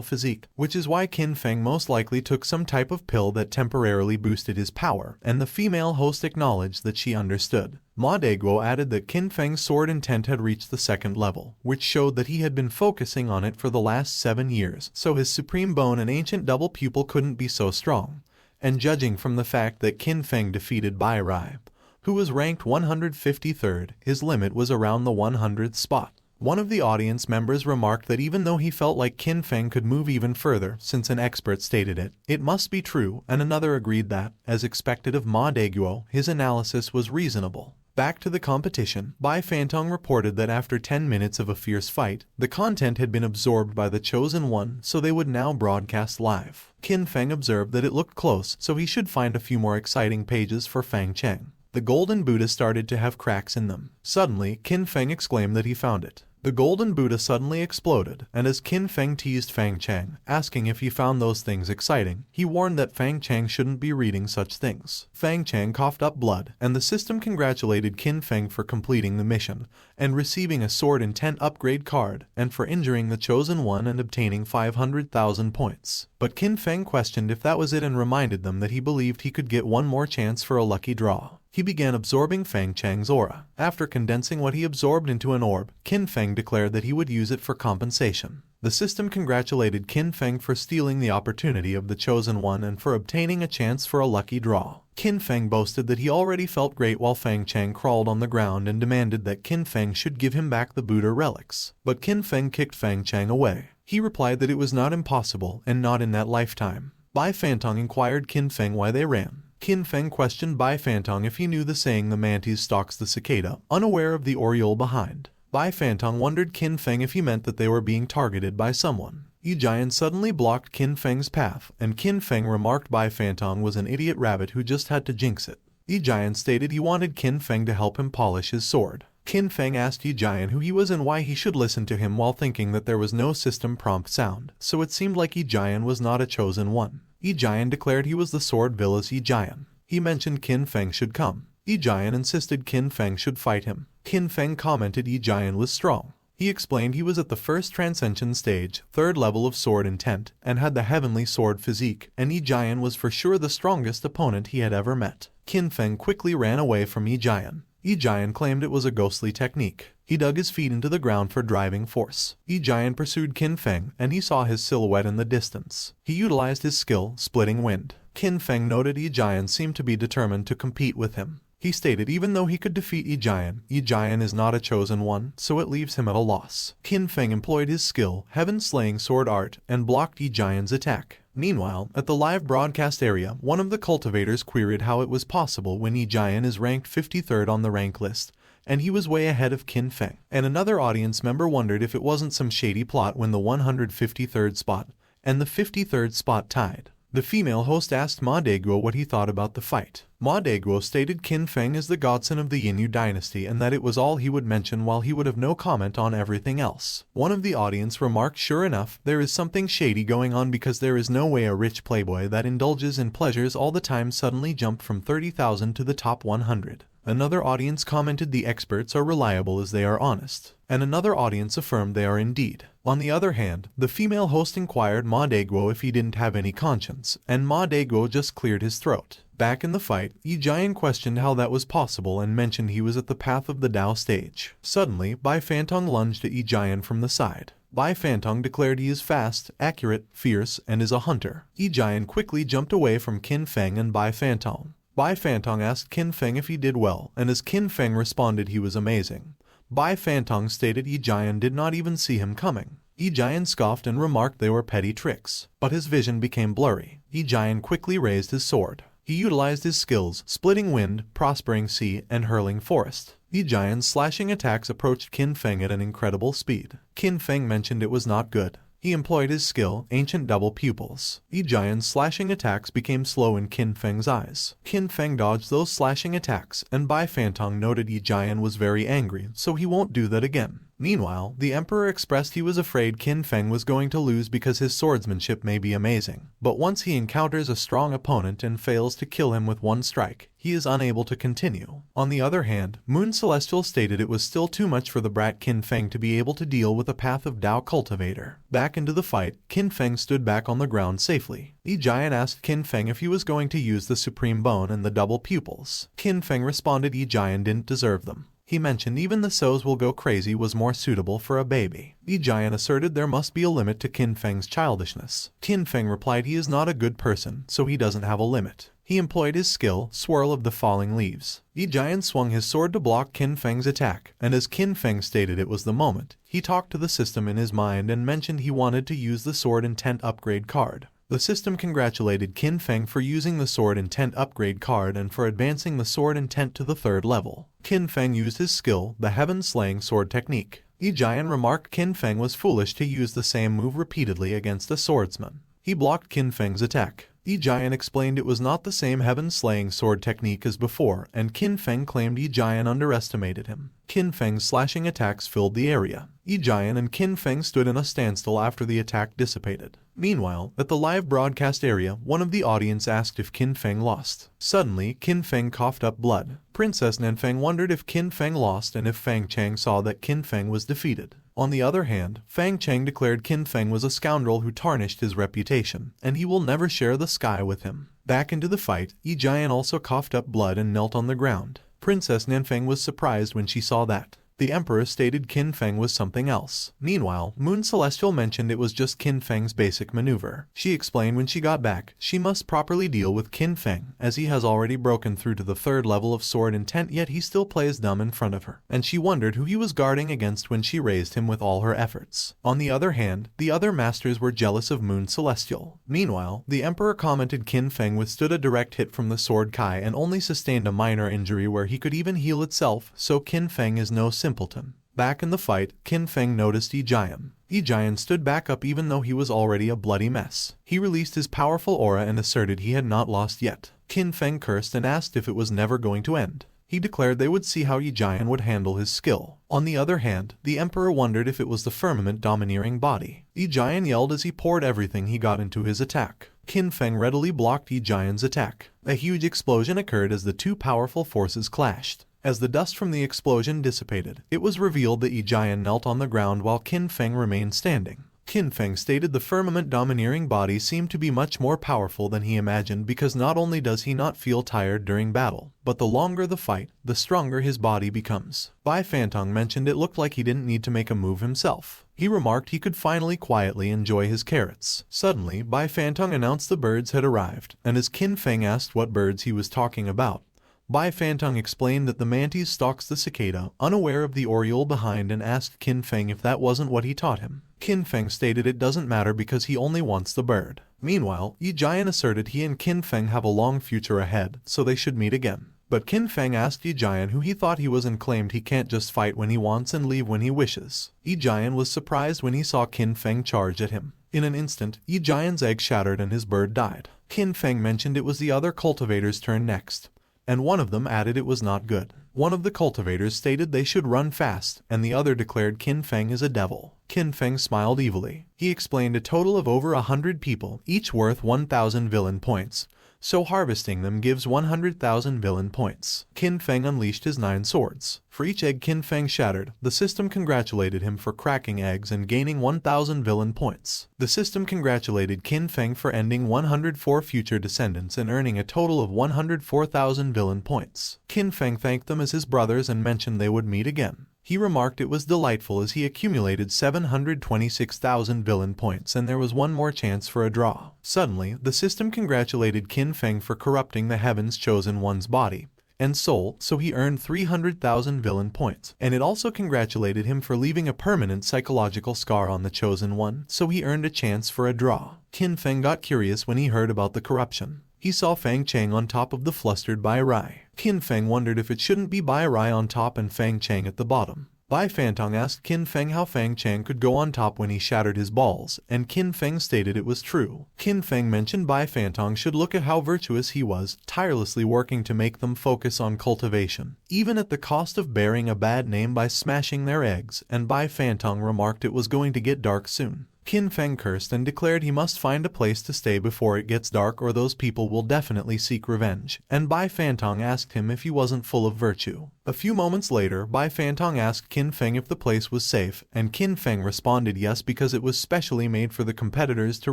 physique, which is why Qin Feng most likely took some type of pill that temporarily boosted his power, and the female host acknowledged that she understood. Ma Deguo added that Qin Feng's sword intent had reached the 2nd level, which showed that he had been focusing on it for the last 7 years, so his supreme bone and ancient double pupil couldn't be so strong. And judging from the fact that Qin Feng defeated Bai Rai, who was ranked 153rd, his limit was around the 100th spot. One of the audience members remarked that even though he felt like Qin Feng could move even further since an expert stated it, it must be true, and another agreed that, as expected of Ma Deguo, his analysis was reasonable. Back to the competition, Bai Fantong reported that after 10 minutes of a fierce fight, the content had been absorbed by the Chosen One, so they would now broadcast live. Qin Feng observed that it looked close, so he should find a few more exciting pages for Fang Cheng. The golden Buddha started to have cracks in them. Suddenly, Qin Feng exclaimed that he found it. The golden Buddha suddenly exploded, and as Qin Feng teased Fang Cheng, asking if he found those things exciting, he warned that Fang Cheng shouldn't be reading such things. Fang Cheng coughed up blood, and the system congratulated Qin Feng for completing the mission, and receiving a sword intent upgrade card, and for injuring the Chosen One and obtaining 500,000 points. But Qin Feng questioned if that was it and reminded them that he believed he could get one more chance for a lucky draw. He began absorbing Fang Cheng's aura. After condensing what he absorbed into an orb, Qin Feng declared that he would use it for compensation. The system congratulated Qin Feng for stealing the opportunity of the Chosen One and for obtaining a chance for a lucky draw. Qin Feng boasted that he already felt great while Fang Cheng crawled on the ground and demanded that Qin Feng should give him back the Buddha relics. But Qin Feng kicked Fang Cheng away. He replied that it was not impossible and not in that lifetime. Bai Fantong inquired Qin Feng why they ran. Qin Feng questioned Bai Fantong if he knew the saying the mantis stalks the cicada, unaware of the oriole behind. Bai Fantong wondered Qin Feng if he meant that they were being targeted by someone. Yi Jian suddenly blocked Qin Feng's path, and Qin Feng remarked Bai Fantong was an idiot rabbit who just had to jinx it. Yi Jian stated he wanted Qin Feng to help him polish his sword. Qin Feng asked Yi Jian who he was and why he should listen to him while thinking that there was no system prompt sound, so it seemed like Yi Jian was not a chosen one. Yi Jian declared he was the sword villas Yi Jian. He mentioned Qin Feng should come. Yi Jian insisted Qin Feng should fight him. Qin Feng commented Yi Jian was strong. He explained he was at the first Transcension stage, 3rd level of sword intent, and had the heavenly sword physique, and Yi Jian was for sure the strongest opponent he had ever met. Qin Feng quickly ran away from Yi Jian. Yi Jian claimed it was a ghostly technique. He dug his feet into the ground for driving force. Yi Jian pursued Qin Feng, and he saw his silhouette in the distance. He utilized his skill, splitting wind. Qin Feng noted Yi Jian seemed to be determined to compete with him. He stated even though he could defeat Yi Jian is not a chosen one, so it leaves him at a loss. Qin Feng employed his skill, heaven-slaying sword art, and blocked Yi Jian's attack. Meanwhile, at the live broadcast area, one of the cultivators queried how it was possible when Yi Jian is ranked 53rd on the rank list, and he was way ahead of Qin Feng. And another audience member wondered if it wasn't some shady plot when the 153rd spot and the 53rd spot tied. The female host asked Ma Daiguo what he thought about the fight. Ma Daiguo stated Qin Feng is the godson of the Yinyu dynasty and that it was all he would mention while he would have no comment on everything else. One of the audience remarked, sure enough, there is something shady going on because there is no way a rich playboy that indulges in pleasures all the time suddenly jumped from 30,000 to the top 100. Another audience commented the experts are reliable as they are honest, and another audience affirmed they are indeed. On the other hand, the female host inquired Ma Daiguo if he didn't have any conscience, and Ma Daiguo just cleared his throat. Back in the fight, Yi Jian questioned how that was possible and mentioned he was at the path of the Dao stage. Suddenly, Bai Fantong lunged at Yi Jian from the side. Bai Fantong declared he is fast, accurate, fierce, and is a hunter. Yi Jian quickly jumped away from Qin Feng and Bai Fantong. Bai Fantong asked Qin Feng if he did well, and as Qin Feng responded he was amazing. Bai Fantong stated Yi Jian did not even see him coming. Yi Jian scoffed and remarked they were petty tricks, but his vision became blurry. Yi Jian quickly raised his sword. He utilized his skills, splitting wind, prospering sea, and hurling forest. Yi Jian's slashing attacks approached Qin Feng at an incredible speed. Qin Feng mentioned it was not good. He employed his skill, ancient double pupils. Yi Jian's slashing attacks became slow in Qin Feng's eyes. Qin Feng dodged those slashing attacks, and Bai Fantong noted Yi Jian was very angry, so he won't do that again. Meanwhile, the emperor expressed he was afraid Qin Feng was going to lose because his swordsmanship may be amazing. But once he encounters a strong opponent and fails to kill him with one strike, he is unable to continue. On the other hand, Moon Celestial stated it was still too much for the brat Qin Feng to be able to deal with a path of Dao cultivator. Back into the fight, Qin Feng stood back on the ground safely. Yi Jian asked Qin Feng if he was going to use the supreme bone and the double pupils. Qin Feng responded Yi Jian didn't deserve them. He mentioned even the sows will go crazy was more suitable for a baby. Yi Jian asserted there must be a limit to Qin Feng's childishness. Qin Feng replied he is not a good person, so he doesn't have a limit. He employed his skill, swirl of the falling leaves. Yi Jian swung his sword to block Qin Feng's attack, and as Qin Feng stated it was the moment, he talked to the system in his mind and mentioned he wanted to use the sword intent upgrade card. The system congratulated Qin Feng for using the sword intent upgrade card and for advancing the sword intent to the 3rd level. Qin Feng used his skill, the heaven-slaying sword technique. Yi Jian remarked Qin Feng was foolish to use the same move repeatedly against a swordsman. He blocked Qin Feng's attack. Yi Jian explained it was not the same heaven-slaying sword technique as before, and Qin Feng claimed Yi Jian underestimated him. Qin Feng's slashing attacks filled the area. Yi Jian and Qin Feng stood in a standstill after the attack dissipated. Meanwhile, at the live broadcast area, one of the audience asked if Qin Feng lost. Suddenly, Qin Feng coughed up blood. Princess Nanfeng wondered if Qin Feng lost and if Fang Chang saw that Qin Feng was defeated. On the other hand, Fang Chang declared Qin Feng was a scoundrel who tarnished his reputation, and he will never share the sky with him. Back into the fight, Yi Jian also coughed up blood and knelt on the ground. Princess Nanfeng was surprised when she saw that. The emperor stated Qin Feng was something else. Meanwhile, Moon Celestial mentioned it was just Qin Feng's basic maneuver. She explained when she got back, she must properly deal with Qin Feng, as he has already broken through to the 3rd level of sword intent yet he still plays dumb in front of her. And she wondered who he was guarding against when she raised him with all her efforts. On the other hand, the other masters were jealous of Moon Celestial. Meanwhile, the emperor commented Qin Feng withstood a direct hit from the sword Kai and only sustained a minor injury where he could even heal itself, so Qin Feng is no simpleton. Back in the fight, Qin Feng noticed Yi Jian. Yi Jian stood back up even though he was already a bloody mess. He released his powerful aura and asserted he had not lost yet. Qin Feng cursed and asked if it was never going to end. He declared they would see how Yi Jian would handle his skill. On the other hand, the emperor wondered if it was the firmament domineering body. Yi Jian yelled as he poured everything he got into his attack. Qin Feng readily blocked Yi Jian's attack. A huge explosion occurred as the two powerful forces clashed. As the dust from the explosion dissipated, it was revealed that Yi Jian knelt on the ground while Qin Feng remained standing. Qin Feng stated the firmament domineering body seemed to be much more powerful than he imagined because not only does he not feel tired during battle, but the longer the fight, the stronger his body becomes. Bai Fantong mentioned it looked like he didn't need to make a move himself. He remarked he could finally quietly enjoy his carrots. Suddenly, Bai Fantong announced the birds had arrived, and as Qin Feng asked what birds he was talking about, Bai Fantong explained that the mantis stalks the cicada, unaware of the oriole behind, and asked Qin Feng if that wasn't what he taught him. Qin Feng stated it doesn't matter because he only wants the bird. Meanwhile, Yi Jian asserted he and Qin Feng have a long future ahead, so they should meet again. But Qin Feng asked Yi Jian who he thought he was and claimed he can't just fight when he wants and leave when he wishes. Yi Jian was surprised when he saw Qin Feng charge at him. In an instant, Yi Jian's egg shattered and his bird died. Qin Feng mentioned it was the other cultivators' turn next, and one of them added it was not good. One of the cultivators stated they should run fast, and the other declared Qin Feng is a devil. Qin Feng smiled evilly. He explained a total of over 100 people, each worth 1,000 villain points, so harvesting them gives 100,000 villain points. Qin Feng unleashed his 9 swords. For each egg Qin Feng shattered, the system congratulated him for cracking eggs and gaining 1,000 villain points. The system congratulated Qin Feng for ending 104 future descendants and earning a total of 104,000 villain points. Qin Feng thanked them as his brothers and mentioned they would meet again. He remarked it was delightful as he accumulated 726,000 villain points and there was one more chance for a draw. Suddenly, the system congratulated Qin Feng for corrupting the heavens chosen one's body and soul, so he earned 300,000 villain points. And it also congratulated him for leaving a permanent psychological scar on the chosen one, so he earned a chance for a draw. Qin Feng got curious when he heard about the corruption. He saw Fang Chang on top of the flustered Bai Rai. Qin Feng wondered if it shouldn't be Bai Rai on top and Fang Chang at the bottom. Bai Fantong asked Qin Feng how Fang Chang could go on top when he shattered his balls, and Qin Feng stated it was true. Qin Feng mentioned Bai Fantong should look at how virtuous he was, tirelessly working to make them focus on cultivation, even at the cost of bearing a bad name by smashing their eggs, and Bai Fantong remarked it was going to get dark soon. Qin Feng cursed and declared he must find a place to stay before it gets dark or those people will definitely seek revenge, and Bai Fantong asked him if he wasn't full of virtue. A few moments later, Bai Fantong asked Qin Feng if the place was safe, and Qin Feng responded yes because it was specially made for the competitors to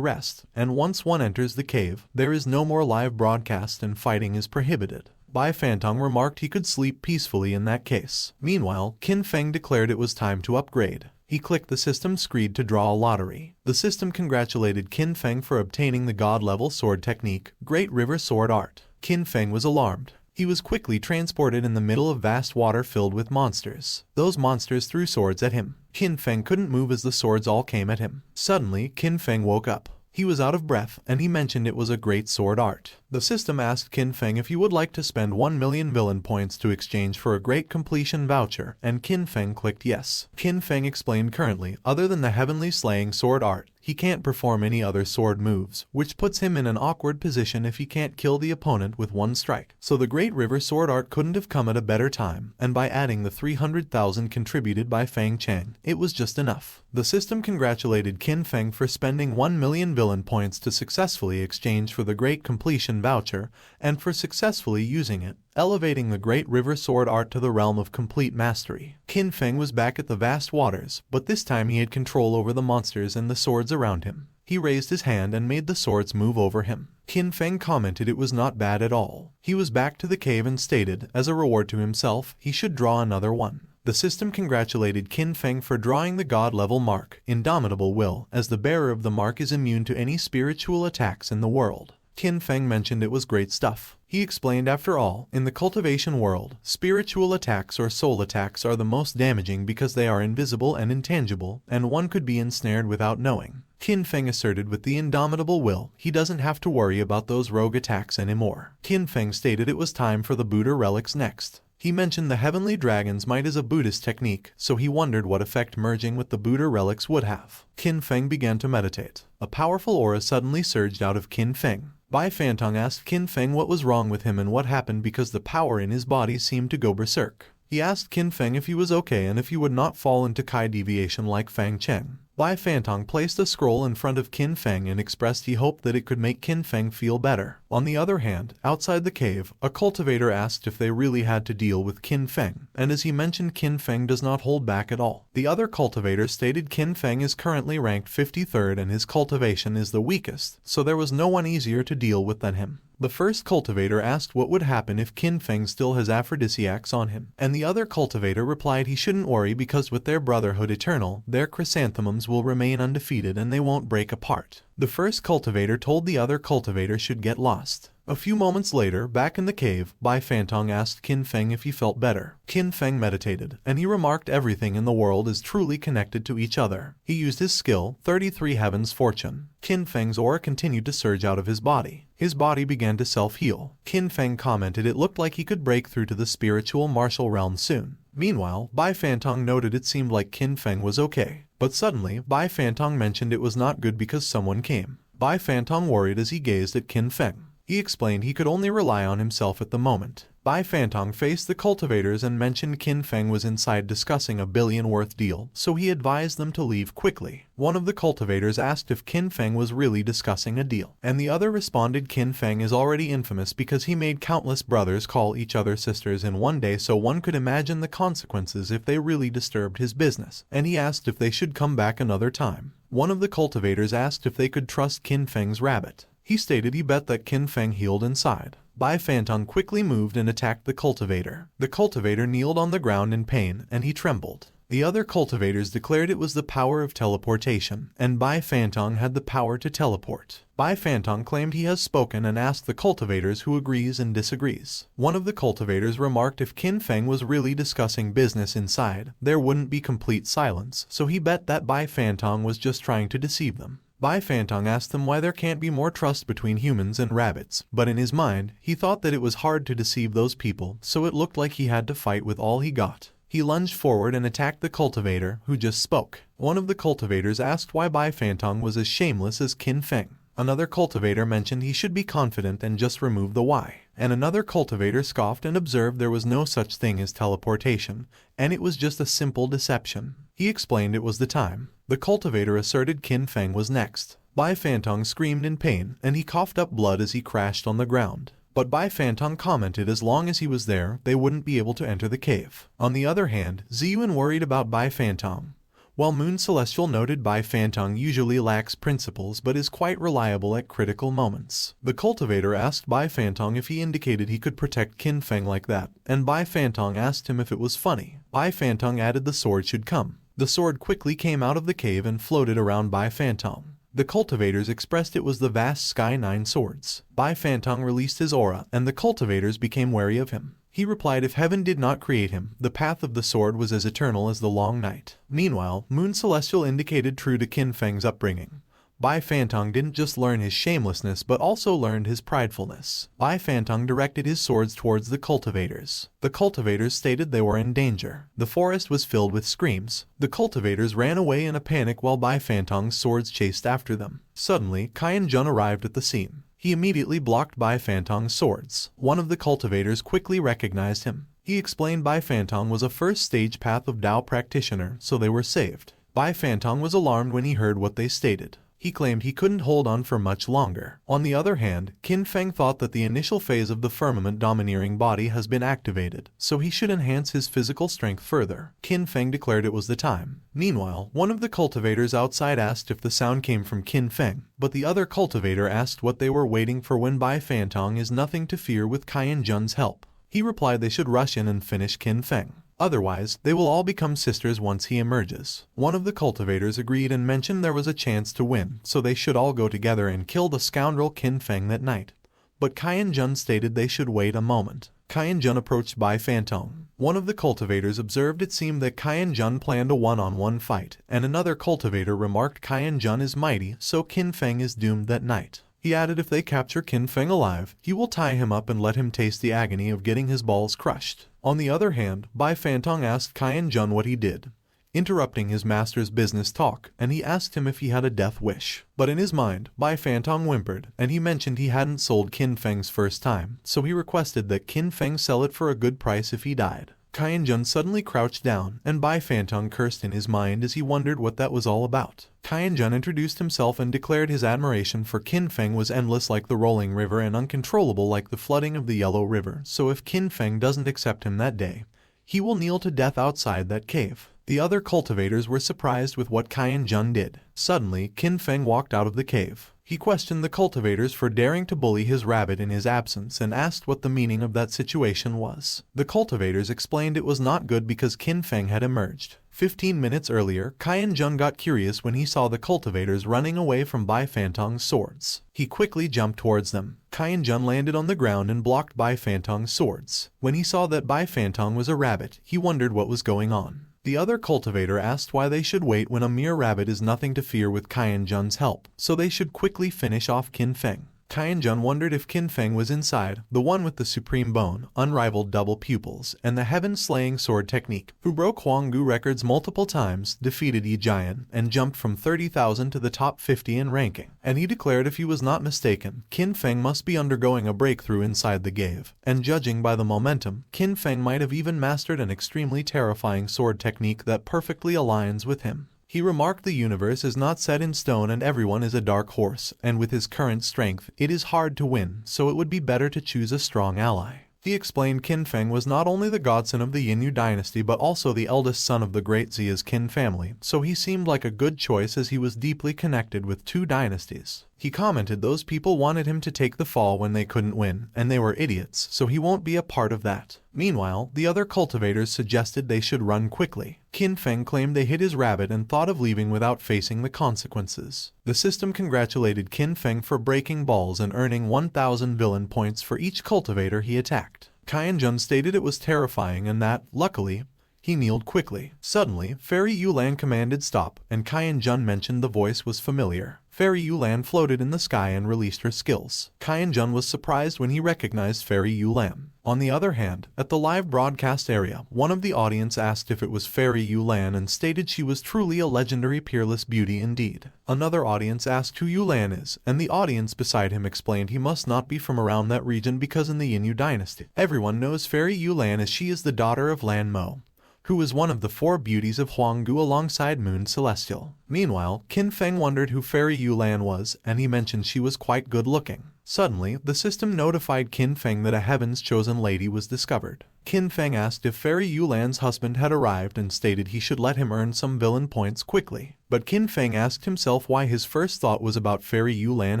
rest, and once one enters the cave, there is no more live broadcast and fighting is prohibited. Bai Fantong remarked he could sleep peacefully in that case. Meanwhile, Qin Feng declared it was time to upgrade. He clicked the system screen to draw a lottery. The system congratulated Qin Feng for obtaining the god-level sword technique, Great River Sword Art. Qin Feng was alarmed. He was quickly transported in the middle of vast water filled with monsters. Those monsters threw swords at him. Qin Feng couldn't move as the swords all came at him. Suddenly, Qin Feng woke up. He was out of breath, and he mentioned it was a great sword art. The system asked Qin Feng if he would like to spend 1 million villain points to exchange for a great completion voucher, and Qin Feng clicked yes. Qin Feng explained currently, other than the heavenly slaying sword art, he can't perform any other sword moves, which puts him in an awkward position if he can't kill the opponent with one strike. So the Great River Sword Art couldn't have come at a better time, and by adding the 300,000 contributed by Fang Chang, it was just enough. The system congratulated Qin Feng for spending 1 million villain points to successfully exchange for the Great Completion voucher, and for successfully using it, elevating the Great River Sword Art to the realm of complete mastery. Qin Feng was back at the vast waters, but this time he had control over the monsters and the swords around him. He raised his hand and made the swords move over him. Qin Feng commented it was not bad at all. He was back to the cave and stated, as a reward to himself, he should draw another one. The system congratulated Qin Feng for drawing the god-level mark, Indomitable Will, as the bearer of the mark is immune to any spiritual attacks in the world. Qin Feng mentioned it was great stuff. He explained after all, in the cultivation world, spiritual attacks or soul attacks are the most damaging because they are invisible and intangible, and one could be ensnared without knowing. Qin Feng asserted with the indomitable will, he doesn't have to worry about those rogue attacks anymore. Qin Feng stated it was time for the Buddha relics next. He mentioned the heavenly dragon's might is a Buddhist technique, so he wondered what effect merging with the Buddha relics would have. Qin Feng began to meditate. A powerful aura suddenly surged out of Qin Feng. Bai Fantong asked Qin Feng what was wrong with him and what happened because the power in his body seemed to go berserk. He asked Qin Feng if he was okay and if he would not fall into Kai deviation like Fang Cheng. Bai Fantong placed a scroll in front of Qin Feng and expressed he hoped that it could make Qin Feng feel better. On the other hand, outside the cave, a cultivator asked if they really had to deal with Qin Feng, and as he mentioned Qin Feng does not hold back at all. The other cultivator stated Qin Feng is currently ranked 53rd and his cultivation is the weakest, so there was no one easier to deal with than him. The first cultivator asked what would happen if Qin Feng still has aphrodisiacs on him, and the other cultivator replied he shouldn't worry because with their brotherhood eternal, their chrysanthemums will remain undefeated and they won't break apart. The first cultivator told the other cultivator should get lost. A few moments later, back in the cave, Bai Fantong asked Qin Feng if he felt better. Qin Feng meditated, and he remarked everything in the world is truly connected to each other. He used his skill, 33 Heaven's Fortune. Qin Feng's aura continued to surge out of his body. His body began to self-heal. Qin Feng commented it looked like he could break through to the spiritual martial realm soon. Meanwhile, Bai Fantong noted it seemed like Qin Feng was okay. But suddenly, Bai Fantong mentioned it was not good because someone came. Bai Fantong worried as he gazed at Qin Feng. He explained he could only rely on himself at the moment. Bai Fantong faced the cultivators and mentioned Qin Feng was inside discussing a billion-worth deal, so he advised them to leave quickly. One of the cultivators asked if Qin Feng was really discussing a deal, and the other responded Qin Feng is already infamous because he made countless brothers call each other sisters in one day, so one could imagine the consequences if they really disturbed his business, and he asked if they should come back another time. One of the cultivators asked if they could trust Qin Feng's rabbit. He stated he bet that Qin Feng healed inside. Bai Fantong quickly moved and attacked the cultivator. The cultivator kneeled on the ground in pain, and he trembled. The other cultivators declared it was the power of teleportation, and Bai Fantong had the power to teleport. Bai Fantong claimed he has spoken and asked the cultivators who agrees and disagrees. One of the cultivators remarked if Qin Feng was really discussing business inside, there wouldn't be complete silence, so he bet that Bai Fantong was just trying to deceive them. Bai Fantong asked them why there can't be more trust between humans and rabbits, but in his mind, he thought that it was hard to deceive those people, so it looked like he had to fight with all he got. He lunged forward and attacked the cultivator, who just spoke. One of the cultivators asked why Bai Fantong was as shameless as Qin Feng. Another cultivator mentioned he should be confident and just remove the why. And another cultivator scoffed and observed there was no such thing as teleportation, and it was just a simple deception. He explained it was the time. The cultivator asserted Qin Feng was next. Bai Fantong screamed in pain, and he coughed up blood as he crashed on the ground. But Bai Fantong commented as long as he was there, they wouldn't be able to enter the cave. On the other hand, Ziyuan worried about Bai Fantong. While Moon Celestial noted Bai Fantong usually lacks principles but is quite reliable at critical moments. The cultivator asked Bai Fantong if he indicated he could protect Qin Feng like that, and Bai Fantong asked him if it was funny. Bai Fantong added the sword should come. The sword quickly came out of the cave and floated around Bai Fantong. The cultivators expressed it was the vast Sky Nine Swords. Bai Fantong released his aura, and the cultivators became wary of him. He replied if heaven did not create him, the path of the sword was as eternal as the long night. Meanwhile, Moon Celestial indicated true to Qin Feng's upbringing. Bai Fantong didn't just learn his shamelessness but also learned his pridefulness. Bai Fantong directed his swords towards the cultivators. The cultivators stated they were in danger. The forest was filled with screams. The cultivators ran away in a panic while Bai Fantong's swords chased after them. Suddenly, Qian Jun arrived at the scene. He immediately blocked Bai Fantong's swords. One of the cultivators quickly recognized him. He explained Bai Fantong was a first-stage path of Dao practitioner, so they were saved. Bai Fantong was alarmed when he heard what they stated. He claimed he couldn't hold on for much longer. On the other hand, Qin Feng thought that the initial phase of the firmament domineering body has been activated, so he should enhance his physical strength further. Qin Feng declared it was the time. Meanwhile, one of the cultivators outside asked if the sound came from Qin Feng, but the other cultivator asked what they were waiting for when Bai Fantong is nothing to fear with Qian Jun's help. He replied they should rush in and finish Qin Feng. Otherwise, they will all become sisters once he emerges. One of the cultivators agreed and mentioned there was a chance to win, so they should all go together and kill the scoundrel Qin Feng that night. But Qian Jun stated they should wait a moment. Qian Jun approached Bai Fantong. One of the cultivators observed it seemed that Qian Jun planned a one-on-one fight, and another cultivator remarked Qian Jun is mighty, so Qin Feng is doomed that night. He added if they capture Qin Feng alive, he will tie him up and let him taste the agony of getting his balls crushed. On the other hand, Bai Fantong asked Qian Jun what he did, interrupting his master's business talk, and he asked him if he had a death wish. But in his mind, Bai Fantong whimpered, and he mentioned he hadn't sold Qin Feng's first time, so he requested that Qin Feng sell it for a good price if he died. Qian Jun suddenly crouched down, and Bai Fantong cursed in his mind as he wondered what that was all about. Qian Jun introduced himself and declared his admiration for Qin Feng was endless like the rolling river and uncontrollable like the flooding of the Yellow River, so if Qin Feng doesn't accept him that day, he will kneel to death outside that cave. The other cultivators were surprised with what Qian Jun did. Suddenly, Qin Feng walked out of the cave. He questioned the cultivators for daring to bully his rabbit in his absence and asked what the meaning of that situation was. The cultivators explained it was not good because Qin Feng had emerged. 15 minutes earlier, Qian Jun got curious when he saw the cultivators running away from Bai Fantong's swords. He quickly jumped towards them. Qian Jun landed on the ground and blocked Bai Fantong's swords. When he saw that Bai Fantong was a rabbit, he wondered what was going on. The other cultivator asked why they should wait when a mere rabbit is nothing to fear with Qian Jun's help, so they should quickly finish off Qin Feng. Jun wondered if Qin Feng was inside, the one with the supreme bone, unrivaled double pupils, and the heaven-slaying sword technique, who broke Huanggu records multiple times, defeated Yi Jian, and jumped from 30,000 to the top 50 in ranking. And he declared if he was not mistaken, Qin Feng must be undergoing a breakthrough inside the cave, and judging by the momentum, Qin Feng might have even mastered an extremely terrifying sword technique that perfectly aligns with him. He remarked the universe is not set in stone and everyone is a dark horse, and with his current strength, it is hard to win, so it would be better to choose a strong ally. He explained Qin Feng was not only the godson of the Yinyu dynasty but also the eldest son of the great Zia's Qin family, so he seemed like a good choice as he was deeply connected with two dynasties. He commented those people wanted him to take the fall when they couldn't win, and they were idiots, so he won't be a part of that. Meanwhile, the other cultivators suggested they should run quickly. Qin Feng claimed they hit his rabbit and thought of leaving without facing the consequences. The system congratulated Qin Feng for breaking balls and earning 1,000 villain points for each cultivator he attacked. Jun stated it was terrifying and that, luckily, he kneeled quickly. Suddenly, Fairy Yulan commanded stop, and Jun mentioned the voice was familiar. Fairy Yulan floated in the sky and released her skills. Jun was surprised when he recognized Fairy Yulan. On the other hand, at the live broadcast area, one of the audience asked if it was Fairy Yulan and stated she was truly a legendary peerless beauty indeed. Another audience asked who Yulan is, and the audience beside him explained he must not be from around that region because in the Yinyu dynasty, everyone knows Fairy Yulan as she is the daughter of Lan Mo, who was one of the four beauties of Huanggu alongside Moon Celestial. Meanwhile, Qin Feng wondered who Fairy Yulan was, and he mentioned she was quite good-looking. Suddenly, the system notified Qin Feng that a Heaven's Chosen Lady was discovered. Qin Feng asked if Fairy Yulan's husband had arrived and stated he should let him earn some villain points quickly. But Qin Feng asked himself why his first thought was about Fairy Yulan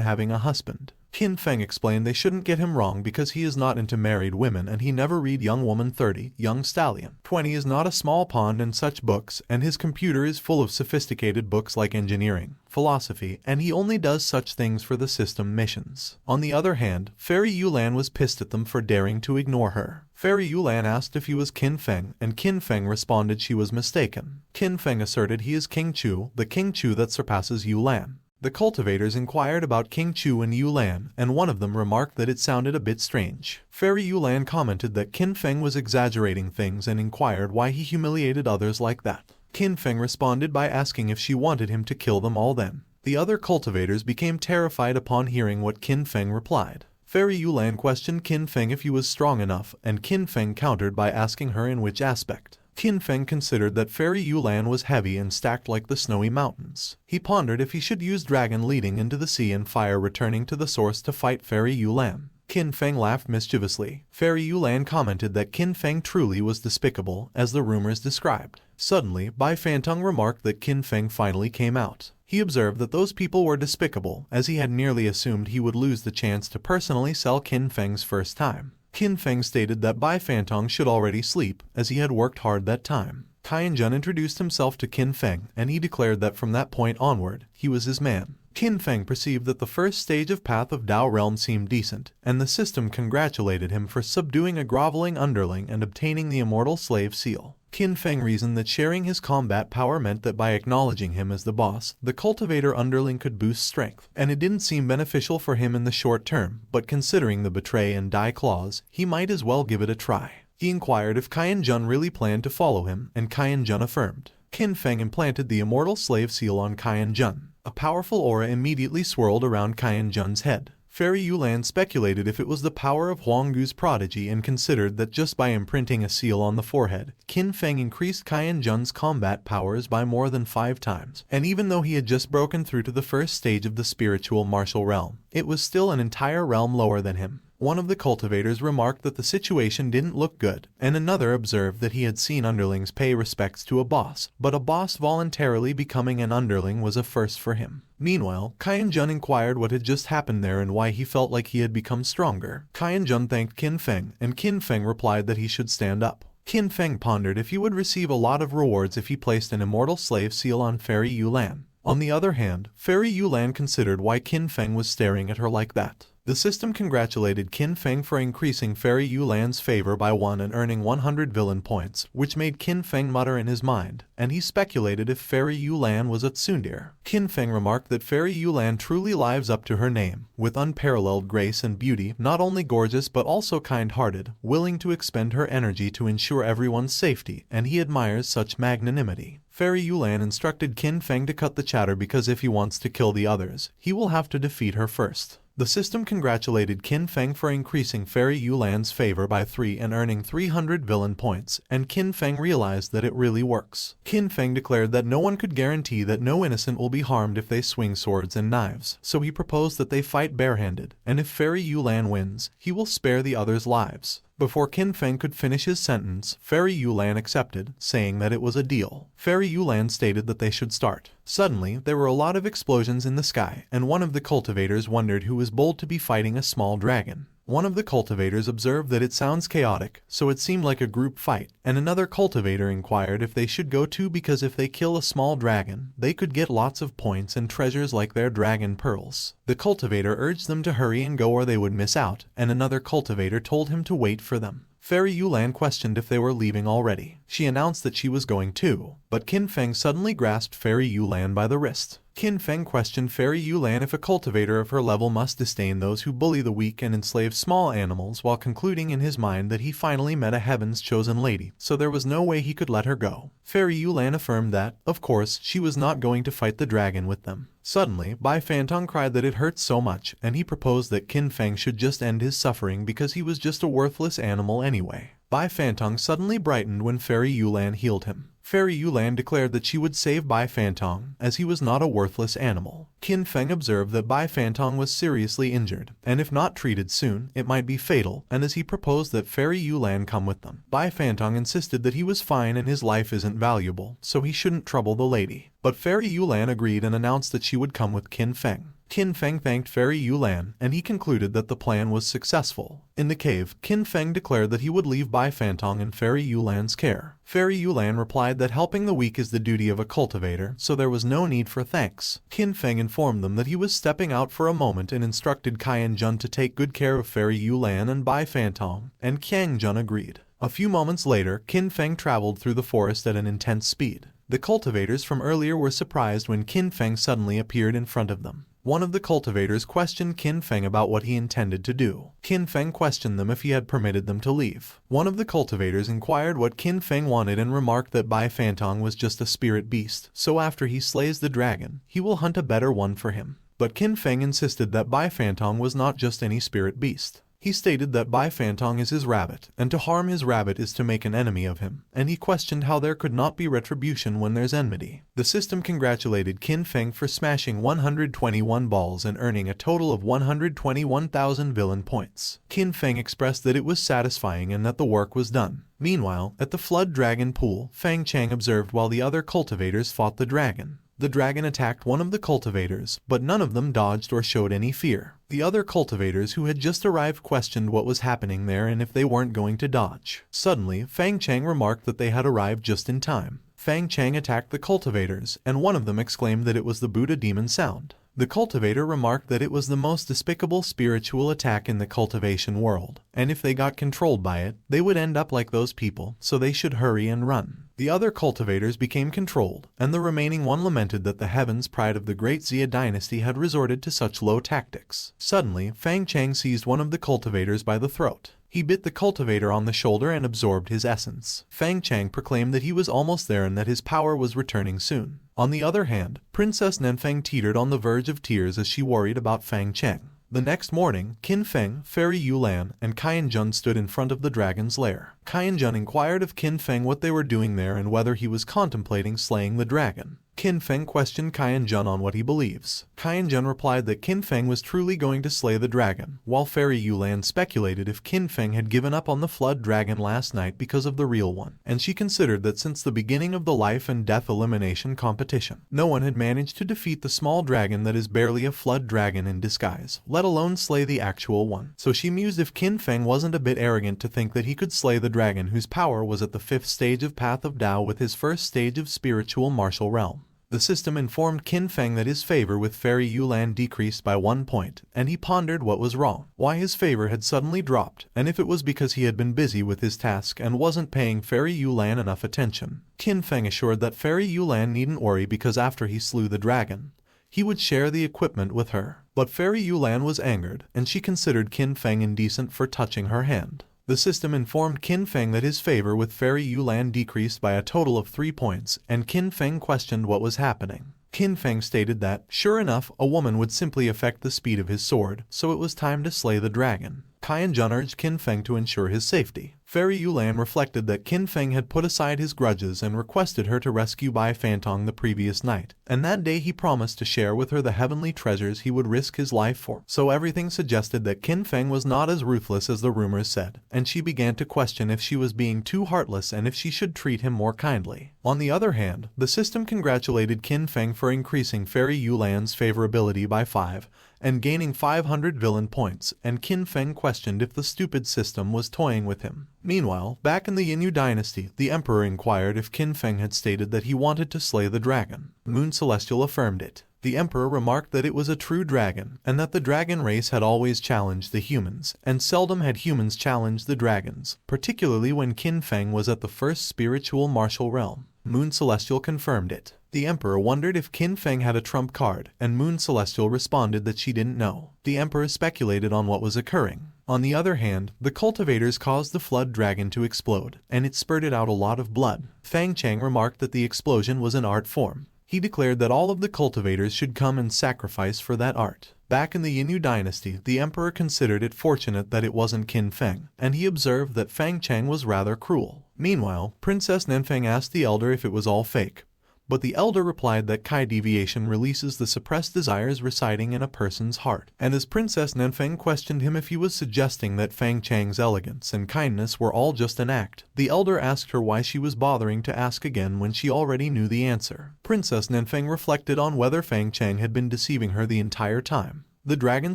having a husband. Qin Feng explained they shouldn't get him wrong because he is not into married women and he never read Young Woman 30, Young Stallion 20 is not a small pond in such books, and his computer is full of sophisticated books like engineering, philosophy, and he only does such things for the system missions. On the other hand, Fairy Yulan was pissed at them for daring to ignore her. Fairy Yulan asked if he was Qin Feng, and Qin Feng responded she was mistaken. Qin Feng asserted he is King Chu, the King Chu that surpasses Yulan. The cultivators inquired about King Chu and Yulan, and one of them remarked that it sounded a bit strange. Fairy Yulan commented that Qin Feng was exaggerating things and inquired why he humiliated others like that. Qin Feng responded by asking if she wanted him to kill them all then. The other cultivators became terrified upon hearing what Qin Feng replied. Fairy Yulan questioned Qin Feng if he was strong enough, and Qin Feng countered by asking her in which aspect. Qin Feng considered that Fairy Yulan was heavy and stacked like the snowy mountains. He pondered if he should use dragon leading into the sea and fire returning to the source to fight Fairy Yulan. Qin Feng laughed mischievously. Fairy Yulan commented that Qin Feng truly was despicable, as the rumors described. Suddenly, Bai Fantong remarked that Qin Feng finally came out. He observed that those people were despicable, as he had nearly assumed he would lose the chance to personally sell Qin Feng's first time. Qin Feng stated that Bai Fantong should already sleep, as he had worked hard that time. Jun introduced himself to Qin Feng, and he declared that from that point onward, he was his man. Qin Feng perceived that the first stage of Path of Dao Realm seemed decent, and the system congratulated him for subduing a groveling underling and obtaining the immortal slave seal. Qin Feng reasoned that sharing his combat power meant that by acknowledging him as the boss, the cultivator underling could boost strength, and it didn't seem beneficial for him in the short term, but considering the betray and die clause, he might as well give it a try. He inquired if Jun really planned to follow him, and Jun affirmed. Qin Feng implanted the immortal slave seal on Jun. A powerful aura immediately swirled around Jun's head. Fairy Yulan speculated if it was the power of Huanggu's prodigy and considered that just by imprinting a seal on the forehead, Qin Feng increased Jun's combat powers by more than 5 times. And even though he had just broken through to the first stage of the spiritual martial realm, it was still an entire realm lower than him. One of the cultivators remarked that the situation didn't look good, and another observed that he had seen underlings pay respects to a boss, but a boss voluntarily becoming an underling was a first for him. Meanwhile, Jun inquired what had just happened there and why he felt like he had become stronger. Jun thanked Qin Feng, and Qin Feng replied that he should stand up. Qin Feng pondered if he would receive a lot of rewards if he placed an immortal slave seal on Fairy Yulan. On the other hand, Fairy Yulan considered why Qin Feng was staring at her like that. The system congratulated Qin Feng for increasing Fairy Yulan's favor by 1 and earning 100 villain points, which made Qin Feng mutter in his mind, and he speculated if Fairy Yulan was a tsundere. Qin Feng remarked that Fairy Yulan truly lives up to her name, with unparalleled grace and beauty, not only gorgeous but also kind-hearted, willing to expend her energy to ensure everyone's safety, and he admires such magnanimity. Fairy Yulan instructed Qin Feng to cut the chatter because if he wants to kill the others, he will have to defeat her first. The system congratulated Qin Feng for increasing Fairy Yulan's favor by 3 and earning 300 villain points, and Qin Feng realized that it really works. Qin Feng declared that no one could guarantee that no innocent will be harmed if they swing swords and knives, so he proposed that they fight barehanded, and if Fairy Yulan wins, he will spare the others' lives. Before Qin Feng could finish his sentence, Fairy Yulan accepted, saying that it was a deal. Fairy Yulan stated that they should start. Suddenly, there were a lot of explosions in the sky, and one of the cultivators wondered who was bold to be fighting a small dragon. One of the cultivators observed that it sounds chaotic, so it seemed like a group fight, and another cultivator inquired if they should go too because if they kill a small dragon, they could get lots of points and treasures like their dragon pearls. The cultivator urged them to hurry and go or they would miss out, and another cultivator told him to wait for them. Fairy Yulan questioned if they were leaving already. She announced that she was going too, but Qin Feng suddenly grasped Fairy Yulan by the wrist. Qin Feng questioned Fairy Yulan if a cultivator of her level must disdain those who bully the weak and enslave small animals, while concluding in his mind that he finally met a heaven's chosen lady, so there was no way he could let her go. Fairy Yulan affirmed that, of course, she was not going to fight the dragon with them. Suddenly, Bai Fantong cried that it hurt so much, and he proposed that Qin Feng should just end his suffering because he was just a worthless animal anyway. Bai Fantong suddenly brightened when Fairy Yulan healed him. Fairy Yulan declared that she would save Bai Fantong, as he was not a worthless animal. Qin Feng observed that Bai Fantong was seriously injured, and if not treated soon, it might be fatal, and as he proposed that Fairy Yulan come with them, Bai Fantong insisted that he was fine and his life isn't valuable, so he shouldn't trouble the lady. But Fairy Yulan agreed and announced that she would come with Qin Feng. Qin Feng thanked Fairy Yulan, and he concluded that the plan was successful. In the cave, Qin Feng declared that he would leave Bai Fantong in Fairy Yulan's care. Fairy Yulan replied that helping the weak is the duty of a cultivator, so there was no need for thanks. Qin Feng informed them that he was stepping out for a moment and instructed Qian Jun to take good care of Fairy Yulan and Bai Fantong, and Qian Jun agreed. A few moments later, Qin Feng traveled through the forest at an intense speed. The cultivators from earlier were surprised when Qin Feng suddenly appeared in front of them. One of the cultivators questioned Qin Feng about what he intended to do. Qin Feng questioned them if he had permitted them to leave. One of the cultivators inquired what Qin Feng wanted and remarked that Bai Fantong was just a spirit beast, so after he slays the dragon, he will hunt a better one for him. But Qin Feng insisted that Bai Fantong was not just any spirit beast. He stated that Bai Fantong is his rabbit, and to harm his rabbit is to make an enemy of him, and he questioned how there could not be retribution when there's enmity. The system congratulated Qin Feng for smashing 121 balls and earning a total of 121,000 villain points. Qin Feng expressed that it was satisfying and that the work was done. Meanwhile, at the Flood Dragon Pool, Fang Chang observed while the other cultivators fought the dragon. The dragon attacked one of the cultivators, but none of them dodged or showed any fear. The other cultivators who had just arrived questioned what was happening there and if they weren't going to dodge. Suddenly, Fang Chang remarked that they had arrived just in time. Fang Chang attacked the cultivators, and one of them exclaimed that it was the Buddha demon sound. The cultivator remarked that it was the most despicable spiritual attack in the cultivation world, and if they got controlled by it, they would end up like those people, so they should hurry and run. The other cultivators became controlled, and the remaining one lamented that the heavens pride of the great Xia dynasty had resorted to such low tactics. Suddenly, Fang Chang seized one of the cultivators by the throat. He bit the cultivator on the shoulder and absorbed his essence. Fang Chang proclaimed that he was almost there and that his power was returning soon. On the other hand, Princess Nenfeng teetered on the verge of tears as she worried about Fang Chang. The next morning, Qin Feng, Fairy Yulan, and Qian Jun stood in front of the dragon's lair. Qian Jun inquired of Qin Feng what they were doing there and whether he was contemplating slaying the dragon. Qin Feng questioned Qian Jun on what he believes. Qian Jun replied that Qin Feng was truly going to slay the dragon, while Fairy Yulan speculated if Qin Feng had given up on the flood dragon last night because of the real one, and she considered that since the beginning of the life and death elimination competition, no one had managed to defeat the small dragon that is barely a flood dragon in disguise, let alone slay the actual one. So she mused if Qin Feng wasn't a bit arrogant to think that he could slay the dragon whose power was at the 5th stage of Path of Tao with his 1st stage of spiritual martial realm. The system informed Qin Feng that his favor with Fairy Yulan decreased by 1 point, and he pondered what was wrong, why his favor had suddenly dropped, and if it was because he had been busy with his task and wasn't paying Fairy Yulan enough attention. Qin Feng assured that Fairy Yulan needn't worry because after he slew the dragon, he would share the equipment with her. But Fairy Yulan was angered, and she considered Qin Feng indecent for touching her hand. The system informed Qin Feng that his favor with Fairy Yulan decreased by a total of 3 points, and Qin Feng questioned what was happening. Qin Feng stated that, sure enough, a woman would simply affect the speed of his sword, so it was time to slay the dragon. Kai Jun urged Qin Feng to ensure his safety. Fairy Yulan reflected that Qin Feng had put aside his grudges and requested her to rescue Bai Fantong the previous night, and that day he promised to share with her the heavenly treasures he would risk his life for. So everything suggested that Qin Feng was not as ruthless as the rumors said, and she began to question if she was being too heartless and if she should treat him more kindly. On the other hand, the system congratulated Qin Feng for increasing Fairy Yulan's favorability by 5, and gaining 500 villain points, and Qin Feng questioned if the stupid system was toying with him. Meanwhile, back in the Yinyu dynasty, the emperor inquired if Qin Feng had stated that he wanted to slay the dragon. Moon Celestial affirmed it. The emperor remarked that it was a true dragon, and that the dragon race had always challenged the humans, and seldom had humans challenged the dragons, particularly when Qin Feng was at the first spiritual martial realm. Moon Celestial confirmed it. The emperor wondered if Qin Feng had a trump card, and Moon Celestial responded that she didn't know. The emperor speculated on what was occurring. On the other hand, the cultivators caused the flood dragon to explode, and it spurted out a lot of blood. Fang Chang remarked that the explosion was an art form. He declared that all of the cultivators should come and sacrifice for that art. Back in the Yinyu dynasty, the emperor considered it fortunate that it wasn't Qin Feng, and he observed that Fang Chang was rather cruel. Meanwhile, Princess Nenfeng asked the elder if it was all fake, but the elder replied that Kai deviation releases the suppressed desires residing in a person's heart. And as Princess Nenfeng questioned him if he was suggesting that Fang Chang's elegance and kindness were all just an act, the elder asked her why she was bothering to ask again when she already knew the answer. Princess Nenfeng reflected on whether Fang Chang had been deceiving her the entire time. The dragon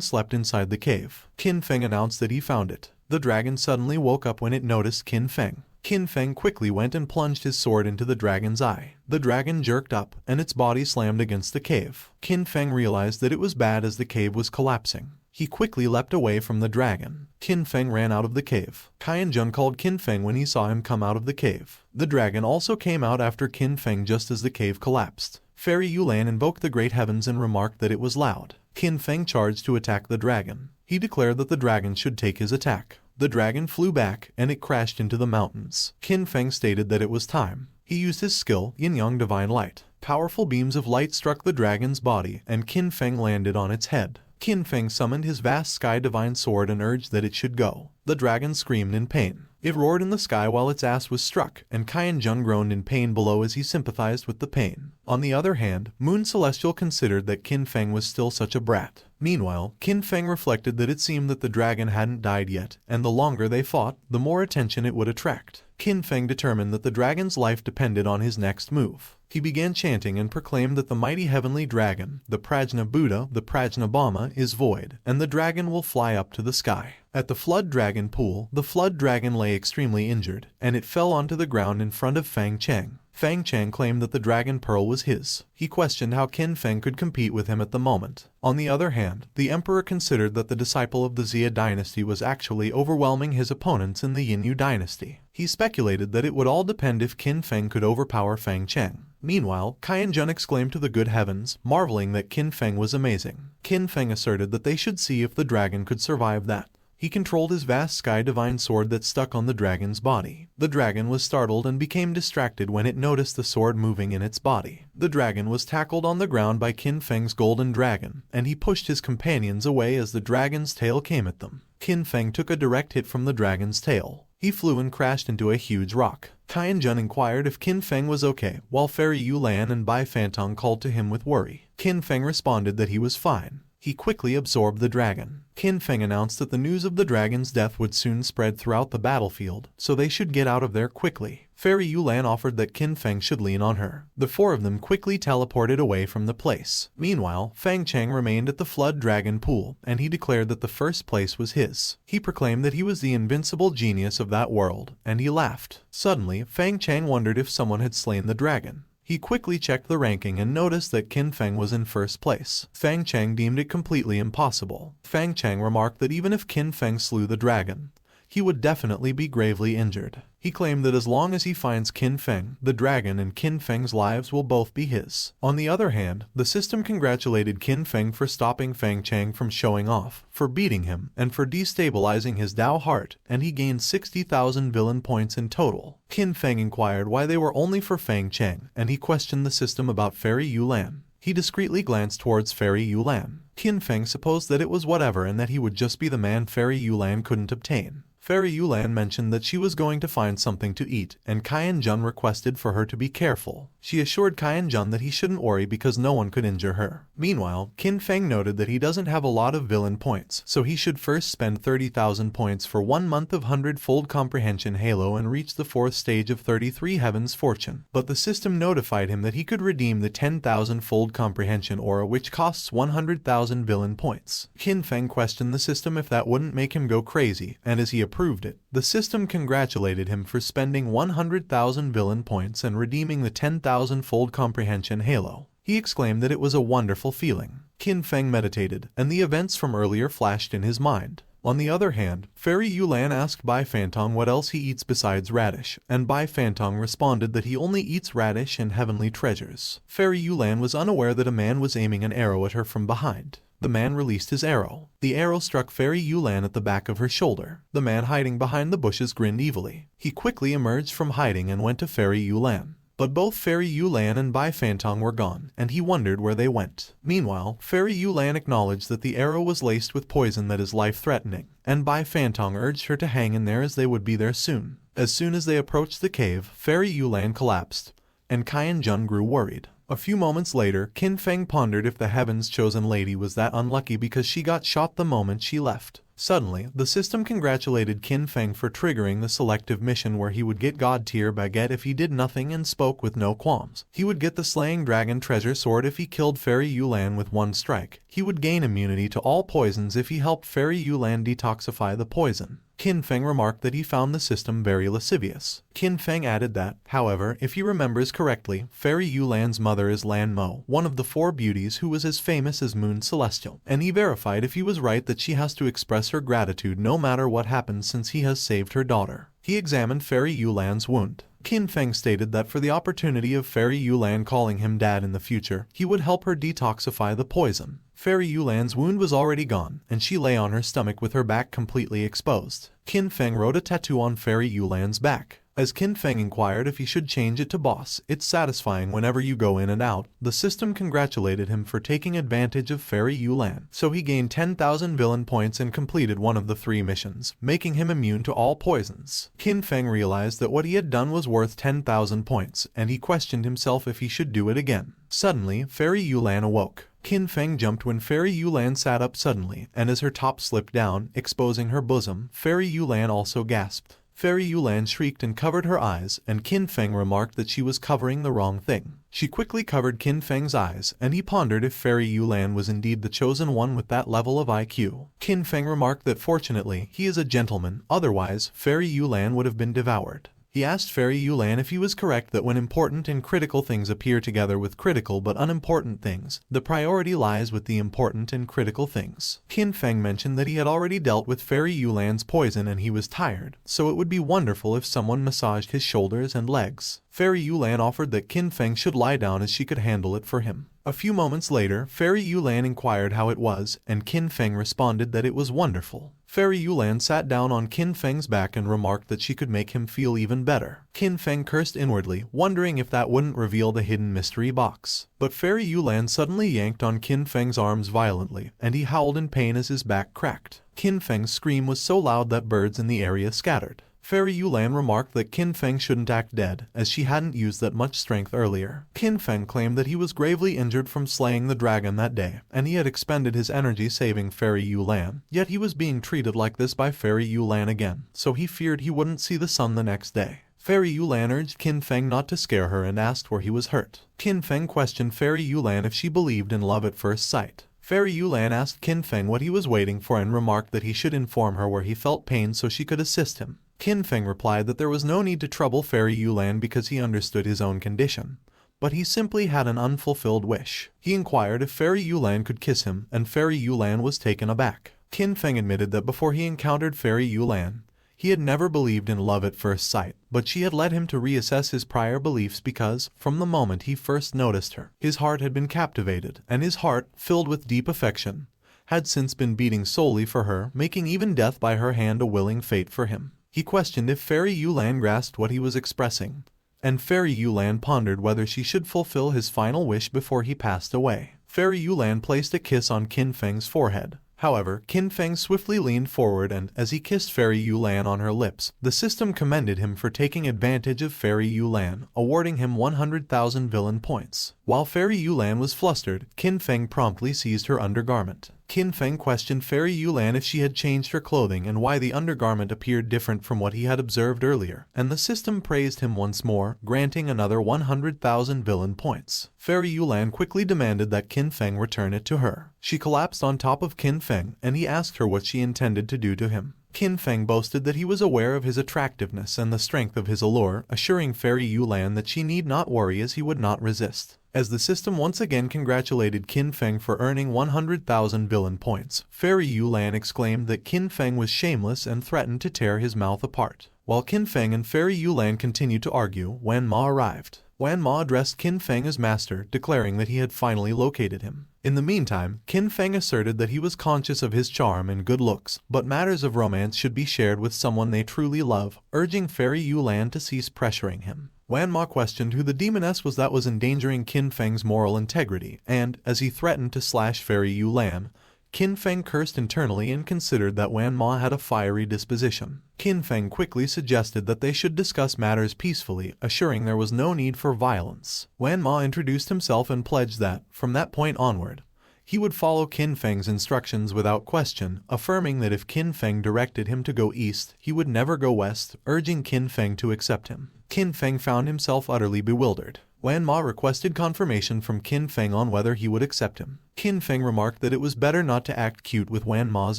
slept inside the cave. Qin Feng announced that he found it. The dragon suddenly woke up when it noticed Qin Feng. Qin Feng quickly went and plunged his sword into the dragon's eye. The dragon jerked up, and its body slammed against the cave. Qin Feng realized that it was bad as the cave was collapsing. He quickly leapt away from the dragon. Qin Feng ran out of the cave. Kai Jun called Qin Feng when he saw him come out of the cave. The dragon also came out after Qin Feng just as the cave collapsed. Fairy Yulan invoked the great heavens and remarked that it was loud. Qin Feng charged to attack the dragon. He declared that the dragon should take his attack. The dragon flew back, and it crashed into the mountains. Qin Feng stated that it was time. He used his skill, Yin-Yang Divine Light. Powerful beams of light struck the dragon's body, and Qin Feng landed on its head. Qin Feng summoned his vast sky divine sword and urged that it should go. The dragon screamed in pain. It roared in the sky while its ass was struck, and Kai Jun groaned in pain below as he sympathized with the pain. On the other hand, Moon Celestial considered that Qin Feng was still such a brat. Meanwhile, Qin Feng reflected that it seemed that the dragon hadn't died yet, and the longer they fought, the more attention it would attract. Qin Feng determined that the dragon's life depended on his next move. He began chanting and proclaimed that the mighty heavenly dragon, the Prajna Buddha, the Prajna Bama, is void, and the dragon will fly up to the sky. At the flood dragon pool, the flood dragon lay extremely injured, and it fell onto the ground in front of Fang Chang. Fang Chang claimed that the dragon pearl was his. He questioned how Qin Feng could compete with him at the moment. On the other hand, the emperor considered that the disciple of the Xia dynasty was actually overwhelming his opponents in the Yinyu dynasty. He speculated that it would all depend if Qin Feng could overpower Fang Chang. Meanwhile, Kai Jun exclaimed to the good heavens, marveling that Qin Feng was amazing. Qin Feng asserted that they should see if the dragon could survive that. He controlled his vast sky divine sword that stuck on the dragon's body. The dragon was startled and became distracted when it noticed the sword moving in its body. The dragon was tackled on the ground by Qin Feng's golden dragon, and he pushed his companions away as the dragon's tail came at them. Qin Feng took a direct hit from the dragon's tail. He flew and crashed into a huge rock. Kai Jun inquired if Qin Feng was okay, while Fairy Yulan and Bai Fantong called to him with worry. Qin Feng responded that he was fine. He quickly absorbed the dragon. Qin Feng announced that the news of the dragon's death would soon spread throughout the battlefield, so they should get out of there quickly. Fairy Yulan offered that Qin Feng should lean on her. The four of them quickly teleported away from the place. Meanwhile, Fang Chang remained at the flood dragon pool, and he declared that the first place was his. He proclaimed that he was the invincible genius of that world, and he laughed. Suddenly, Fang Chang wondered if someone had slain the dragon. He quickly checked the ranking and noticed that Qin Feng was in first place. Fang Cheng deemed it completely impossible. Fang Cheng remarked that even if Qin Feng slew the dragon, he would definitely be gravely injured. He claimed that as long as he finds Qin Feng, the dragon and Qin Feng's lives will both be his. On the other hand, the system congratulated Qin Feng for stopping Fang Cheng from showing off, for beating him, and for destabilizing his Dao heart, and he gained 60,000 villain points in total. Qin Feng inquired why they were only for Fang Cheng, and he questioned the system about Fairy Yulan. He discreetly glanced towards Fairy Yulan. Qin Feng supposed that it was whatever and that he would just be the man Fairy Yulan couldn't obtain. Fairy Yulan mentioned that she was going to find something to eat, and Qian Jun requested for her to be careful. She assured Qian Jun that he shouldn't worry because no one could injure her. Meanwhile, Qin Feng noted that he doesn't have a lot of villain points, so he should first spend 30,000 points for 1 month of 100-fold comprehension halo and reach the 4th stage of 33 heavens fortune. But the system notified him that he could redeem the 10,000-fold comprehension aura, which costs 100,000 villain points. Qin Feng questioned the system if that wouldn't make him go crazy, and as he approved it, the system congratulated him for spending 100,000 villain points and redeeming the 10,000-fold comprehension halo. He exclaimed that it was a wonderful feeling. Qin Feng meditated, and the events from earlier flashed in his mind. On the other hand, Fairy Yulan asked Bai Fantong what else he eats besides radish, and Bai Fantong responded that he only eats radish and heavenly treasures. Fairy Yulan was unaware that a man was aiming an arrow at her from behind. The man released his arrow. The arrow struck Fairy Yulan at the back of her shoulder. The man hiding behind the bushes grinned evilly. He quickly emerged from hiding and went to Fairy Yulan. But both Fairy Yulan and Bai Fantong were gone, and he wondered where they went. Meanwhile, Fairy Yulan acknowledged that the arrow was laced with poison that is life-threatening, and Bai Fantong urged her to hang in there as they would be there soon. As soon as they approached the cave, Fairy Yulan collapsed, and Qian Jun grew worried. A few moments later, Qin Feng pondered if the Heaven's Chosen Lady was that unlucky because she got shot the moment she left. Suddenly, the system congratulated Qin Feng for triggering the selective mission where he would get God tier baguette if he did nothing and spoke with no qualms. He would get the Slaying Dragon treasure sword if he killed Fairy Yulan with one strike. He would gain immunity to all poisons if he helped Fairy Yulan detoxify the poison. Qin Feng remarked that he found the system very lascivious. Qin Feng added that, however, if he remembers correctly, Fairy Yulan's mother is Lan Mo, one of the 4 beauties who was as famous as Moon Celestial, and he verified if he was right that she has to express her gratitude no matter what happens since he has saved her daughter. He examined Fairy Yulan's wound. Qin Feng stated that for the opportunity of Fairy Yulan calling him dad in the future, he would help her detoxify the poison. Fairy Yulan's wound was already gone, and she lay on her stomach with her back completely exposed. Qin Feng wrote a tattoo on Fairy Yulan's back. As Qin Feng inquired if he should change it to boss, it's satisfying whenever you go in and out, the system congratulated him for taking advantage of Fairy Yulan. So he gained 10,000 villain points and completed one of the 3 missions, making him immune to all poisons. Qin Feng realized that what he had done was worth 10,000 points, and he questioned himself if he should do it again. Suddenly, Fairy Yulan awoke. Qin Feng jumped when Fairy Yulan sat up suddenly, and as her top slipped down, exposing her bosom, Fairy Yulan also gasped. Fairy Yulan shrieked and covered her eyes, and Qin Feng remarked that she was covering the wrong thing. She quickly covered Qin Feng's eyes, and he pondered if Fairy Yulan was indeed the chosen one with that level of IQ. Qin Feng remarked that fortunately, he is a gentleman, otherwise, Fairy Yulan would have been devoured. He asked Fairy Yulan if he was correct that when important and critical things appear together with critical but unimportant things, the priority lies with the important and critical things. Qin Feng mentioned that he had already dealt with Fairy Yulan's poison and he was tired, so it would be wonderful if someone massaged his shoulders and legs. Fairy Yulan offered that Qin Feng should lie down as she could handle it for him. A few moments later, Fairy Yulan inquired how it was, and Qin Feng responded that it was wonderful. Fairy Yulan sat down on Qin Feng's back and remarked that she could make him feel even better. Qin Feng cursed inwardly, wondering if that wouldn't reveal the hidden mystery box. But Fairy Yulan suddenly yanked on Qin Feng's arms violently, and he howled in pain as his back cracked. Qin Feng's scream was so loud that birds in the area scattered. Fairy Yulan remarked that Qin Feng shouldn't act dead, as she hadn't used that much strength earlier. Qin Feng claimed that he was gravely injured from slaying the dragon that day, and he had expended his energy saving Fairy Yulan. Yet he was being treated like this by Fairy Yulan again, so he feared he wouldn't see the sun the next day. Fairy Yulan urged Qin Feng not to scare her and asked where he was hurt. Qin Feng questioned Fairy Yulan if she believed in love at first sight. Fairy Yulan asked Qin Feng what he was waiting for and remarked that he should inform her where he felt pain so she could assist him. Qin Feng replied that there was no need to trouble Fairy Yulan because he understood his own condition, but he simply had an unfulfilled wish. He inquired if Fairy Yulan could kiss him, and Fairy Yulan was taken aback. Qin Feng admitted that before he encountered Fairy Yulan, he had never believed in love at first sight, but she had led him to reassess his prior beliefs because, from the moment he first noticed her, his heart had been captivated, and his heart, filled with deep affection, had since been beating solely for her, making even death by her hand a willing fate for him. He questioned if Fairy Yulan grasped what he was expressing, and Fairy Yulan pondered whether she should fulfill his final wish before he passed away. Fairy Yulan placed a kiss on Qin Feng's forehead. However, Qin Feng swiftly leaned forward and, as he kissed Fairy Yulan on her lips, the system commended him for taking advantage of Fairy Yulan, awarding him 100,000 villain points. While Fairy Yulan was flustered, Qin Feng promptly seized her undergarment. Qin Feng questioned Fairy Yulan if she had changed her clothing and why the undergarment appeared different from what he had observed earlier, and the system praised him once more, granting another 100,000 villain points. Fairy Yulan quickly demanded that Qin Feng return it to her. She collapsed on top of Qin Feng, and he asked her what she intended to do to him. Qin Feng boasted that he was aware of his attractiveness and the strength of his allure, assuring Fairy Yulan that she need not worry as he would not resist. As the system once again congratulated Qin Feng for earning 100,000 villain points, Fairy Yulan exclaimed that Qin Feng was shameless and threatened to tear his mouth apart. While Qin Feng and Fairy Yulan continued to argue, Wan Ma arrived. Wan Ma addressed Qin Feng as master, declaring that he had finally located him. In the meantime, Qin Feng asserted that he was conscious of his charm and good looks, but matters of romance should be shared with someone they truly love, urging Fairy Yulan to cease pressuring him. Wan Ma questioned who the demoness was that was endangering Qin Feng's moral integrity, and, as he threatened to slash Fairy Yulan, Qin Feng cursed internally and considered that Wan Ma had a fiery disposition. Qin Feng quickly suggested that they should discuss matters peacefully, assuring there was no need for violence. Wan Ma introduced himself and pledged that, from that point onward, he would follow Qin Feng's instructions without question, affirming that if Qin Feng directed him to go east, he would never go west, urging Qin Feng to accept him. Qin Feng found himself utterly bewildered. Wan Ma requested confirmation from Qin Feng on whether he would accept him. Qin Feng remarked that it was better not to act cute with Wan Ma's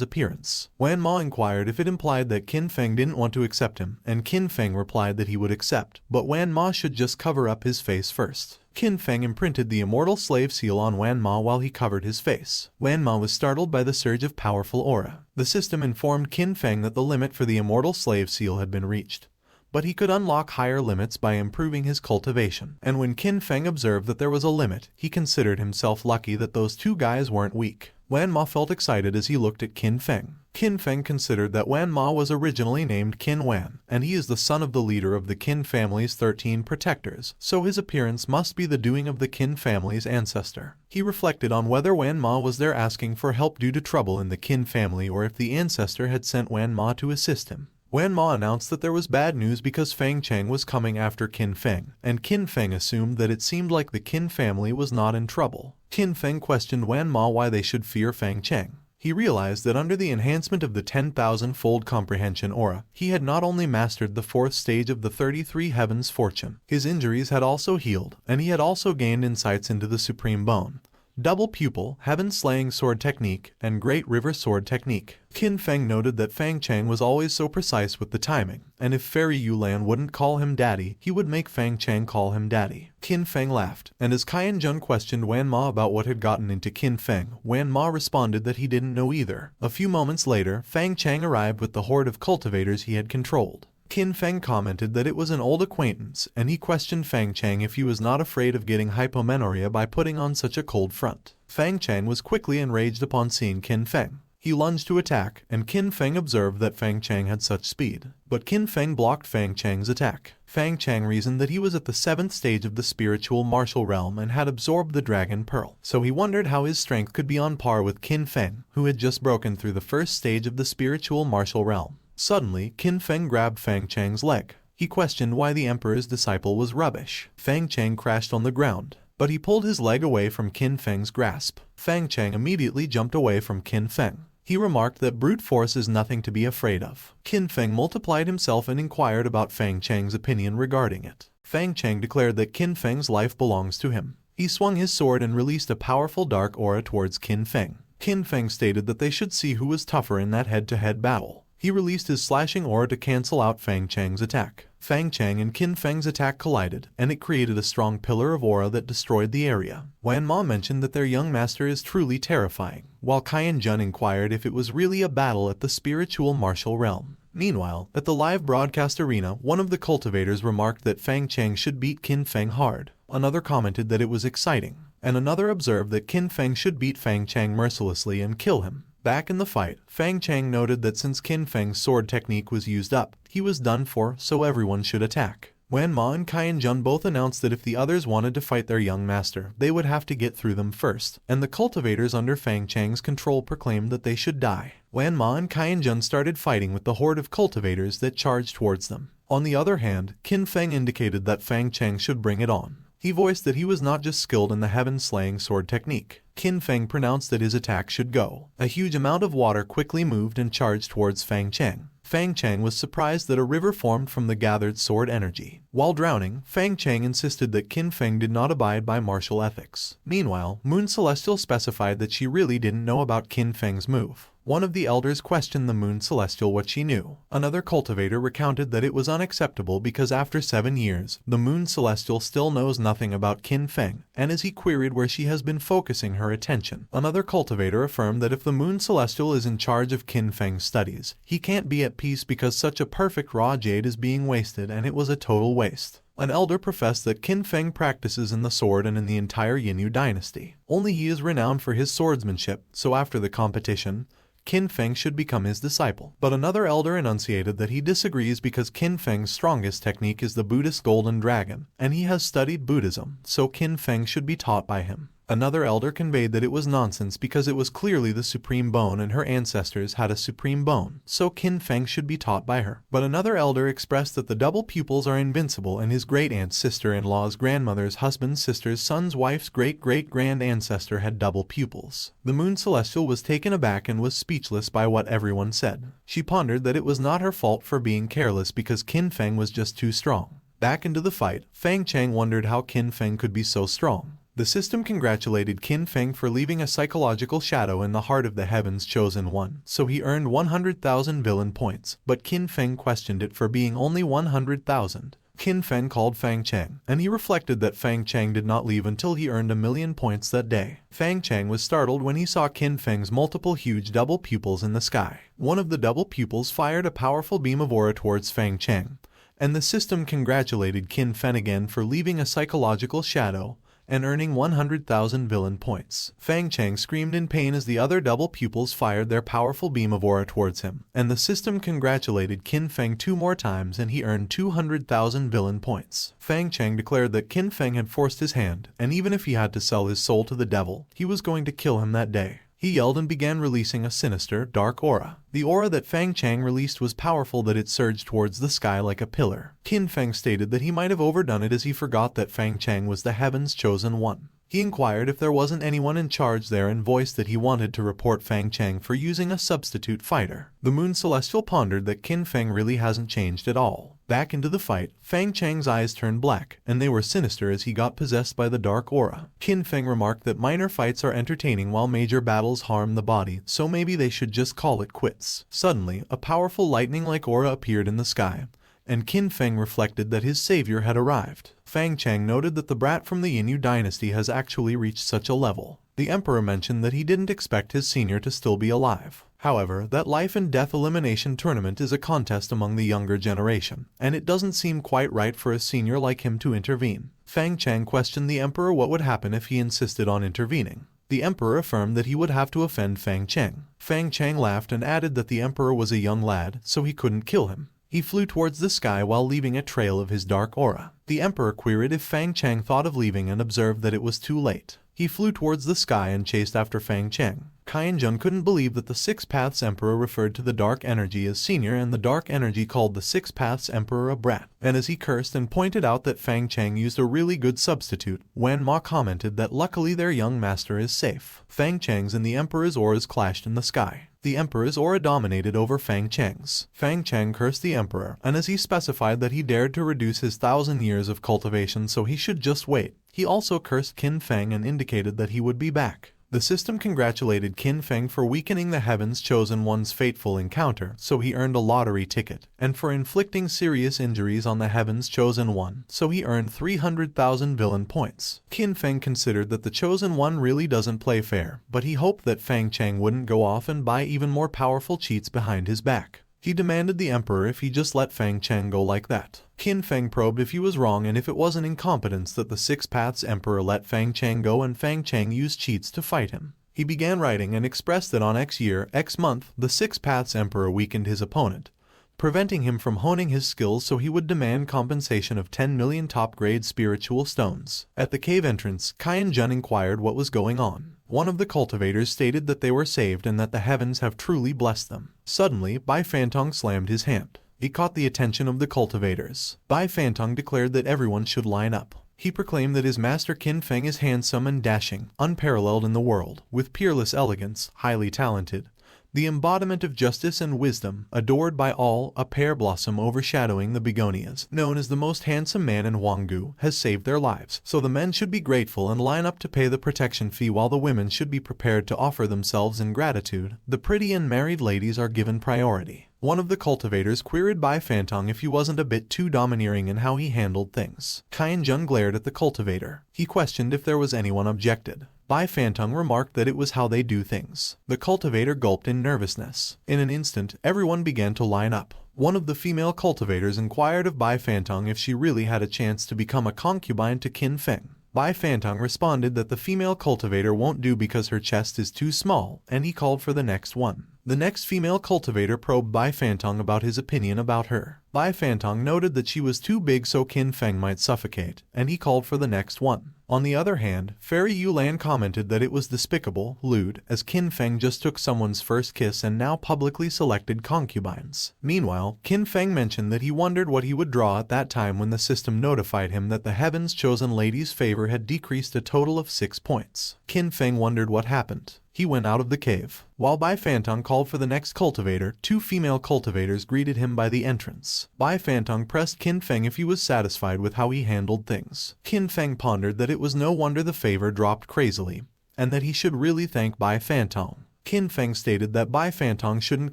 appearance. Wan Ma inquired if it implied that Qin Feng didn't want to accept him, and Qin Feng replied that he would accept, but Wan Ma should just cover up his face first. Qin Feng imprinted the immortal slave seal on Wan Ma while he covered his face. Wan Ma was startled by the surge of powerful aura. The system informed Qin Feng that the limit for the immortal slave seal had been reached, but he could unlock higher limits by improving his cultivation. And when Qin Feng observed that there was a limit, he considered himself lucky that those two guys weren't weak. Wan Ma felt excited as he looked at Qin Feng. Qin Feng considered that Wan Ma was originally named Qin Wan, and he is the son of the leader of the Qin family's 13 protectors, so his appearance must be the doing of the Qin family's ancestor. He reflected on whether Wan Ma was there asking for help due to trouble in the Qin family or if the ancestor had sent Wan Ma to assist him. Wan Ma announced that there was bad news because Fang Cheng was coming after Qin Feng, and Qin Feng assumed that it seemed like the Qin family was not in trouble. Qin Feng questioned Wan Ma why they should fear Fang Cheng. He realized that under the enhancement of the 10,000-fold comprehension aura, he had not only mastered the 4th stage of the 33 heavens fortune, his injuries had also healed, and he had also gained insights into the supreme bone, double pupil, heaven-slaying sword technique, and great river sword technique. Qin Feng noted that Fang Cheng was always so precise with the timing, and if Fairy Yulan wouldn't call him daddy, he would make Fang Cheng call him daddy. Qin Feng laughed, and as Qian Jun questioned Wan Ma about what had gotten into Qin Feng, Wan Ma responded that he didn't know either. A few moments later, Fang Cheng arrived with the horde of cultivators he had controlled. Qin Feng commented that it was an old acquaintance, and he questioned Fang Cheng if he was not afraid of getting hypomenoria by putting on such a cold front. Fang Cheng was quickly enraged upon seeing Qin Feng. He lunged to attack, and Qin Feng observed that Fang Cheng had such speed. But Qin Feng blocked Fang Cheng's attack. Fang Cheng reasoned that he was at the 7th stage of the spiritual martial realm and had absorbed the dragon pearl, so he wondered how his strength could be on par with Qin Feng, who had just broken through the 1st stage of the spiritual martial realm. Suddenly, Qin Feng grabbed Fang Cheng's leg. He questioned why the emperor's disciple was rubbish. Fang Cheng crashed on the ground, but he pulled his leg away from Qin Feng's grasp. Fang Cheng immediately jumped away from Qin Feng. He remarked that brute force is nothing to be afraid of. Qin Feng multiplied himself and inquired about Fang Cheng's opinion regarding it. Fang Cheng declared that Qin Feng's life belongs to him. He swung his sword and released a powerful dark aura towards Qin Feng. Qin Feng stated that they should see who was tougher in that head-to-head battle. He released his slashing aura to cancel out Fang Cheng's attack. Fang Chang and Qin Feng's attack collided, and it created a strong pillar of aura that destroyed the area. Wan Ma mentioned that their young master is truly terrifying, while Qian Jun inquired if it was really a battle at the spiritual martial realm. Meanwhile, at the live broadcast arena, one of the cultivators remarked that Fang Chang should beat Qin Feng hard. Another commented that it was exciting, and another observed that Qin Feng should beat Fang Chang mercilessly and kill him. Back in the fight, Fang Chang noted that since Qin Feng's sword technique was used up, he was done for, so everyone should attack. Wan Ma and Qian Jun both announced that if the others wanted to fight their young master, they would have to get through them first, and the cultivators under Fang Chang's control proclaimed that they should die. Wan Ma and Qian Jun started fighting with the horde of cultivators that charged towards them. On the other hand, Qin Feng indicated that Fang Chang should bring it on. He voiced that he was not just skilled in the heaven-slaying sword technique. Qin Feng pronounced that his attack should go. A huge amount of water quickly moved and charged towards Fang Chang. Fang Chang was surprised that a river formed from the gathered sword energy. While drowning, Fang Chang insisted that Qin Feng did not abide by martial ethics. Meanwhile, Moon Celestial specified that she really didn't know about Qin Feng's move. One of the elders questioned the Moon Celestial what she knew. Another cultivator recounted that it was unacceptable because after 7 years, the Moon Celestial still knows nothing about Qin Feng, and as he queried where she has been focusing her attention. Another cultivator affirmed that if the Moon Celestial is in charge of Qin Feng's studies, he can't be at peace because such a perfect raw jade is being wasted and it was a total waste. An elder professed that Qin Feng practices in the sword and in the entire Yinyu dynasty. Only he is renowned for his swordsmanship, so after the competition, Qin Feng should become his disciple. But another elder enunciated that he disagrees because Qin Feng's strongest technique is the Buddhist golden dragon, and he has studied Buddhism, so Qin Feng should be taught by him. Another elder conveyed that it was nonsense because it was clearly the supreme bone and her ancestors had a supreme bone, so Qin Feng should be taught by her. But another elder expressed that the double pupils are invincible and his great-aunt's sister-in-law's grandmother's husband's sister's son's wife's great-great-grand ancestor had double pupils. The Moon Celestial was taken aback and was speechless by what everyone said. She pondered that it was not her fault for being careless because Qin Feng was just too strong. Back into the fight, Fang Chang wondered how Qin Feng could be so strong. The system congratulated Qin Feng for leaving a psychological shadow in the heart of the Heaven's Chosen One, so he earned 100,000 villain points, but Qin Feng questioned it for being only 100,000. Qin Feng called Fang Chang, and he reflected that Fang Chang did not leave until he earned 1,000,000 points that day. Fang Chang was startled when he saw Qin Feng's multiple huge double pupils in the sky. One of the double pupils fired a powerful beam of aura towards Fang Chang, and the system congratulated Qin Feng again for leaving a psychological shadow and earning 100,000 villain points. Fang Chang screamed in pain as the other double pupils fired their powerful beam of aura towards him, and the system congratulated Qin Feng 2 more times and he earned 200,000 villain points. Fang Chang declared that Qin Feng had forced his hand, and even if he had to sell his soul to the devil, he was going to kill him that day. He yelled and began releasing a sinister, dark aura. The aura that Fang Chang released was powerful that it surged towards the sky like a pillar. Qin Feng stated that he might have overdone it as he forgot that Fang Chang was the Heaven's Chosen One. He inquired if there wasn't anyone in charge there and voiced that he wanted to report Fang Chang for using a substitute fighter. The Moon Celestial pondered that Qin Feng really hasn't changed at all. Back into the fight, Fang Chang's eyes turned black, and they were sinister as he got possessed by the dark aura. Qin Feng remarked that minor fights are entertaining while major battles harm the body, so maybe they should just call it quits. Suddenly, a powerful lightning-like aura appeared in the sky, and Qin Feng reflected that his savior had arrived. Fang Chang noted that the brat from the Yinyu dynasty has actually reached such a level. The emperor mentioned that he didn't expect his senior to still be alive. However, that life and death elimination tournament is a contest among the younger generation, and it doesn't seem quite right for a senior like him to intervene. Fang Chang questioned the emperor what would happen if he insisted on intervening. The emperor affirmed that he would have to offend Fang Chang. Fang Chang laughed and added that the emperor was a young lad, so he couldn't kill him. He flew towards the sky while leaving a trail of his dark aura. The emperor queried if Fang Chang thought of leaving and observed that it was too late. He flew towards the sky and chased after Fang Chang. Qian Jun couldn't believe that the Six Paths Emperor referred to the Dark Energy as senior and the Dark Energy called the Six Paths Emperor a brat. And as he cursed and pointed out that Fang Chang used a really good substitute, Wan Ma commented that luckily their young master is safe. Fang Chang's and the Emperor's auras clashed in the sky. The Emperor's aura dominated over Fang Chang's. Fang Chang cursed the Emperor, and as he specified that he dared to reduce his 1,000 years of cultivation so he should just wait, he also cursed Qin Feng and indicated that he would be back. The system congratulated Qin Feng for weakening the Heaven's Chosen One's fateful encounter, so he earned a lottery ticket, and for inflicting serious injuries on the Heaven's Chosen One, so he earned 300,000 villain points. Qin Feng considered that the Chosen One really doesn't play fair, but he hoped that Fang Cheng wouldn't go off and buy even more powerful cheats behind his back. He demanded the emperor if he just let Fang Cheng go like that. Qin Feng probed if he was wrong and if it wasn't incompetence that the Six Paths Emperor let Fang Cheng go and Fang Cheng used cheats to fight him. He began writing and expressed that on X year, X month, the Six Paths Emperor weakened his opponent, preventing him from honing his skills, so he would demand compensation of 10 million top-grade spiritual stones. At the cave entrance, Qin Jun inquired what was going on. One of the cultivators stated that they were saved and that the heavens have truly blessed them. Suddenly, Bai Fantong slammed his hand. He caught the attention of the cultivators. Bai Fantong declared that everyone should line up. He proclaimed that his master Qin Feng is handsome and dashing, unparalleled in the world, with peerless elegance, highly talented, the embodiment of justice and wisdom, adored by all, a pear blossom overshadowing the begonias, known as the most handsome man in Huanggu, has saved their lives. So the men should be grateful and line up to pay the protection fee, while the women should be prepared to offer themselves in gratitude. The pretty and married ladies are given priority. One of the cultivators queried Bai Fantong if he wasn't a bit too domineering in how he handled things. Qin Jun glared at the cultivator. He questioned if there was anyone objected. Bai Fantong remarked that it was how they do things. The cultivator gulped in nervousness. In an instant, everyone began to line up. One of the female cultivators inquired of Bai Fantong if she really had a chance to become a concubine to Qin Feng. Bai Fantong responded that the female cultivator won't do because her chest is too small, and he called for the next one. The next female cultivator probed Bai Fantong about his opinion about her. Bai Fantong noted that she was too big so Qin Feng might suffocate, and he called for the next one. On the other hand, Fairy Yulan commented that it was despicable, lewd, as Qin Feng just took someone's first kiss and now publicly selected concubines. Meanwhile, Qin Feng mentioned that he wondered what he would draw at that time when the system notified him that the Heaven's Chosen Lady's favor had decreased a total of 6 points. Qin Feng wondered what happened. He went out of the cave. While Bai Fantong called for the next cultivator, 2 female cultivators greeted him by the entrance. Bai Fantong pressed Qin Feng if he was satisfied with how he handled things. Qin Feng pondered that it was no wonder the favor dropped crazily, and that he should really thank Bai Fantong. Qin Feng stated that Bai Fantong shouldn't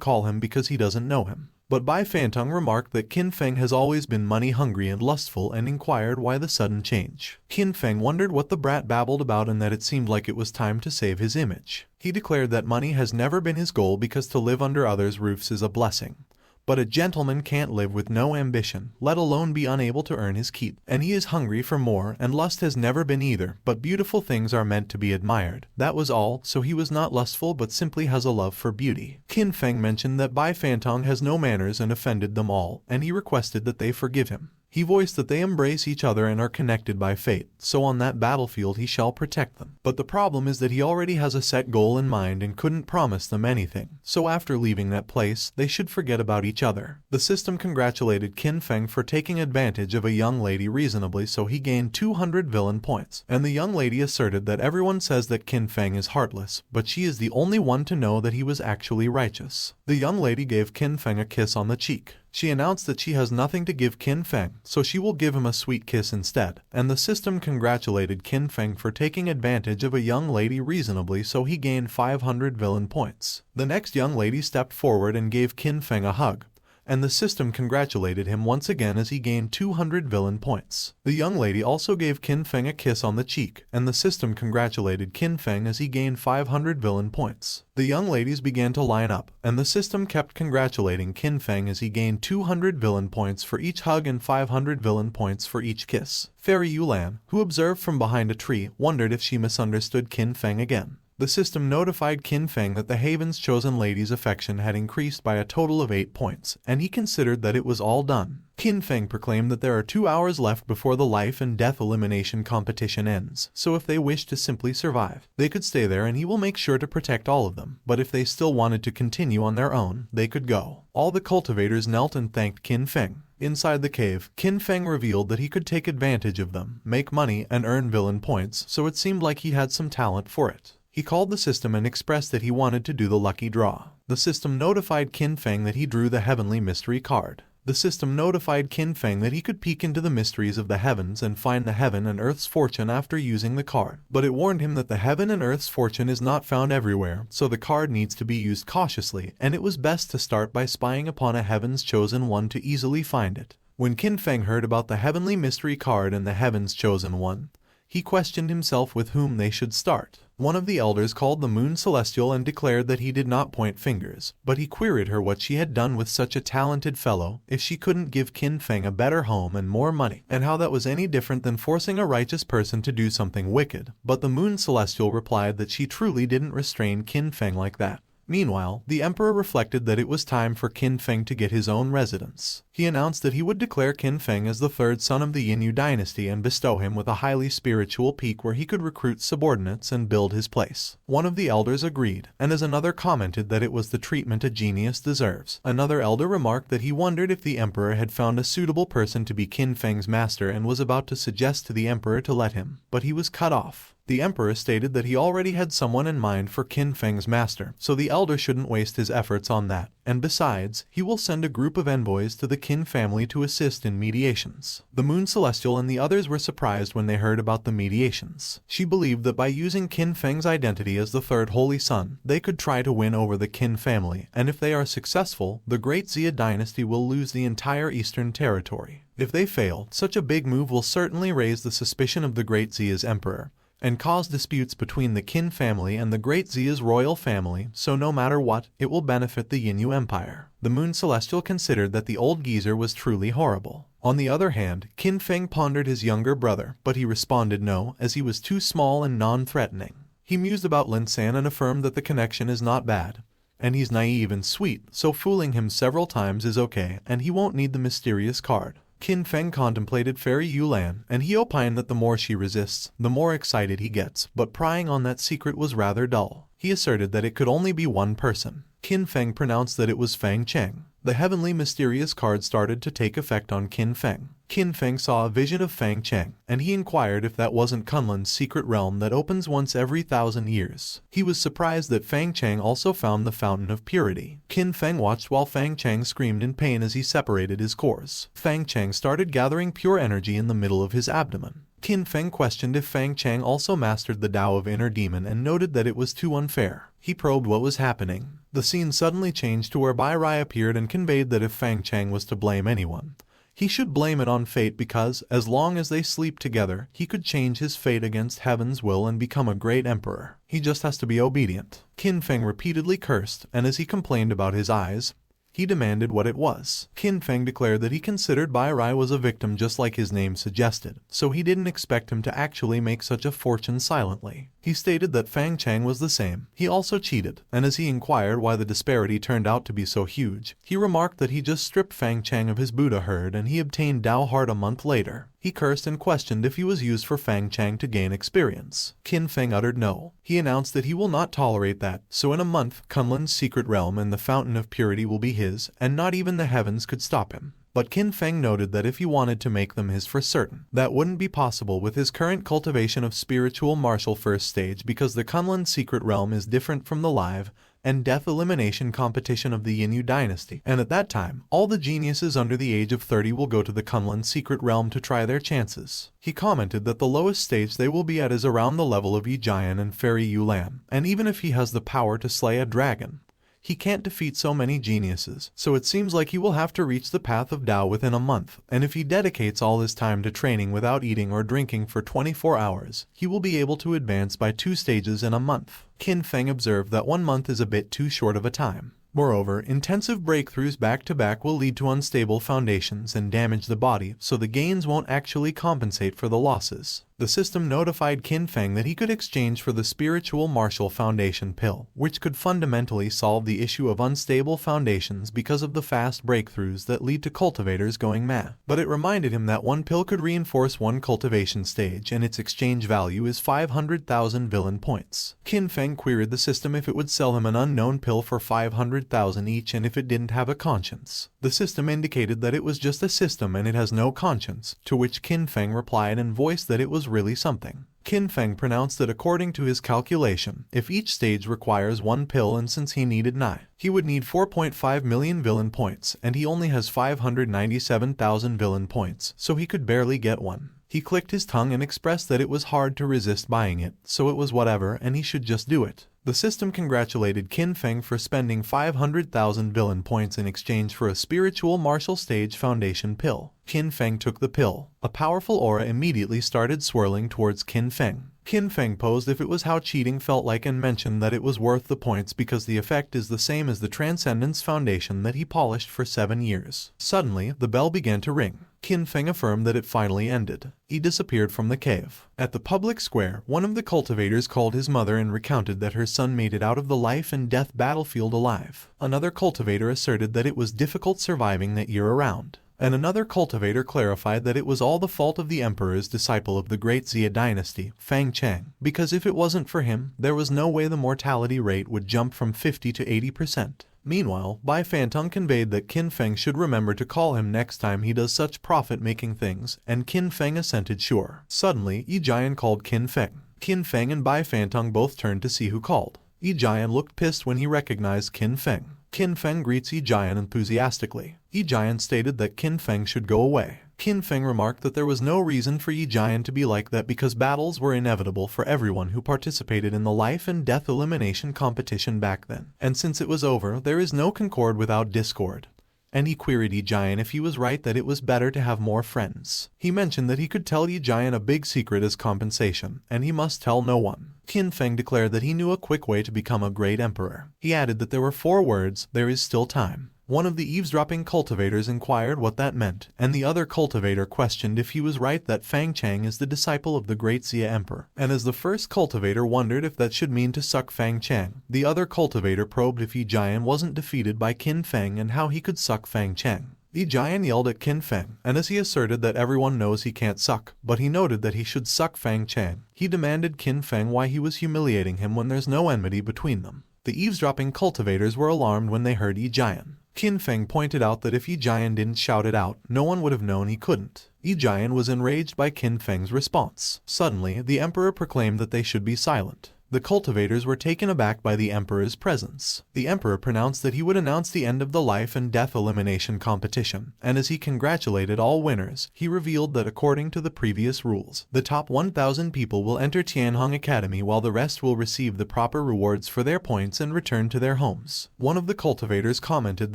call him because he doesn't know him. But Bai Fantong remarked that Qin Feng has always been money-hungry and lustful, and inquired why the sudden change. Qin Feng wondered what the brat babbled about and that it seemed like it was time to save his image. He declared that money has never been his goal because to live under others' roofs is a blessing. But a gentleman can't live with no ambition, let alone be unable to earn his keep. And he is hungry for more, and lust has never been either, but beautiful things are meant to be admired. That was all, so he was not lustful but simply has a love for beauty. Qin Feng mentioned that Bai Fantong has no manners and offended them all, and he requested that they forgive him. He voiced that they embrace each other and are connected by fate, so on that battlefield he shall protect them. But the problem is that he already has a set goal in mind and couldn't promise them anything, so after leaving that place, they should forget about each other. The system congratulated Qin Feng for taking advantage of a young lady reasonably, so he gained 200 villain points, and the young lady asserted that everyone says that Qin Feng is heartless, but she is the only one to know that he was actually righteous. The young lady gave Qin Feng a kiss on the cheek. She announced that she has nothing to give Qin Feng, so she will give him a sweet kiss instead, and the system congratulated Qin Feng for taking advantage of a young lady reasonably, so he gained 500 villain points. The next young lady stepped forward and gave Qin Feng a hug, and the system congratulated him once again as he gained 200 villain points. The young lady also gave Qin Feng a kiss on the cheek, and the system congratulated Qin Feng as he gained 500 villain points. The young ladies began to line up, and the system kept congratulating Qin Feng as he gained 200 villain points for each hug and 500 villain points for each kiss. Fairy Yulan, who observed from behind a tree, wondered if she misunderstood Qin Feng again. The system notified Qin Feng that the Haven's Chosen Lady's affection had increased by a total of 8 points, and he considered that it was all done. Qin Feng proclaimed that there are 2 hours left before the life and death elimination competition ends, so if they wished to simply survive, they could stay there and he will make sure to protect all of them, but if they still wanted to continue on their own, they could go. All the cultivators knelt and thanked Qin Feng. Inside the cave, Qin Feng revealed that he could take advantage of them, make money, and earn villain points, so it seemed like he had some talent for it. He called the system and expressed that he wanted to do the lucky draw. The system notified Qin Feng that he drew the heavenly mystery card. The system notified Qin Feng that he could peek into the mysteries of the heavens and find the heaven and earth's fortune after using the card. But it warned him that the heaven and earth's fortune is not found everywhere, so the card needs to be used cautiously, and it was best to start by spying upon a heaven's chosen one to easily find it. When Qin Feng heard about the heavenly mystery card and the heaven's chosen one, he questioned himself with whom they should start. One of the elders called the moon celestial and declared that he did not point fingers, but he queried her what she had done with such a talented fellow, if she couldn't give Qin Feng a better home and more money, and how that was any different than forcing a righteous person to do something wicked. But the moon celestial replied that she truly didn't restrain Qin Feng like that. Meanwhile, the emperor reflected that it was time for Qin Feng to get his own residence. He announced that he would declare Qin Feng as the third son of the Yin dynasty and bestow him with a highly spiritual peak where he could recruit subordinates and build his place. One of the elders agreed, and as another commented that it was the treatment a genius deserves. Another elder remarked that he wondered if the emperor had found a suitable person to be Qin Feng's master and was about to suggest to the emperor to let him, but he was cut off. The emperor stated that he already had someone in mind for Qin Feng's master, so the elder shouldn't waste his efforts on that, and besides, he will send a group of envoys to the Qin family to assist in mediations. The moon celestial and the others were surprised when they heard about the mediations. She believed that by using Qin Feng's identity as the third holy son, they could try to win over the Qin family, and if they are successful, the great Xia dynasty will lose the entire eastern territory. If they fail, such a big move will certainly raise the suspicion of the great Xia's emperor, and cause disputes between the Qin family and the great Xia's royal family, so no matter what, it will benefit the Yinyu Empire. The moon celestial considered that the old geezer was truly horrible. On the other hand, Qin Feng pondered his younger brother, but he responded no, as he was too small and non-threatening. He mused about Lin San and affirmed that the connection is not bad, and he's naive and sweet, so fooling him several times is okay, and he won't need the mysterious card. Qin Feng contemplated Fairy Yulan, and he opined that the more she resists, the more excited he gets, but prying on that secret was rather dull. He asserted that it could only be one person. Qin Feng pronounced that it was Fang Cheng. The heavenly mysterious card started to take effect on Qin Feng. Qin Feng saw a vision of Fang Cheng, and he inquired if that wasn't Kunlun's secret realm that opens once every 1,000 years. He was surprised that Fang Cheng also found the fountain of purity. Qin Feng watched while Fang Cheng screamed in pain as he separated his cores. Fang Cheng started gathering pure energy in the middle of his abdomen. Qin Feng questioned if Fang Cheng also mastered the Tao of Inner Demon and noted that it was too unfair. He probed what was happening. The scene suddenly changed to where Bai Rai appeared and conveyed that if Fang Cheng was to blame anyone, he should blame it on fate because, as long as they sleep together, he could change his fate against heaven's will and become a great emperor. He just has to be obedient. Qin Feng repeatedly cursed, and as he complained about his eyes, he demanded what it was. Qin Feng declared that he considered Bai Rai was a victim just like his name suggested, so he didn't expect him to actually make such a fortune silently. He stated that Fang Cheng was the same. He also cheated, and as he inquired why the disparity turned out to be so huge, he remarked that he just stripped Fang Cheng of his Buddha herd and he obtained Tao Heart a month later. He cursed and questioned if he was used for Fang Cheng to gain experience. Qin Feng uttered no. He announced that he will not tolerate that, so in a month, Kunlun's secret realm and the fountain of purity will be his, and not even the heavens could stop him. But Qin Feng noted that if he wanted to make them his for certain, that wouldn't be possible with his current cultivation of spiritual martial first stage because the Kunlun secret realm is different from the live and death elimination competition of the Yinyu dynasty, and at that time, all the geniuses under the age of 30 will go to the Kunlun secret realm to try their chances. He commented that the lowest stage they will be at is around the level of Yi Jian and Fairy Yulan, and even if he has the power to slay a dragon, he can't defeat so many geniuses, so it seems like he will have to reach the path of Tao within a month, and if he dedicates all his time to training without eating or drinking for 24 hours, he will be able to advance by 2 stages in a month. Qin Feng observed that 1 month is a bit too short of a time. Moreover, intensive breakthroughs back-to-back will lead to unstable foundations and damage the body, so the gains won't actually compensate for the losses. The system notified Qin Feng that he could exchange for the spiritual martial foundation pill, which could fundamentally solve the issue of unstable foundations because of the fast breakthroughs that lead to cultivators going mad. But it reminded him that 1 pill could reinforce 1 cultivation stage and its exchange value is 500,000 villain points. Qin Feng queried the system if it would sell him an unknown pill for 500,000 each and if it didn't have a conscience. The system indicated that it was just a system and it has no conscience, to which Qin Feng replied and voiced that it was really something. Qin Feng pronounced that according to his calculation, if each stage requires 1 pill and since he needed 9, he would need 4.5 million villain points and he only has 597,000 villain points, so he could barely get one. He clicked his tongue and expressed that it was hard to resist buying it, so it was whatever and he should just do it. The system congratulated Qin Feng for spending 500,000 villain points in exchange for a spiritual martial stage foundation pill. Qin Feng took the pill. A powerful aura immediately started swirling towards Qin Feng. Qin Feng posed if it was how cheating felt like and mentioned that it was worth the points because the effect is the same as the Transcendence Foundation that he polished for 7 years. Suddenly, the bell began to ring. Qin Feng affirmed that it finally ended. He disappeared from the cave. At the public square, one of the cultivators called his mother and recounted that her son made it out of the life and death battlefield alive. Another cultivator asserted that it was difficult surviving that year around. And another cultivator clarified that it was all the fault of the emperor's disciple of the Great Xia dynasty, Fang Chang, because if it wasn't for him, there was no way the mortality rate would jump from 50 to 80%. Meanwhile, Bai Fantong conveyed that Qin Feng should remember to call him next time he does such profit-making things, and Qin Feng assented sure. Suddenly, Yi Jian called Qin Feng. Qin Feng and Bai Fantong both turned to see who called. Yi Jian looked pissed when he recognized Qin Feng. Qin Feng greets Yi Jian enthusiastically. Yi Jian stated that Qin Feng should go away. Qin Feng remarked that there was no reason for Yi Jian to be like that because battles were inevitable for everyone who participated in the life and death elimination competition back then. And since it was over, there is no concord without discord. And he queried Yi Jian if he was right that it was better to have more friends. He mentioned that he could tell Yi Jian a big secret as compensation, and he must tell no one. Qin Feng declared that he knew a quick way to become a great emperor. He added that there were 4 words, "There is still time." One of the eavesdropping cultivators inquired what that meant, and the other cultivator questioned if he was right that Fang Chang is the disciple of the Great Xia Emperor. And as the first cultivator wondered if that should mean to suck Fang Chang, the other cultivator probed if Yi Jian wasn't defeated by Qin Feng and how he could suck Fang Chang. Yi Jian yelled at Qin Feng, and as he asserted that everyone knows he can't suck, but he noted that he should suck Fang Chang, he demanded Qin Feng why he was humiliating him when there's no enmity between them. The eavesdropping cultivators were alarmed when they heard Yi Jian. Qin Feng pointed out that if Yi Jian didn't shout it out, no one would have known he couldn't. Yi Jian was enraged by Qin Feng's response. Suddenly, the emperor proclaimed that they should be silent. The cultivators were taken aback by the emperor's presence. The emperor pronounced that he would announce the end of the life and death elimination competition, and as he congratulated all winners, he revealed that according to the previous rules, the top 1,000 people will enter Tianhong Academy while the rest will receive the proper rewards for their points and return to their homes. One of the cultivators commented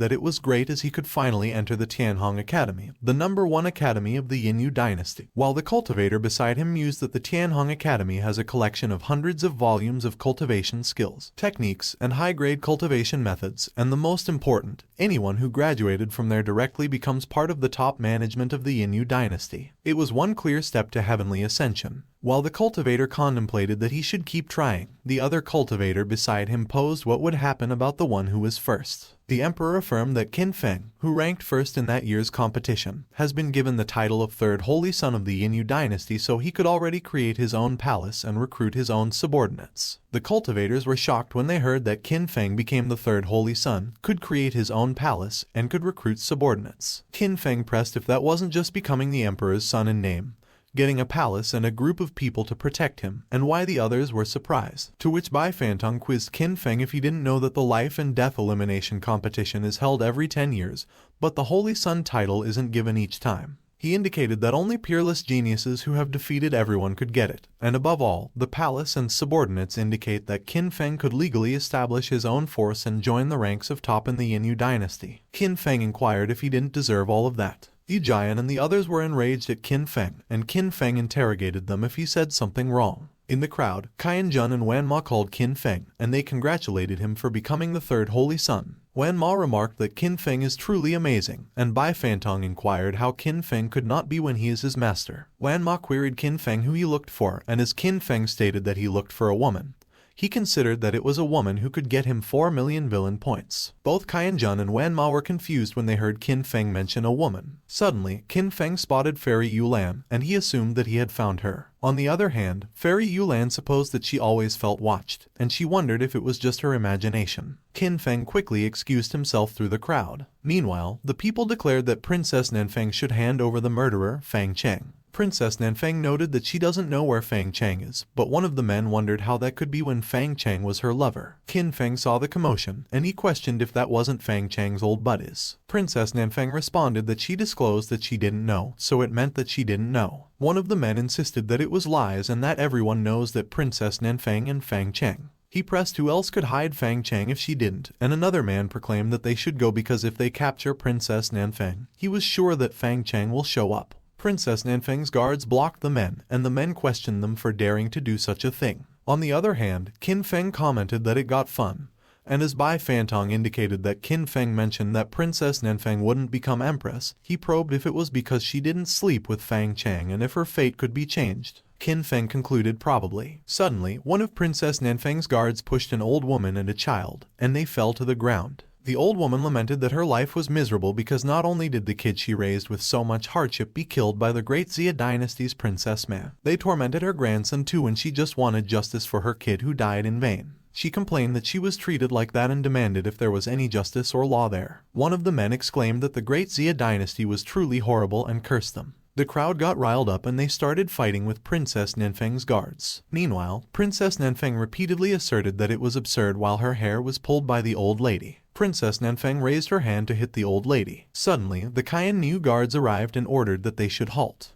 that it was great as he could finally enter the Tianhong Academy, the #1 academy of the Yinyu dynasty, while the cultivator beside him mused that the Tianhong Academy has a collection of hundreds of volumes of cultivation skills, techniques, and high-grade cultivation methods, and the most important, anyone who graduated from there directly becomes part of the top management of the Yinyu dynasty. It was one clear step to heavenly ascension. While the cultivator contemplated that he should keep trying, the other cultivator beside him posed what would happen about the one who was first. The emperor affirmed that Qin Feng, who ranked first in that year's competition, has been given the title of third holy son of the Yinyu dynasty so he could already create his own palace and recruit his own subordinates. The cultivators were shocked when they heard that Qin Feng became the third holy son, could create his own palace, and could recruit subordinates. Qin Feng pressed if that wasn't just becoming the emperor's son in name, getting a palace and a group of people to protect him, and why the others were surprised. To which Bai Fantong quizzed Qin Feng if he didn't know that the life and death elimination competition is held every 10 years, but the Holy Son title isn't given each time. He indicated that only peerless geniuses who have defeated everyone could get it, and above all, the palace and subordinates indicate that Qin Feng could legally establish his own force and join the ranks of top in the Yinyu dynasty. Qin Feng inquired if he didn't deserve all of that. Yi Jian and the others were enraged at Qin Feng, and Qin Feng interrogated them if he said something wrong. In the crowd, Qian Jun and Wan Ma called Qin Feng, and they congratulated him for becoming the third holy son. Wan Ma remarked that Qin Feng is truly amazing, and Bai Fantong inquired how Qin Feng could not be when he is his master. Wan Ma queried Qin Feng who he looked for, and as Qin Feng stated that he looked for a woman, he considered that it was a woman who could get him 4 million villain points. Both Qian Jun and Wan Ma were confused when they heard Qin Feng mention a woman. Suddenly, Qin Feng spotted Fairy Yulan, and he assumed that he had found her. On the other hand, Fairy Yulan supposed that she always felt watched, and she wondered if it was just her imagination. Qin Feng quickly excused himself through the crowd. Meanwhile, the people declared that Princess Nanfeng should hand over the murderer, Fang Cheng. Princess Nanfeng noted that she doesn't know where Fang Chang is, but one of the men wondered how that could be when Fang Chang was her lover. Qin Feng saw the commotion, and he questioned if that wasn't Fang Chang's old buddies. Princess Nanfeng responded that she disclosed that she didn't know, so it meant that she didn't know. One of the men insisted that it was lies and that everyone knows that Princess Nanfeng and Fang Chang. He pressed who else could hide Fang Chang if she didn't, and another man proclaimed that they should go because if they capture Princess Nanfeng, he was sure that Fang Chang will show up. Princess Nanfeng's guards blocked the men, and the men questioned them for daring to do such a thing. On the other hand, Qin Feng commented that it got fun, and as Bai Fantong indicated that Qin Feng mentioned that Princess Nanfeng wouldn't become empress, he probed if it was because she didn't sleep with Fang Chang and if her fate could be changed. Qin Feng concluded probably. Suddenly, one of Princess Nanfeng's guards pushed an old woman and a child, and they fell to the ground. The old woman lamented that her life was miserable because not only did the kid she raised with so much hardship be killed by the great Xia dynasty's princess man, they tormented her grandson too and she just wanted justice for her kid who died in vain. She complained that she was treated like that and demanded if there was any justice or law there. One of the men exclaimed that the great Xia dynasty was truly horrible and cursed them. The crowd got riled up and they started fighting with Princess Nanfeng's guards. Meanwhile, Princess Nanfeng repeatedly asserted that it was absurd while her hair was pulled by the old lady. Princess Nanfeng raised her hand to hit the old lady. Suddenly, the Cayenne New guards arrived and ordered that they should halt.